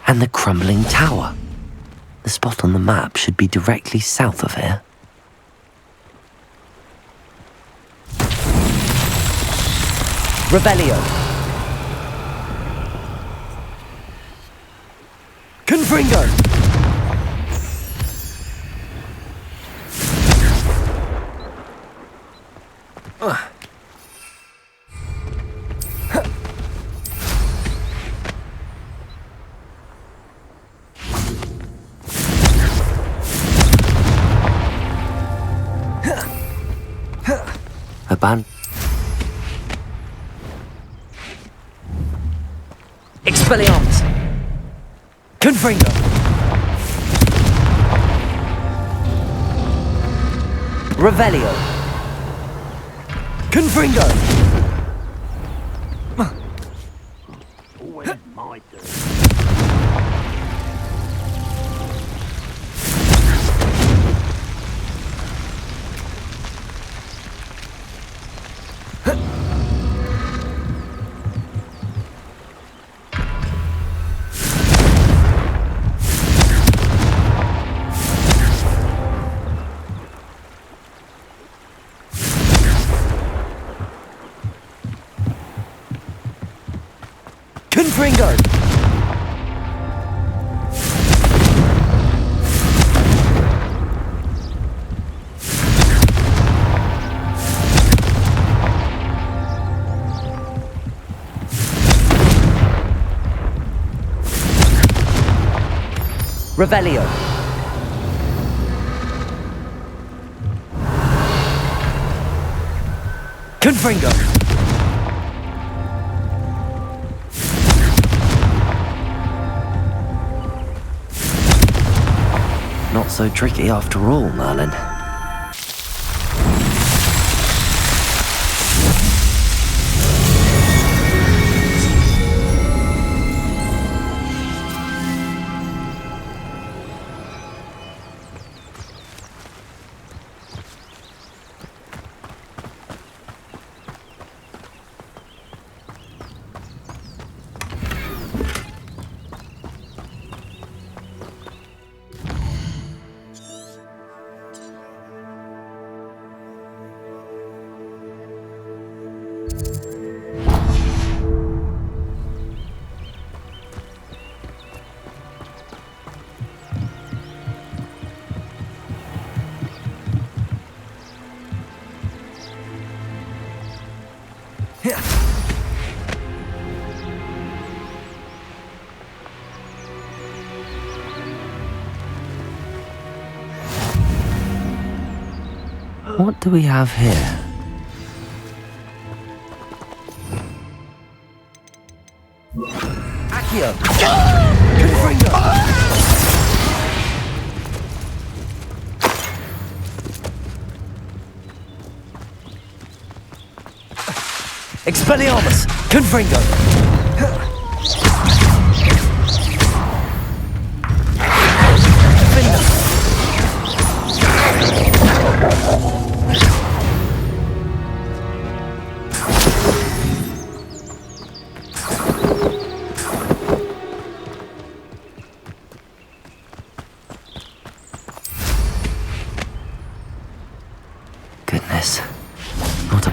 [SPEAKER 2] And the crumbling tower. The spot on the map should be directly south of here.
[SPEAKER 3] Revelio. Confringo.
[SPEAKER 2] Aban.
[SPEAKER 3] Expelliarmus. Confringo. Revelio. Confringo.
[SPEAKER 7] Always my turn.
[SPEAKER 3] Confringo. Revelio. Confringo.
[SPEAKER 2] Not so tricky after all, Merlin. What do we have here?
[SPEAKER 3] Accio. Confringo. Expelliarmus. Confringo.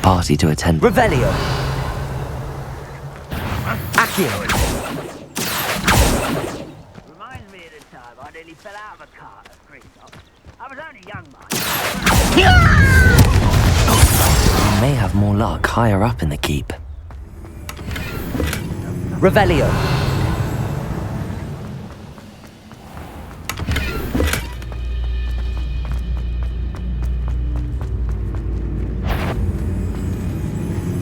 [SPEAKER 2] party to attend.
[SPEAKER 23] Revelio. Accio.
[SPEAKER 1] Reminds me of the time I nearly fell out of a cart at Christmas. I was only young, mind.
[SPEAKER 2] You may have more luck higher up in the keep.
[SPEAKER 23] Revelio.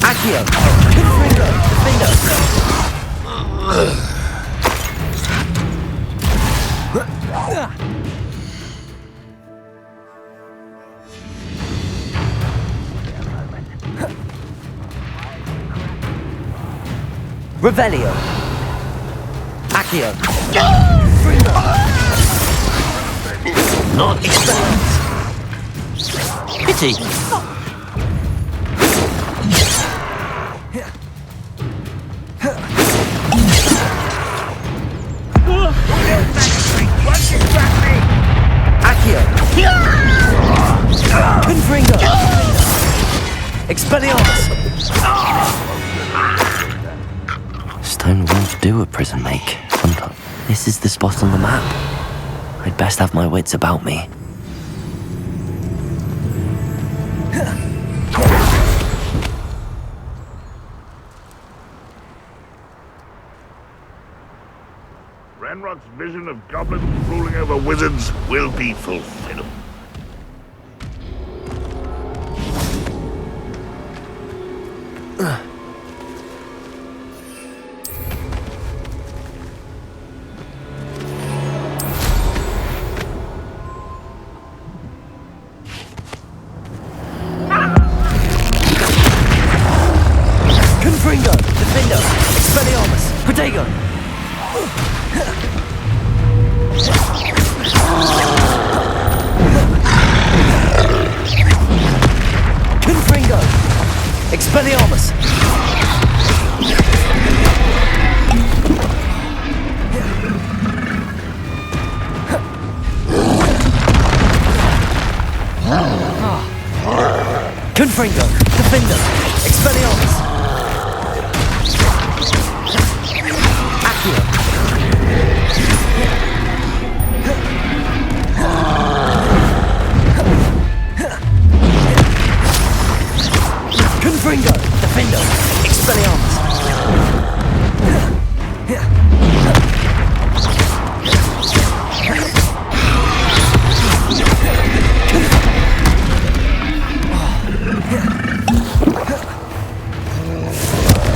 [SPEAKER 23] Accio. Confringo. Defendo. Revelio. Accio.
[SPEAKER 7] Not expelled. Pity.
[SPEAKER 23] Accio. Confringo. Expelliarmus.
[SPEAKER 2] Stone won't do a prison make. This is the spot on the map. I'd best have my wits about me.
[SPEAKER 8] Ranrock's vision of goblins ruling over wizards will be fulfilled.
[SPEAKER 23] Confringo. Defendo. Expelliarmus. Protego. Confringo. Expelliarmus. Confringo. Defendo. Expelliarmus. Accio. Confringo. Defendo. Expelliarmus.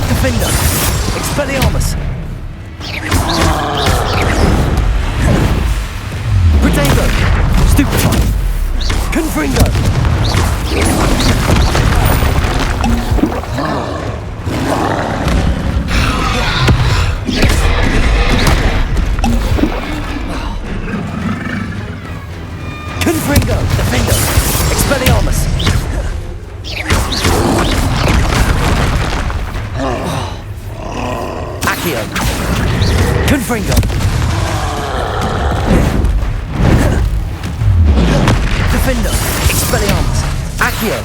[SPEAKER 23] Defendo. Expelliarmus. Protego. Stupefy. Confringo. Confringo. Defendo. Expelliarmus. Accio. Confringo. Defendo. Expelliarmus. Accio.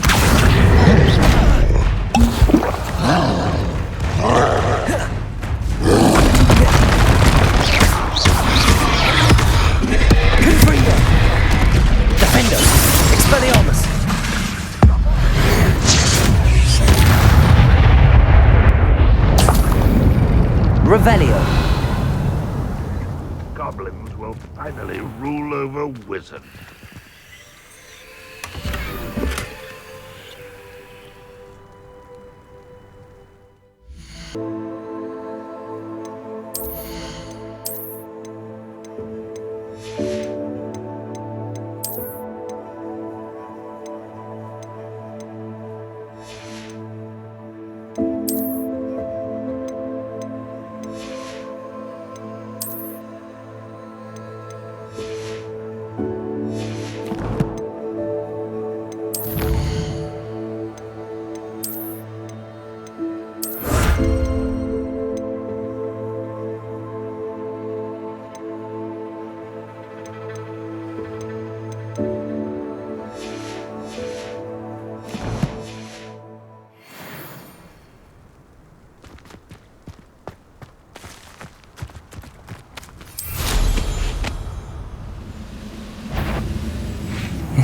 [SPEAKER 23] Confringo. Defendo. Expelliarmus. Revelio.
[SPEAKER 8] Goblins will finally rule over wizards.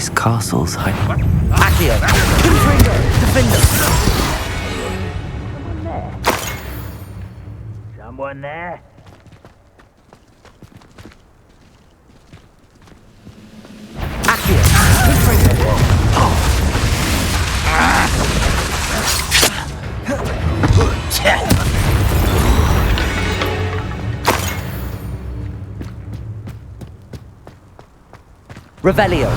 [SPEAKER 2] This castle's
[SPEAKER 23] Accio! Confringo! Defender!
[SPEAKER 1] Someone there?
[SPEAKER 23] Accio! Confringo! Revelio!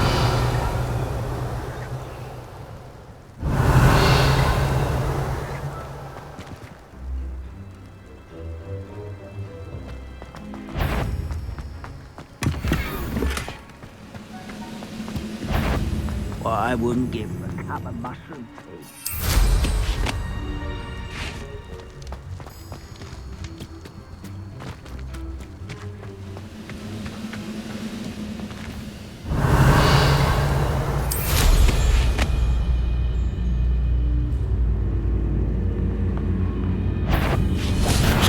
[SPEAKER 1] Well, I wouldn't give him a cup of mushroom tea.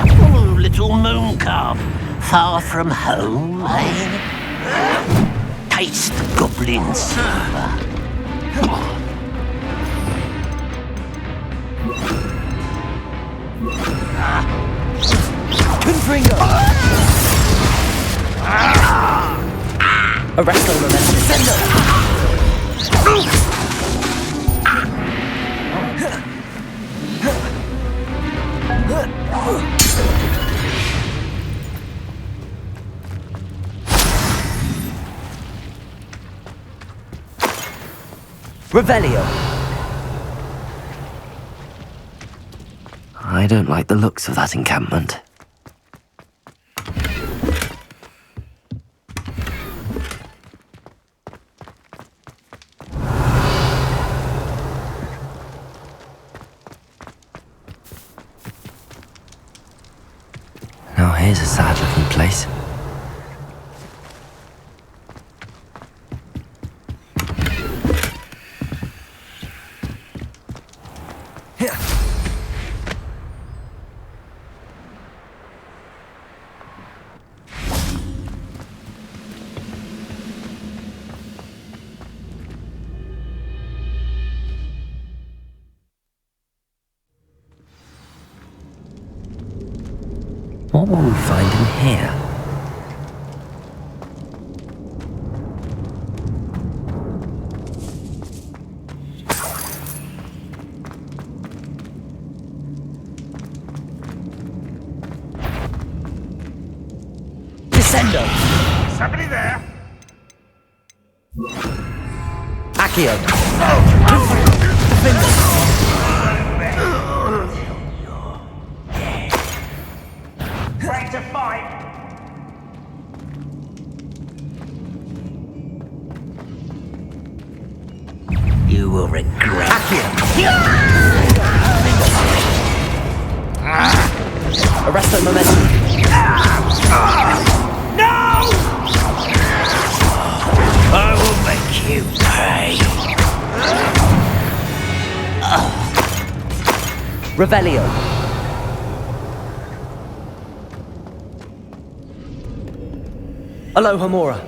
[SPEAKER 7] Oh, little moon calf, far from home, eh? Taste the goblin silver.
[SPEAKER 23] Confringo! Arresto momentum. Defender! Revelio!
[SPEAKER 2] I don't like the looks of that encampment. Now here's a sad-looking place. What will we find in here?
[SPEAKER 23] Descendo!
[SPEAKER 8] Somebody there?
[SPEAKER 23] Accio!
[SPEAKER 1] Ready to fight?
[SPEAKER 3] You will regret
[SPEAKER 23] Arresto momentum.
[SPEAKER 3] No! I will make you pay.
[SPEAKER 23] Revelio. Aloha Mora.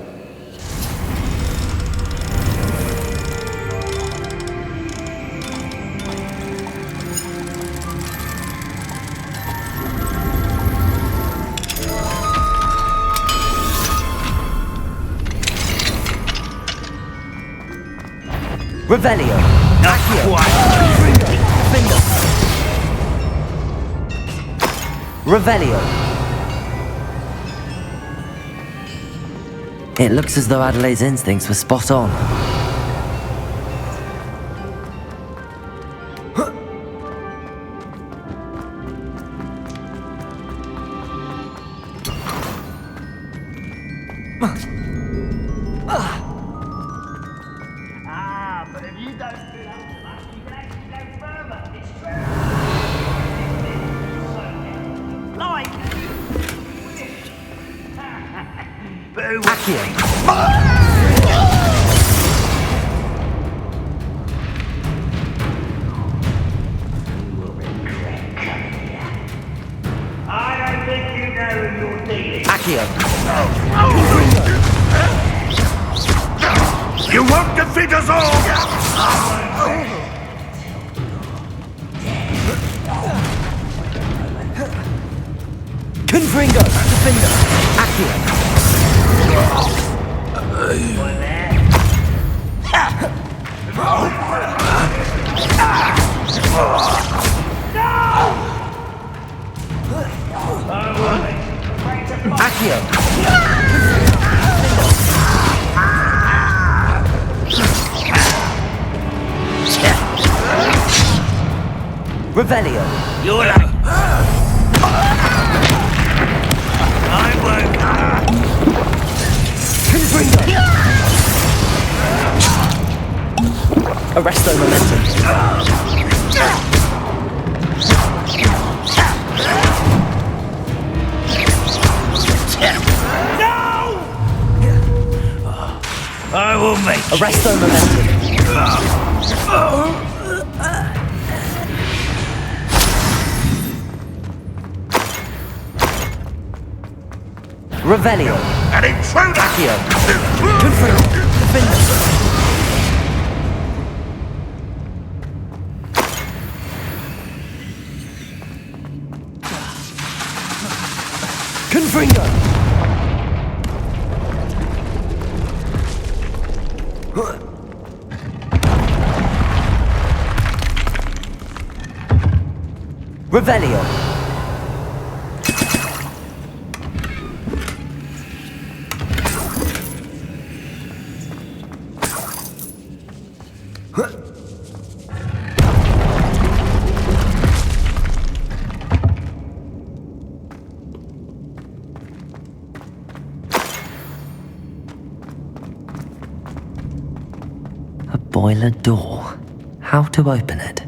[SPEAKER 23] Revelio. Accio. Revelio.
[SPEAKER 2] It looks as though Adelaide's instincts were spot on.
[SPEAKER 1] But if you don't fill up much, you can actually go further. It's true. Like. Boo.
[SPEAKER 23] Accio.
[SPEAKER 1] I don't think you know who you're dealing.
[SPEAKER 23] Accio.
[SPEAKER 8] You won't defeat us all!
[SPEAKER 2] Confringo! Defender! Accio! Accio! Revelio!
[SPEAKER 3] You're like... I won't...
[SPEAKER 2] Confringo! Arresto momentum.
[SPEAKER 3] No! I will make
[SPEAKER 2] Arresto momentum. Revelio.
[SPEAKER 8] An intruder!
[SPEAKER 2] Accio. Confringo. Defender. Confringo! Revelio! A boiler door. How to open it?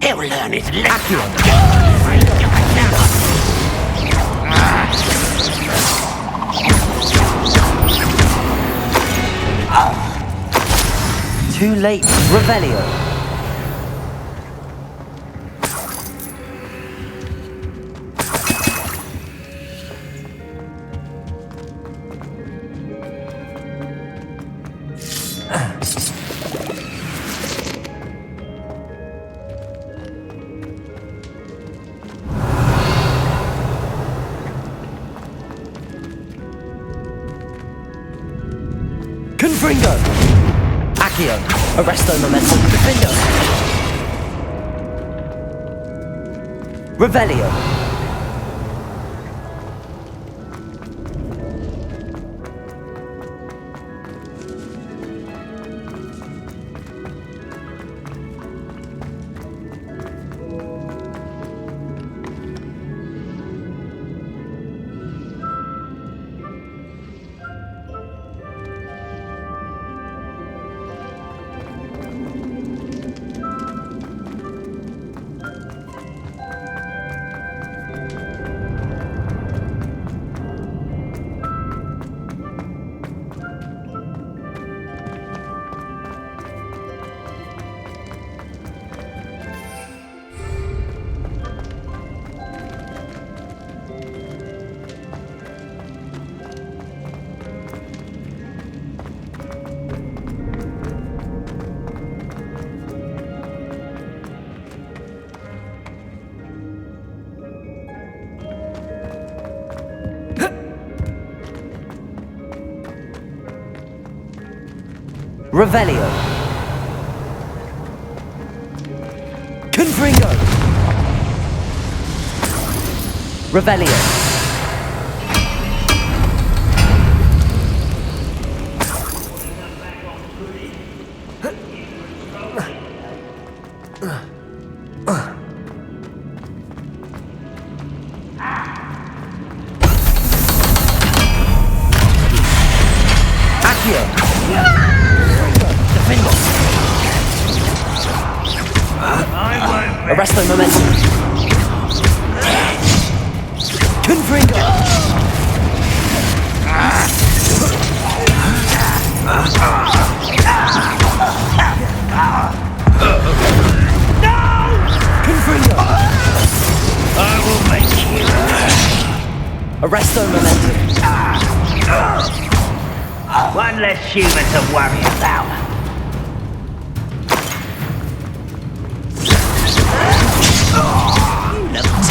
[SPEAKER 3] He'll learn his lesson.
[SPEAKER 2] Too late. Revelio. Confringo! Accio! Arresto momentum! Defender! Revelio! Revelio! Confringo! Revelio! Accio!
[SPEAKER 23] Arresto momentum. Confringo. Confringo.
[SPEAKER 3] I will make you.
[SPEAKER 23] Arresto momentum.
[SPEAKER 1] One less human to worry about.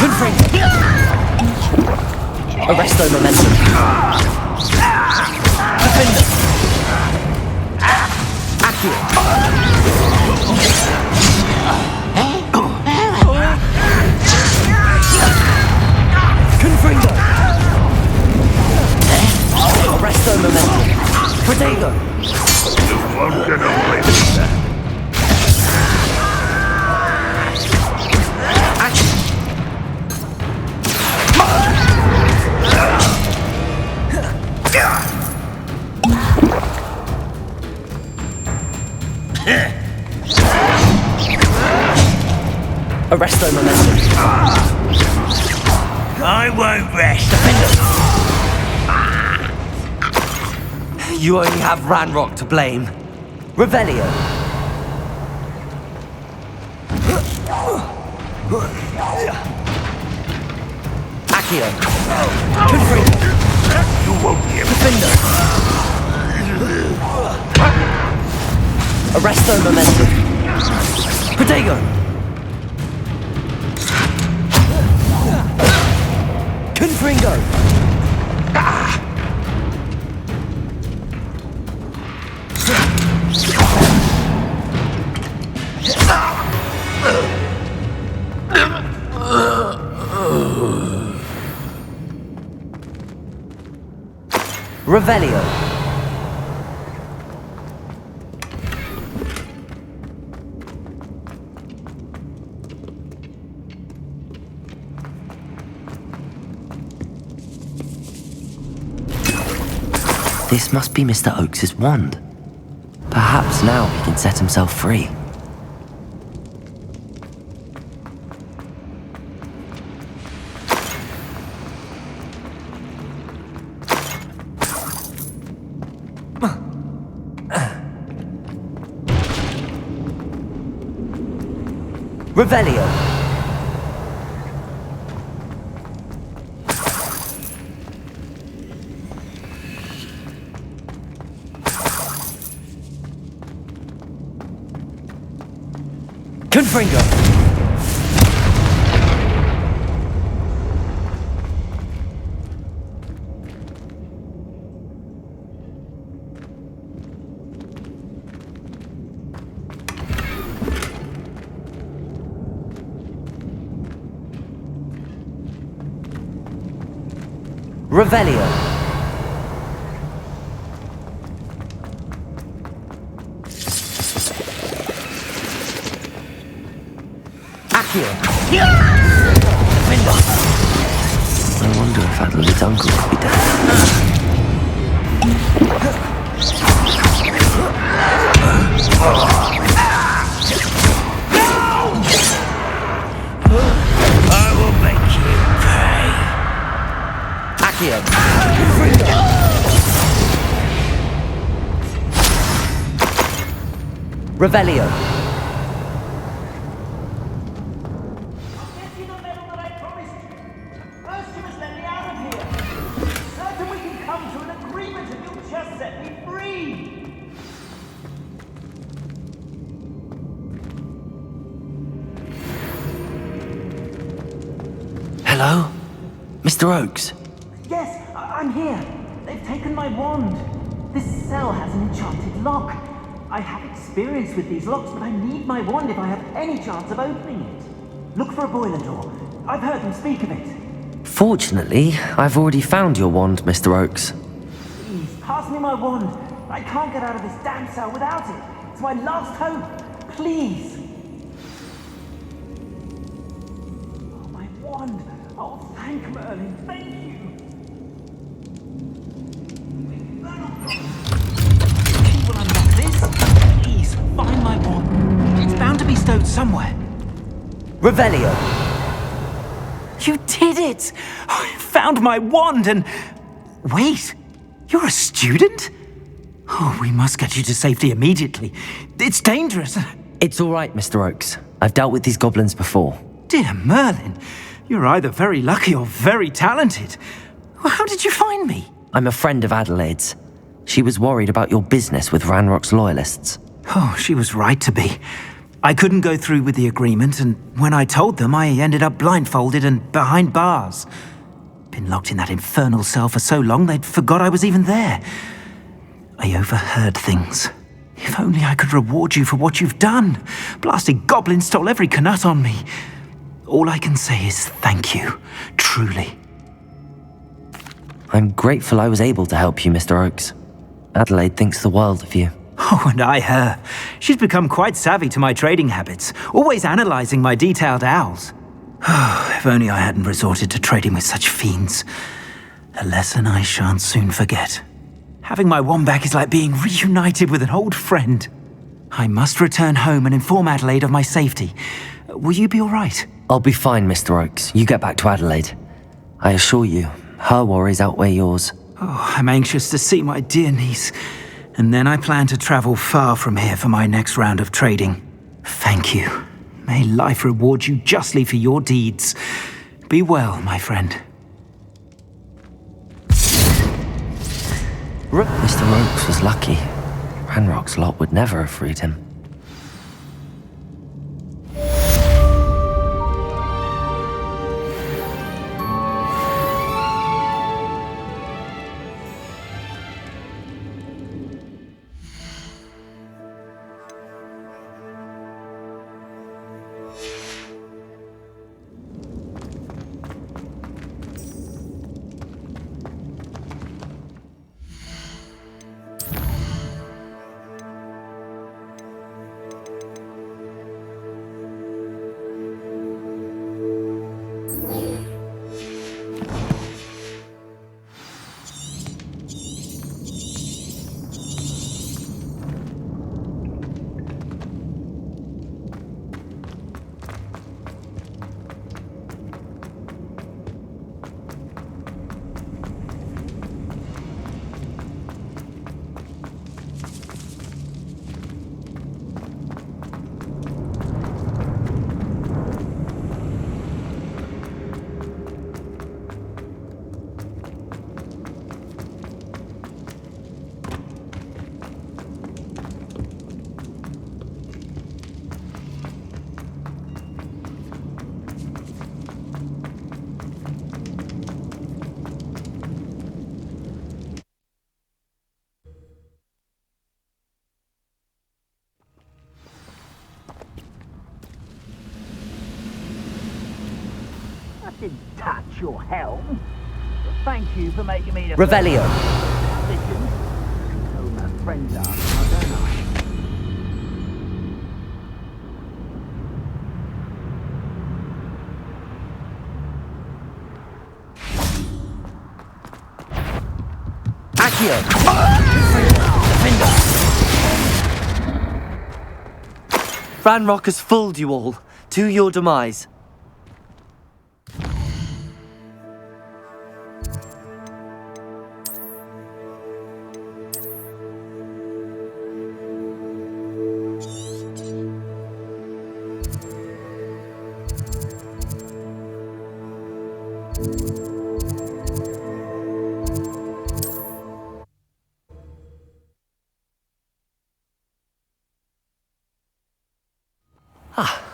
[SPEAKER 23] Confringo. Arresto momentum. Defender. Accio. Confringo. Arresto momentum. Protego.
[SPEAKER 8] You won't get away with that.
[SPEAKER 23] Arresto momentum.
[SPEAKER 3] I won't rest.
[SPEAKER 2] You only have Ranrock to blame.
[SPEAKER 23] Revelio. Accio. Confringo.
[SPEAKER 8] You won't be able
[SPEAKER 23] Defender. Arresto momentum. Protego. Confringo. Revelio.
[SPEAKER 2] This must be Mr. Oakes' wand. Perhaps now he can set himself free.
[SPEAKER 23] Revelio. Confringo. Revelio. Accio.
[SPEAKER 2] I wonder if Adelaide's uncle could be dead.
[SPEAKER 3] I will make you pay.
[SPEAKER 23] Accio. Revelio.
[SPEAKER 2] Hello? Mr. Oakes?
[SPEAKER 12] Yes, I'm here. They've taken my wand. This cell has an enchanted lock. I have experience with these locks, but I need my wand if I have any chance of opening it. Look for a boiler door. I've heard them speak of it.
[SPEAKER 2] Fortunately, I've already found your wand, Mr. Oakes.
[SPEAKER 12] Please, pass me my wand. I can't get out of this damn cell without it. It's my last hope. Please. Oh, my wand. Oh, thank Merlin. Thank you. Key will unlock this. Please, find my wand. It's bound to be stowed somewhere.
[SPEAKER 2] Revelio.
[SPEAKER 3] You did it! I found my wand and... Wait, you're a student? Oh, we must get you to safety immediately. It's dangerous.
[SPEAKER 2] It's all right, Mr. Oakes. I've dealt with these goblins before.
[SPEAKER 3] Dear Merlin, you're either very lucky or very talented. How did you find me?
[SPEAKER 2] I'm a friend of Adelaide's. She was worried about your business with Ranrock's loyalists.
[SPEAKER 3] Oh, she was right to be. I couldn't go through with the agreement, and when I told them, I ended up blindfolded and behind bars. Been locked in that infernal cell for so long, they'd forgot I was even there. I overheard things. If only I could reward you for what you've done. Blasted goblin stole every canut on me. All I can say is thank you, truly.
[SPEAKER 2] I'm grateful I was able to help you, Mr. Oakes. Adelaide thinks the world of you.
[SPEAKER 3] Oh, and I her. She's become quite savvy to my trading habits, always analysing my detailed owls. Oh, if only I hadn't resorted to trading with such fiends. A lesson I shan't soon forget. Having my wand back is like being reunited with an old friend. I must return home and inform Adelaide of my safety. Will you be all right?
[SPEAKER 2] I'll be fine, Mr. Oakes. You get back to Adelaide. I assure you, her worries outweigh yours.
[SPEAKER 3] Oh, I'm anxious to see my dear niece. And then I plan to travel far from here for my next round of trading. Thank you. May life reward you justly for your deeds. Be well, my friend.
[SPEAKER 2] Mr. Oakes was lucky. Ranrock's lot would never have freed him.
[SPEAKER 1] Didn't touch your helm. But thank you for making me the
[SPEAKER 2] Revelio.
[SPEAKER 1] Listen, oh, my friends are, don't I?
[SPEAKER 2] Accio! Ranrock has fooled you all, to your demise.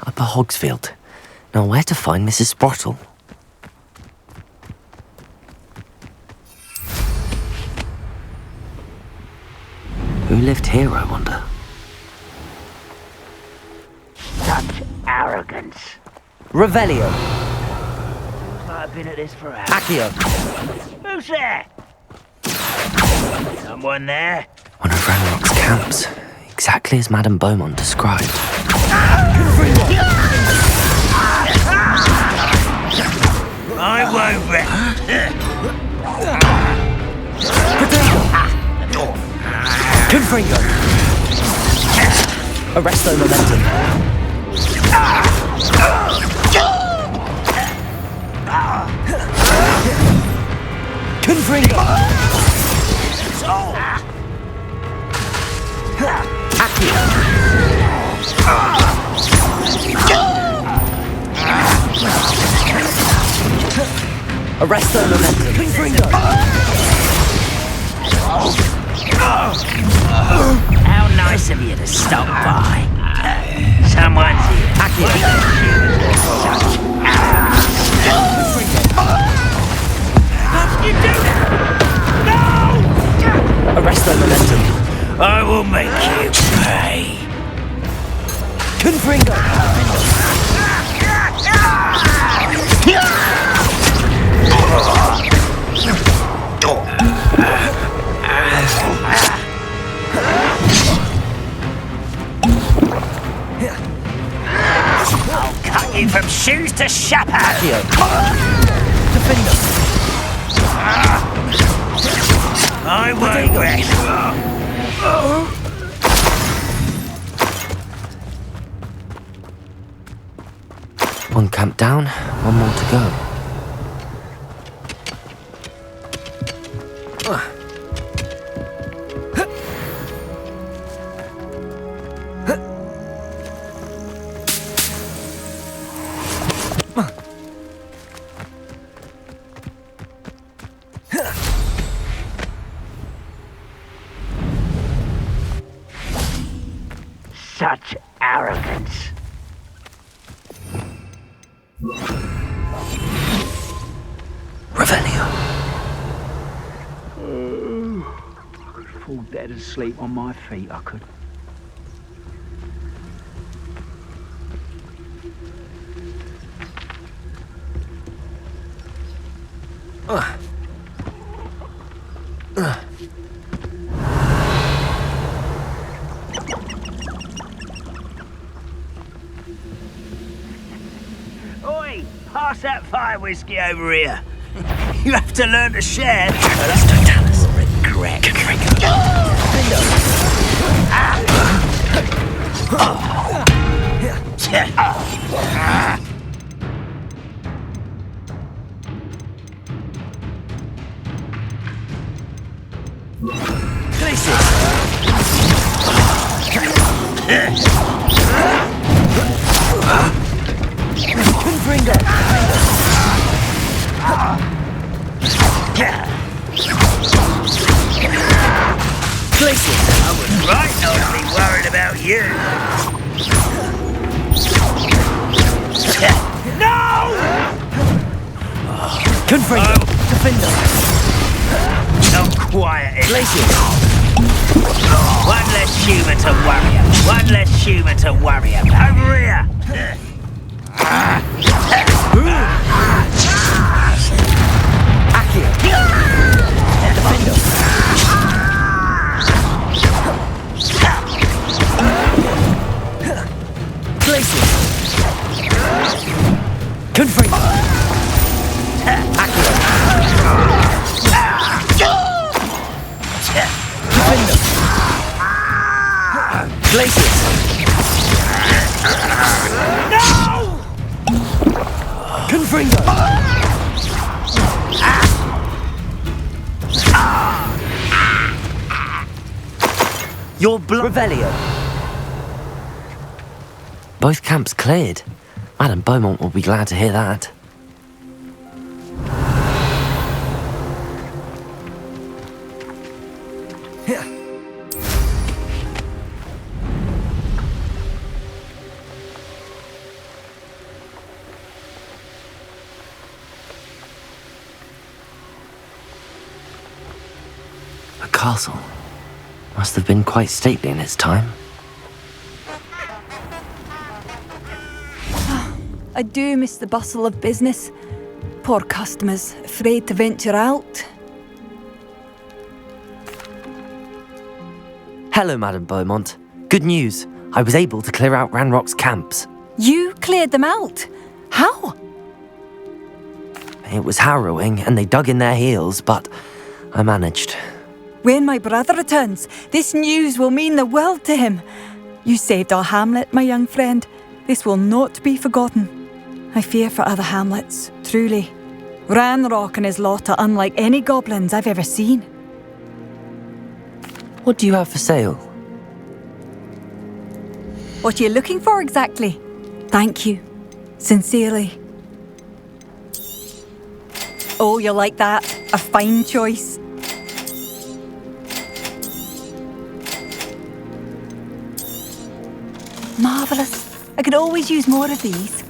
[SPEAKER 2] Upper Hogsfield. Now where to find Mrs. Sprottle? Who lived here, I wonder?
[SPEAKER 1] Such arrogance.
[SPEAKER 2] Revelio.
[SPEAKER 1] Feels like I've been at this for hours.
[SPEAKER 2] Accio.
[SPEAKER 1] Who's there? Someone there?
[SPEAKER 2] One of Ranrock's camps. Exactly as Madame Beaumont described.
[SPEAKER 1] I won't rest.
[SPEAKER 2] Potato! Confringo! Arresto momentum.
[SPEAKER 23] Arrest their momentum. Confringo!
[SPEAKER 3] How nice of you to stop by. Someone's here. How can you do that? No!
[SPEAKER 23] Arrest their momentum.
[SPEAKER 3] I will make you pay.
[SPEAKER 23] Confringo!
[SPEAKER 3] I'll cut you from shoes to chapeau.
[SPEAKER 23] Defender.
[SPEAKER 3] I won't rest.
[SPEAKER 2] One camp down, one more to go.
[SPEAKER 3] Such arrogance.
[SPEAKER 2] Revelio.
[SPEAKER 12] I could fall dead asleep on my feet, I could.
[SPEAKER 3] Oi, pass that fire whiskey over here. You have to learn to share. Regret. I was right not to be worried about you. No!
[SPEAKER 23] Confringo. Defender.
[SPEAKER 3] Not quiet. One less human to worry about. One less human to worry about. Over here. No!
[SPEAKER 23] Confringo.
[SPEAKER 2] Your blood.
[SPEAKER 23] Revelio.
[SPEAKER 2] Both camps cleared. Madame Beaumont will be glad to hear that. A castle. Must have been quite stately in its time.
[SPEAKER 4] I do miss the bustle of business. Poor customers, afraid to venture out.
[SPEAKER 2] Hello, Madame Beaumont. Good news. I was able to clear out Ranrock's camps.
[SPEAKER 4] You cleared them out? How?
[SPEAKER 2] It was harrowing, and they dug in their heels, but I managed.
[SPEAKER 4] When my brother returns, this news will mean the world to him. You saved our hamlet, my young friend. This will not be forgotten. I fear for other hamlets, truly. Ranrock and his lot are unlike any goblins I've ever seen.
[SPEAKER 2] What do you have for sale?
[SPEAKER 4] What are you looking for exactly? Thank you. Sincerely. Oh, you'll like that. A fine choice. Marvellous. I could always use more of these.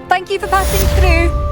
[SPEAKER 4] Thank you for passing through.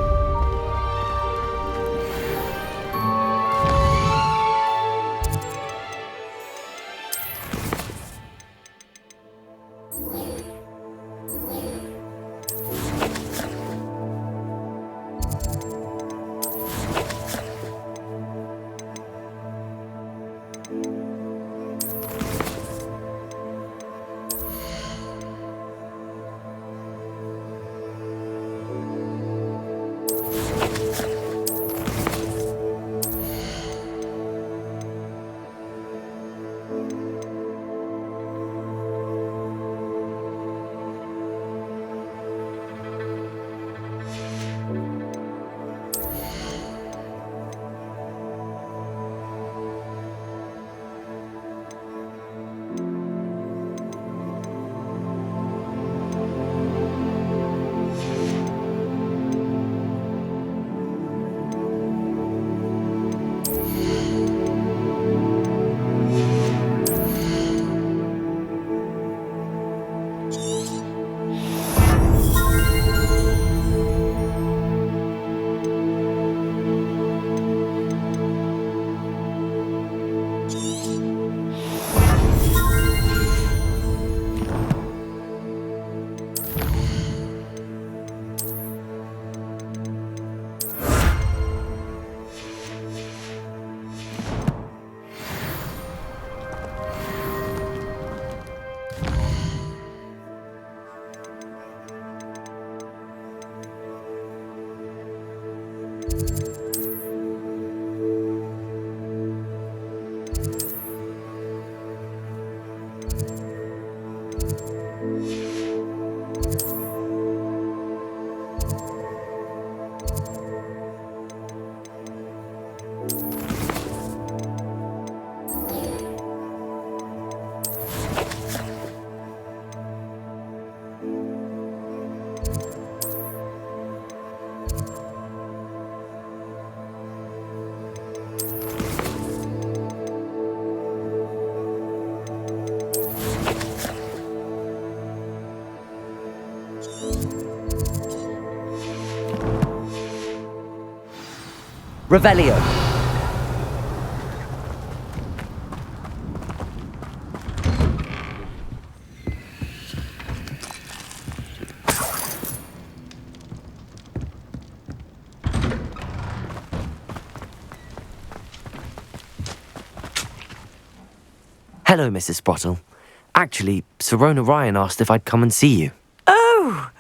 [SPEAKER 23] Revelio.
[SPEAKER 2] Hello, Mrs. Sprottle. Actually, Sirona Ryan asked if I'd come and see you.
[SPEAKER 10] Oh,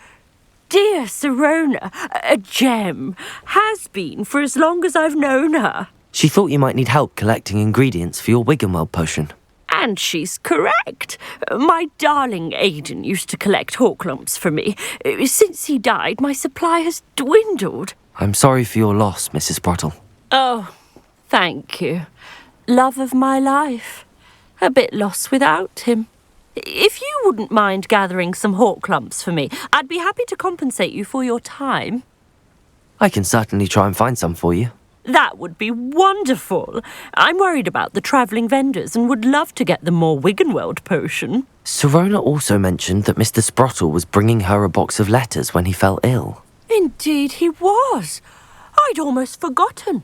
[SPEAKER 10] dear Sirona, a gem. Has been for as long as I've known her.
[SPEAKER 2] She thought you might need help collecting ingredients for your Wiggenweld potion.
[SPEAKER 10] And she's correct. My darling Aidan used to collect hawk lumps for me. Since he died, my supply has dwindled.
[SPEAKER 2] I'm sorry for your loss, Mrs. Sprottle.
[SPEAKER 10] Oh, thank you. Love of my life. A bit lost without him. If you wouldn't mind gathering some hawk lumps for me, I'd be happy to compensate you for your time.
[SPEAKER 2] I can certainly try and find some for you.
[SPEAKER 10] That would be wonderful. I'm worried about the travelling vendors and would love to get them more Wiggenweld potion.
[SPEAKER 2] Sirona also mentioned that Mr. Sprottle was bringing her a box of letters when he fell ill.
[SPEAKER 10] Indeed he was. I'd almost forgotten.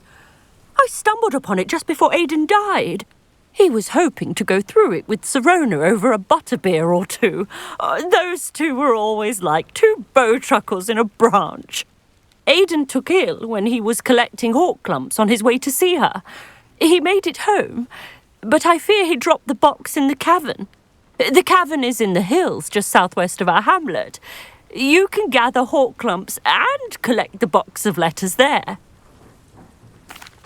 [SPEAKER 10] I stumbled upon it just before Aidan died. He was hoping to go through it with Sirona over a butterbeer or two. Those two were always like two bowtruckles in a branch. Aidan took ill when he was collecting hawk lumps on his way to see her. He made it home, but I fear he dropped the box in the cavern. The cavern is in the hills just southwest of our hamlet. You can gather hawk clumps and collect the box of letters there.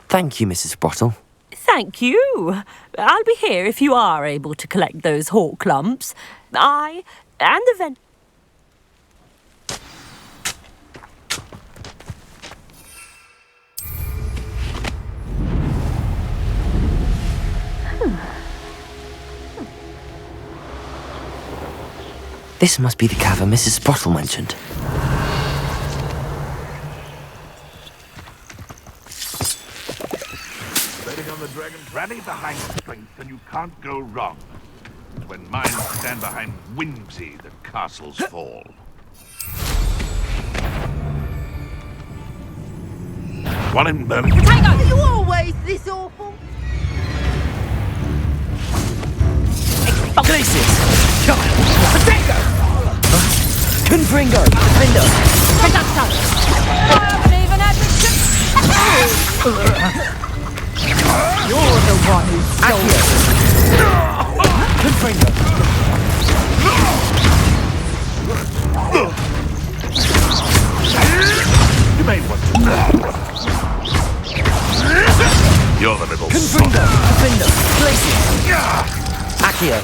[SPEAKER 2] Thank you, Mrs. Sprottle.
[SPEAKER 10] Thank you. I'll be here if you are able to collect those hawk clumps. I and the vent.
[SPEAKER 2] This must be the cavern Mrs. Sprottle mentioned.
[SPEAKER 8] Betting on the dragon's rally behind strength, and you can't go wrong. It's when minds stand behind whimsy that castles fall. One in Birmingham.
[SPEAKER 13] Are you always this awful?
[SPEAKER 23] Glacius! Potato! Confringo! Defender!
[SPEAKER 14] Reduction! I haven't even had the
[SPEAKER 13] You're the one who stole it.
[SPEAKER 23] Confringo!
[SPEAKER 8] You may want to. You're the little
[SPEAKER 23] Confringo! Defender! Glacius! Accio!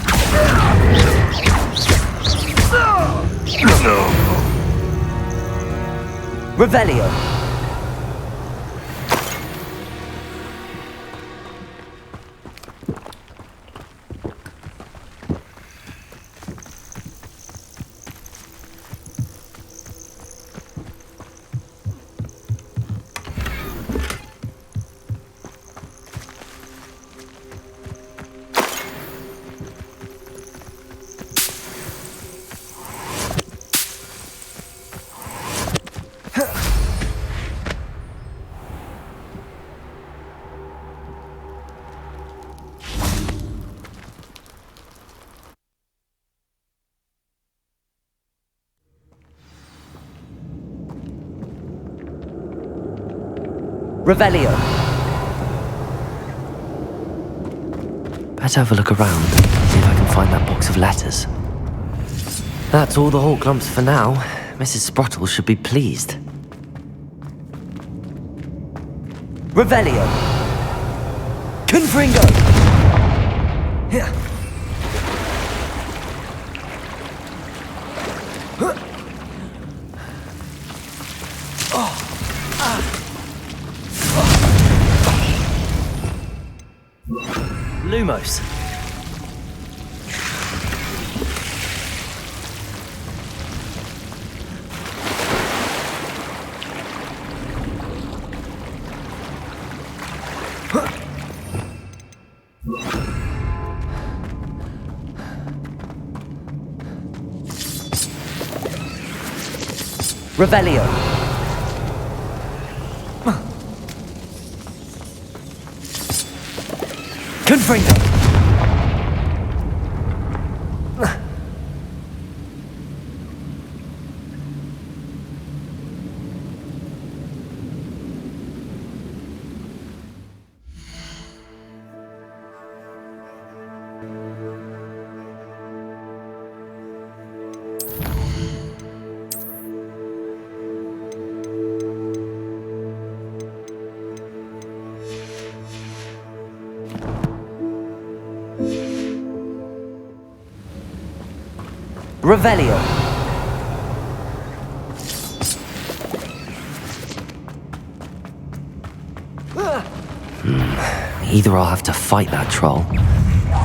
[SPEAKER 23] Revelio! Revelio!
[SPEAKER 2] Better have a look around, see if I can find that box of letters. That's all the hawk clumps for now. Mrs. Sprottle should be pleased.
[SPEAKER 23] Revelio! Confringo! Lumos! Revelio! Confringo! Revelio!
[SPEAKER 2] Either I'll have to fight that troll,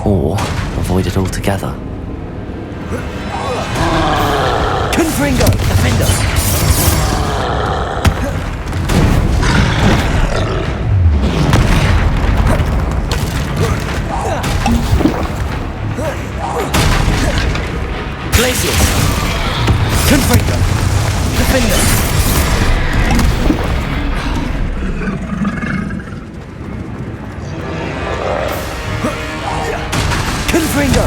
[SPEAKER 2] or avoid it altogether.
[SPEAKER 23] Confringo! Defender! Glacius! Confringo! Defender! Confringo!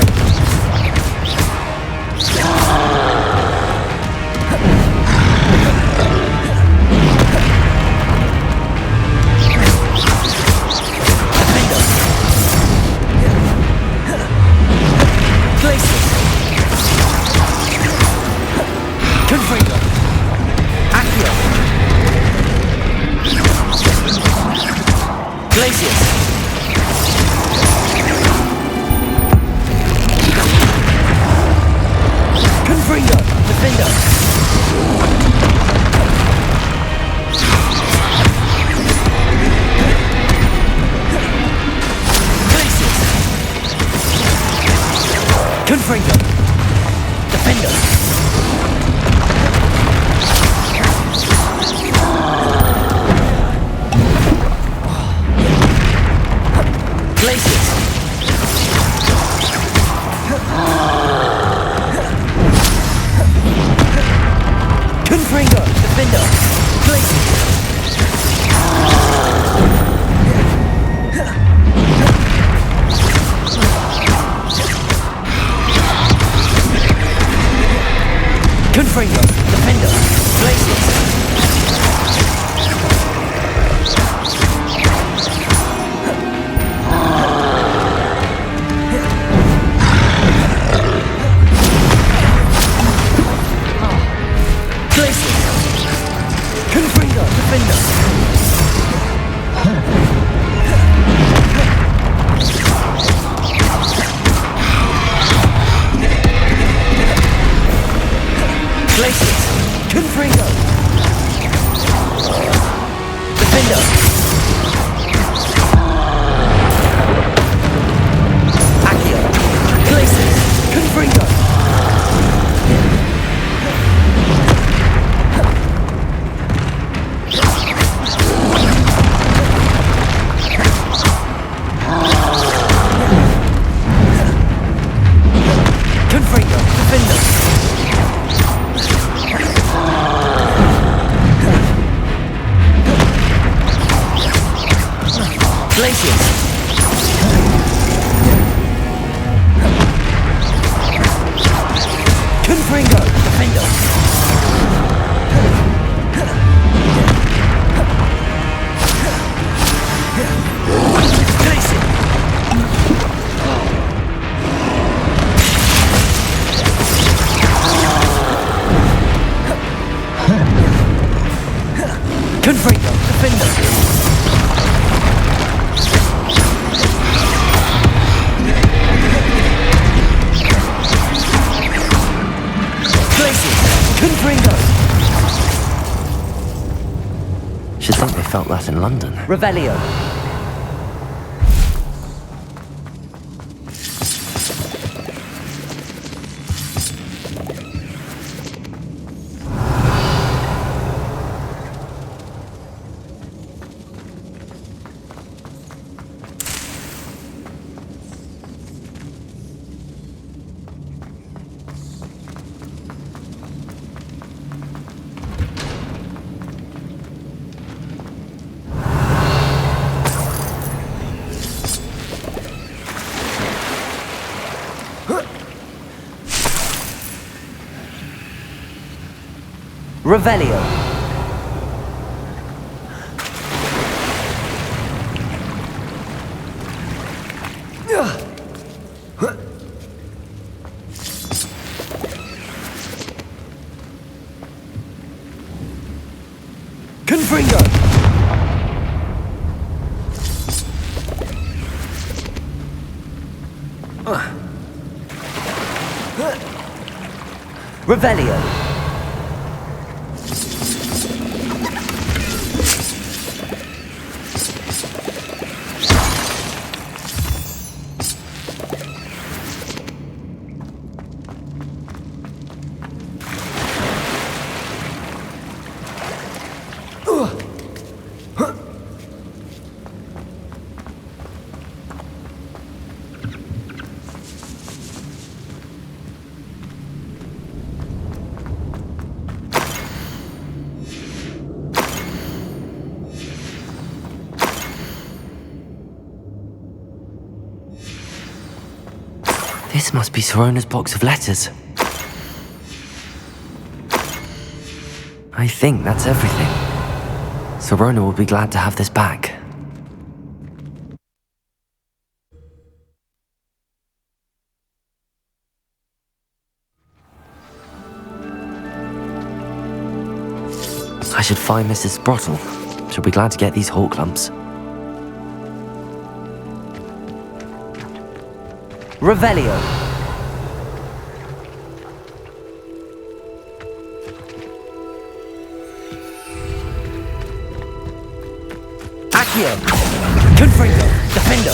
[SPEAKER 23] Glaciers! Confringo! Defender! Glaciers! Confringo! Defender! Glaciers! Confringo! Defender! Glaciers! Confringo! Defender! Glaciers! Confringo! Defender! Glaciers! Confringo! Defender! Accio! Glaciers! Confringo! Confringo! Defender! Glaciers! Confringo! Defender! Glacier! Confringo! Defender! Confringo!
[SPEAKER 2] Should think they felt that in London.
[SPEAKER 23] Revelio! Revelio! Confringo! Revelio!
[SPEAKER 2] This must be Sorona's box of letters. I think that's everything. Sorona will be glad to have this back. I should find Mrs. Sprottle. She'll be glad to get these hawk lumps. Revelio. Accio. Confringo. Defendo.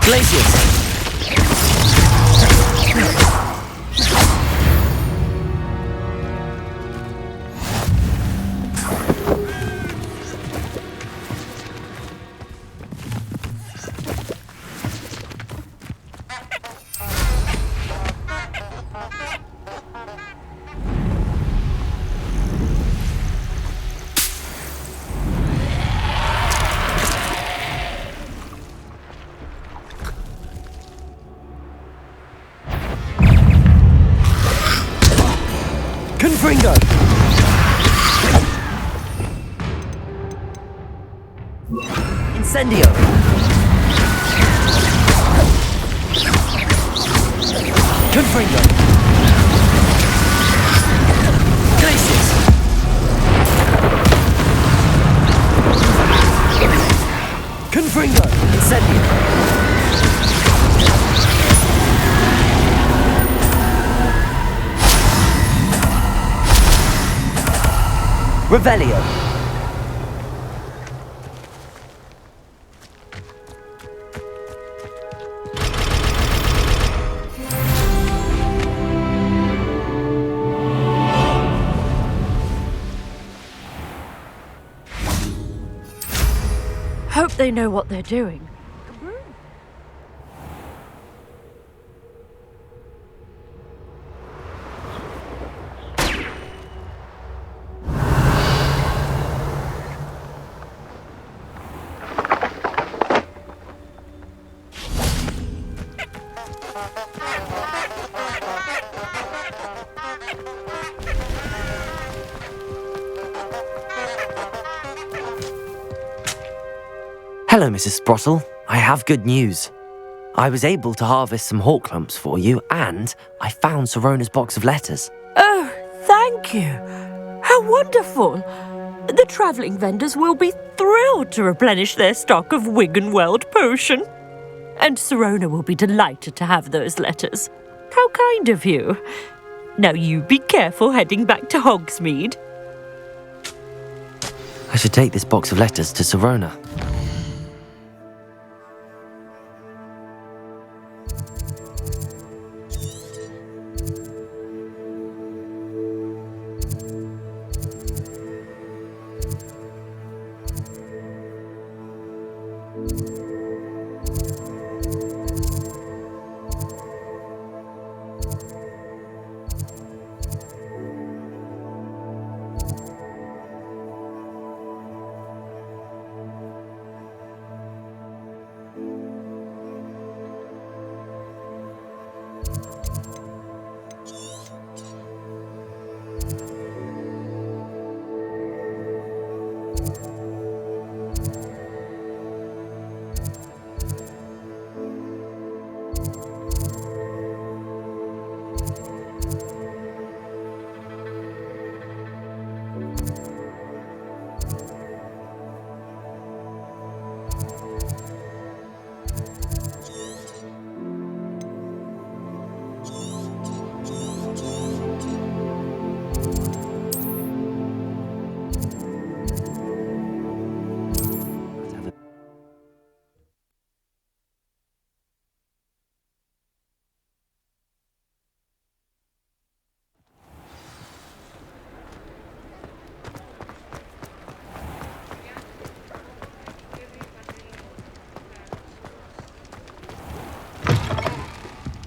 [SPEAKER 2] Glacius. Confringo! Incendio! Confringo! Glacius! Confringo! Incendio! Revelio.
[SPEAKER 10] Hope they know what they're doing.
[SPEAKER 2] Hello, Mrs. Sprottle. I have good news. I was able to harvest some hawk clumps for you, and I found Sirona's box of letters.
[SPEAKER 10] Oh, thank you. How wonderful. The travelling vendors will be thrilled to replenish their stock of Wiggenweld potion. And Sirona will be delighted to have those letters. How kind of you. Now you be careful heading back to Hogsmeade.
[SPEAKER 2] I should take this box of letters to Sirona.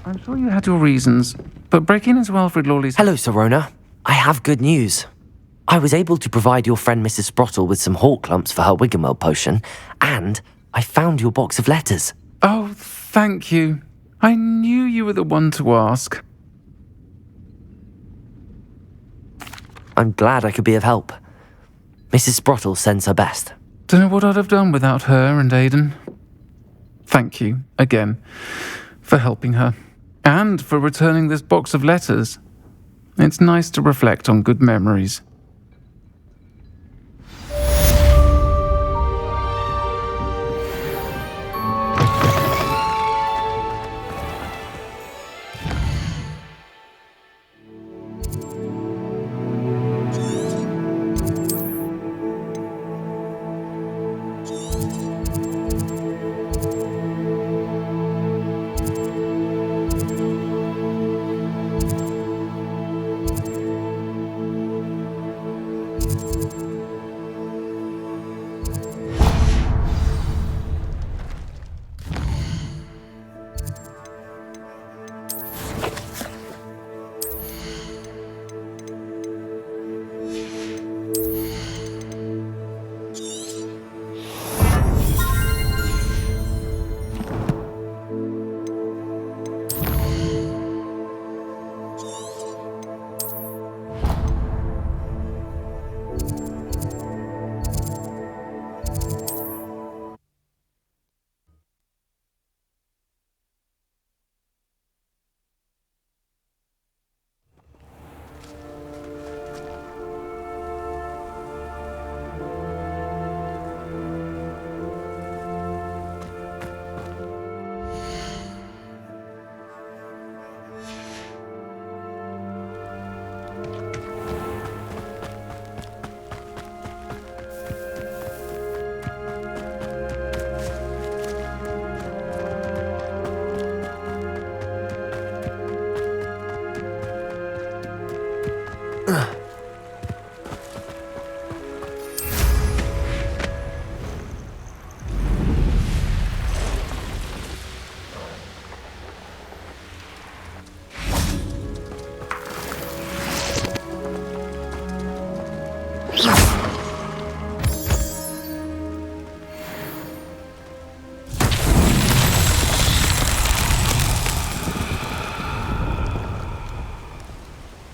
[SPEAKER 22] I'm sure you had your reasons, but breaking into Alfred Lawley's...
[SPEAKER 2] Hello, Sirona. I have good news. I was able to provide your friend Mrs. Sprottle with some hawk clumps for her Wiggenweld potion, and I found your box of letters.
[SPEAKER 22] Oh, thank you. I knew you were the one to ask.
[SPEAKER 2] I'm glad I could be of help. Mrs. Sprottle sends her best.
[SPEAKER 22] Don't know what I'd have done without her and Aidan. Thank you, again, for helping her. And for returning this box of letters. It's nice to reflect on good memories.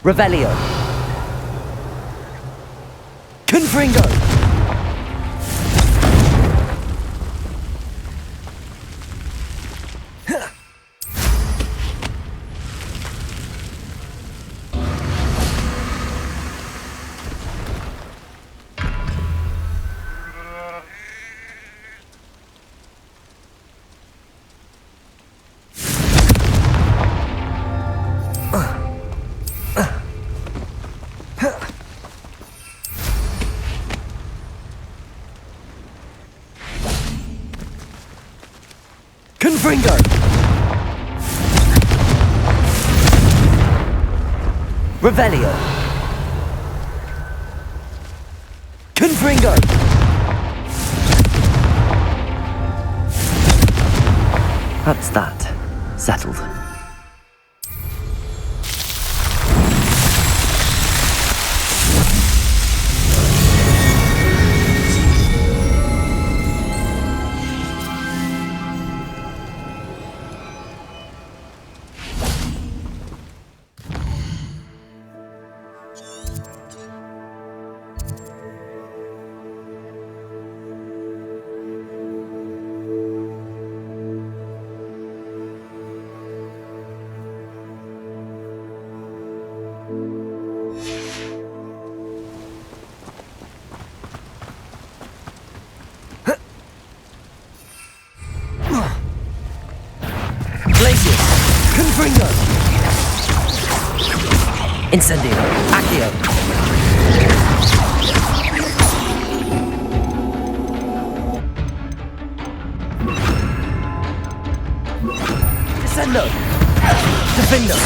[SPEAKER 2] Revelio. Confringo. Confringo! Revelio! Confringo! That's that. Settled. Confringo! Incendio! Accio! Descendo! Defendo!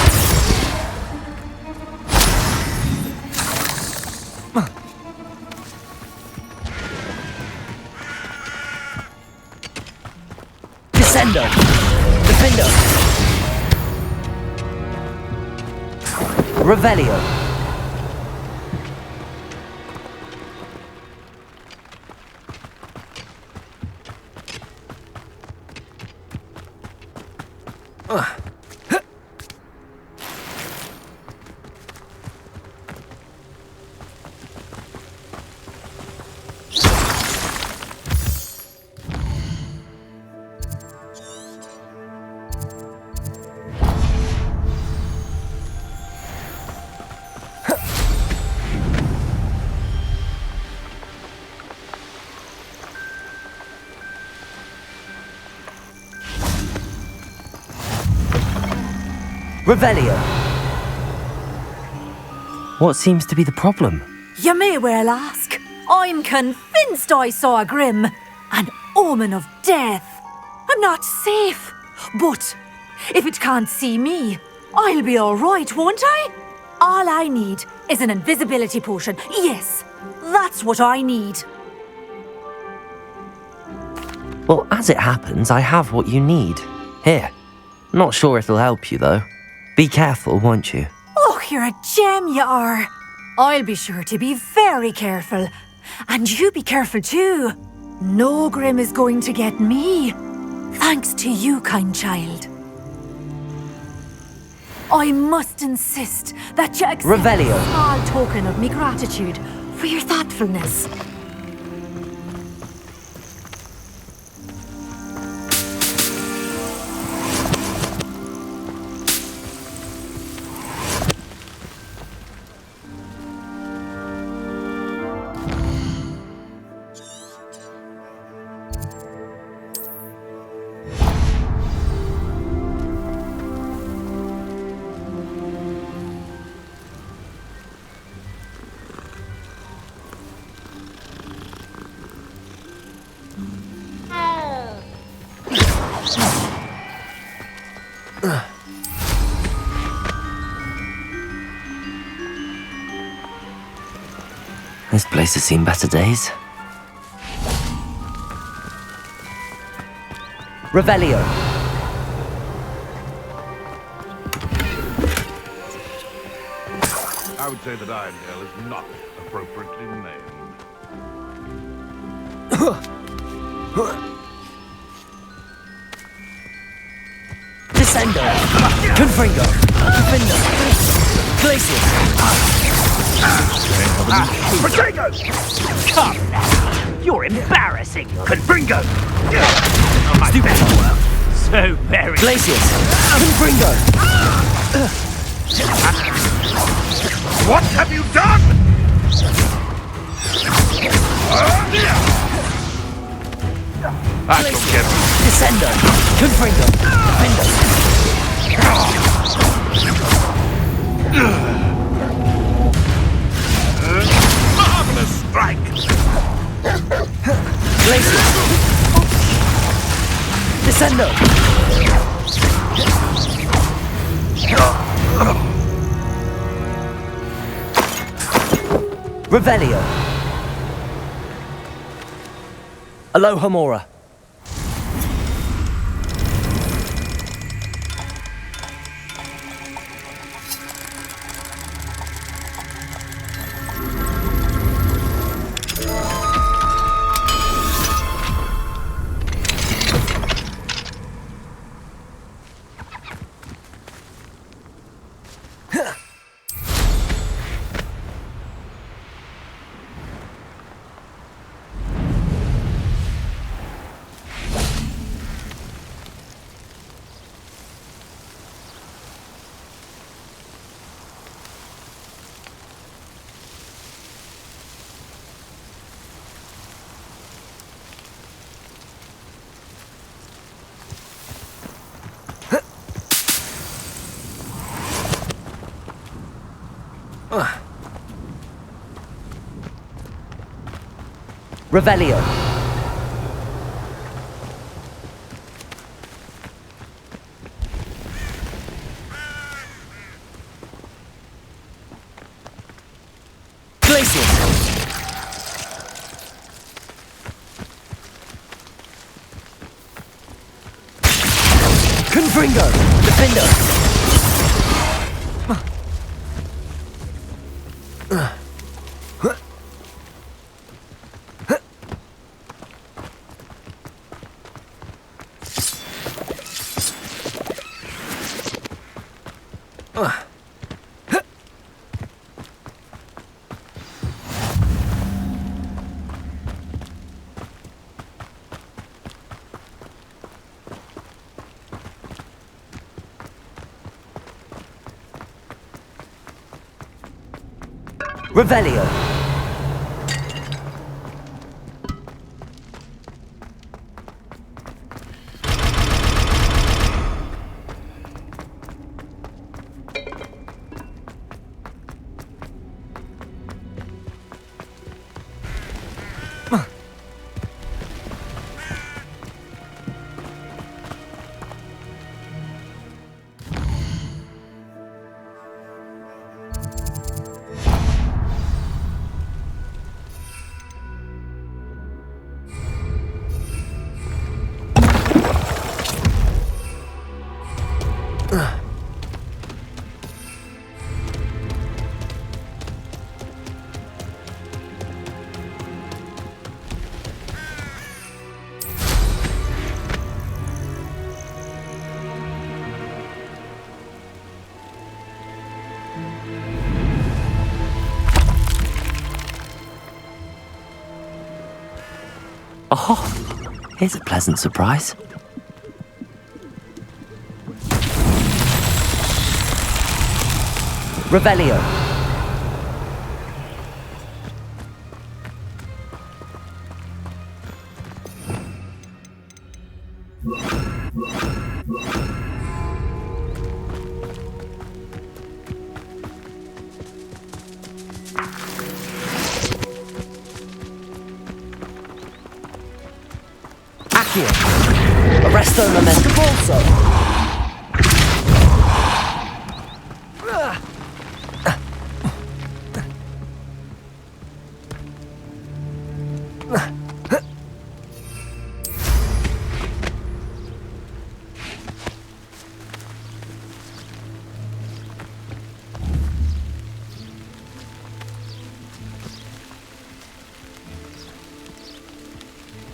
[SPEAKER 2] Descendo! Defendo! Revelio. Revelio. What seems to be the problem?
[SPEAKER 5] You may well ask. I'm convinced I saw a grim, an omen of death. I'm not safe. But if it can't see me, I'll be all right, won't I? All I need is an invisibility potion. Yes, that's what I need.
[SPEAKER 2] Well, as it happens, I have what you need. Here. Not sure it'll help you, though. Be careful, won't you?
[SPEAKER 5] Oh, you're a gem, you are. I'll be sure to be very careful. And you be careful too. No grim is going to get me. Thanks to you, kind child. I must insist that you accept
[SPEAKER 2] Revelio.
[SPEAKER 5] a small token of me gratitude for your thoughtfulness.
[SPEAKER 2] This place has seen better days. Revelio.
[SPEAKER 8] I would say that Irondale is not appropriately named.
[SPEAKER 2] Descendo! Confringo! Defendo!
[SPEAKER 23] Glacius!
[SPEAKER 1] Potato! Come now! You're embarrassing! Confringo! So very...
[SPEAKER 23] Glacius! Confringo!
[SPEAKER 8] What have you done? That'll get me.
[SPEAKER 23] Descendo! Confringo!
[SPEAKER 8] Marvelous strike!
[SPEAKER 23] Glacius! Descendo! Revelio! Alohomora! Revelio! Glacius! Confringo! Defender! Revelio!
[SPEAKER 2] Oh, here's a pleasant surprise.
[SPEAKER 23] Revelio! Accio! Arresto Memento Bolso!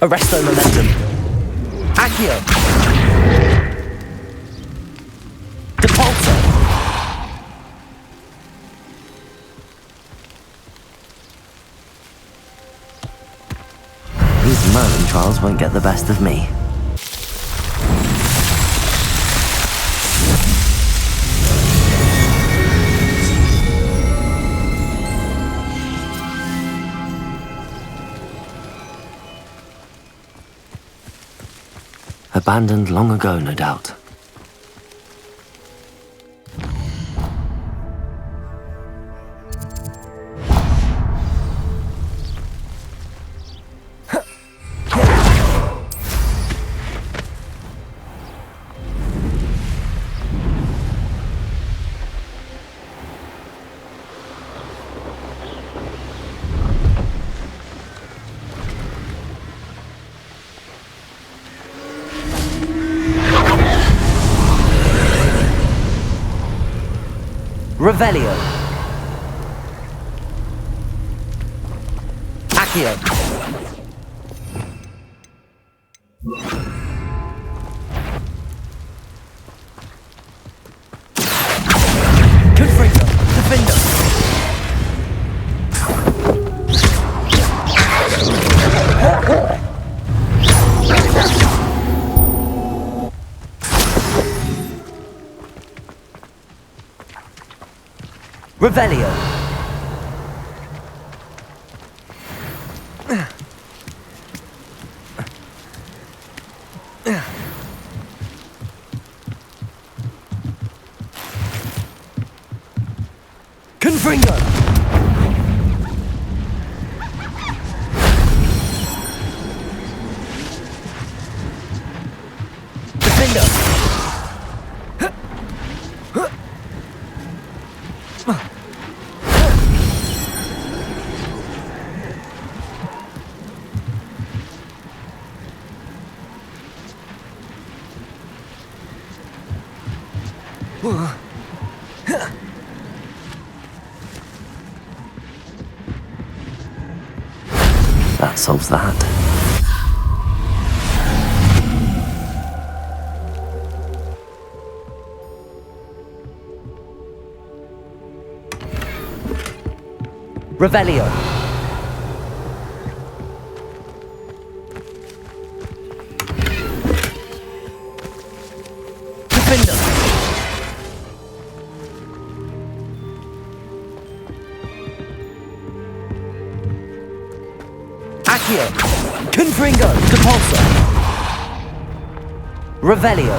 [SPEAKER 23] Arresto Momentum! Accio! Depulso!
[SPEAKER 2] Merlin trials won't get the best of me. Abandoned long ago, no doubt. Revelio. Accio. Confringo. Defender. Revelio. Confringo. Defender. That solves that. Revelio. Defender. Accio. Confringo. Depulso. Revelio.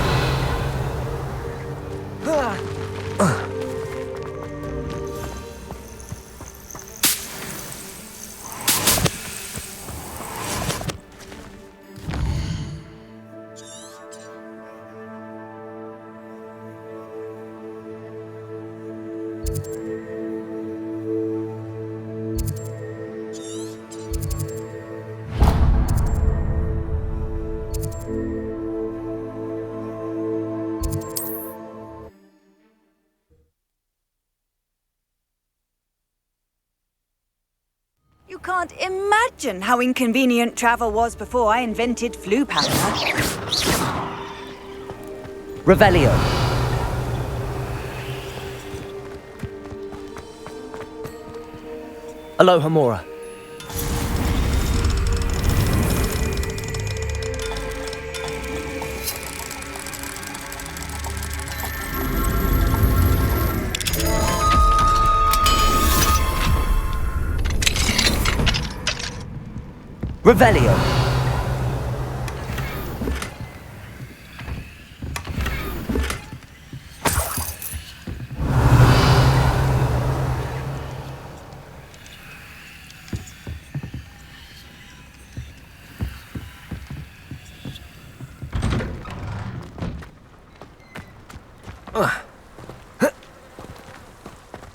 [SPEAKER 4] You can't imagine how inconvenient travel was before I invented flu powder.
[SPEAKER 2] Revelio. Aloha Mora. Revelio.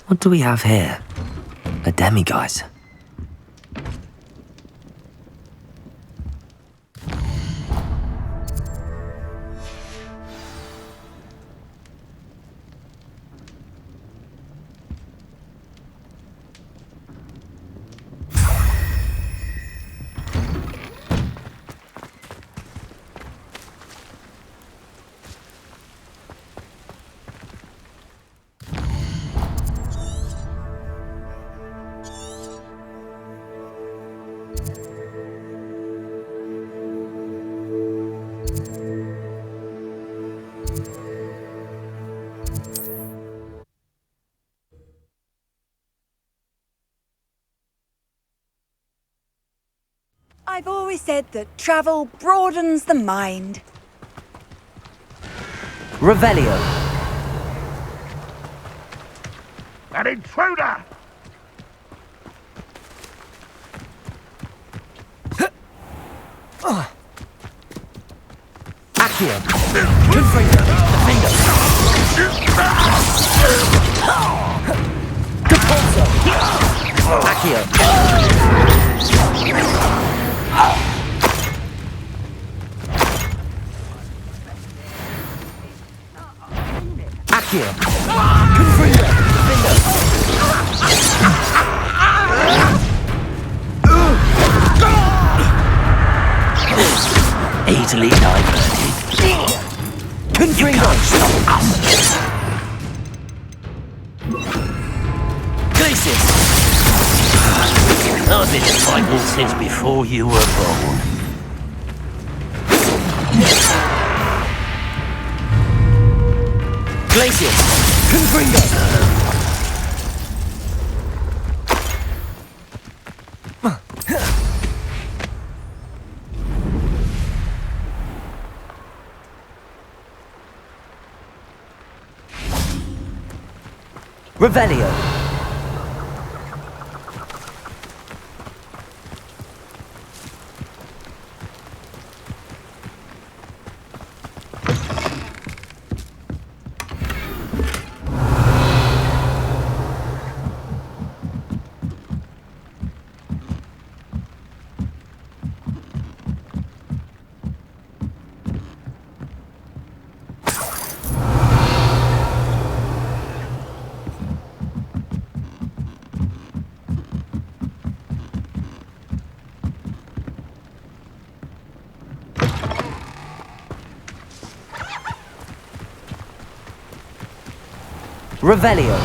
[SPEAKER 2] What do we have here? A demiguise.
[SPEAKER 4] I've always said that travel broadens the mind.
[SPEAKER 2] Revelio.
[SPEAKER 8] An intruder!
[SPEAKER 2] Accio. Confringo. Defendo. Depulso. Accio. Accio. Confringo. Defendo. Easily diverted. Confringo. Stop us. Glacius.
[SPEAKER 7] I've been fighting since before you were born.
[SPEAKER 2] Glacius. Confringo. Revelio. Revelio.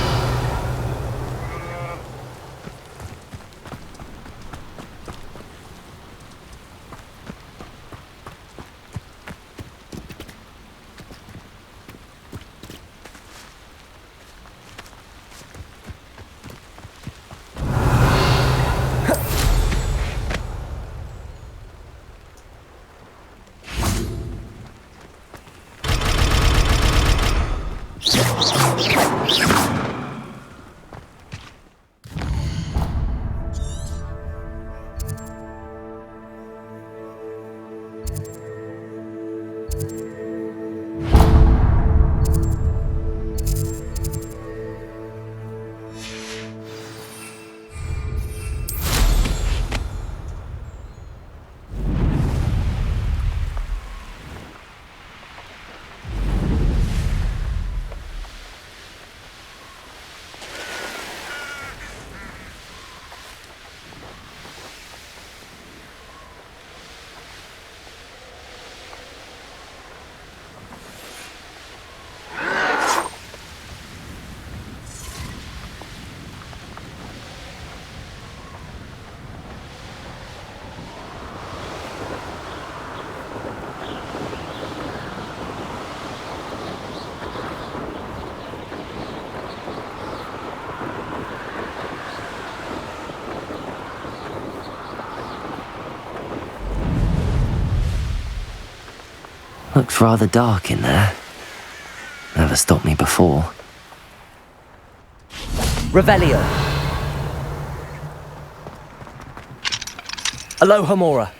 [SPEAKER 2] Looks rather dark in there. Never stopped me before. Revelio. Alohomora.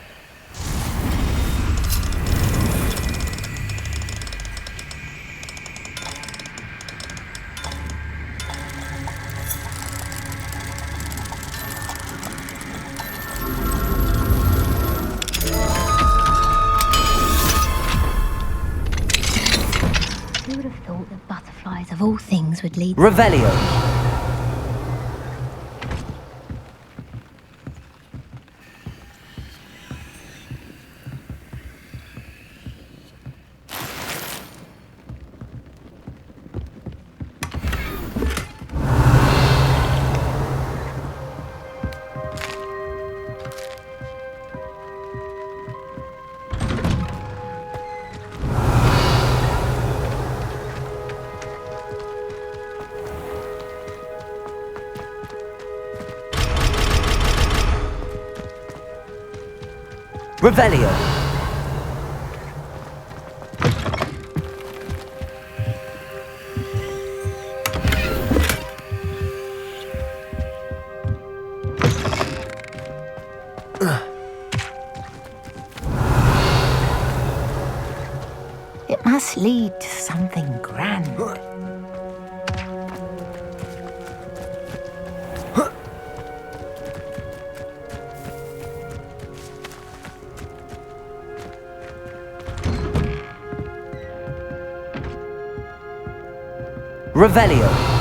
[SPEAKER 9] Who would have thought that butterflies of all things would lead...
[SPEAKER 2] Revelio. Revelio.
[SPEAKER 11] It must lead to something grand.
[SPEAKER 2] Revelio.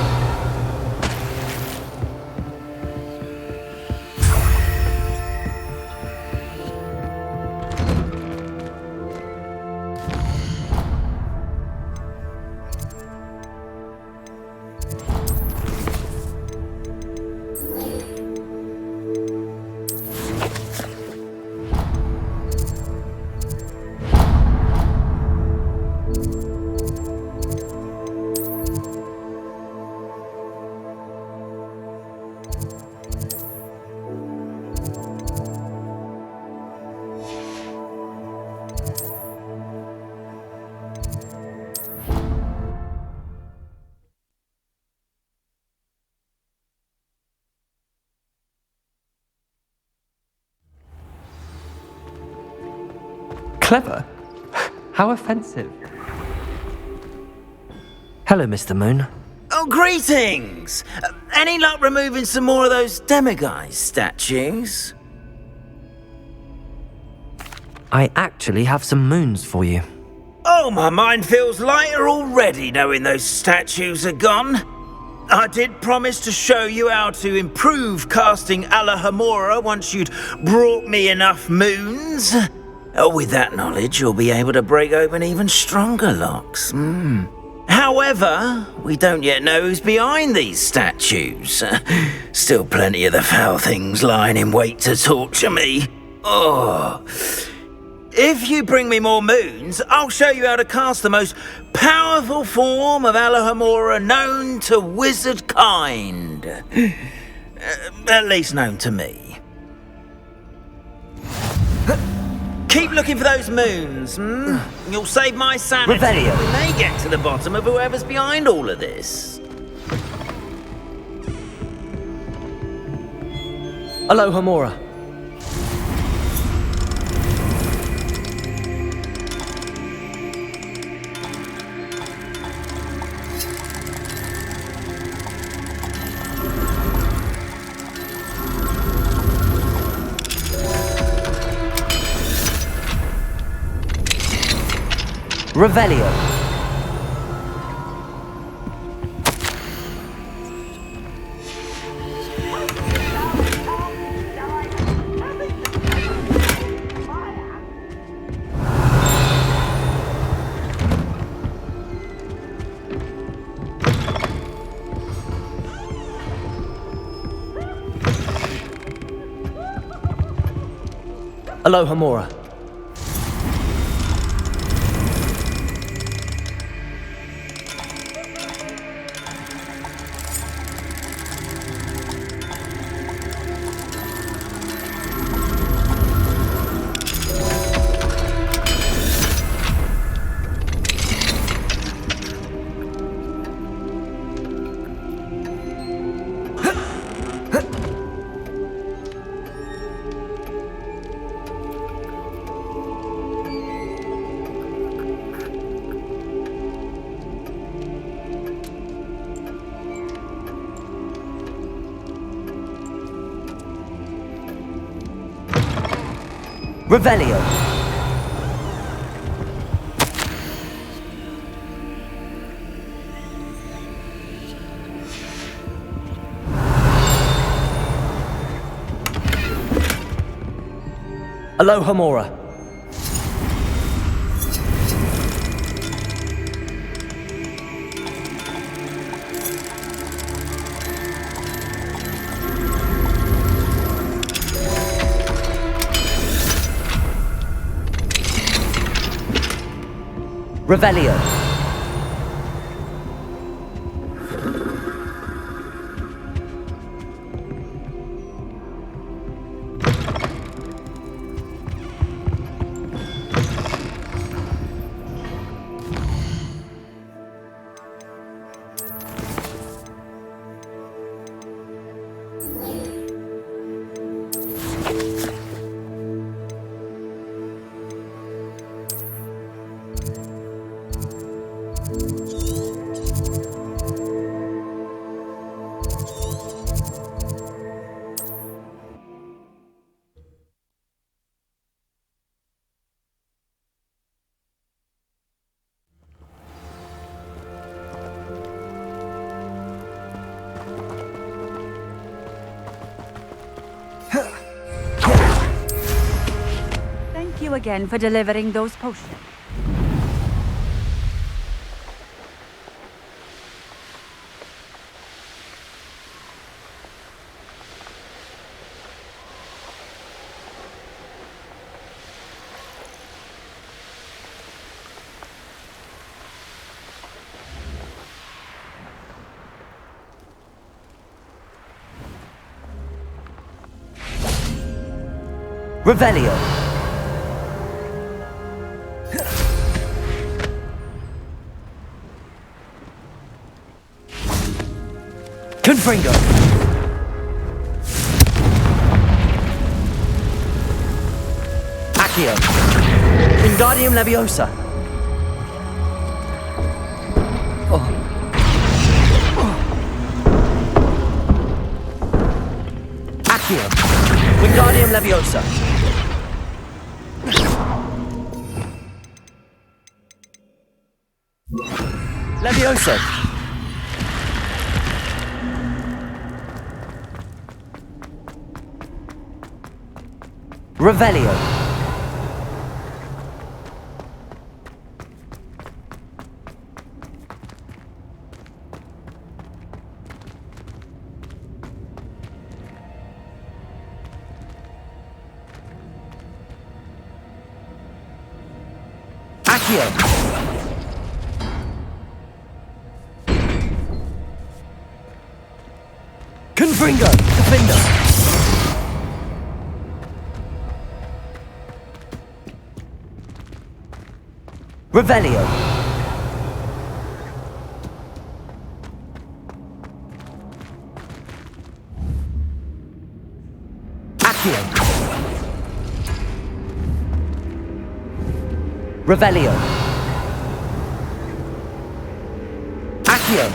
[SPEAKER 16] Clever? How offensive.
[SPEAKER 2] Hello, Mr. Moon.
[SPEAKER 3] Oh, greetings! Any luck removing some more of those demiguise statues?
[SPEAKER 2] I actually have some moons for you.
[SPEAKER 3] Oh, my mind feels lighter already knowing those statues are gone. I did promise to show you how to improve casting Alohomora once you'd brought me enough moons. With that knowledge, you'll be able to break open even stronger locks. However, we don't yet know who's behind these statues. Still plenty of the foul things lying in wait to torture me. Oh. If you bring me more moons, I'll show you how to cast the most powerful form of Alohomora known to wizard kind. At least known to me. Keep looking for those moons, You'll save my sanity.
[SPEAKER 2] Revelio.
[SPEAKER 3] We may get to the bottom of whoever's behind all of this.
[SPEAKER 2] Alohomora. Revelio. Alohomora. Revelio. Alohomora. Revelio.
[SPEAKER 4] you again for delivering those potions.
[SPEAKER 2] Revelio. Confringo. Accio. Wingardium Leviosa. Accio. Wingardium Leviosa. Leviosa. Revelio. Accio. Confringo. Defender. Revelio. Accio. Revelio. Accio.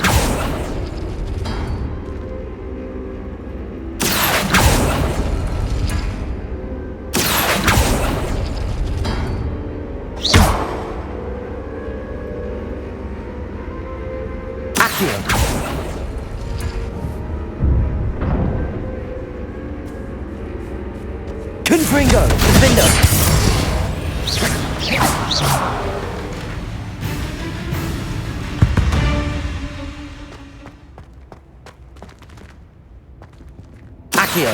[SPEAKER 2] Confringo, Defender. Accio.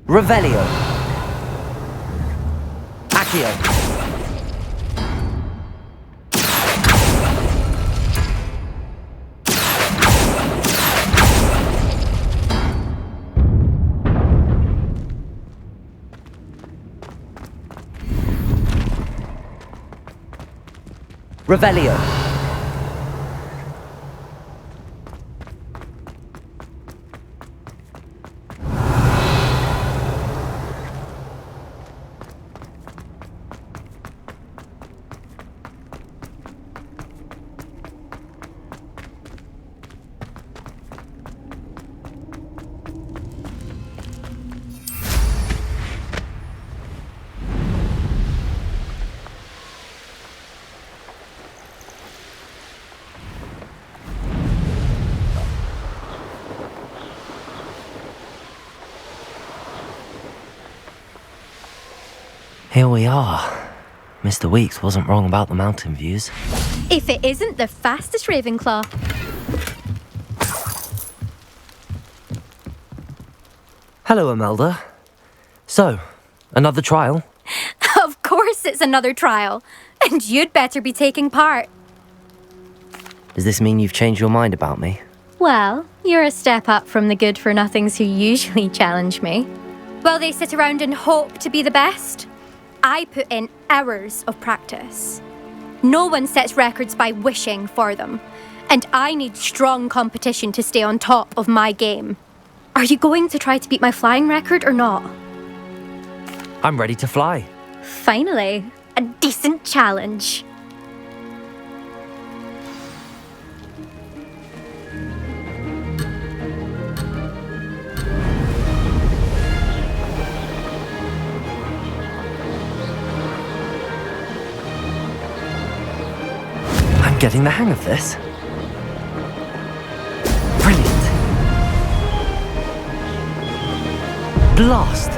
[SPEAKER 2] Revelio. Accio. Revelio. Here we are. Mr. Weeks wasn't wrong about the mountain views.
[SPEAKER 17] If it isn't the fastest Ravenclaw.
[SPEAKER 2] Hello, Imelda. So, another trial?
[SPEAKER 17] Of course it's another trial. And you'd better be taking part.
[SPEAKER 2] Does this mean you've changed your mind about me?
[SPEAKER 17] Well, you're a step up from the good-for-nothings who usually challenge me. While they sit around and hope to be the best, I put in hours of practice. No one sets records by wishing for them. And I need strong competition to stay on top of my game. Are you going to try to beat my flying record or not?
[SPEAKER 2] I'm ready to fly.
[SPEAKER 17] Finally, a decent challenge.
[SPEAKER 2] I'm getting the hang of this. Brilliant. Blast.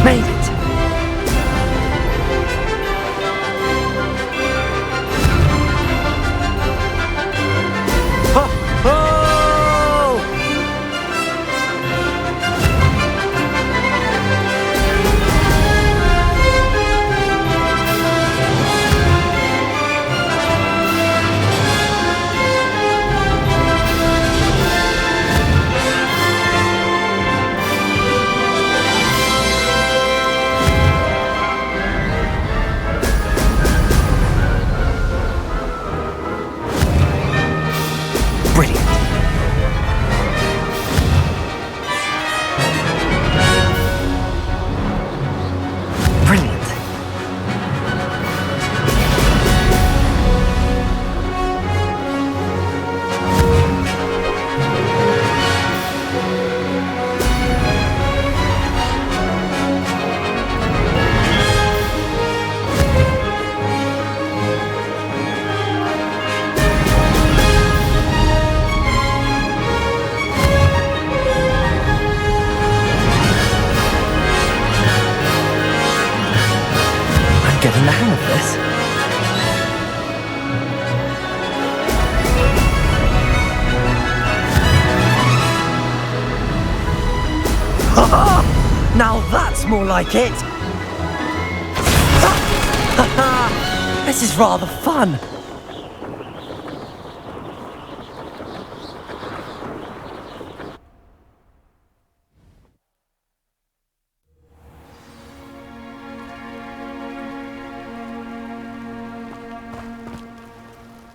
[SPEAKER 2] Made it! Brilliant. Brilliant. I'm getting the hang of this. Now that's more like it! This is rather fun!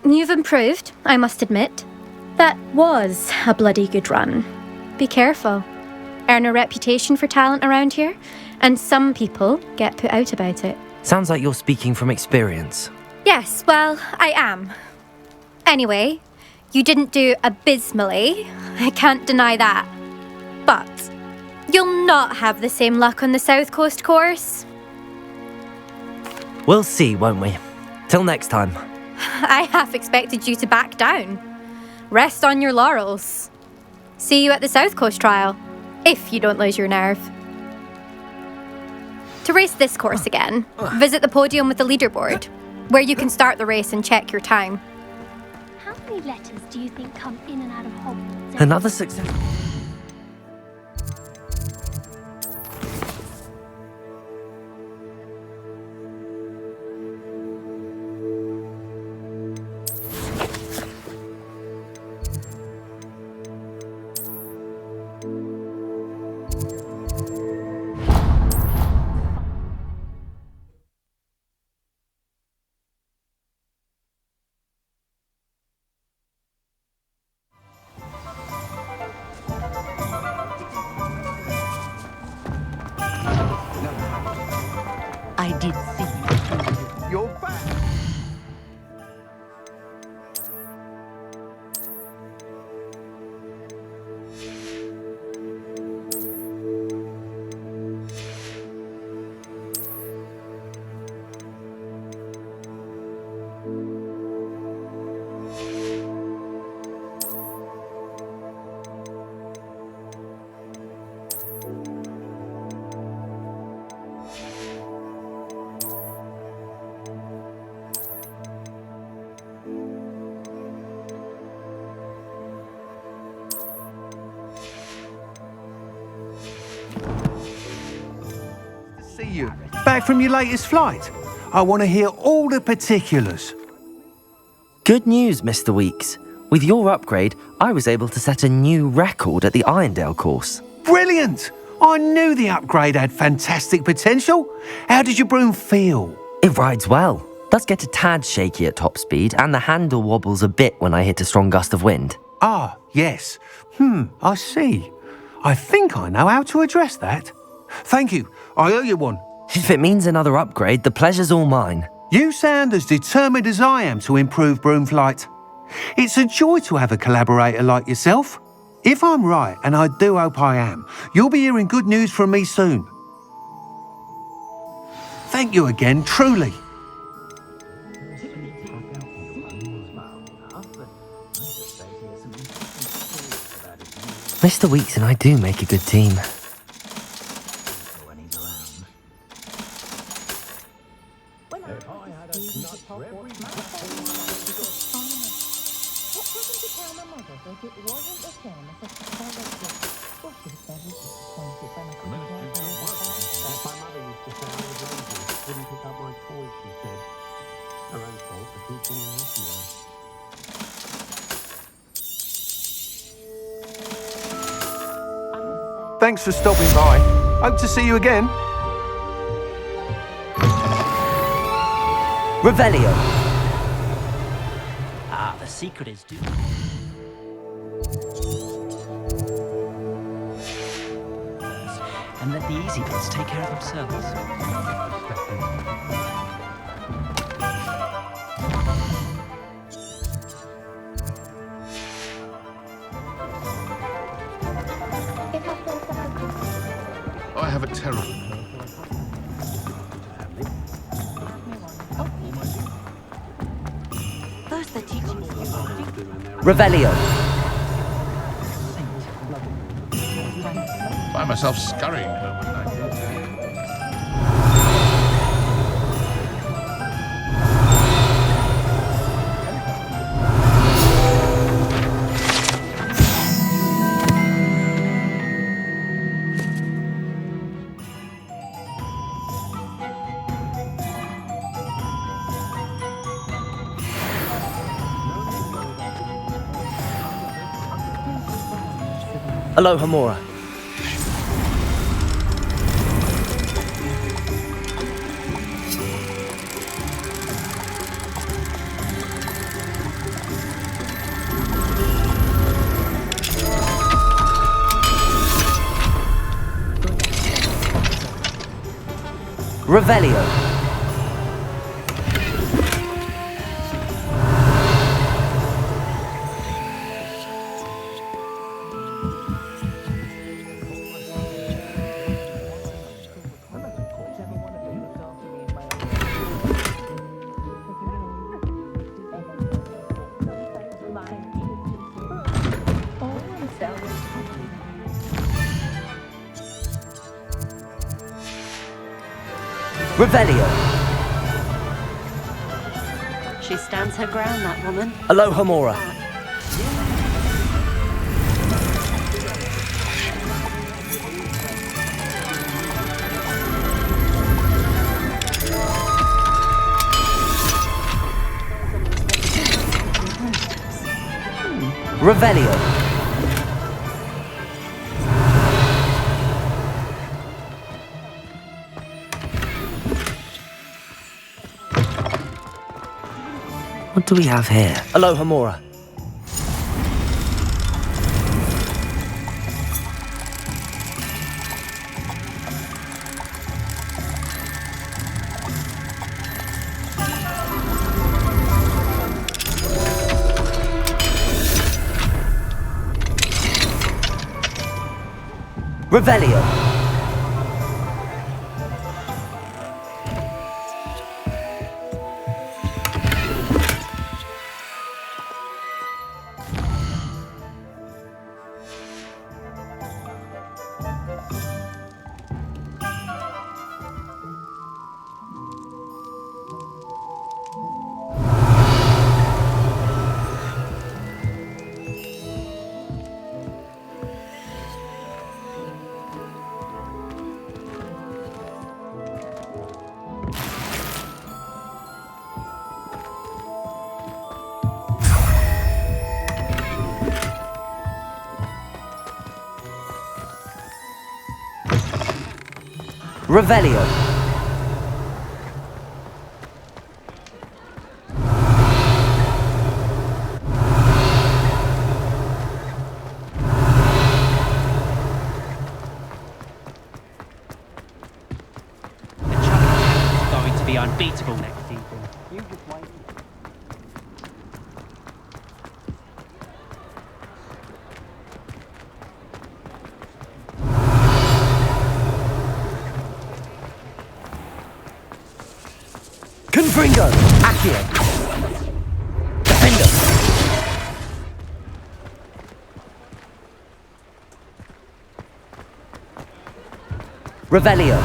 [SPEAKER 17] You've improved, I must admit. That was a bloody good run. Be careful. Earn a reputation for talent around here, and some people get put out about it.
[SPEAKER 2] Sounds like you're speaking from experience.
[SPEAKER 17] Yes, well, I am. Anyway, you didn't do abysmally. I can't deny that. But you'll not have the same luck on the South Coast course.
[SPEAKER 2] We'll see, won't we? Till next time.
[SPEAKER 17] I half expected you to back down. Rest on your laurels. See you at the South Coast trial, if you don't lose your nerve. To race this course again, visit the podium with the leaderboard, where you can start the race and check your time.
[SPEAKER 9] How many letters do you think come in and out of Hogwarts?
[SPEAKER 2] Another success.
[SPEAKER 15] I did see you. You're back.
[SPEAKER 20] See you. Back from your latest flight. I want to hear all the particulars.
[SPEAKER 2] Good news, Mr. Weeks. With your upgrade, I was able to set a new record at the Irondale course.
[SPEAKER 20] Brilliant! I knew the upgrade had fantastic potential. How did your broom feel?
[SPEAKER 2] It rides well. Does get a tad shaky at top speed, and the handle wobbles a bit when I hit a strong gust of wind.
[SPEAKER 20] Ah, yes. I see. I think I know how to address that. Thank you. I owe you one.
[SPEAKER 2] If it means another upgrade, the pleasure's all mine.
[SPEAKER 20] You sound as determined as I am to improve broom flight. It's a joy to have a collaborator like yourself. If I'm right, and I do hope I am, you'll be hearing good news from me soon. Thank you again, truly.
[SPEAKER 2] Mr. Weeks and I do make a good team.
[SPEAKER 20] Thanks for stopping by. Hope to see you again.
[SPEAKER 2] Revelio.
[SPEAKER 7] Ah, the secret is due. And let the easy bits take care of themselves.
[SPEAKER 8] I have a terrible...
[SPEAKER 21] First they're teaching
[SPEAKER 2] Revelio.
[SPEAKER 8] Find myself scurrying home at night.
[SPEAKER 2] Aloha Mora. Revelio. Revelio.
[SPEAKER 21] She stands her ground, that woman.
[SPEAKER 2] Aloha Mora. Revelio. What do we have here? Aloha Mora. Revelio. Revelio.
[SPEAKER 16] Going to be unbeatable next season. You just wait.
[SPEAKER 2] Confringo. Accio. Defender. Revelio.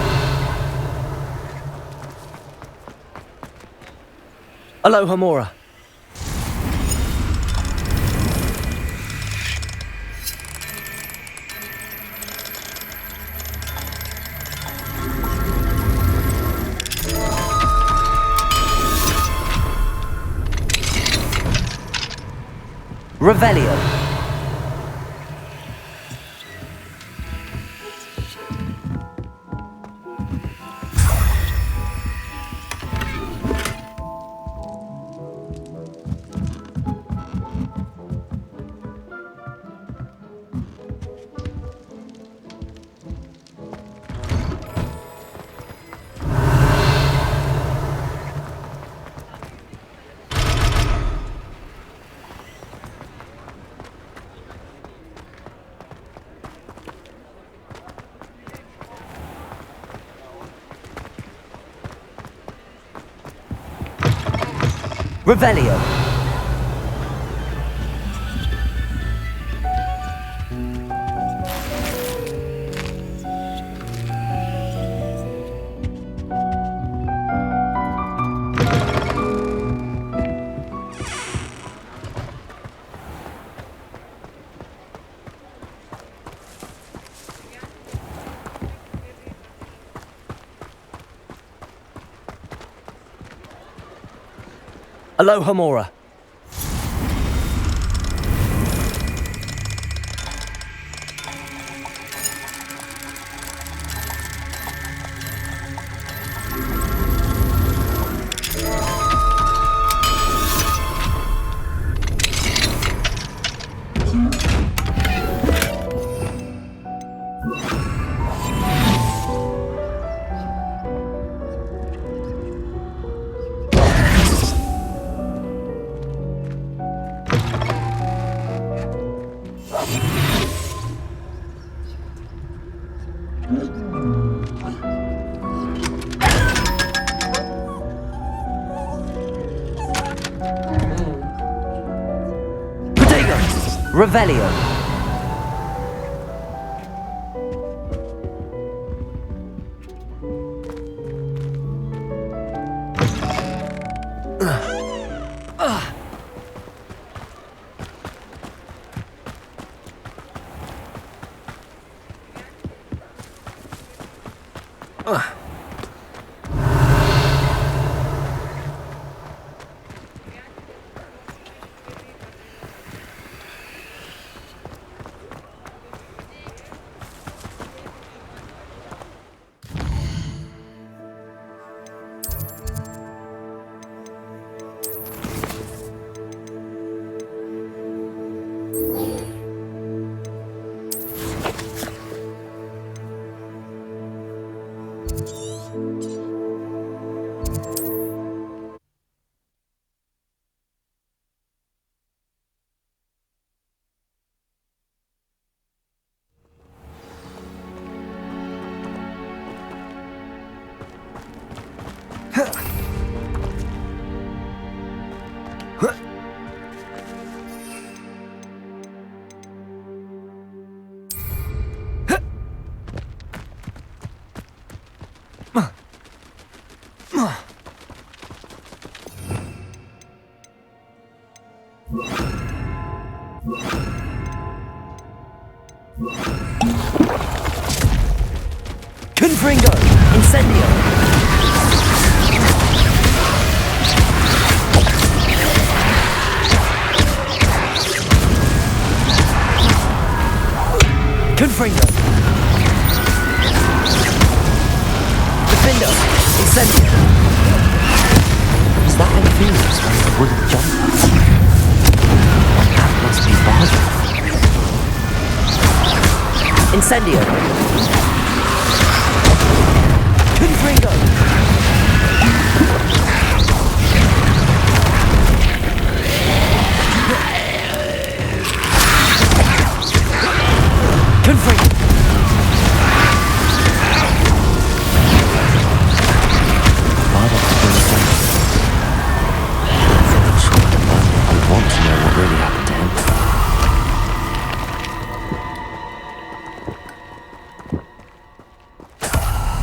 [SPEAKER 2] Alohomora. Revelio. Revelio. Alohomora. Revelio. Confringo. Incendio. Confringo.
[SPEAKER 23] Crescendo! Incendio!
[SPEAKER 2] Was that Inferius wearing a wooden jumper? That must be Bardolph.
[SPEAKER 23] Incendio! Confringo! Confringo!
[SPEAKER 2] Bardolph's been assembled. I'm sure Madam Beaumont would want to know what really happened to him.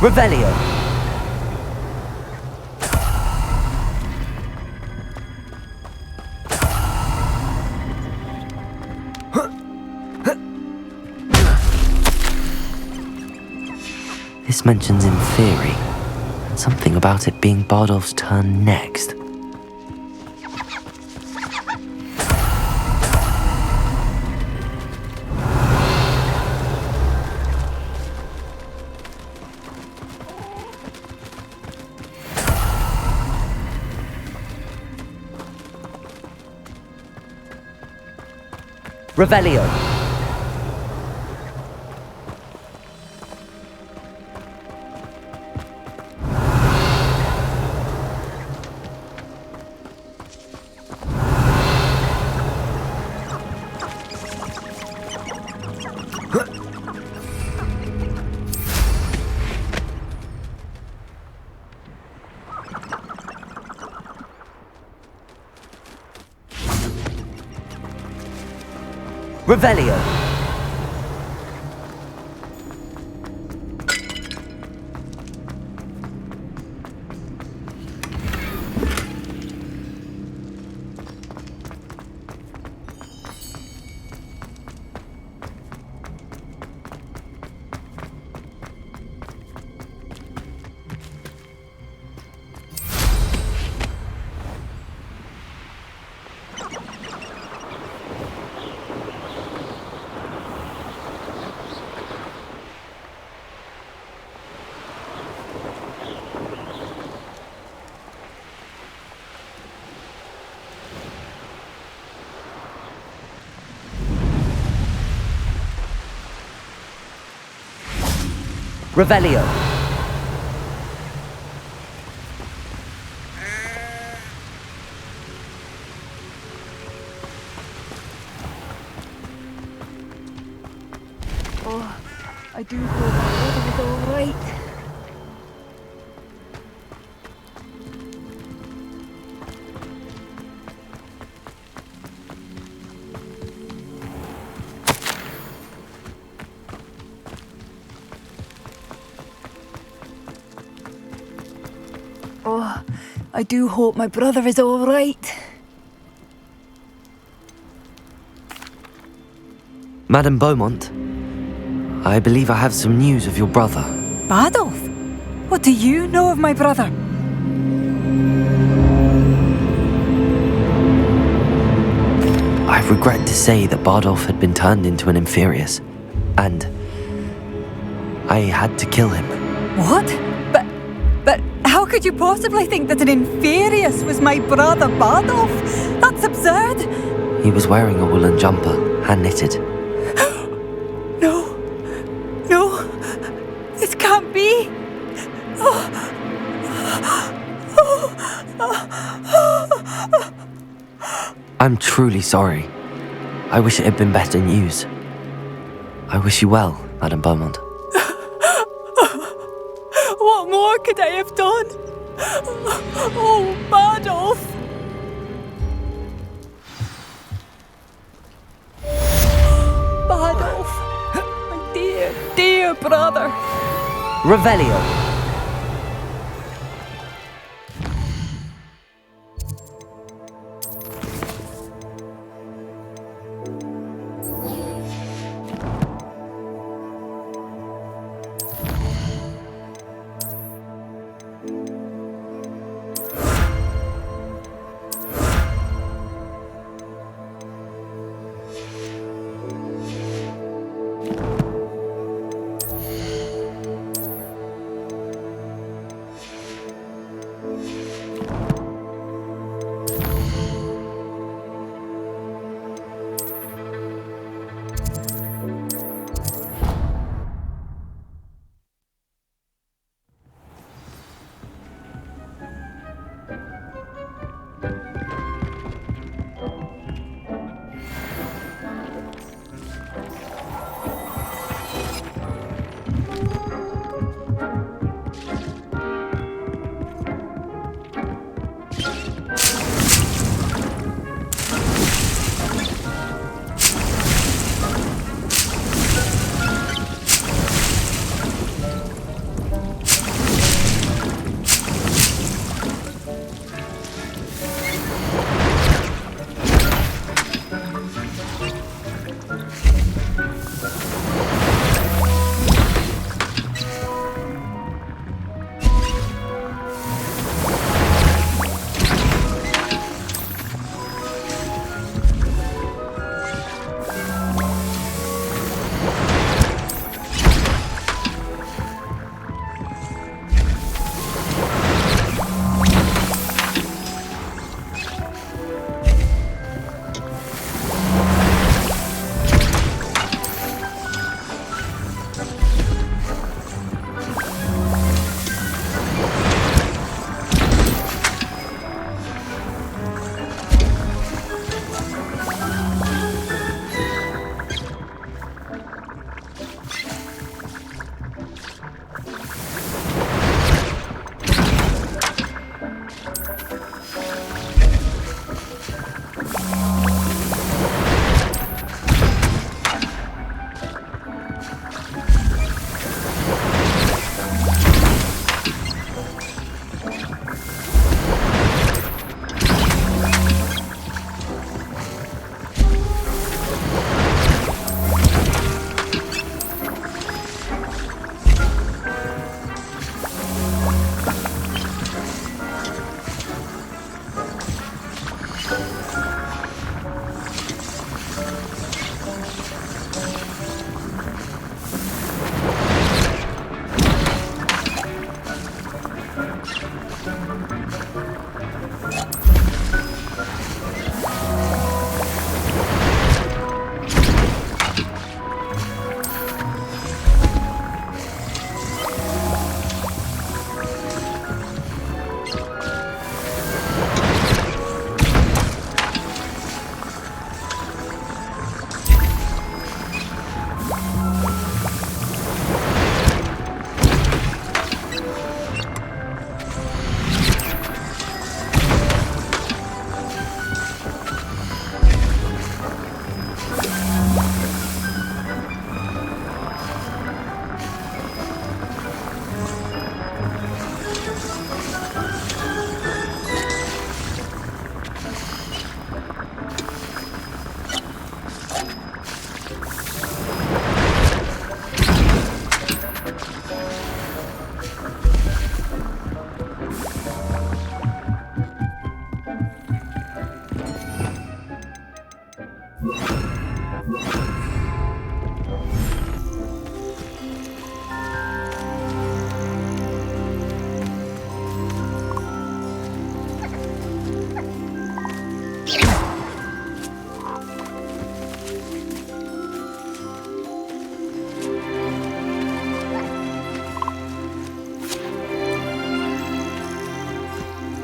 [SPEAKER 23] Revelio!
[SPEAKER 2] This mentions in theory, and something about it being Bardolph's turn next.
[SPEAKER 23] Revelio! Revelio! Revelio!
[SPEAKER 4] Oh, I do hope my brother is all right. Oh, I do hope my brother is all right.
[SPEAKER 2] Madam Beaumont, I believe I have some news of your brother.
[SPEAKER 4] Bardolph? What do you know of my brother?
[SPEAKER 2] I regret to say that Bardolph had been turned into an Inferius, and I had to kill him.
[SPEAKER 4] What? But how could you possibly think that an Inferius was my brother Bardolph? That's absurd!
[SPEAKER 2] He was wearing a woolen jumper, hand-knitted.
[SPEAKER 4] No, this can't be.
[SPEAKER 2] I'm truly sorry. I wish it had been better news. I wish you well, Madam Beaumont.
[SPEAKER 4] What more could I have done? Oh, Bardolph! Bardolph, my dear, dear brother.
[SPEAKER 23] Revelio!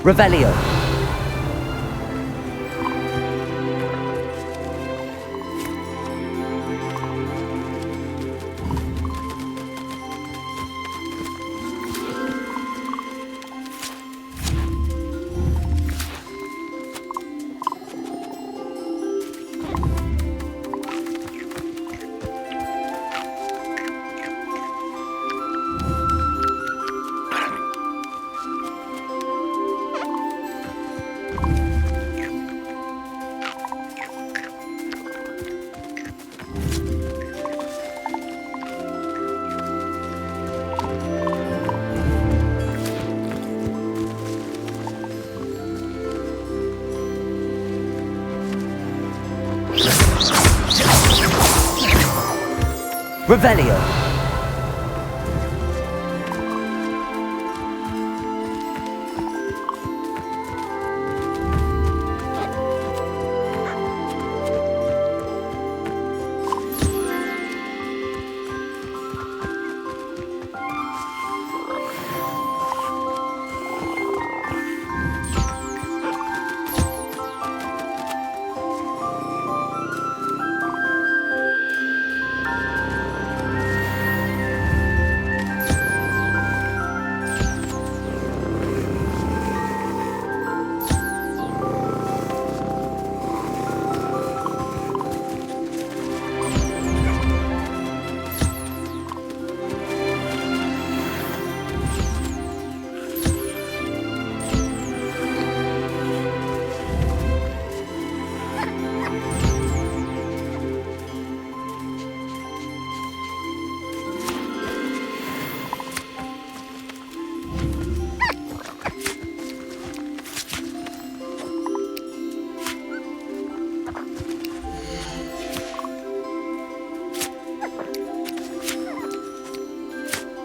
[SPEAKER 23] Revelio. Revelio.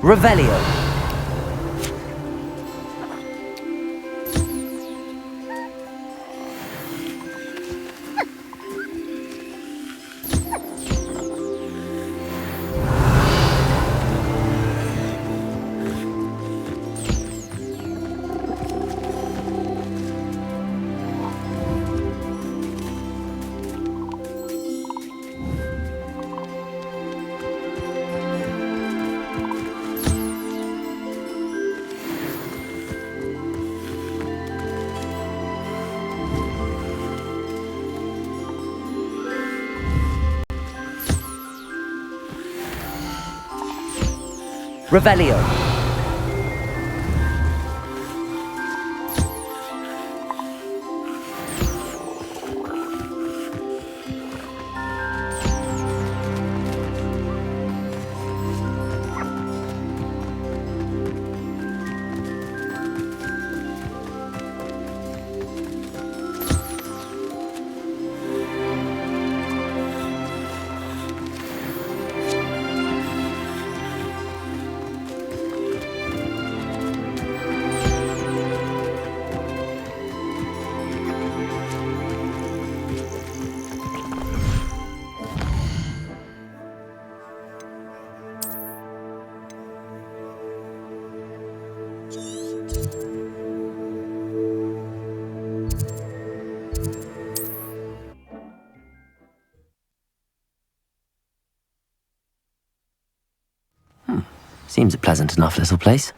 [SPEAKER 23] Revelio. Revelio.
[SPEAKER 2] Seems a pleasant enough little place.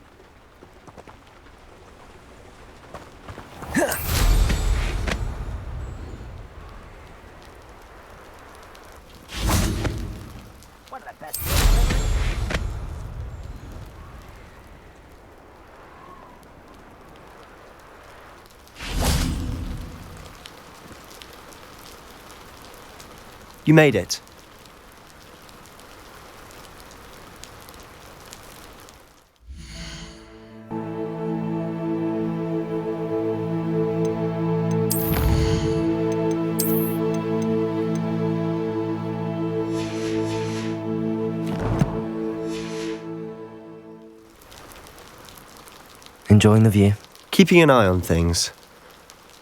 [SPEAKER 23] You made it.
[SPEAKER 2] Enjoying the view?
[SPEAKER 23] Keeping an eye on things.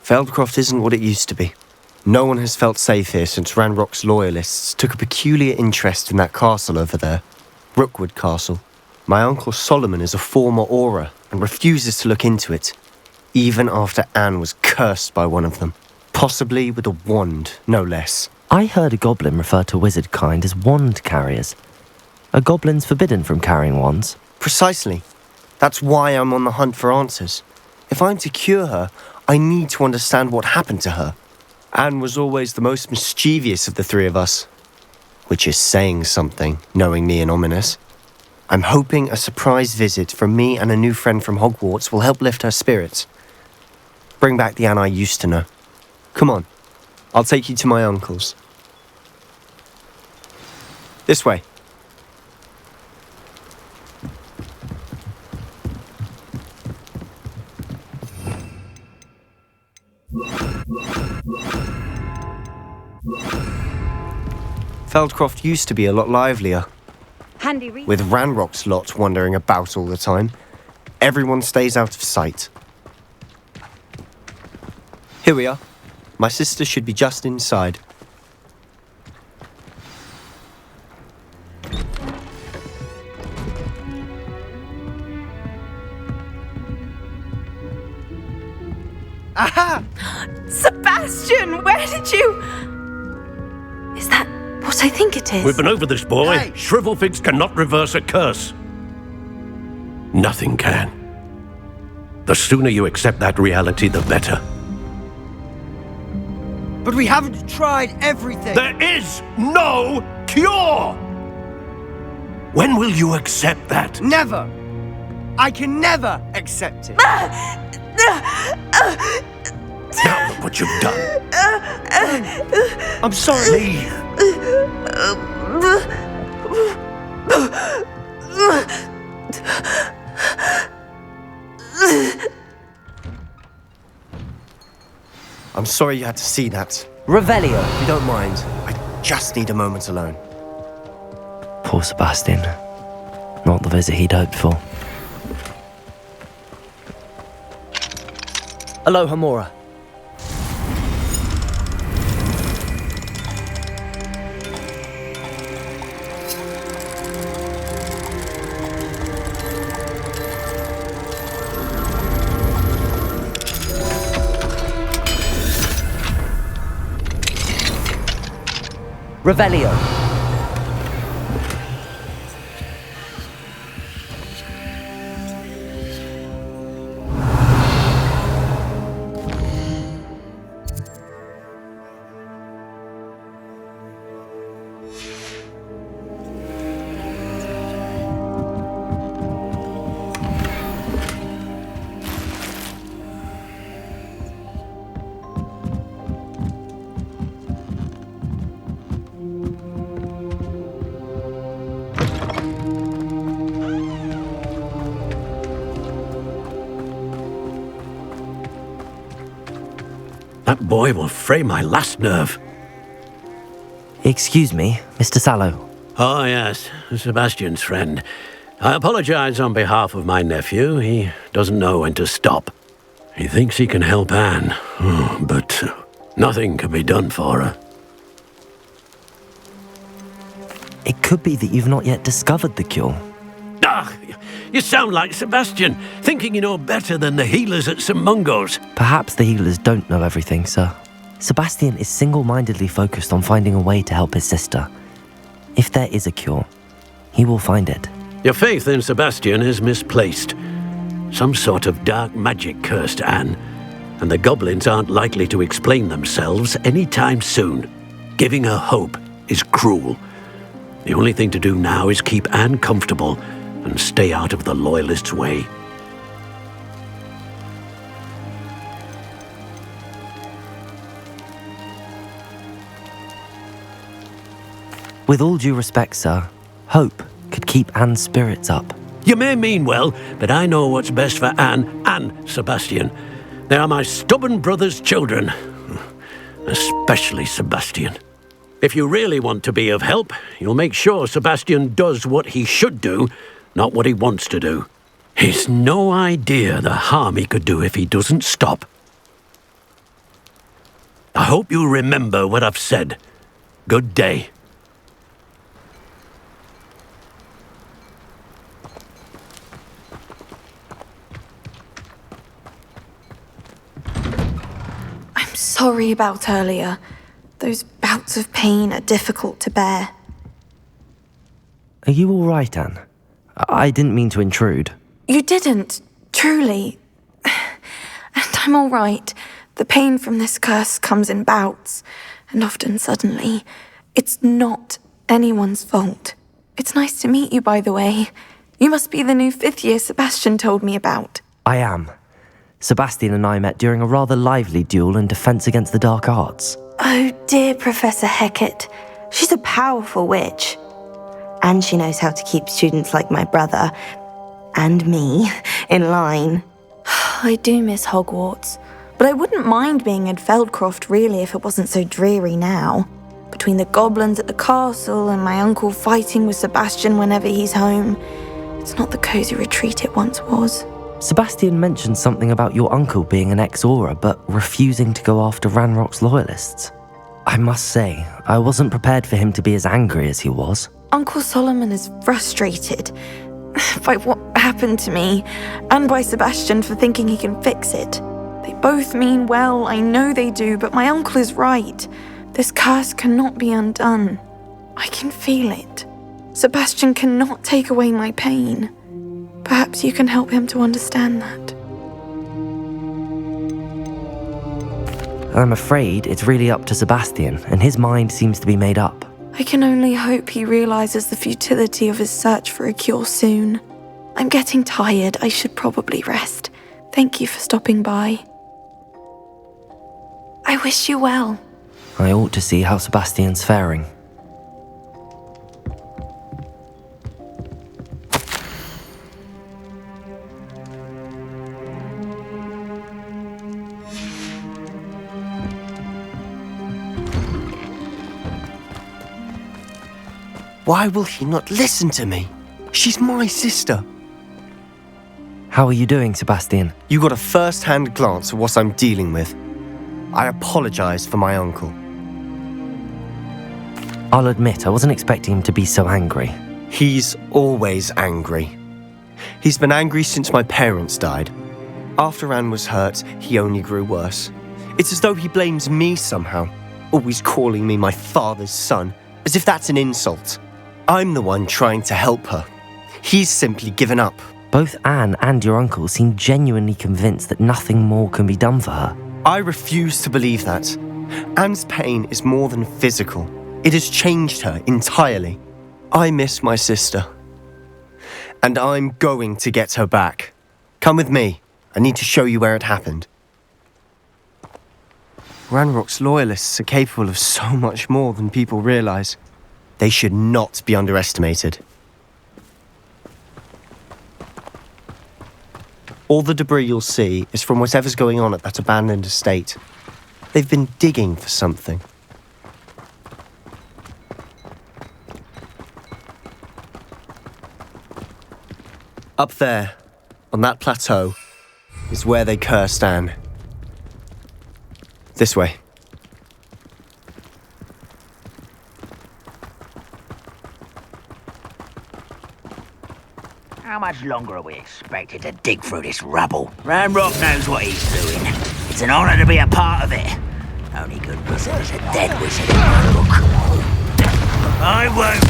[SPEAKER 23] Feldcroft isn't what it used to be. No one has felt safe here since Ranrock's loyalists took a peculiar interest in that castle over there. Rookwood Castle. My uncle Solomon is a former Auror and refuses to look into it. even after Anne was cursed by one of them. Possibly with a wand, no less.
[SPEAKER 2] I heard a goblin refer to wizard kind as wand carriers. Are goblins forbidden from carrying wands?
[SPEAKER 23] Precisely. That's why I'm on the hunt for answers. If I'm to cure her, I need to understand what happened to her. Anne was always the most mischievous of the three of us. Which is saying something, knowing me and Ominous. I'm hoping a surprise visit from me and a new friend from Hogwarts will help lift her spirits. Bring back the Anne I used to know. Come on, I'll take you to my uncle's. This way. Feldcroft used to be a lot livelier.
[SPEAKER 4] Handy read.
[SPEAKER 23] With Ranrock's lot wandering about all the time, everyone stays out of sight. Here we are. My sister should be just inside.
[SPEAKER 11] Aha! Sebastian, where did you... Is that what I think it is?
[SPEAKER 7] We've been over this, boy. Hey. Shrivelfigs cannot reverse a curse. Nothing can. The sooner you accept that reality, the better.
[SPEAKER 6] But we haven't tried everything.
[SPEAKER 7] There is no cure! When will you accept that?
[SPEAKER 6] Never! I can never accept it.
[SPEAKER 7] Now look what you've done.
[SPEAKER 6] I'm sorry.
[SPEAKER 7] Leave.
[SPEAKER 23] I'm sorry you had to see that.
[SPEAKER 2] Revelio.
[SPEAKER 23] If you don't mind, I just need a moment alone.
[SPEAKER 2] Poor Sebastian. Not the visit he'd hoped for. Aloha, Mora. Revelio.
[SPEAKER 7] That boy will fray my last nerve.
[SPEAKER 2] Excuse me, Mr. Sallow.
[SPEAKER 7] Oh, yes, Sebastian's friend. I apologize on behalf of my nephew. He doesn't know when to stop. He thinks he can help Anne, but nothing can be done for her.
[SPEAKER 2] It could be that you've not yet discovered the cure.
[SPEAKER 7] Ah, you sound like Sebastian, thinking you know better than the healers at St. Mungo's.
[SPEAKER 2] Perhaps the healers don't know everything, sir. Sebastian is single-mindedly focused on finding a way to help his sister. If there is a cure, he will find it.
[SPEAKER 7] Your faith in Sebastian is misplaced. Some sort of dark magic cursed Anne, and the goblins aren't likely to explain themselves anytime soon. Giving her hope is cruel. The only thing to do now is keep Anne comfortable and stay out of the Loyalists' way.
[SPEAKER 2] With all due respect, sir, hope could keep Anne's spirits up.
[SPEAKER 7] You may mean well, but I know what's best for Anne and Sebastian. They are my stubborn brother's children. Especially Sebastian. If you really want to be of help, you'll make sure Sebastian does what he should do, not what he wants to do. He's no idea the harm he could do if he doesn't stop. I hope you remember what I've said. Good day.
[SPEAKER 12] sorry about earlier. Those bouts of pain are difficult to bear.
[SPEAKER 2] Are you all right, Anne? I didn't mean to intrude.
[SPEAKER 12] You didn't, truly. And I'm all right. The pain from this curse comes in bouts, and often suddenly. It's not anyone's fault. It's nice to meet you, by the way. You must be the new 5th year Sebastian told me about.
[SPEAKER 2] I am. Sebastian and I met during a rather lively duel in defense against the dark arts.
[SPEAKER 12] Oh dear, Professor Hecat. She's a powerful witch. And she knows how to keep students like my brother, and me, in line. I do miss Hogwarts, but I wouldn't mind being in Feldcroft really if it wasn't so dreary now. Between the goblins at the castle and my uncle fighting with Sebastian whenever he's home, it's not the cosy retreat it once was.
[SPEAKER 2] Sebastian mentioned something about your uncle being an ex-Auror, but refusing to go after Ranrock's loyalists. I must say, I wasn't prepared for him to be as angry as he was.
[SPEAKER 12] Uncle Solomon is frustrated by what happened to me, and by Sebastian for thinking he can fix it. They both mean well, I know they do, but my uncle is right. This curse cannot be undone. I can feel it. Sebastian cannot take away my pain. Perhaps you can help him to understand that.
[SPEAKER 2] I'm afraid it's really up to Sebastian, and his mind seems to be made up.
[SPEAKER 12] I can only hope he realizes the futility of his search for a cure soon. I'm getting tired. I should probably rest. Thank you for stopping by. I wish you well.
[SPEAKER 2] I ought to see how Sebastian's faring.
[SPEAKER 23] Why will he not listen to me? She's my sister.
[SPEAKER 2] How are you doing, Sebastian?
[SPEAKER 23] You got a first-hand glance at what I'm dealing with. I apologize for my uncle.
[SPEAKER 2] I'll admit, I wasn't expecting him to be so angry.
[SPEAKER 23] He's always angry. He's been angry since my parents died. After Anne was hurt, he only grew worse. It's as though he blames me somehow, always calling me my father's son, as if that's an insult. I'm the one trying to help her. He's simply given up.
[SPEAKER 2] Both Anne and your uncle seem genuinely convinced that nothing more can be done for her.
[SPEAKER 23] I refuse to believe that. Anne's pain is more than physical. It has changed her entirely. I miss my sister. And I'm going to get her back. Come with me. I need to show you where it happened. Ranrock's loyalists are capable of so much more than people realize. They should not be underestimated. All the debris you'll see is from whatever's going on at that abandoned estate. They've been digging for something. Up there, on that plateau, is where they cursed Anne. This way.
[SPEAKER 1] How much longer are we expected to dig through this rubble? Ranrock knows what he's doing. It's an honor to be a part of it. Only good wizard is a dead wizard in my book. I won't.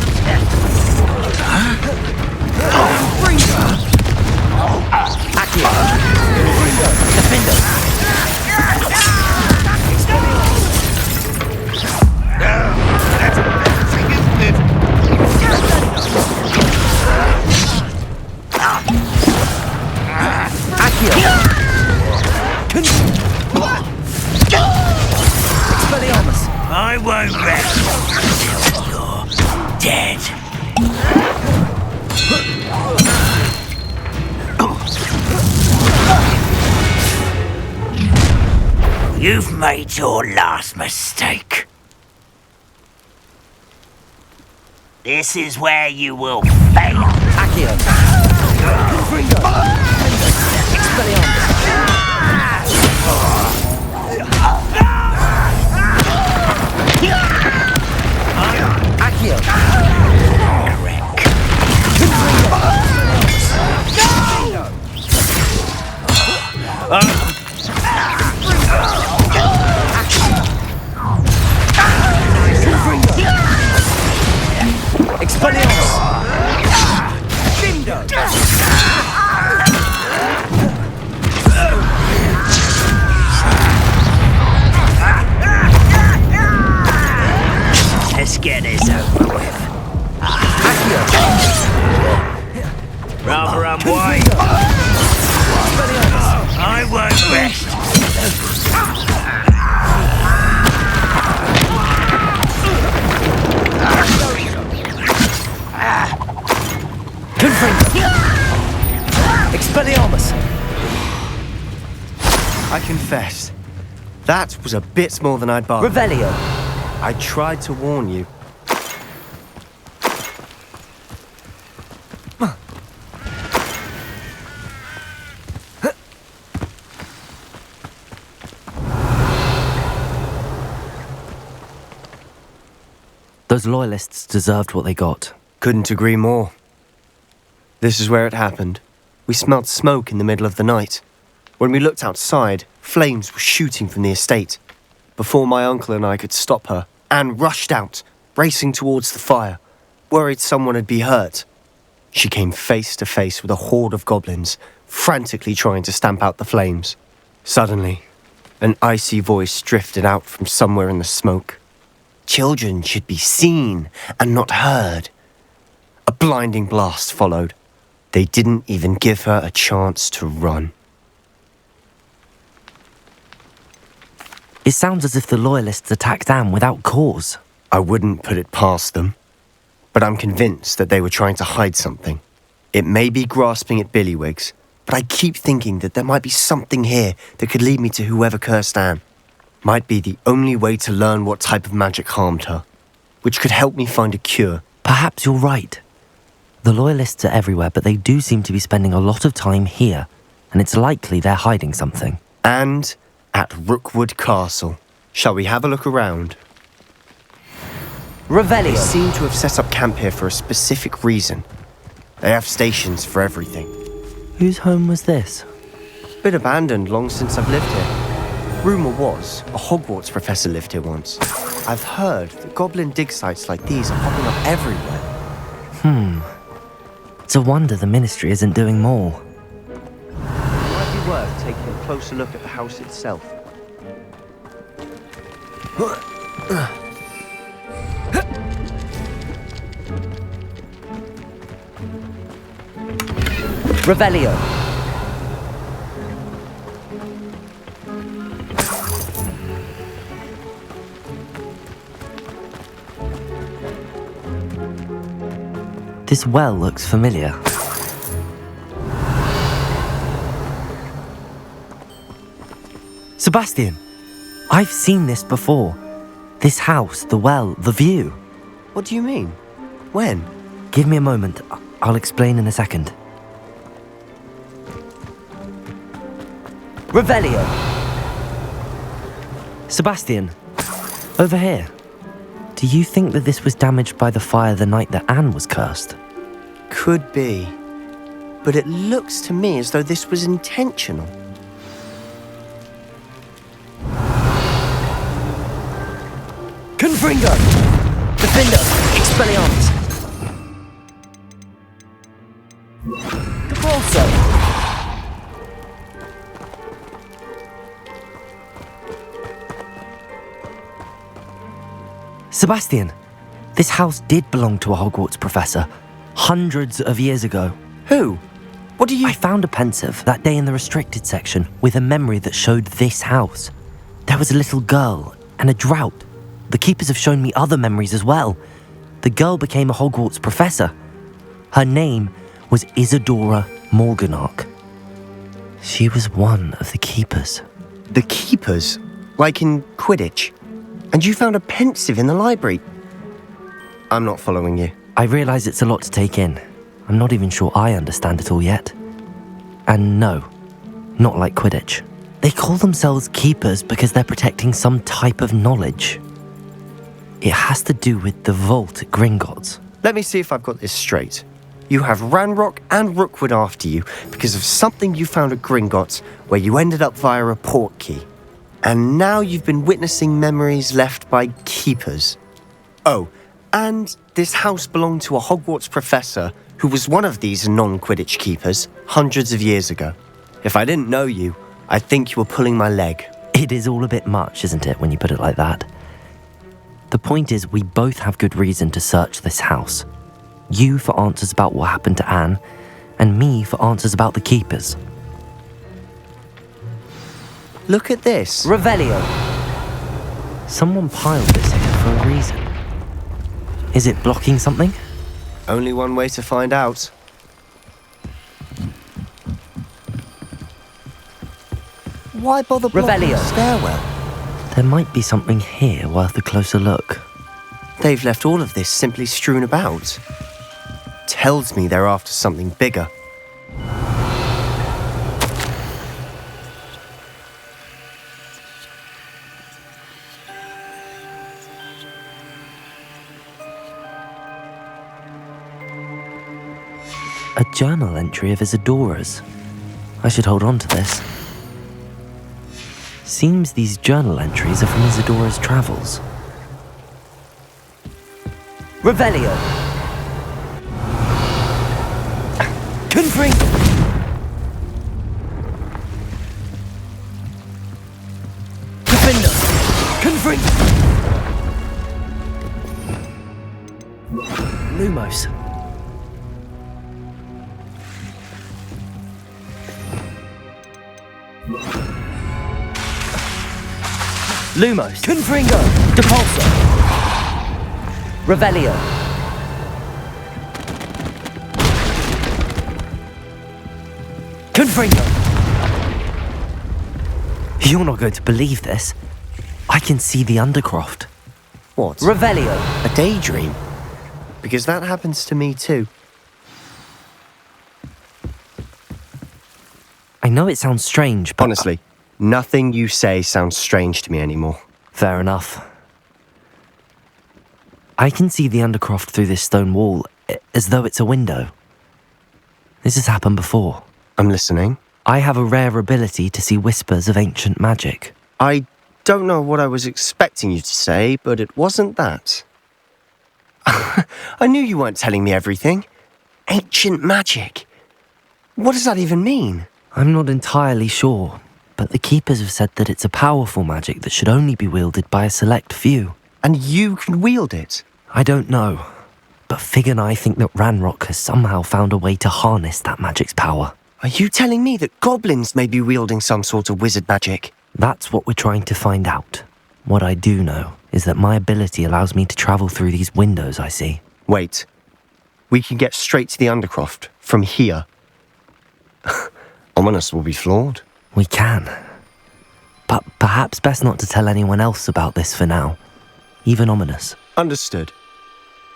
[SPEAKER 1] I won't rest until you're dead. You've made your last mistake. This is where you will fail. Accio. some way. I work best.
[SPEAKER 23] Expelliarmus! I confess, that was a bit more than I'd bargained.
[SPEAKER 2] Revelio!
[SPEAKER 23] I tried to warn you.
[SPEAKER 2] Those loyalists deserved what they got.
[SPEAKER 23] Couldn't agree more. This is where it happened. We smelled smoke in the middle of the night. When we looked outside, flames were shooting from the estate. Before my uncle and I could stop her, Anne rushed out, racing towards the fire, worried someone had been hurt. She came face to face with a horde of goblins, frantically trying to stamp out the flames. Suddenly, an icy voice drifted out from somewhere in the smoke. Children should be seen and not heard. A blinding blast followed. They didn't even give her a chance to run.
[SPEAKER 2] It sounds as if the loyalists attacked Anne without cause.
[SPEAKER 23] I wouldn't put it past them, but I'm convinced that they were trying to hide something. It may be grasping at billywhigs, but I keep thinking that there might be something here that could lead me to whoever cursed Anne. Might be the only way to learn what type of magic harmed her, which could help me find a cure.
[SPEAKER 2] Perhaps you're right. The loyalists are everywhere, but they do seem to be spending a lot of time here, and it's likely they're hiding something.
[SPEAKER 23] And at Rookwood Castle. Shall we have a look around?
[SPEAKER 2] Revelio!
[SPEAKER 23] They seem to have set up camp here for a specific reason. They have stations for everything.
[SPEAKER 2] Whose home was this?
[SPEAKER 23] Been abandoned long since I've lived here. Rumour was, a Hogwarts professor lived here once. I've heard that goblin dig sites like these are popping up everywhere.
[SPEAKER 2] It's a wonder the Ministry isn't doing more.
[SPEAKER 23] It might be worth taking a closer look at the house itself.
[SPEAKER 2] Revelio! This well looks familiar. Sebastian! I've seen this before. This house, the well, the view.
[SPEAKER 23] What do you mean? When?
[SPEAKER 2] Give me a moment. I'll explain in a second. Revelio! Sebastian, over here. Do you think that this was damaged by the fire the night that Anne was cursed?
[SPEAKER 23] Could be. But it looks to me as though this was intentional.
[SPEAKER 2] Confringo! Defender! Expelliarmus! Cabalso! Sebastian, this house did belong to a Hogwarts professor, hundreds of years ago.
[SPEAKER 23] Who? What do you...
[SPEAKER 2] I found a pensive that day in the restricted section with a memory that showed this house. There was a little girl and a drought. The keepers have shown me other memories as well. The girl became a Hogwarts professor. Her name was Isadora Morganach. She was one of the keepers.
[SPEAKER 23] The keepers? Like in Quidditch? And you found a pensive in the library? I'm not following you.
[SPEAKER 2] I realise it's a lot to take in. I'm not even sure I understand it all yet. And no, not like Quidditch. They call themselves keepers because they're protecting some type of knowledge. It has to do with the vault at Gringotts.
[SPEAKER 23] Let me see if I've got this straight. You have Ranrock and Rookwood after you because of something you found at Gringotts where you ended up via a portkey. And now you've been witnessing memories left by keepers. Oh, and this house belonged to a Hogwarts professor who was one of these non-Quidditch keepers hundreds of years ago. If I didn't know you, I'd think you were pulling my leg.
[SPEAKER 2] It is all a bit much, isn't it, when you put it like that? The point is, we both have good reason to search this house. You for answers about what happened to Anne, and me for answers about the keepers.
[SPEAKER 23] Look at this.
[SPEAKER 2] Revelio. Someone piled this here for a reason. Is it blocking something?
[SPEAKER 23] Only one way to find out. Why bother blocking the stairwell?
[SPEAKER 2] There might be something here worth a closer look.
[SPEAKER 23] They've left all of this simply strewn about. Tells me they're after something bigger.
[SPEAKER 2] A journal entry of Isadora's. I should hold on to this. Seems these journal entries are from Isadora's travels. Revelio! Confring! Defender! Confring! Lumos. Lumos. Confringo. Depulso. Revelio. Confringo. You're not going to believe this. I can see the Undercroft.
[SPEAKER 23] What?
[SPEAKER 2] Revelio.
[SPEAKER 23] A daydream? Because that happens to me too.
[SPEAKER 2] I know it sounds strange, but...
[SPEAKER 23] Honestly, nothing you say sounds strange to me anymore.
[SPEAKER 2] Fair enough. I can see the Undercroft through this stone wall, as though it's a window. This has happened before.
[SPEAKER 23] I'm listening.
[SPEAKER 2] I have a rare ability to see whispers of ancient magic.
[SPEAKER 23] I don't know what I was expecting you to say, but it wasn't that. I knew you weren't telling me everything. Ancient magic. What does that even mean?
[SPEAKER 2] I'm not entirely sure, but the Keepers have said that it's a powerful magic that should only be wielded by a select few.
[SPEAKER 23] And you can wield it?
[SPEAKER 2] I don't know, but Fig and I think that Ranrock has somehow found a way to harness that magic's power.
[SPEAKER 23] Are you telling me that goblins may be wielding some sort of wizard magic?
[SPEAKER 2] That's what we're trying to find out. What I do know is that my ability allows me to travel through these windows I see.
[SPEAKER 23] Wait. We can get straight to the Undercroft from here. Ominous will be flawed.
[SPEAKER 2] We can. But perhaps best not to tell anyone else about this for now. Even Ominous.
[SPEAKER 23] Understood.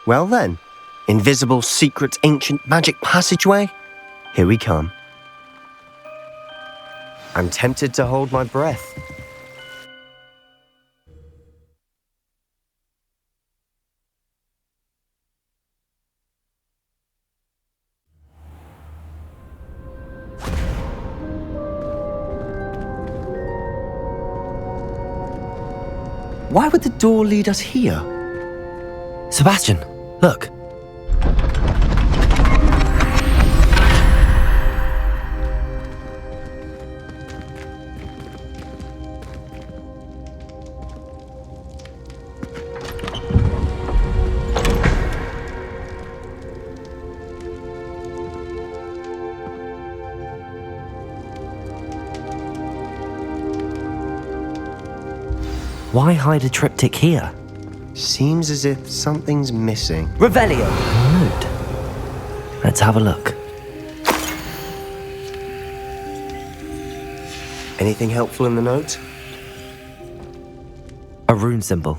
[SPEAKER 23] Well then, invisible, secret, ancient magic passageway? Here we come. I'm tempted to hold my breath. Why would the door lead us here?
[SPEAKER 2] Sebastian, look. Why hide a triptych here?
[SPEAKER 23] Seems as if something's missing.
[SPEAKER 2] Revelio! Note. Let's have a look.
[SPEAKER 23] Anything helpful in the note?
[SPEAKER 2] A rune symbol.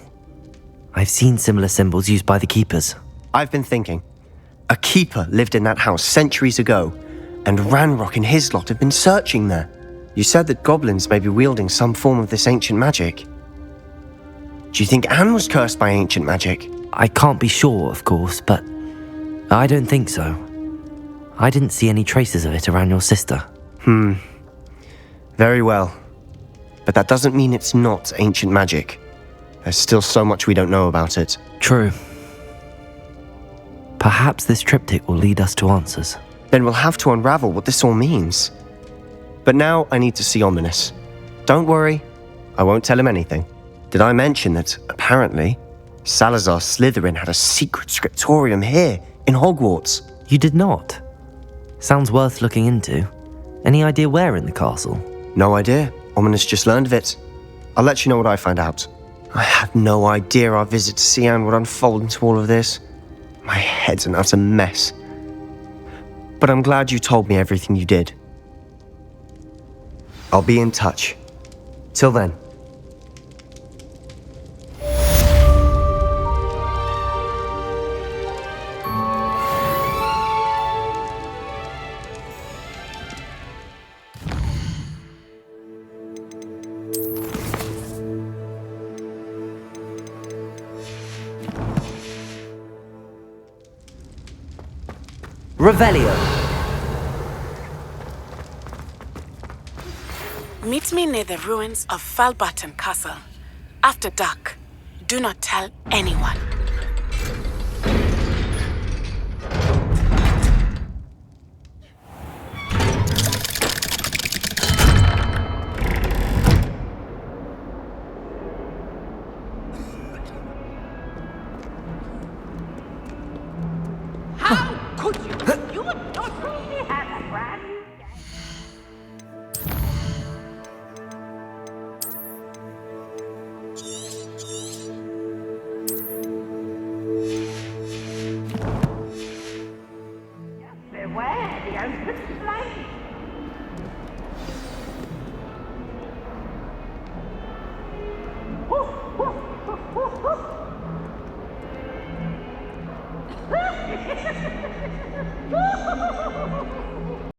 [SPEAKER 2] I've seen similar symbols used by the Keepers.
[SPEAKER 23] I've been thinking. A keeper lived in that house centuries ago, and Ranrock and his lot have been searching there. You said that goblins may be wielding some form of this ancient magic. Do you think Anne was cursed by ancient magic?
[SPEAKER 2] I can't be sure, of course, but I don't think so. I didn't see any traces of it around your sister.
[SPEAKER 23] Very well. But that doesn't mean it's not ancient magic. There's still so much we don't know about it.
[SPEAKER 2] True. Perhaps this triptych will lead us to answers.
[SPEAKER 23] Then we'll have to unravel what this all means. But now I need to see Ominous. Don't worry, I won't tell him anything. Did I mention that, apparently, Salazar Slytherin had a secret scriptorium here in Hogwarts?
[SPEAKER 2] You did not. Sounds worth looking into. Any idea where in the castle?
[SPEAKER 23] No idea. Ominous just learned of it. I'll let you know what I find out. I had no idea our visit to Sian would unfold into all of this. My head's an utter mess. But I'm glad you told me everything you did. I'll be in touch. Till then.
[SPEAKER 2] Revelio.
[SPEAKER 14] Meet me near the ruins of Falbaton Castle. After dark. Do not tell anyone.